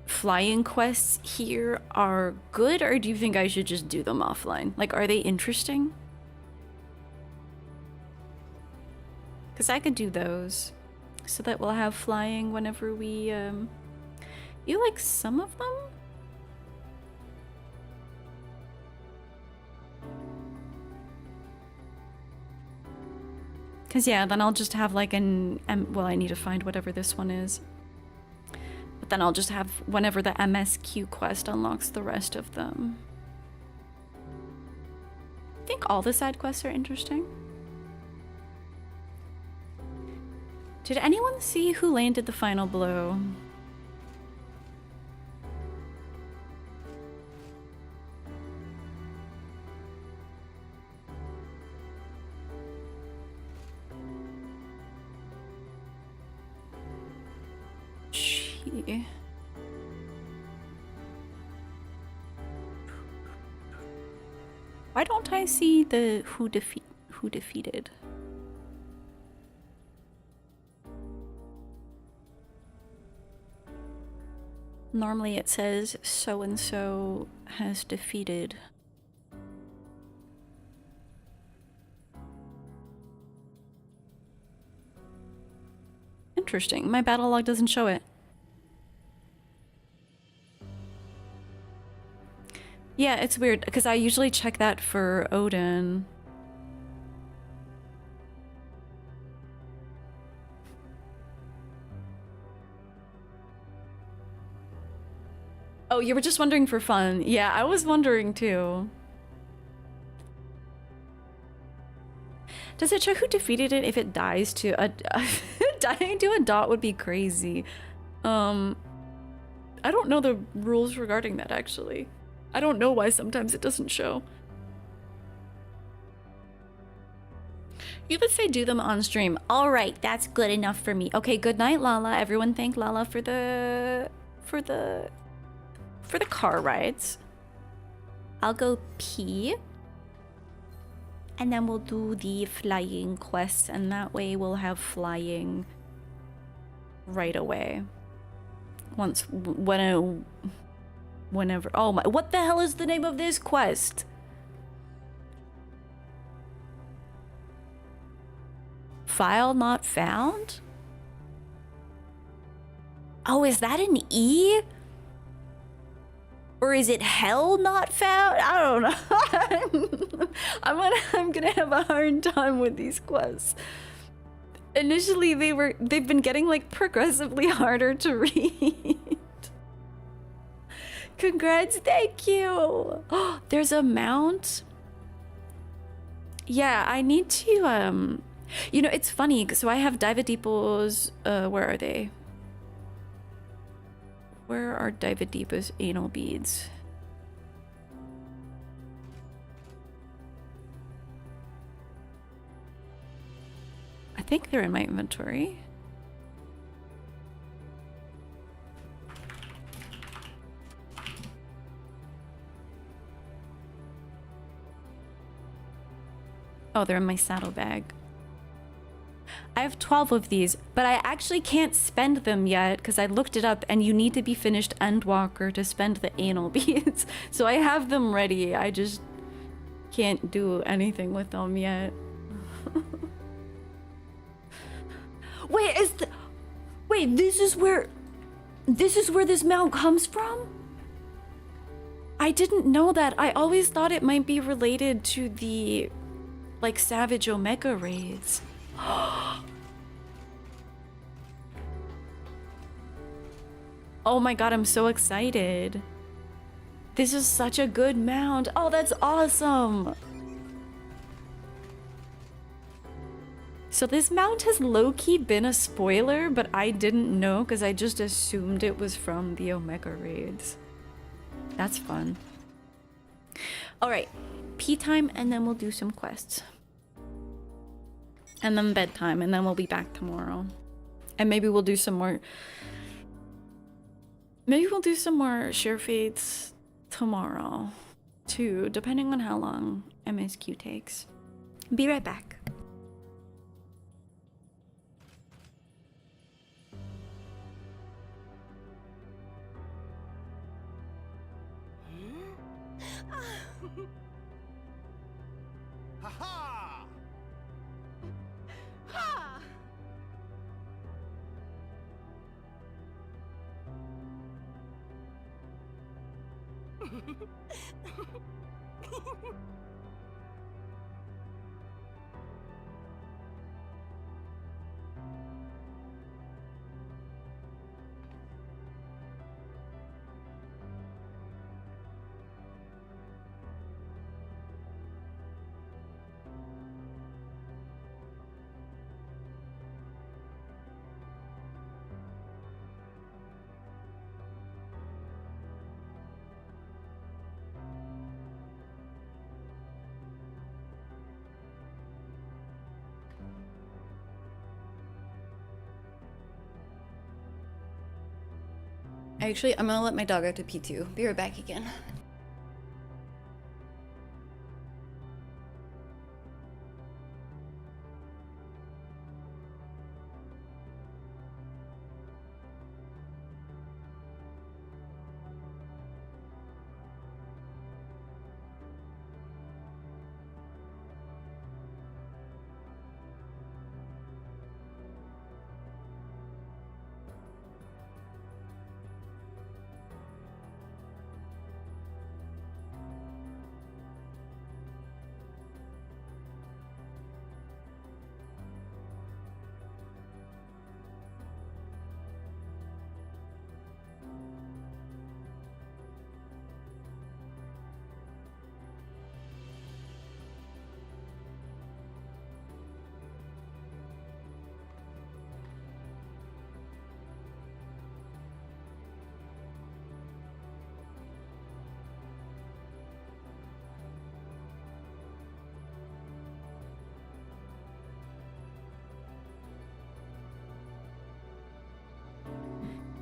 flying quests here are good, or do you think I should just do them offline? Like, are they interesting? Because I could do those. So that we'll have flying whenever we, you like some of them? Because yeah, then I'll just have like well, I need to find whatever this one is. But then I'll just have whenever the MSQ quest unlocks the rest of them. I think all the side quests are interesting. Did anyone see who landed the final blow? Gee. Why don't I see the who defeated? Normally it says so-and-so has defeated. Interesting. My battle log doesn't show it. Yeah, it's weird because I usually check that for Odin. Oh, you were just wondering for fun. Yeah, I was wondering too. Does it show who defeated it if it dies to a... dying to a dot would be crazy. I don't know the rules regarding that, actually. I don't know why sometimes it doesn't show. You would say do them on stream. All right, that's good enough for me. Okay, good night, Lala. Everyone thank Lala for the car rides. I'll go pee. And then we'll do the flying quests, and that way we'll have flying right away. Whenever. Oh my, what the hell is the name of this quest? File not found? Oh, is that an E? Or is it hell not found? I don't know. I'm gonna have a hard time with these quests. Initially, they've been getting like progressively harder to read. Congrats, thank you. Oh, there's a mount. Yeah, I need to you know, it's funny, so I have Divadipo's where are they? Where are Divadipa's anal beads? I think they're in my inventory. Oh, they're in my saddlebag. I have 12 of these, but I actually can't spend them yet because I looked it up and you need to be finished Endwalker to spend the anal beads. So I have them ready. I just can't do anything with them yet. Wait, this is where this mount comes from? I didn't know that. I always thought it might be related to the like Savage Omega raids. Oh my god, I'm so excited. This is such a good mount. Oh, that's awesome. So this mount has low-key been a spoiler, but I didn't know because I just assumed it was from the Omega raids. That's fun. All right, pee time, and then we'll do some quests. And then bedtime, and then we'll be back tomorrow. And maybe we'll do some more... Maybe we'll do some more Share Fates tomorrow, too, depending on how long MSQ takes. Be right back.
Ha-ha!
Ha!
Actually, I'm gonna let my dog out to pee too. Be right back again.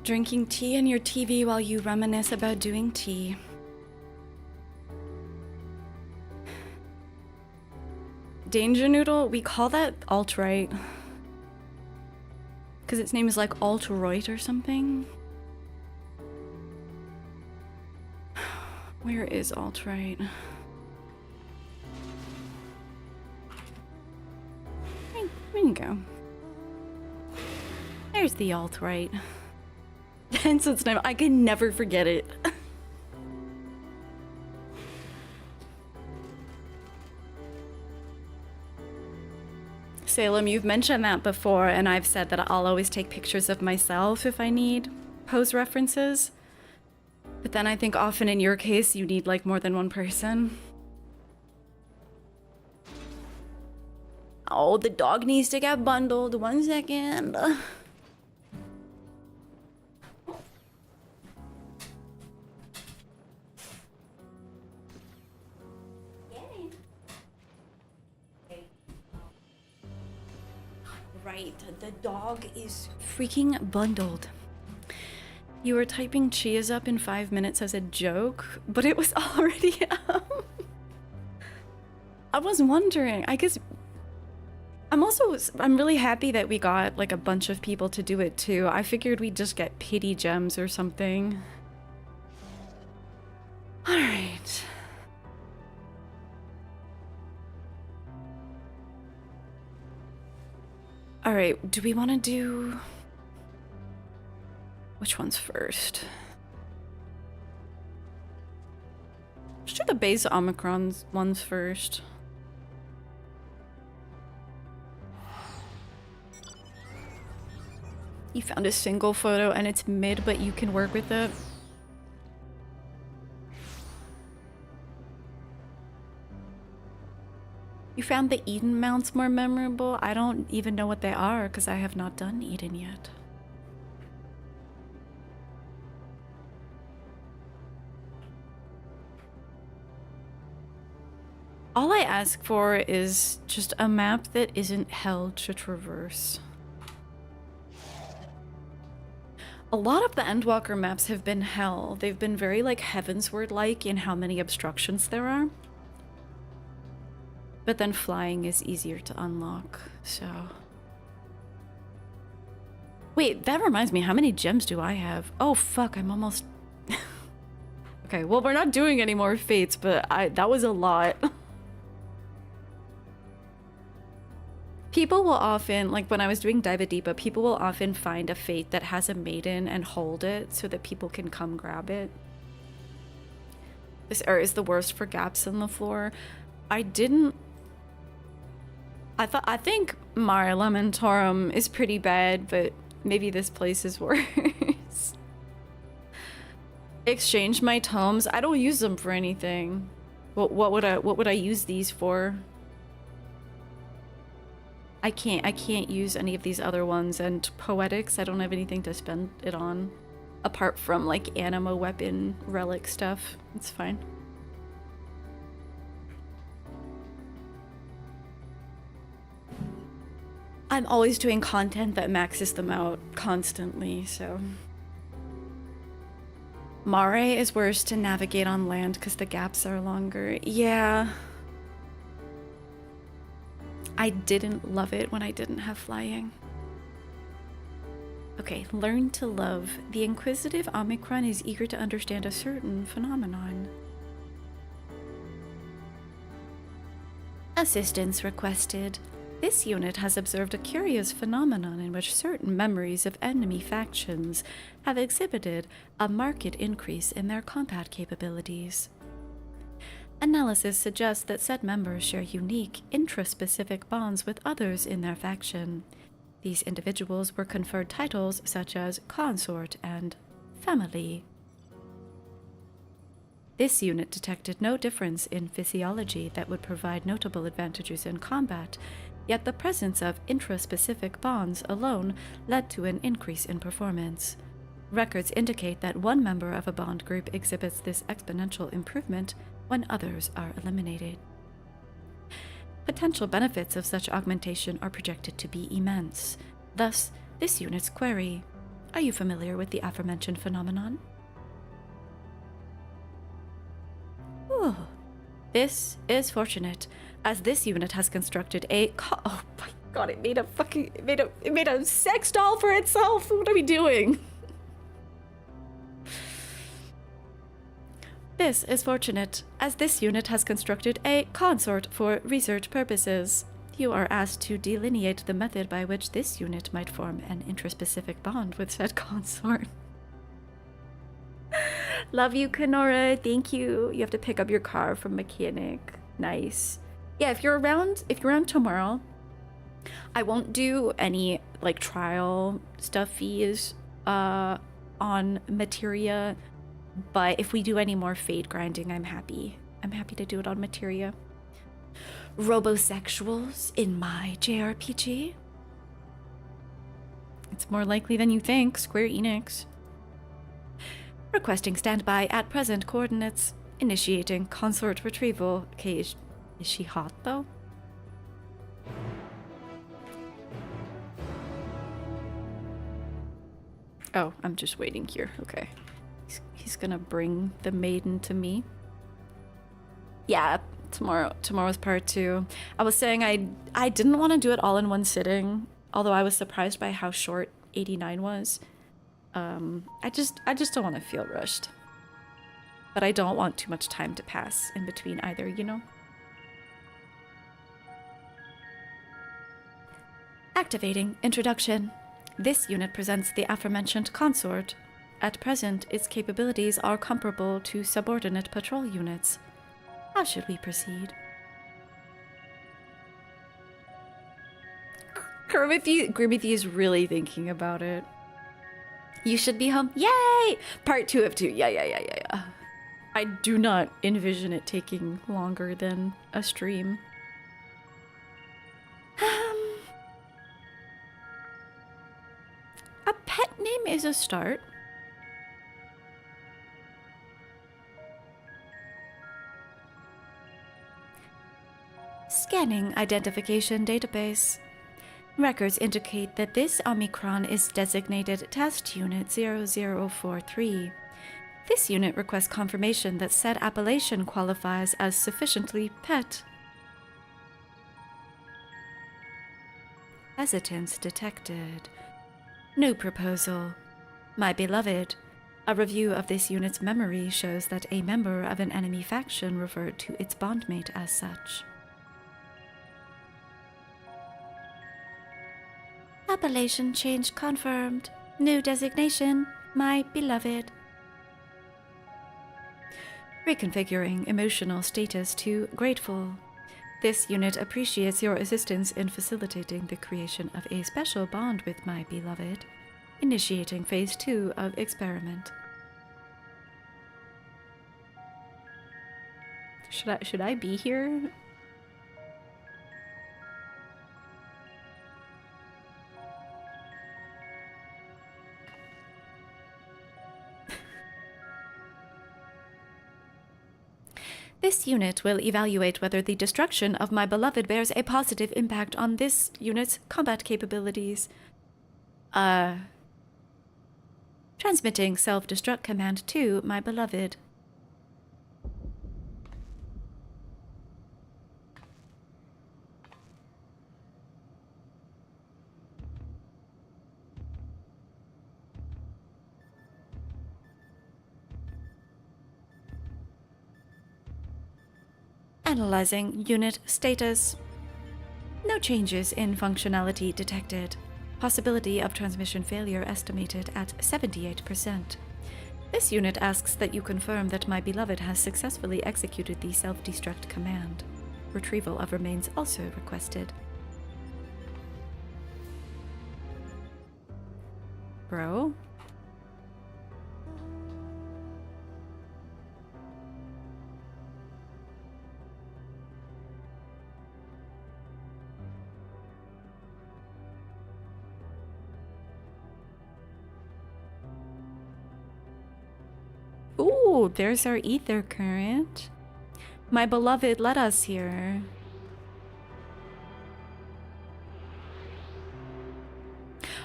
Drinking tea and your TV while you reminisce about doing tea. Danger Noodle, we call that alt-right. Because its name is like alt-right or something. Where is alt-right? There you go. There's the alt-right. Hence its name. I can never forget it. Salem, you've mentioned that before, and I've said that I'll always take pictures of myself if I need pose references. But then I think often in your case, you need like more than one person. Oh, the dog needs to get bundled. 1 second. Right, the dog is freaking bundled. You were typing cheers up in 5 minutes as a joke, but it was already up. I was wondering, I guess I'm really happy that we got like a bunch of people to do it too. I figured we'd just get pity gems or something. All right. All right, do we want to do... Which one's first? Let's do the base Omicron ones first. You found a single photo and it's mid, but you can work with it. You found the Eden mounts more memorable? I don't even know what they are because I have not done Eden yet. All I ask for is just a map that isn't hell to traverse. A lot of the Endwalker maps have been hell. They've been very like Heavensward-like in how many obstructions there are. But then flying is easier to unlock, so... Wait, that reminds me, how many gems do I have? Oh fuck, I'm almost... Okay, well we're not doing any more fates, but that was a lot. People will often, like when I was doing Diva Deepa, people will often find a fate that has a maiden and hold it so that people can come grab it. This area is the worst for gaps in the floor. I think Mare Lamentorum is pretty bad, but maybe this place is worse. Exchange my tomes. I don't use them for anything. What would I use these for? I can't use any of these other ones, and poetics, I don't have anything to spend it on. Apart from like anima weapon relic stuff. It's fine. I'm always doing content that maxes them out constantly, so... Mare is worse to navigate on land because the gaps are longer. Yeah. I didn't love it when I didn't have flying. Okay, learn to love. The inquisitive Omicron is eager to understand a certain phenomenon. Assistance requested. This unit has observed a curious phenomenon in which certain memories of enemy factions have exhibited a marked increase in their combat capabilities. Analysis suggests that said members share unique, intraspecific bonds with others in their faction. These individuals were conferred titles such as consort and family. This unit detected no difference in physiology that would provide notable advantages in combat, yet the presence of intraspecific bonds alone led to an increase in performance. Records indicate that one member of a bond group exhibits this exponential improvement when others are eliminated. Potential benefits of such augmentation are projected to be immense. Thus, this unit's query: are you familiar with the aforementioned phenomenon? Ooh. This is fortunate, as this unit has constructed a oh my god, it made a sex doll for itself. What are we doing? This is fortunate, as this unit has constructed a consort for research purposes. You are asked to delineate the method by which this unit might form an intraspecific bond with said consort. Love you, Kenora. Thank you. You have to pick up your car from mechanic. Nice. Yeah, if you're around tomorrow, I won't do any like trial stuffies on materia, but if we do any more fate grinding, I'm happy. I'm happy to do it on materia. Robosexuals in my JRPG? It's more likely than you think, Square Enix. Requesting standby at present coordinates. Initiating consort retrieval. Okay, is she hot though? Oh, I'm just waiting here. Okay. He's gonna bring the maiden to me. Yeah, tomorrow's part 2. I was saying I didn't want to do it all in one sitting, although I was surprised by how short 89 was. I just don't want to feel rushed. But I don't want too much time to pass in between either, you know? Activating introduction. This unit presents the aforementioned consort. At present, its capabilities are comparable to subordinate patrol units. How should we proceed? Grimothy is really thinking about it. You should be home. Yay! Part 2 of 2. Yeah. I do not envision it taking longer than a stream. A pet name is a start.
Scanning identification database. Records indicate that this Omicron is designated Test Unit 0043. This unit requests confirmation that said appellation qualifies as sufficiently pet. Hesitance detected. New proposal. My beloved. A review of this unit's memory shows that a member of an enemy faction referred to its bondmate as such. Appellation change confirmed. New designation, my beloved. Reconfiguring emotional status to grateful. This unit appreciates your assistance in facilitating the creation of a special bond with my beloved. Initiating phase 2 of experiment. Should I be here? This unit will evaluate whether the destruction of my beloved bears a positive impact on this unit's combat capabilities. Transmitting self-destruct command to my beloved. Analyzing unit status. No changes in functionality detected. Possibility of transmission failure estimated at 78%. This unit asks that you confirm that my beloved has successfully executed the self-destruct command. Retrieval of remains also requested. Bro? Ooh, there's our ether current. My beloved led us here.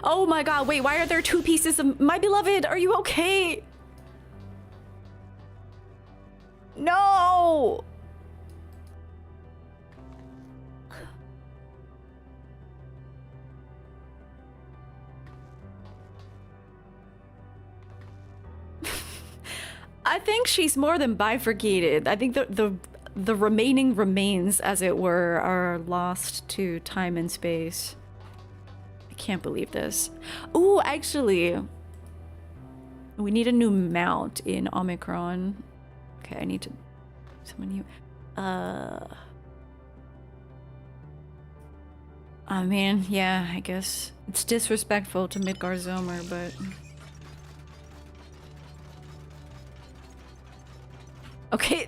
Oh my god, wait, why are there 2 pieces of my beloved? Are you okay? No! I think she's more than bifurcated. I think the remaining remains, as it were, are lost to time and space. I can't believe this. Ooh, actually, we need a new mount in Omicron. Okay, I need to summon you. I mean, yeah, I guess it's disrespectful to Midgar Zomer, but... Okay.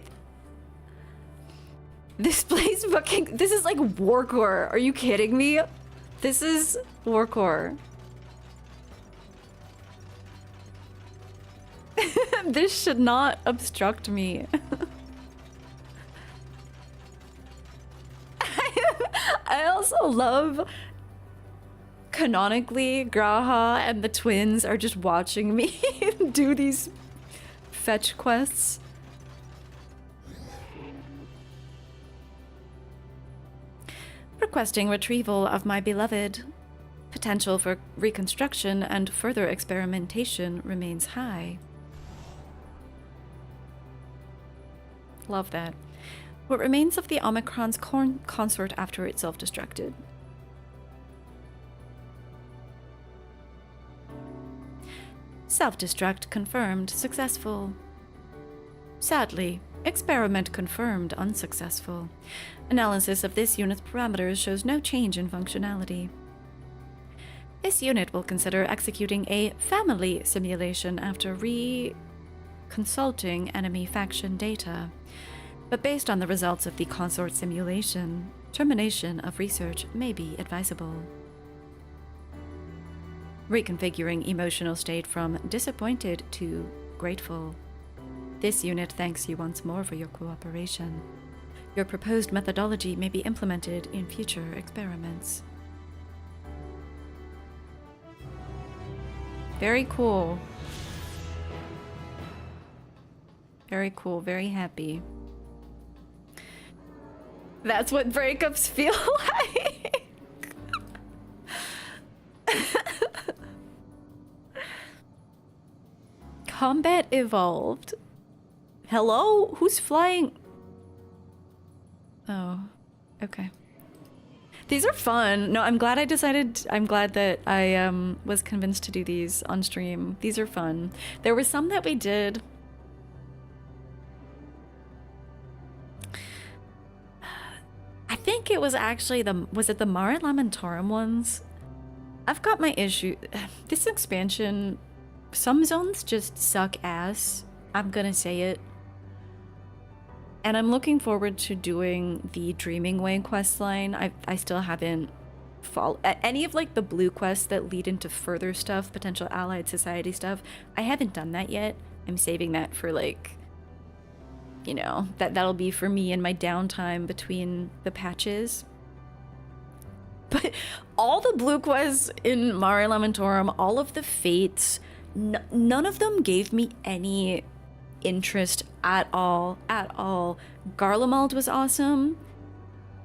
This place fucking... This is like Warcore. Are you kidding me? This is Warcore. This should not obstruct me. I also love... Canonically, Graha and the twins are just watching me do these fetch quests. Requesting retrieval of my beloved. Potential for reconstruction and further experimentation remains high. Love that. What remains of the Omicron's consort after it self-destructed? Self-destruct confirmed successful. Sadly, experiment confirmed unsuccessful. Analysis of this unit's parameters shows no change in functionality. This unit will consider executing a family simulation after consulting enemy faction data. But based on the results of the consort simulation, termination of research may be advisable. Reconfiguring emotional state from disappointed to grateful. This unit thanks you once more for your cooperation. Your proposed methodology may be implemented in future experiments. Very cool. Very cool, very happy. That's what breakups feel like. Combat evolved. Hello? Who's flying? Oh, okay. These are fun. No, I'm glad that I was convinced to do these on stream. These are fun. There were some that we did. I think it was actually was it the Mare Lamentorum ones? I've got my issue. This expansion, some zones just suck ass. I'm gonna say it. And I'm looking forward to doing the Dreaming Way questline. I still haven't followed any of like the blue quests that lead into further stuff, potential allied society stuff. I haven't done that yet. I'm saving that for like, you know, that'll be for me in my downtime between the patches. But all the blue quests in Mare Lamentorum, all of the fates, none of them gave me any interest at all. Garlemald was awesome.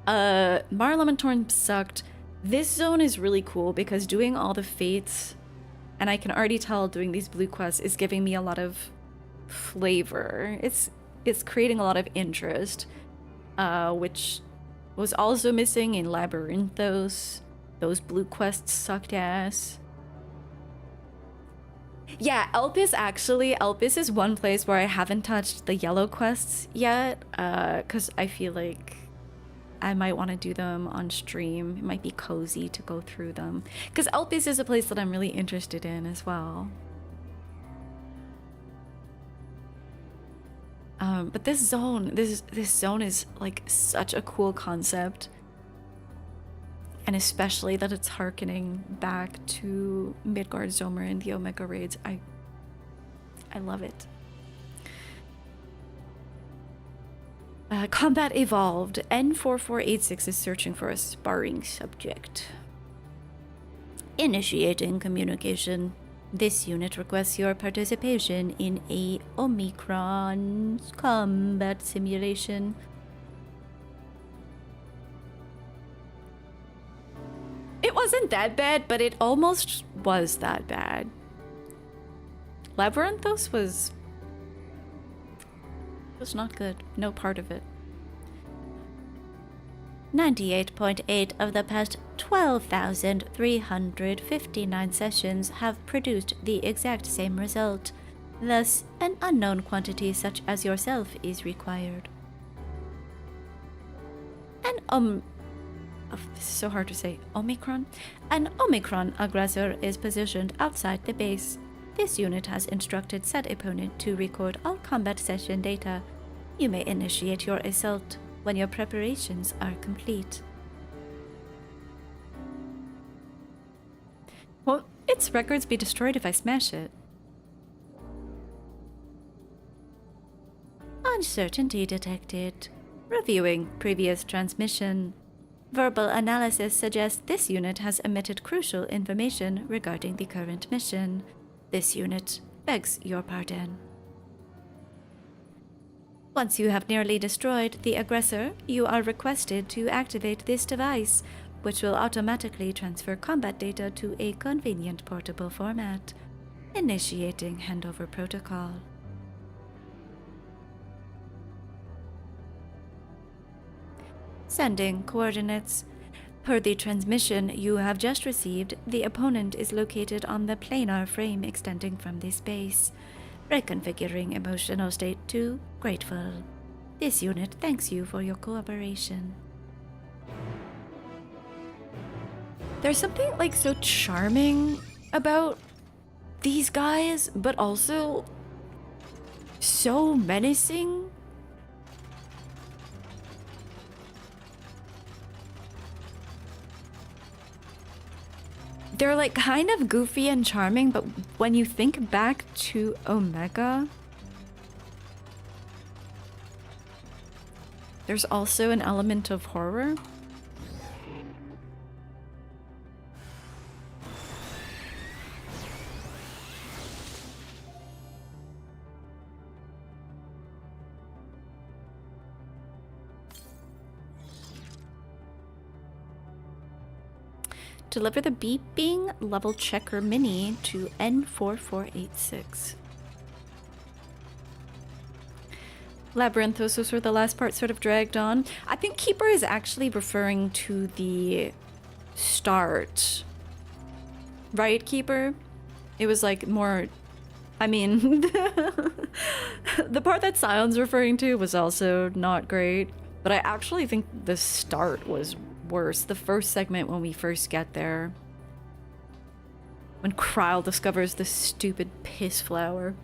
Mare Lamentorum sucked. This zone is really cool because doing all the fates, and I can already tell doing these blue quests is giving me a lot of flavor. It's creating a lot of interest, which was also missing in Labyrinthos. Those blue quests sucked ass. Yeah, Elpis is one place where I haven't touched the yellow quests yet, because I feel like I might want to do them on stream. It might be cozy to go through them, because Elpis is a place that I'm really interested in as well. But this zone is like such a cool concept. And especially that it's harkening back to Midgard-Zomer and the Omega raids. I love it. Combat evolved. N4486 is searching for a sparring subject. Initiating communication. This unit requests your participation in a Omicron combat simulation. It wasn't that bad, but it almost was that bad. Labyrinthos was not good. No part of it. 98.8 of the past 12,359 sessions have produced the exact same result. Thus, an unknown quantity such as yourself is required. This is so hard to say. Omicron? An Omicron aggressor is positioned outside the base. This unit has instructed said opponent to record all combat session data. You may initiate your assault when your preparations are complete. Will its records be destroyed if I smash it? Uncertainty detected. Reviewing previous transmission. Verbal analysis suggests this unit has omitted crucial information regarding the current mission. This unit begs your pardon. Once you have nearly destroyed the aggressor, you are requested to activate this device, which will automatically transfer combat data to a convenient portable format. Initiating handover protocol. Sending coordinates. Per the transmission you have just received, the opponent is located on the planar frame extending from this base. Reconfiguring emotional state to grateful. This unit thanks you for your cooperation. There's something like so charming about these guys, but also so menacing. They're like kind of goofy and charming, but when you think back to Omega,
There's also an element of horror. Deliver the beeping level checker mini to N4486. Labyrinthos were the last part sort of dragged on. I think Keeper is actually referring to the start. Right, Keeper? It was like more... I mean, the part that Sion's referring to was also not great, but I actually think the start was worse. The first segment when we first get there. When Kryle discovers this stupid piss flower.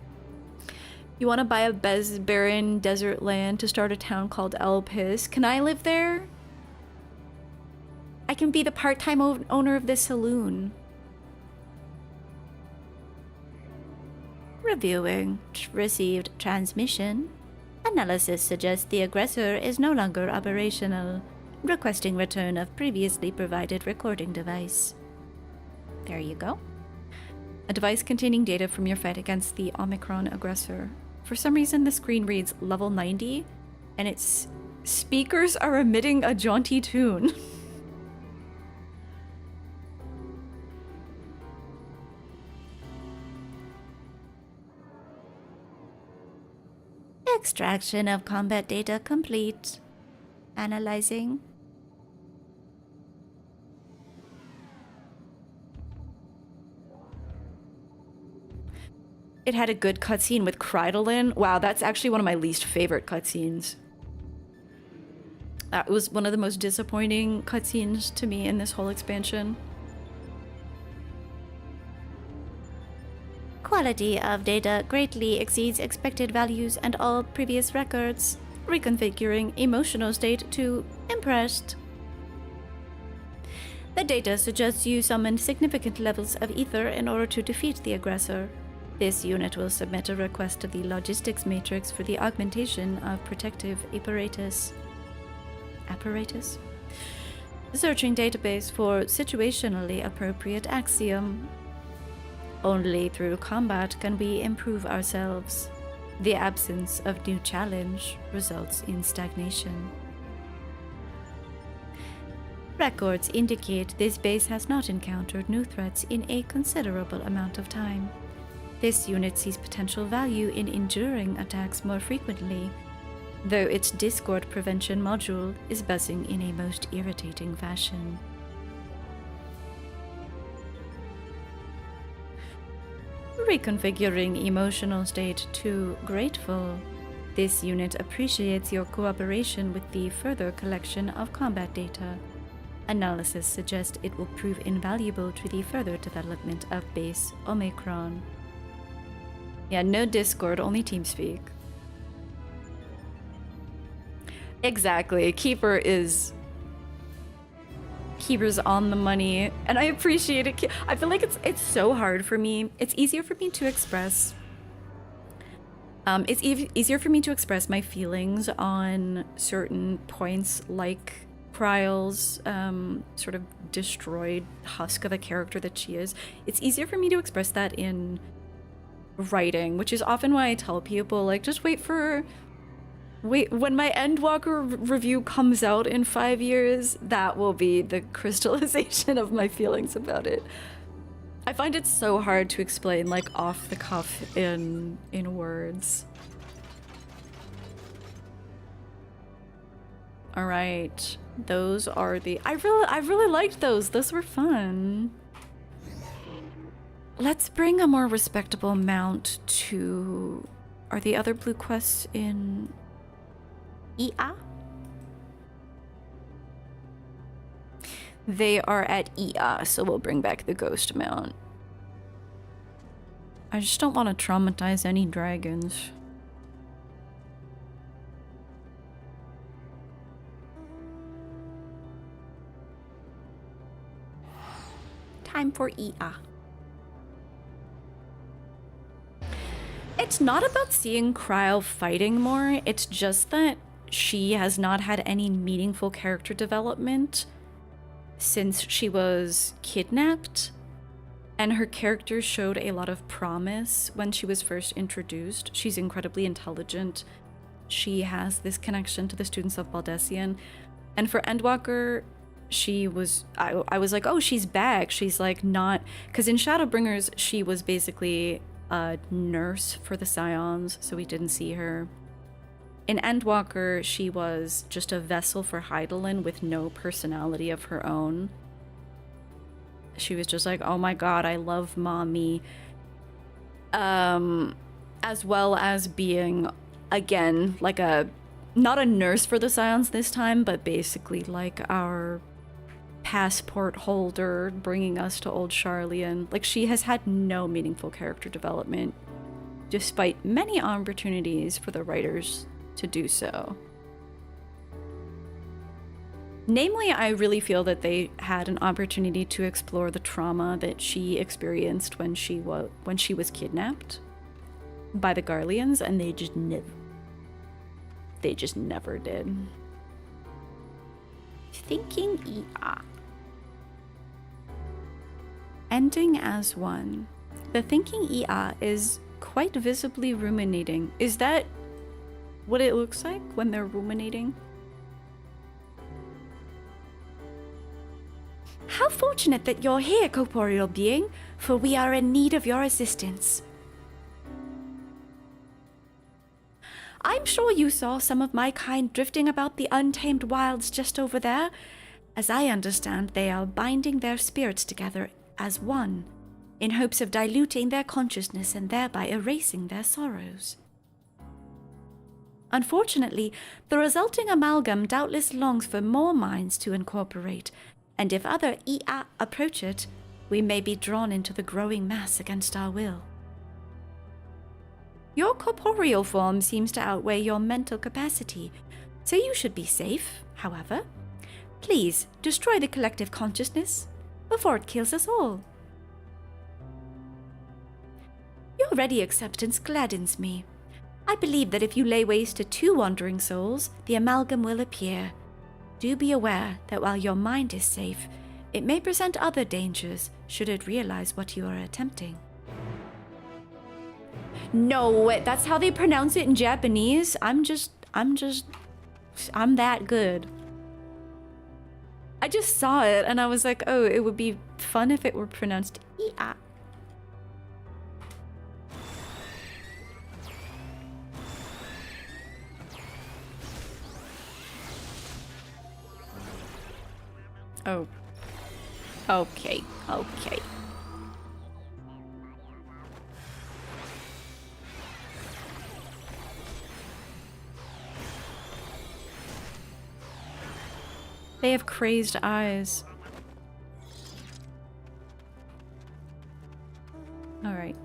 You want to buy a barren desert land to start a town called El Piss? Can I live there? I can be the part-time owner of this saloon. Reviewing received transmission. Analysis suggests the aggressor is no longer operational. Requesting return of previously provided recording device. There you go. A device containing data from your fight against the Omicron aggressor. For some reason, the screen reads level 90, and its speakers are emitting a jaunty tune. Extraction of combat data complete. Analyzing. It had a good cutscene with Kreidlin. Wow, that's actually one of my least favorite cutscenes. That was one of the most disappointing cutscenes to me in this whole expansion. Quality of data greatly exceeds expected values and all previous records. Reconfiguring emotional state to impressed. The data suggests you summoned significant levels of ether in order to defeat the aggressor. This unit will submit a request to the logistics matrix for the augmentation of protective apparatus. Searching database for situationally appropriate axiom. Only through combat can we improve ourselves. The absence of new challenge results in stagnation. Records indicate this base has not encountered new threats in a considerable amount of time. This unit sees potential value in enduring attacks more frequently, though its Discord prevention module is buzzing in a most irritating fashion. Reconfiguring emotional state to grateful. This unit appreciates your cooperation with the further collection of combat data. Analysis suggests it will prove invaluable to the further development of base Omicron. Yeah, no Discord, only TeamSpeak. Exactly. Keeper's on the money, and I appreciate it. I feel like it's so hard for me. It's easier for me to express. It's easier for me to express my feelings on certain points, like Kryle's sort of destroyed husk of a character that she is. It's easier for me to express that in writing, which is often why I tell people, like, just wait when my Endwalker review comes out in 5 years, that will be the crystallization of my feelings about it. I find it so hard to explain, like, off the cuff in words. All right, those are the... I really liked those. Those were fun. Let's bring a more respectable mount to... Are the other blue quests in... EA? They are at EA, so we'll bring back the ghost mount. I just don't want to traumatize any dragons. Time for EA. It's not about seeing Kryle fighting more, it's just that she has not had any meaningful character development since she was kidnapped, and her character showed a lot of promise when she was first introduced. She's incredibly intelligent. She has this connection to the students of Baldesion. And for Endwalker, she was, I was like, oh, she's back. She's like not, because in Shadowbringers, she was basically a nurse for the Scions, so we didn't see her. In Endwalker, she was just a vessel for Hydaelyn with no personality of her own. She was just like, oh my god, I love mommy. As well as being, again, like not a nurse for the Scions this time, but basically like our passport holder bringing us to Old Sharlayan. Like, she has had no meaningful character development, despite many opportunities for the writers to do so. Namely, I really feel that they had an opportunity to explore the trauma that she experienced when she was kidnapped by the Garleans, and they just never did. Thinking EA. Ending as one. The thinking EA is quite visibly ruminating. Is that what it looks like when they're ruminating?
How fortunate that you're here, corporeal being, for we are in need of your assistance. I'm sure you saw some of my kind drifting about the untamed wilds just over there. As I understand, they are binding their spirits together as one, in hopes of diluting their consciousness and thereby erasing their sorrows. Unfortunately, the resulting amalgam doubtless longs for more minds to incorporate, and if other EA approach it, we may be drawn into the growing mass against our will. Your corporeal form seems to outweigh your mental capacity, so you should be safe, however. Please, destroy the collective consciousness before it kills us all. Your ready acceptance gladdens me. I believe that if you lay waste to 2 wandering souls, the amalgam will appear. Do be aware that while your mind is safe, it may present other dangers should it realize what you are attempting.
No, that's how they pronounce it in Japanese. I'm that good. I just saw it and I was like, oh, it would be fun if it were pronounced EA. Oh. Okay. They have crazed eyes. All right.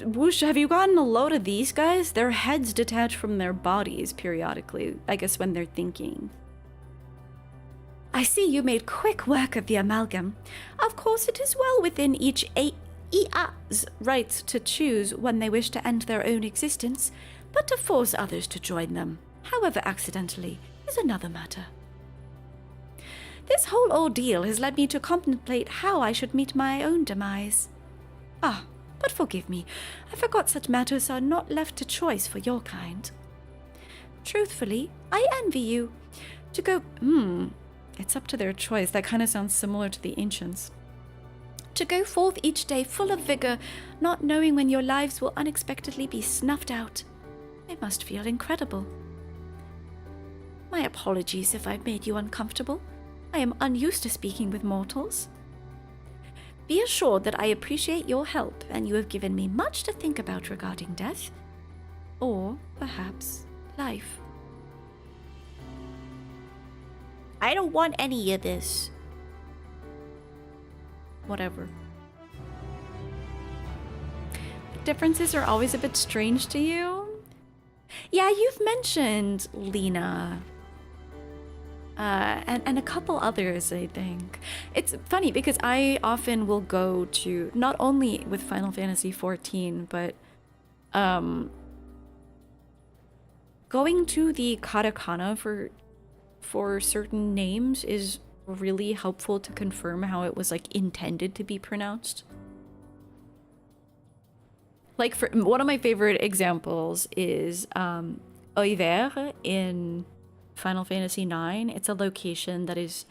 Whoosh, have you gotten a load of these guys? Their heads detach from their bodies periodically, I guess when they're thinking.
I see you made quick work of the amalgam. Of course, it is well within each EA's rights to choose when they wish to end their own existence, but to force others to join them, however accidentally, is another matter. This whole ordeal has led me to contemplate how I should meet my own demise. But forgive me, I forgot such matters are not left to choice for your kind. Truthfully, I envy you. To go,
it's up to their choice. That kind of sounds similar to the ancients.
To go forth each day full of vigor, not knowing when your lives will unexpectedly be snuffed out. It must feel incredible. My apologies if I've made you uncomfortable. I am unused to speaking with mortals. Be assured that I appreciate your help, and you have given me much to think about regarding death. Or, perhaps, life.
I don't want any of this.
Whatever. The differences are always a bit strange to you. Yeah, you've mentioned Lena. and a couple others, I think. It's funny because I often will go to, not only with Final Fantasy XIV, but going to the katakana for certain names is really helpful to confirm how it was like intended to be pronounced. Like, for one of my favorite examples is Oiver in Final Fantasy IX. It's a location that is,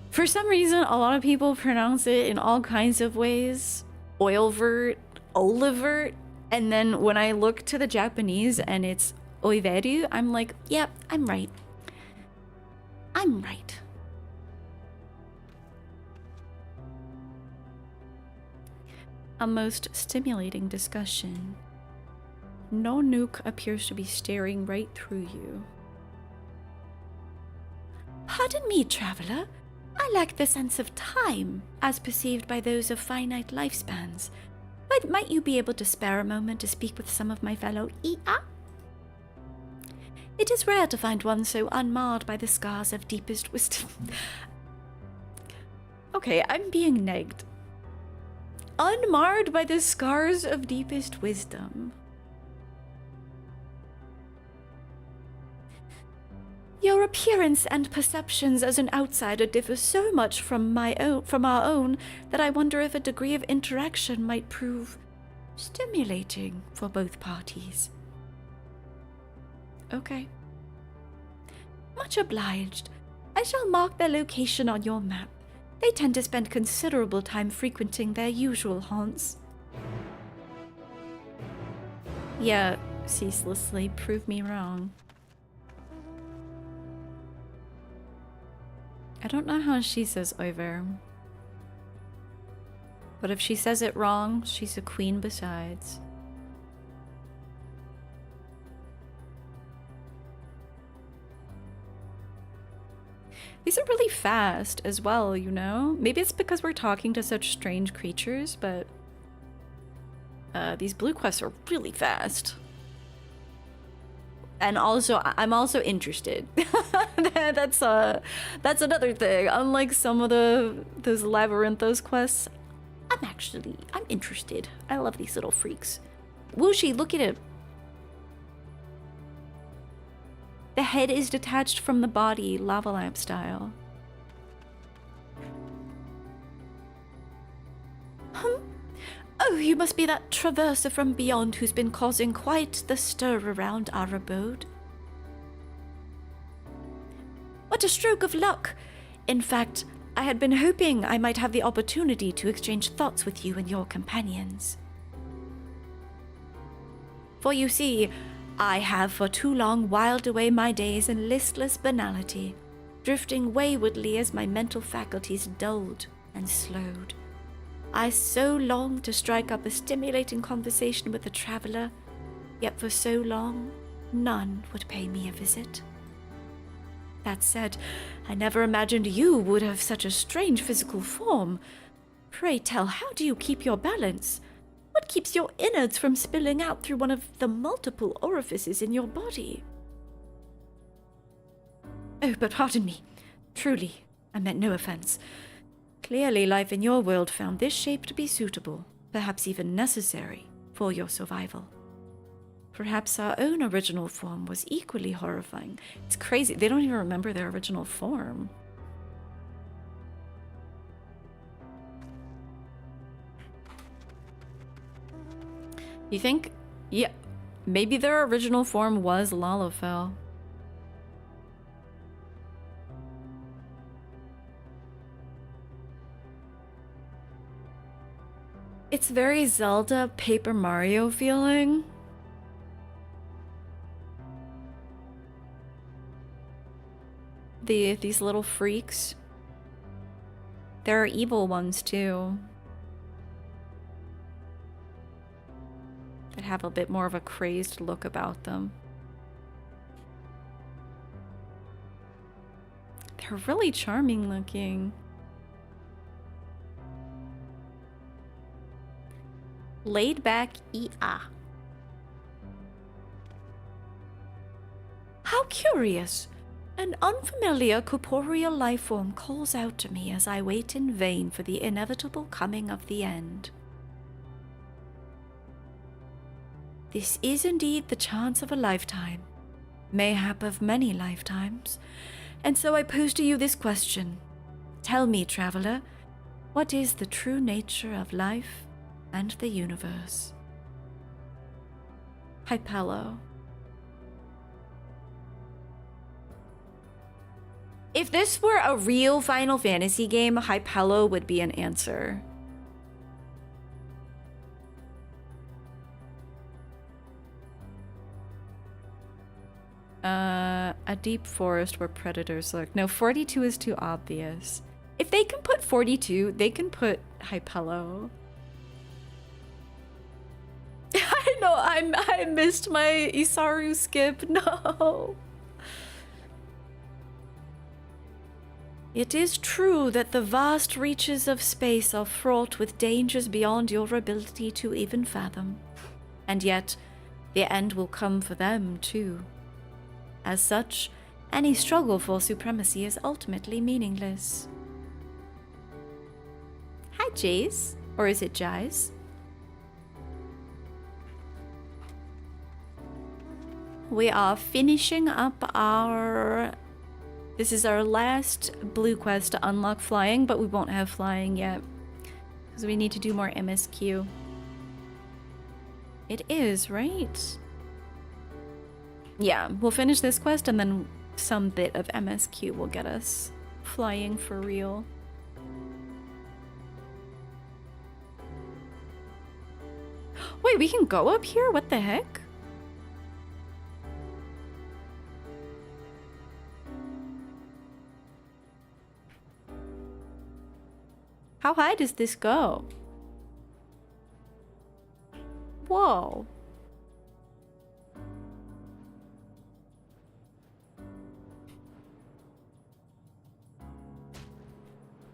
for some reason, a lot of people pronounce it in all kinds of ways. Oilvert, Olivert, and then when I look to the Japanese and it's Oiveru, I'm like, yep, I'm right. I'm right. A most stimulating discussion. No nuke appears to be staring right through you.
Pardon me, traveler. I lack the sense of time, as perceived by those of finite lifespans. But might you be able to spare a moment to speak with some of my fellow EA? It is rare to find one so unmarred by the scars of deepest wisdom.
Okay, I'm being negged. Unmarred by the scars of deepest wisdom.
Your appearance and perceptions as an outsider differ so much from our own that I wonder if a degree of interaction might prove stimulating for both parties.
Okay.
Much obliged. I shall mark their location on your map. They tend to spend considerable time frequenting their usual haunts.
Yeah, ceaselessly prove me wrong. I don't know how she says over. But if she says it wrong, she's a queen besides. These are really fast as well, you know? Maybe it's because we're talking to such strange creatures, but these blue quests are really fast. And also, I'm also interested. That's another thing. Unlike some of those Labyrinthos quests, I'm interested. I love these little freaks. Wooshi, look at him. The head is detached from the body, lava lamp style.
Oh, you must be that traverser from beyond who's been causing quite the stir around our abode. What a stroke of luck! In fact, I had been hoping I might have the opportunity to exchange thoughts with you and your companions. For you see, I have for too long whiled away my days in listless banality, drifting waywardly as my mental faculties dulled and slowed. I so longed to strike up a stimulating conversation with a traveler, yet for so long, none would pay me a visit. That said, I never imagined you would have such a strange physical form. Pray tell, how do you keep your balance? What keeps your innards from spilling out through one of the multiple orifices in your body? Oh, but pardon me. Truly, I meant no offense. Clearly, life in your world found this shape to be suitable, perhaps even necessary, for your survival. Perhaps our own original form was equally horrifying. It's crazy. They don't even remember their original form. You think? Yeah, maybe their original form was Lalafell. It's very Zelda Paper Mario feeling. These little freaks. There are evil ones too. That have a bit more of a crazed look about them. They're really charming looking. Laid back EA. How curious! An unfamiliar corporeal life form calls out to me as I wait in vain for the inevitable coming of the end. This is indeed the chance of a lifetime, mayhap of many lifetimes, and so I pose to you this question. Tell me, traveler, what is the true nature of life and the universe? Hypello. If this were a real Final Fantasy game, Hypello would be an answer. A deep forest where predators lurk. No, 42 is too obvious. If they can put 42, they can put Hypello. I know, I missed my Isaru skip. No. It is true that the vast reaches of space are fraught with dangers beyond your ability to even fathom. And yet, the end will come for them, too. As such, any struggle for supremacy is ultimately meaningless. Hi, Jace. Or is it Jize? We are finishing up our... This is our last blue quest to unlock flying, but we won't have flying yet. Because we need to do more MSQ. It is, right? Yeah, we'll finish this quest and then some bit of MSQ will get us flying for real. Wait, we can go up here? What the heck? How high does this go? Whoa.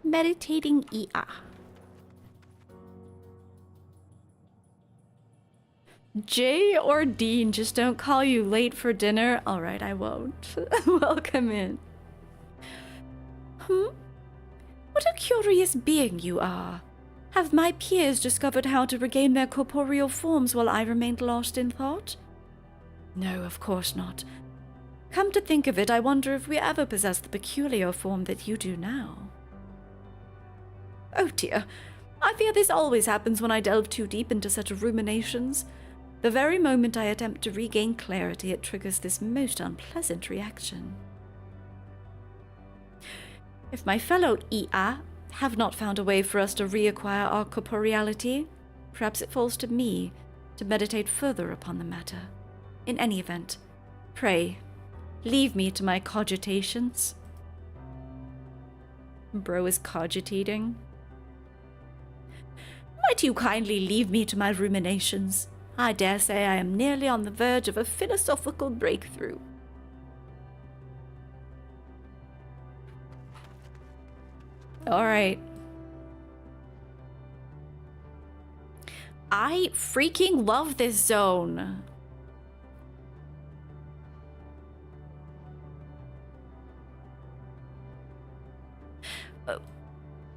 Meditating EA. Jay or Dean, just don't call you late for dinner. All right, I won't. Welcome in. What a curious being you are. Have my peers discovered how to regain their corporeal forms while I remained lost in thought? No, of course not. Come to think of it, I wonder if we ever possess the peculiar form that you do now. Oh dear, I fear this always happens when I delve too deep into such ruminations. The very moment I attempt to regain clarity, it triggers this most unpleasant reaction. If my fellow EA have not found a way for us to reacquire our corporeality, perhaps it falls to me to meditate further upon the matter. In any event, pray, leave me to my cogitations. Bro is cogitating. Might you kindly leave me to my ruminations? I dare say I am nearly on the verge of a philosophical breakthrough. Alright. I freaking love this zone.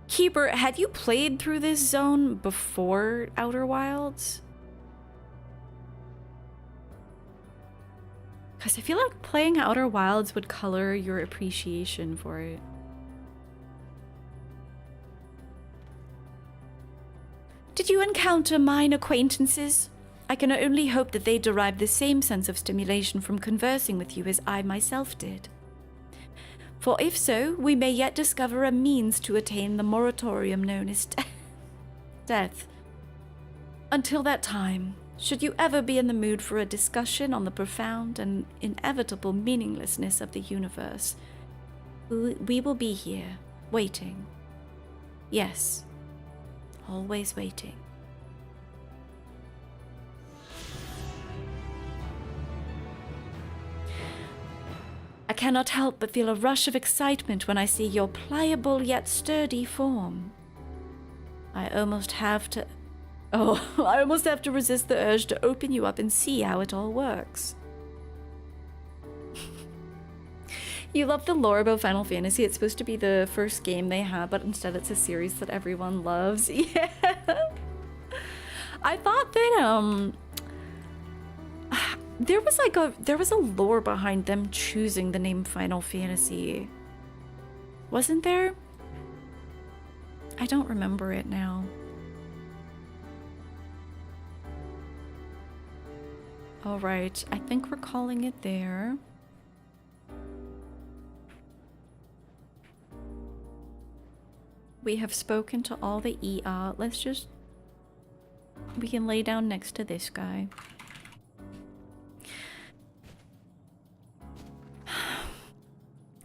Keeper, had you played through this zone before Outer Wilds? Because I feel like playing Outer Wilds would color your appreciation for it. Did you encounter mine acquaintances? I can only hope that they derive the same sense of stimulation from conversing with you as I myself did. For if so, we may yet discover a means to attain the moratorium known as death. Until that time, should you ever be in the mood for a discussion on the profound and inevitable meaninglessness of the universe, we will be here, waiting. Yes, always waiting. I cannot help but feel a rush of excitement when I see your pliable yet sturdy form. I almost have to resist the urge to open you up and see how it all works.
You love the lore about Final Fantasy. It's supposed to be the first game they have, but instead it's a series that everyone loves. Yeah. I thought that there was a lore behind them choosing the name Final Fantasy. Wasn't there? I don't remember it now. All right, I think we're calling it there. We have spoken to all the EA. We can lay down next to this guy.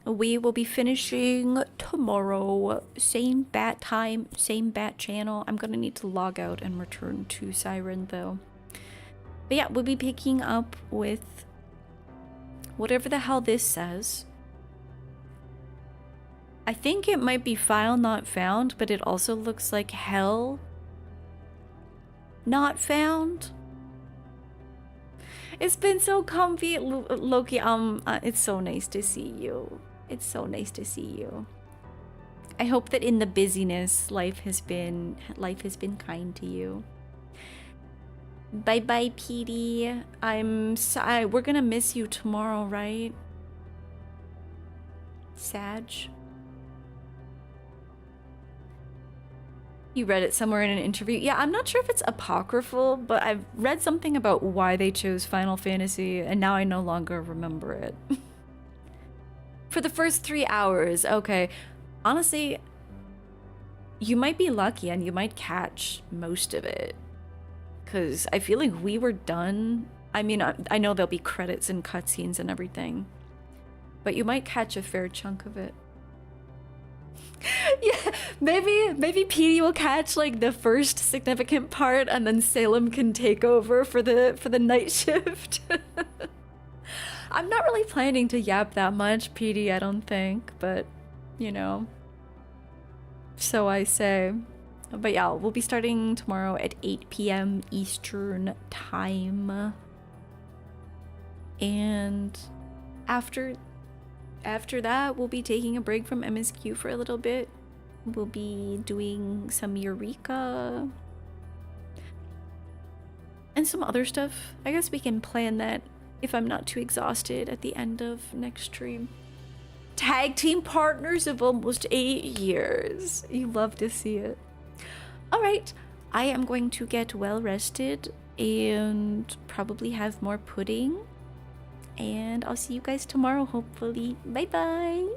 We will be finishing tomorrow. Same bat time, same bat channel. I'm gonna need to log out and return to Siren though. But yeah, we'll be picking up with whatever the hell this says. I think it might be file not found, but it also looks like hell not found. It's been so comfy, Loki. It's so nice to see you. It's so nice to see you. I hope that in the busyness, life has been kind to you. Bye bye, Petey. We're gonna miss you tomorrow, right? Sag. You read it somewhere in an interview. Yeah, I'm not sure if it's apocryphal, but I've read something about why they chose Final Fantasy, and now I no longer remember it. For the first 3 hours, okay. Honestly, you might be lucky and you might catch most of it. Because I feel like we were done. I mean, I know there'll be credits and cutscenes and everything, but you might catch a fair chunk of it. Yeah, maybe Petey will catch like the first significant part, and then Salem can take over for the night shift. I'm not really planning to yap that much, Petey, I don't think, but you know, so I say. But yeah, we'll be starting tomorrow at 8 p.m. Eastern time, and after that, we'll be taking a break from MSQ for a little bit. We'll be doing some Eureka and some other stuff. I guess we can plan that if I'm not too exhausted at the end of next stream. Tag team partners of almost 8 years. You love to see it. All right, I am going to get well rested and probably have more pudding. And I'll see you guys tomorrow, hopefully. Bye-bye.